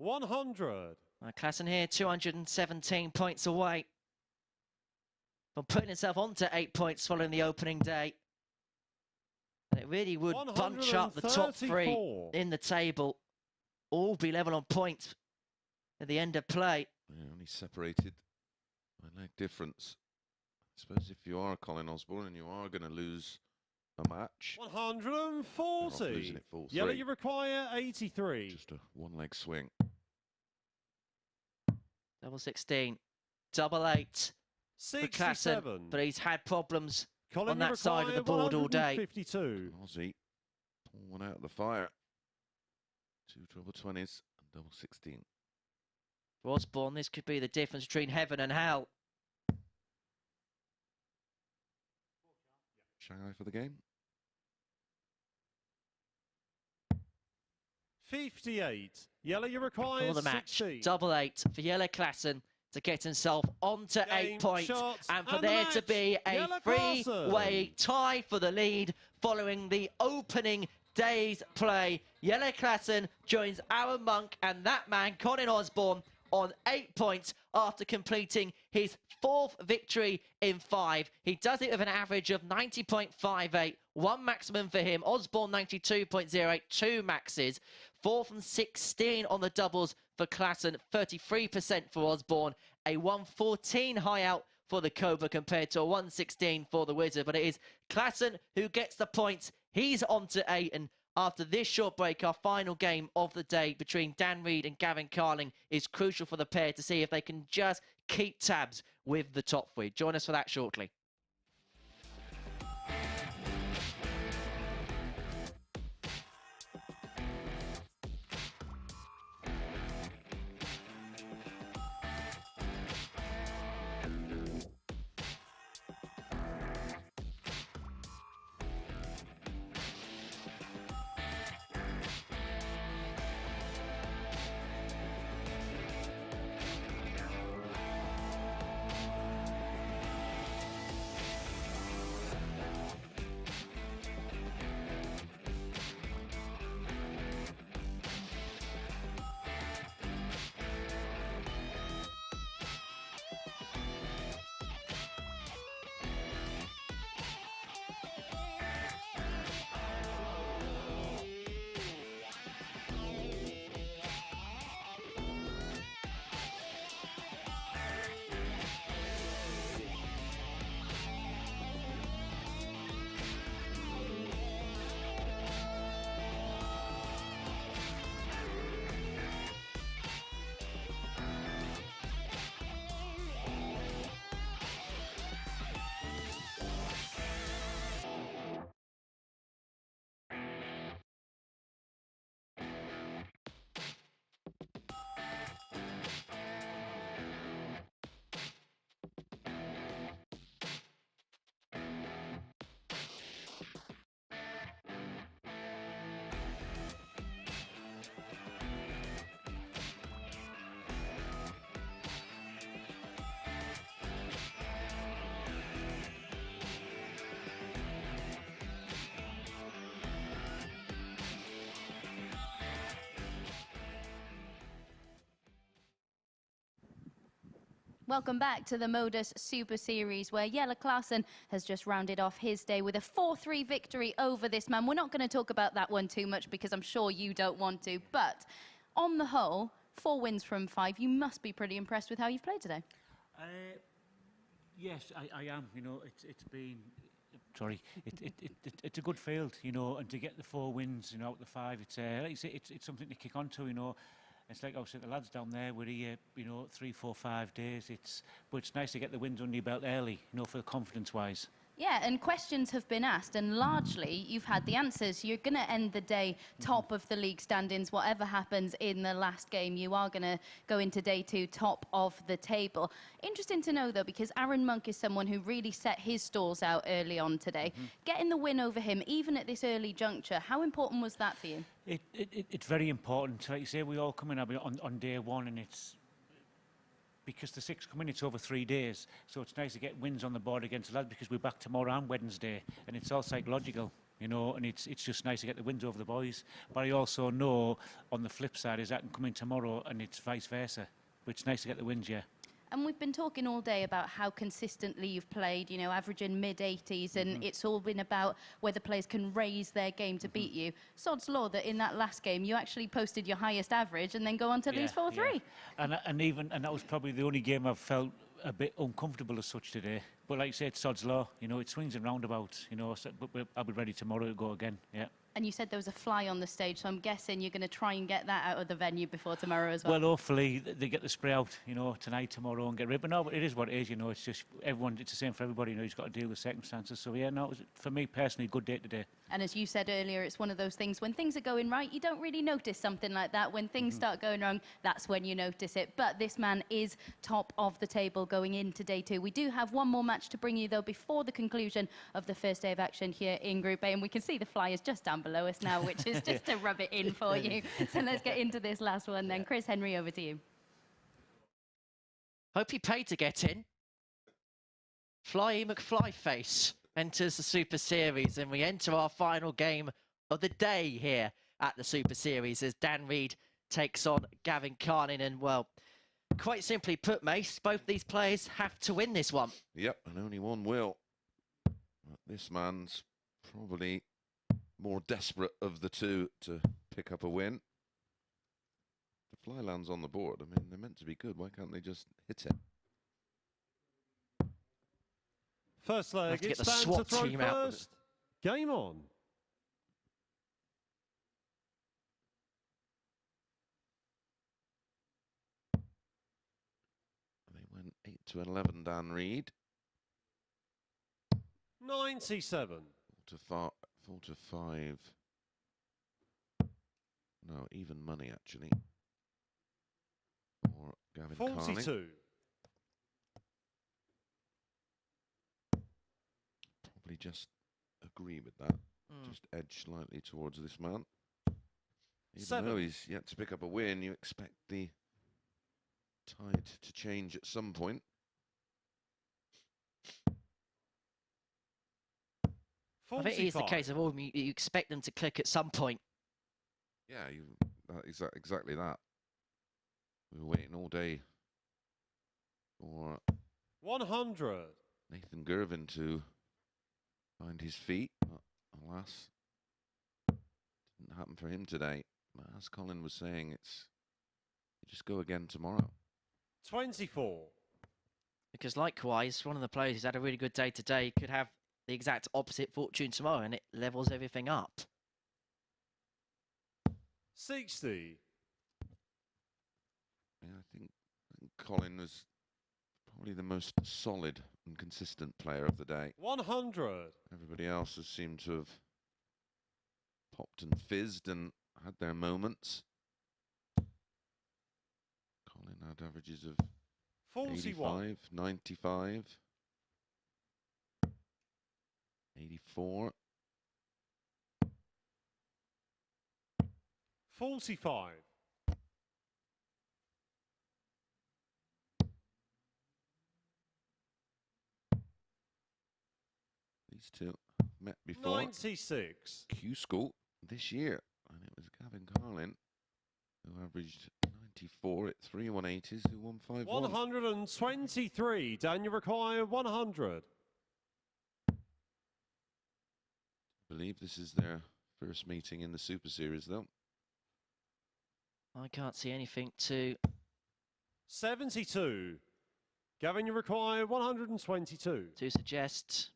$100. Klaasen here, 217 points away from putting himself onto 8 points following the opening day. And it really would bunch up the top 3 in the table. All be level on points at the end of play. Yeah, only separated by leg difference. I suppose if you are Colin Osborne and you are going to lose a match, 140. losing it 4-3. Yellow, you require 83. Just a 1-leg swing. Double 16, double 8 for Klaasen, but he's had problems on that side of the board all day. Aussie pull one out of the fire. 2 treble 20s and double 16. For Osborne, this could be the difference between heaven and hell. Shanghai for the game. 58. Yellow, you require For the match, 60. double 8 for Jelle Klaasen to get himself onto 8 points and for there to be a three-way tie for the lead following the opening day's play. Jelle Klaasen joins Arron Monk and that man, Colin Osborne, on 8 points after completing his 4th victory in 5. He does it with an average of 90.58, 1 maximum for him. Osborne 92.08, 2 maxes. 4 from 16 on the doubles for Klaasen, 33% for Osborne. A 114 high out for the Cobra compared to a 116 for the Wizard. But it is Klaasen who gets the points. He's on to 8, and after this short break, our final game of the day between Dan Reed and Gavin Carlin is crucial for the pair to see if they can just keep tabs with the top 3. Join us for that shortly. Welcome back to the MODUS Super Series, where Jelle Klaasen has just rounded off his day with a 4-3 victory over this man. We're not going to talk about that one too much because I'm sure you don't want to, but on the whole, 4 wins from 5. You must be pretty impressed with how you've played today. Yes, I am. You know, it's been... Sorry, it's a good field, you know, and to get the 4 wins, you know, out of the 5, it's like you say, it's something to kick on to, you know. It's like I was saying, the lads down there were here, you know, 3, 4, 5 days. But it's nice to get the wins under your belt early, you know, for the confidence-wise. Yeah, and questions have been asked, and largely you've had the answers. You're going to end the day top of the league standings. Whatever happens in the last game, you are going to go into day 2 top of the table. Interesting to know, though, because Arron Monk is someone who really set his stalls out early on today. Getting the win over him, even at this early juncture, how important was that for you? It's very important. Like you say, we all come in on day 1, and it's... because the 6 come in, it's over 3 days. So it's nice to get wins on the board against the lads because we're back tomorrow and Wednesday. And it's all psychological, you know, and it's just nice to get the wins over the boys. But I also know on the flip side is I can come in tomorrow and it's vice versa. But it's nice to get the wins, yeah. And we've been talking all day about how consistently you've played, you know, averaging mid-80s, and it's all been about whether players can raise their game to beat you. Sod's law that in that last game you actually posted your highest average and then go on to lose 4-3. Yeah. And that was probably the only game I've felt a bit uncomfortable as such today. But like I said, Sod's law, you know, it swings and roundabouts, you know, so, but I'll be ready tomorrow to go again, yeah. And you said there was a fly on the stage, so I'm guessing you're going to try and get that out of the venue before tomorrow as well. Well, hopefully they get the spray out, you know, tonight, tomorrow, and get rid. But no, it is what it is, you know. It's just everyone. It's the same for everybody, you know. You've got to deal with circumstances. So yeah, no, it was, for me personally, a good day today. And as you said earlier, it's one of those things when things are going right, you don't really notice something like that. When things start going wrong, that's when you notice it. But this man is top of the table going into day 2. We do have one more match to bring you, though, before the conclusion of the first day of action here in Group A. And we can see the flyers just down below us now, which is just to rub it in for you. So let's get into this last one then. Chris Henry, over to you. Hope you paid to get in. Fly McFlyface enters the Super Series, and we enter our final game of the day here at the Super Series as Dan Reed takes on Gavin Carlin. And, well, quite simply put, Mace, both these players have to win this one. Yep, and only one will. But this man's probably more desperate of the 2 to pick up a win. The fly lands on the board. I mean, they're meant to be good. Why can't they just hit it? First leg, get it's the Dan SWAT to throw team out. first. Game on. They went 8 to 11, Dan Reed. 97. 4 to 5. No, even money, actually. For Gavin 42. Carlin. Probably just agree with that. Just edge slightly towards this man. Even though he's yet to pick up a win, you expect the tide to change at some point. 45. I think it is the case of all you expect them to click at some point. Yeah, exactly that. We were waiting all day for 100. Nathan Girvan to find his feet, but alas, didn't happen for him today. But as Colin was saying, you just go again tomorrow. 24. Because likewise, one of the players who's had a really good day today could have the exact opposite fortune tomorrow, and it levels everything up. 60. Yeah, I think Colin was probably the most solid and consistent player of the day. 100. Everybody else has seemed to have popped and fizzed and had their moments. Colin had averages of 41. 85, 95, 84. 45. These two have met before. 96. Q School this year, and it was Gavin Carlin who averaged 94 at 3 180s, 2151. 123. Dan, you require 100. I believe this is their first meeting in the Super Series, though. I can't see anything to... 72. Gavin, you require 122. To suggest...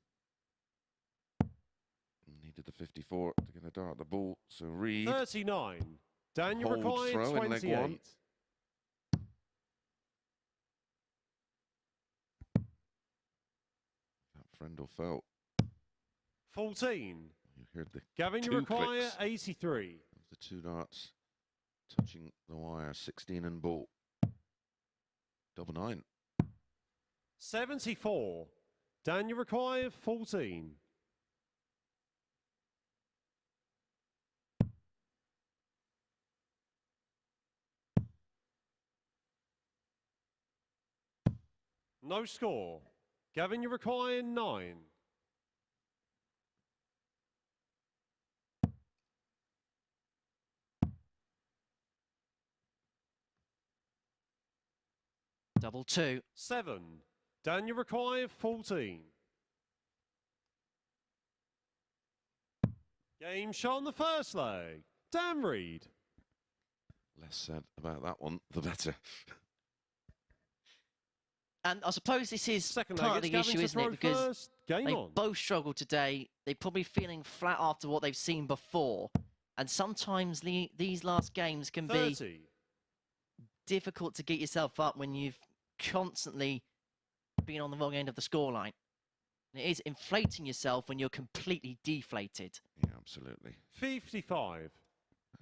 Needed the 54 to get a dart at the ball, so Reed. 39. Dan, you Hold require throw in leg 28. one. That friend or foul. 14. You heard the Gavin, you two require clicks 83. of the two darts touching the wire, 16 and ball. Double 9. 74. Dan, you require 14. No score. Gavin, you require 9. Double 2. 7. Dan, you require 14. Game shot on the first leg. Dan Reed. Less said about that one, the better. And I suppose this is Second part leg, of the it's issue, Gavin to isn't it? throw Because first. Game they on. both struggled today. They're probably feeling flat after what they've seen before. And sometimes these last games can 30. be difficult to get yourself up when you've constantly been on the wrong end of the scoreline. And it is inflating yourself when you're completely deflated. Yeah, absolutely. 55.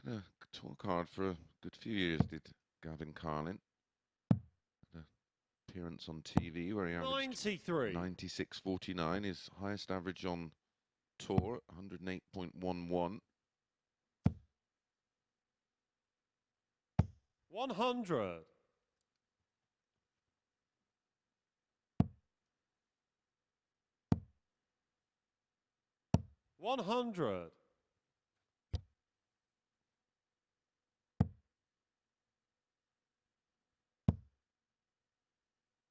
Had a tour card for a good few years, did Gavin Carlin. Had an appearance on TV where he averaged 93. 96.49, his highest average on tour, 108.11. 100. 100.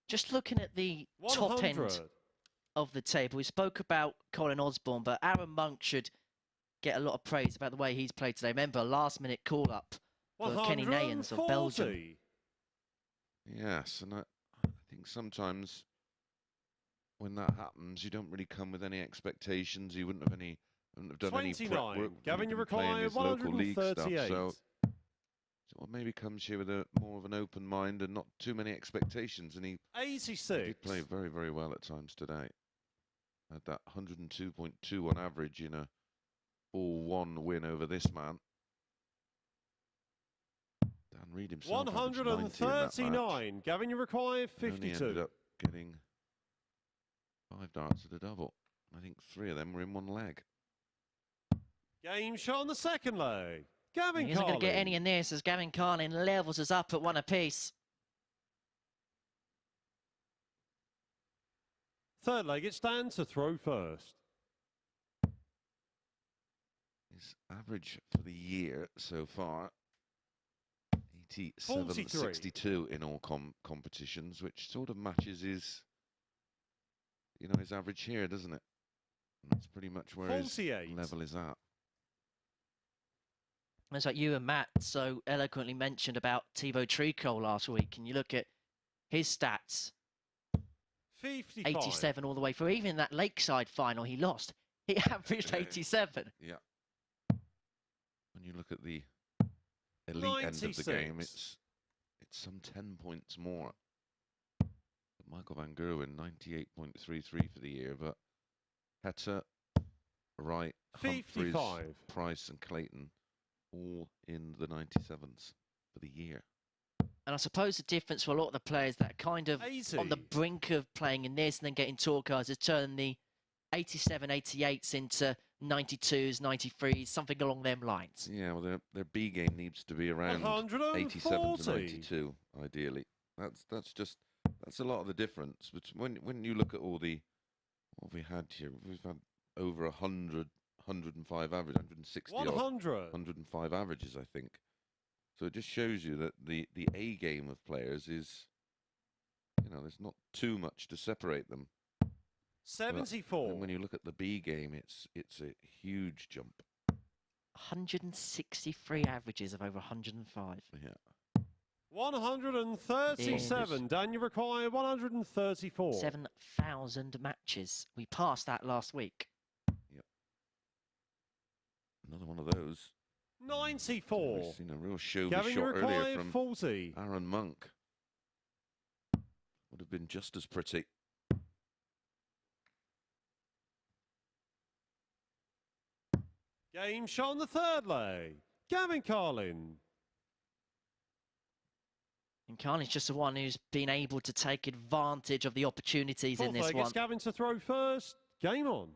Just looking at the top end 100. of the table, we spoke about Colin Osborne, but Arron Monk should get a lot of praise about the way he's played today. Remember, last-minute call-up for Kenny Nayans of Belgium. 140. Yes, and I think sometimes when that happens, you don't really come with any expectations. You wouldn't have done any prep 29. work. Gavin, you You've been playing require his local league stuff, 138. so maybe comes here with more of an open mind and not too many expectations. And he 86. did play very, very well at times today. Had that 102.2 on average in a all-one win over this man. Dan Reed himself. 139. Gavin, you require Only ended 52. up getting 5 darts at a double. I think 3 of them were in one leg. Game shot on the second leg. Gavin He isn't Carlin. going to get any in this as Gavin Carlin levels us up at 1 apiece. Third leg, it's Dan to throw first. His average for the year so far, 87.62 in all competitions, which sort of matches his, his average here, doesn't it? And that's pretty much where 48. his level is at. It's like you and Matt so eloquently mentioned about Thibaut Tricot last week, and you look at his stats, 55. 87 all the way through. Even in that Lakeside final he lost, he averaged 87. Yeah. When you look at the elite end of the game, it's some 10 points more. Michael van Gerwen, 98.33 for the year, but Heta, Wright, Humphries, 55. Price and Clayton all in the 97s for the year. And I suppose the difference for a lot of the players that are kind of 80. on the brink of playing in this and then getting tour cards is turning the 87, 88s into 92s, 93s, something along them lines. Yeah, well, their B game needs to be around 87 to 92, ideally. That's a lot of the difference. But when you look at all what we had here, we've had over 100, 105 average, 160 100. 105 averages, I think. So it just shows you that the A game of players is, you know, there's not too much to separate them. 74. And when you look at the B game, it's a huge jump. 163 averages of over 105. Yeah. 137. Dan, you require 134. 7,000 matches. We passed that last week. Yep. Another one of those. 94. We've seen a real showy Gavin, shot you earlier require from 40. Arron Monk. Would have been just as pretty. Game shot on the third leg. Gavin Carlin. And Carlin's just the one who's been able to take advantage of the opportunities in this one. Gets Gavin to throw first. Game on.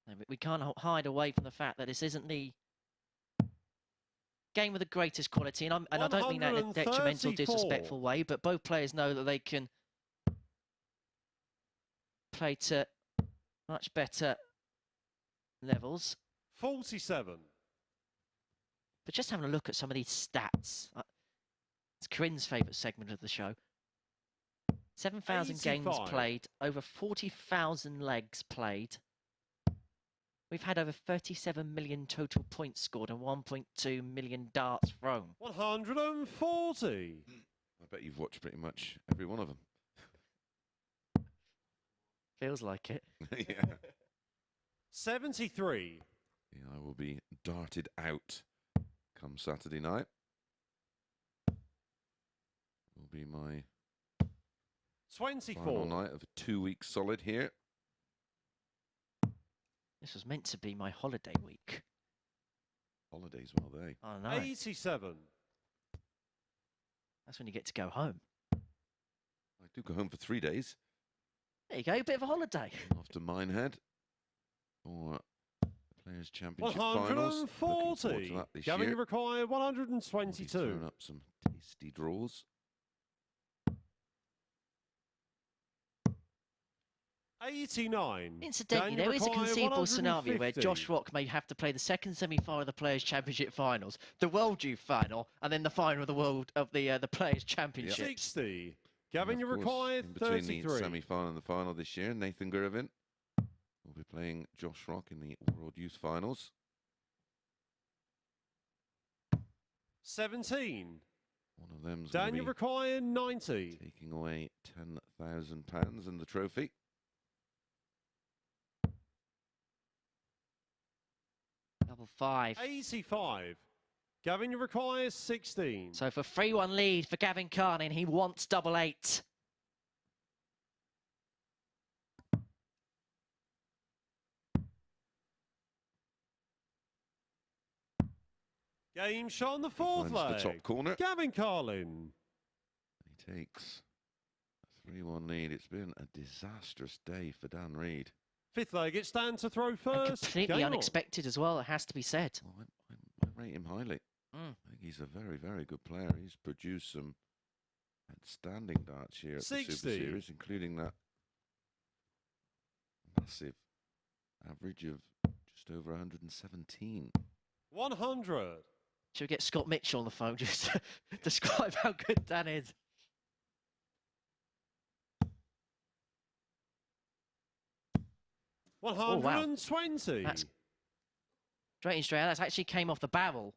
No, we can't hide away from the fact that this isn't the game with the greatest quality, and I don't mean that in a detrimental, disrespectful way, but both players know that they can play to much better levels. 47. But just having a look at some of these stats, it's Corinne's favourite segment of the show. 7,000 games played, over 40,000 legs played. We've had over 37 million total points scored and 1.2 million darts thrown. 140. I bet you've watched pretty much every one of them. Feels like it. Yeah. 73. Yeah, I will be darted out come Saturday night. Will be my 24. final night of a 2-week solid here. This was meant to be my holiday week. Holidays, well, they. I know. 87. That's when you get to go home. I do go home for 3 days. There you go, a bit of a holiday. Off to Minehead for the Players' Championship Finals. 140. Gavin, you require 122. Throwing up some tasty draws. 89. Incidentally, there is a conceivable scenario where Josh Rock may have to play the second semi-final of the Players' Championship Finals, the World Youth Final, and then the final of the Players' Championship. 60. Gavin, you require 33. In between the semi-final and the final this year, Nathan Girvan will be playing Josh Rock in the World Youth Finals. 17. One of them's Dan, you require 90. Taking away £10,000 and the trophy. Double 5. 85. Gavin, you require 16. So for 3-1 lead for Gavin Carlin, he wants double 8. Game shot on the fourth leg. The top corner. Gavin Carlin. He takes a 3-1 lead. It's been a disastrous day for Dan Reid. Fifth leg, it's Dan to throw first. And completely unexpected as well, it has to be said. Well, I rate him highly. I think he's a very, very good player. He's produced some outstanding darts here at the Super Series, including that massive average of just over 117. 100. Should we get Scott Mitchell on the phone just to describe how good Dan is? Oh, 120. That's straight out. That's actually came off the barrel.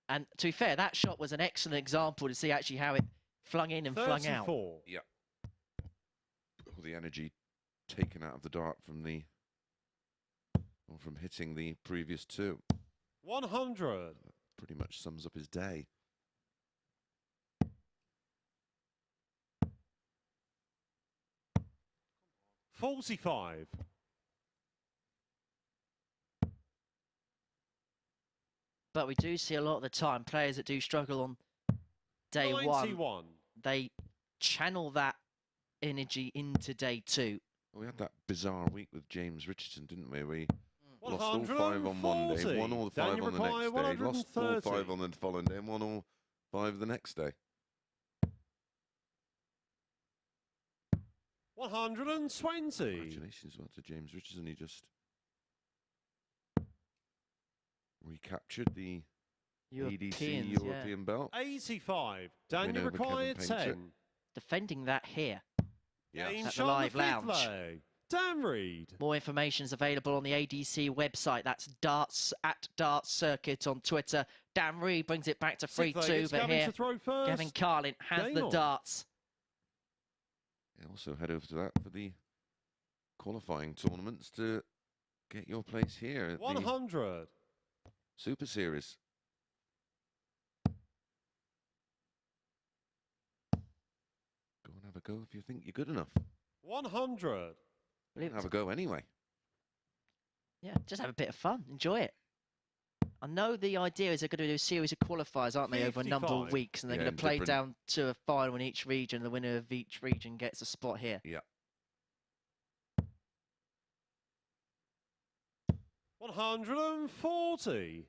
And to be fair, that shot was an excellent example to see actually how it flung in and 34. flung out. Yeah. All the energy taken out of the dart from from hitting the previous two. 100. Pretty much sums up his day. $45. But we do see a lot of the time players that do struggle on day 91. one. They channel that energy into day 2. Well, we had that bizarre week with James Richardson, didn't we? We lost all 5 on one day, won all 5 on the next day, lost all 5 on the following day, and won all 5 the next day. 120. Congratulations to James Richardson. He just recaptured the ADC European belt. 85. Daniel Win over required Kevin Painter. 10. Defending that here. Yeah. Game At the shot live the fifth lounge. leg. Dan Reed. More information is available on the ADC website. That's Darts at Darts Circuit on Twitter. Dan Reed brings it back to 3-2, but Gavin here to throw first. Gavin Carlin has Game the on. darts. Yeah, also head over to that for the qualifying tournaments to get your place here at 100. the Super Series. Go and have a go if you think you're good enough. 100. Have a go anyway. Yeah, just have a bit of fun. Enjoy it. I know the idea is they're going to do a series of qualifiers, aren't they, over a number of 55. weeks, and they're Yeah, going to play different- down to a final in each region. The winner of each region gets a spot here. Yeah. 140.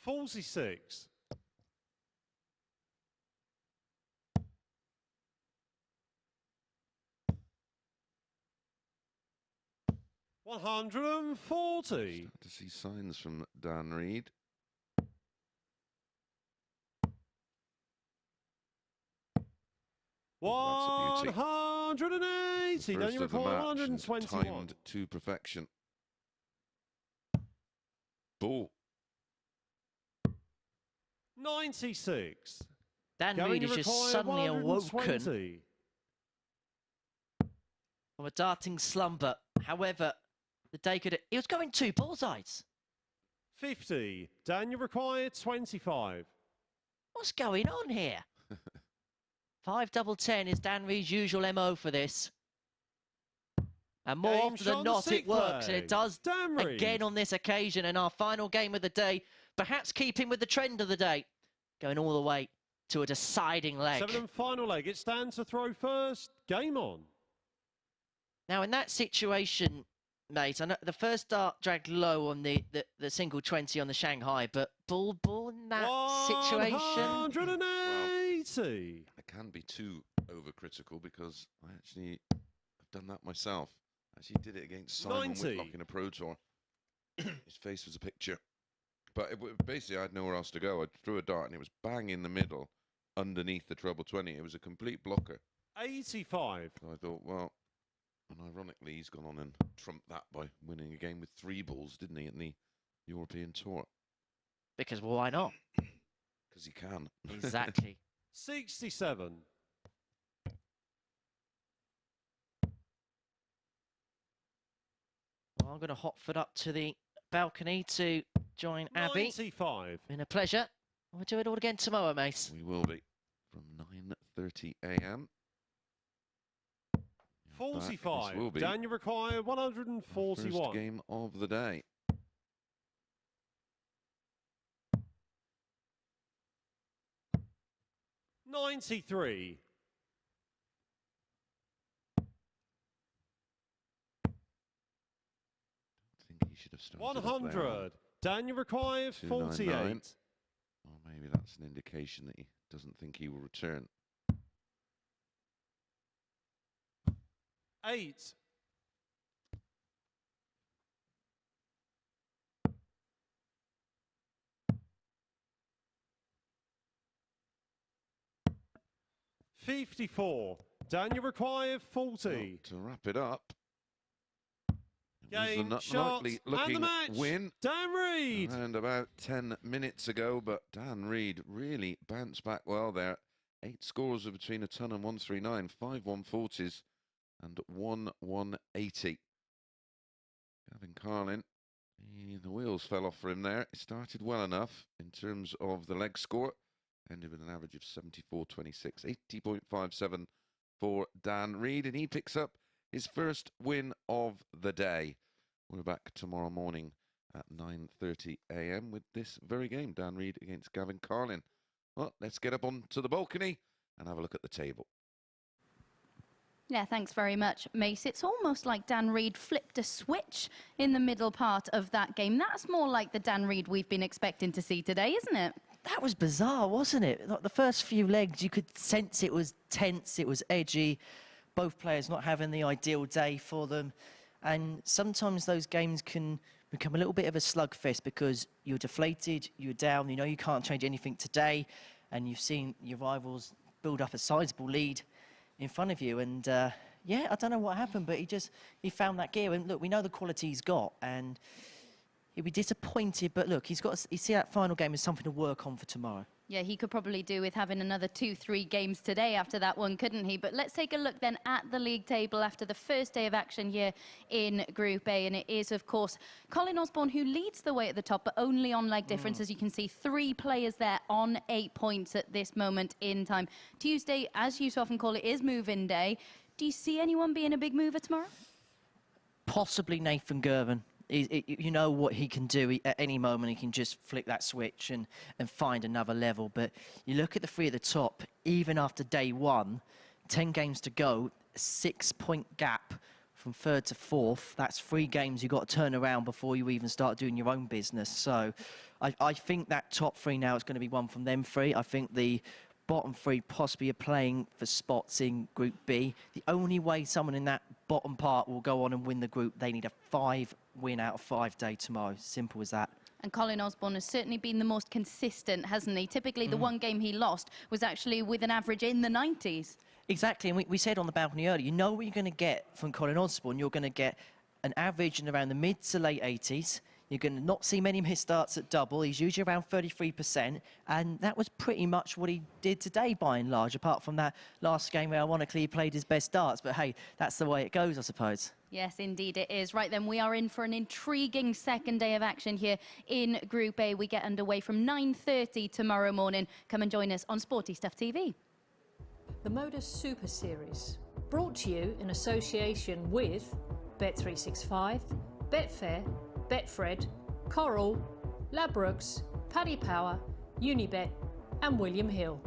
$46. 140. Start to see signs from Dan Reed. That's a beauty. 180. Don't First you of the recall match and 121? timed to perfection. Ball. 96. Dan Going Reed to has just require suddenly awoken 120. from a darting slumber. However, the day could... He was going 2 bullseyes. 50. Daniel required 25. What's going on here? 5 double 10 is Dan Reed's usual MO for this. And more Game often shot than on the not, it sixth works. And leg. it does Dan Reed. again on this occasion. And our final game of the day, perhaps keeping with the trend of the day, going all the way to a deciding leg. 7 and final leg. It's Dan to throw first. Game on. Now, in that situation, mate, I know the first dart dragged low on the single 20 on the Shanghai, but ball in that situation. 180. I can be too overcritical because I actually have done that myself. Actually did it against Simon 90. Whitlock in a Pro Tour. His face was a picture. But basically, I had nowhere else to go. I threw a dart and it was bang in the middle underneath the treble 20. It was a complete blocker. 85. So I thought, well, and ironically, he's gone on and trumped that by winning a game with 3 balls, didn't he, in the European Tour? Because why not? Because he can. Exactly. 67. Well, I'm going to Hotford up to the balcony to join Abby. 95. Been a pleasure. We'll do it all again tomorrow, mate. We will be from 9:30 a.m. 45. will be Daniel required First 141. game of the day. $93. I think he should have started up there on 100. Daniel required 299. 48. Or maybe that's an indication that he doesn't think he will return. 8. $54. Daniel required 40. To wrap it up, it was Game, the shot, likely and the looking match. win Dan Reed. around about 10 minutes ago, but Dan Reed really bounced back well there. 8 scores of between a ton and 139, 5 140s and 1 180. Gavin Carlin, the wheels fell off for him there. It started well enough in terms of the leg score. Ended with an average of 74.26, 80.57 for Dan Reed, and he picks up his first win of the day. We're back tomorrow morning at 9:30 a.m. with this very game, Dan Reed against Gavin Carlin. Well, let's get up onto the balcony and have a look at the table. Yeah, thanks very much, Mace. It's almost like Dan Reed flipped a switch in the middle part of that game. That's more like the Dan Reed we've been expecting to see today, isn't it? That was bizarre, wasn't it? Like the first few legs, you could sense it was tense, it was edgy. both players not having the ideal day for them. And sometimes those games can become a little bit of a slugfest because you're deflated, you're down, you know you can't change anything today, and you've seen your rivals build up a sizable lead in front of you. And yeah, I don't know what happened, but he found that gear. And look, we know the quality he's got, and he'll be disappointed, but look, you see that final game as something to work on for tomorrow. Yeah, he could probably do with having another 2-3 games today after that one, couldn't he? But let's take a look then at the league table after the first day of action here in Group A. And it is, of course, Colin Osborne who leads the way at the top, but only on leg difference. As you can see, 3 players there on 8 points at this moment in time. Tuesday, as you so often call it, is move-in day. Do you see anyone being a big mover tomorrow? Possibly Nathan Girvan. You know what he can do. At any moment, he can just flick that switch and find another level. But you look at the 3 at the top, even after day 1, 10 games to go, a 6-point gap from 3rd to 4th. That's 3 games you've got to turn around before you even start doing your own business. So I think that top 3 now is going to be one from them 3. I think the bottom 3 possibly are playing for spots in Group B. The only way someone in that bottom part will go on and win the group, they need a 5 win out of 5 day tomorrow. Simple as that. And Colin Osborne has certainly been the most consistent, hasn't he? Typically, the one game he lost was actually with an average in the 90s. Exactly, and we said on the balcony earlier, you know what you're going to get from Colin Osborne. You're going to get an average in around the mid to late 80s. You're going to not see many missed starts at double. He's usually around 33%, and that was pretty much what he did today, by and large, apart from that last game where, ironically, he played his best darts. But, hey, that's the way it goes, I suppose. Yes, indeed it is. Right then, we are in for an intriguing second day of action here in Group A. We get underway from 9:30 tomorrow morning. Come and join us on Sporty Stuff TV. The MODUS Super Series, brought to you in association with Bet365, Betfair, Betfred, Coral, Ladbrokes, Paddy Power, Unibet and William Hill.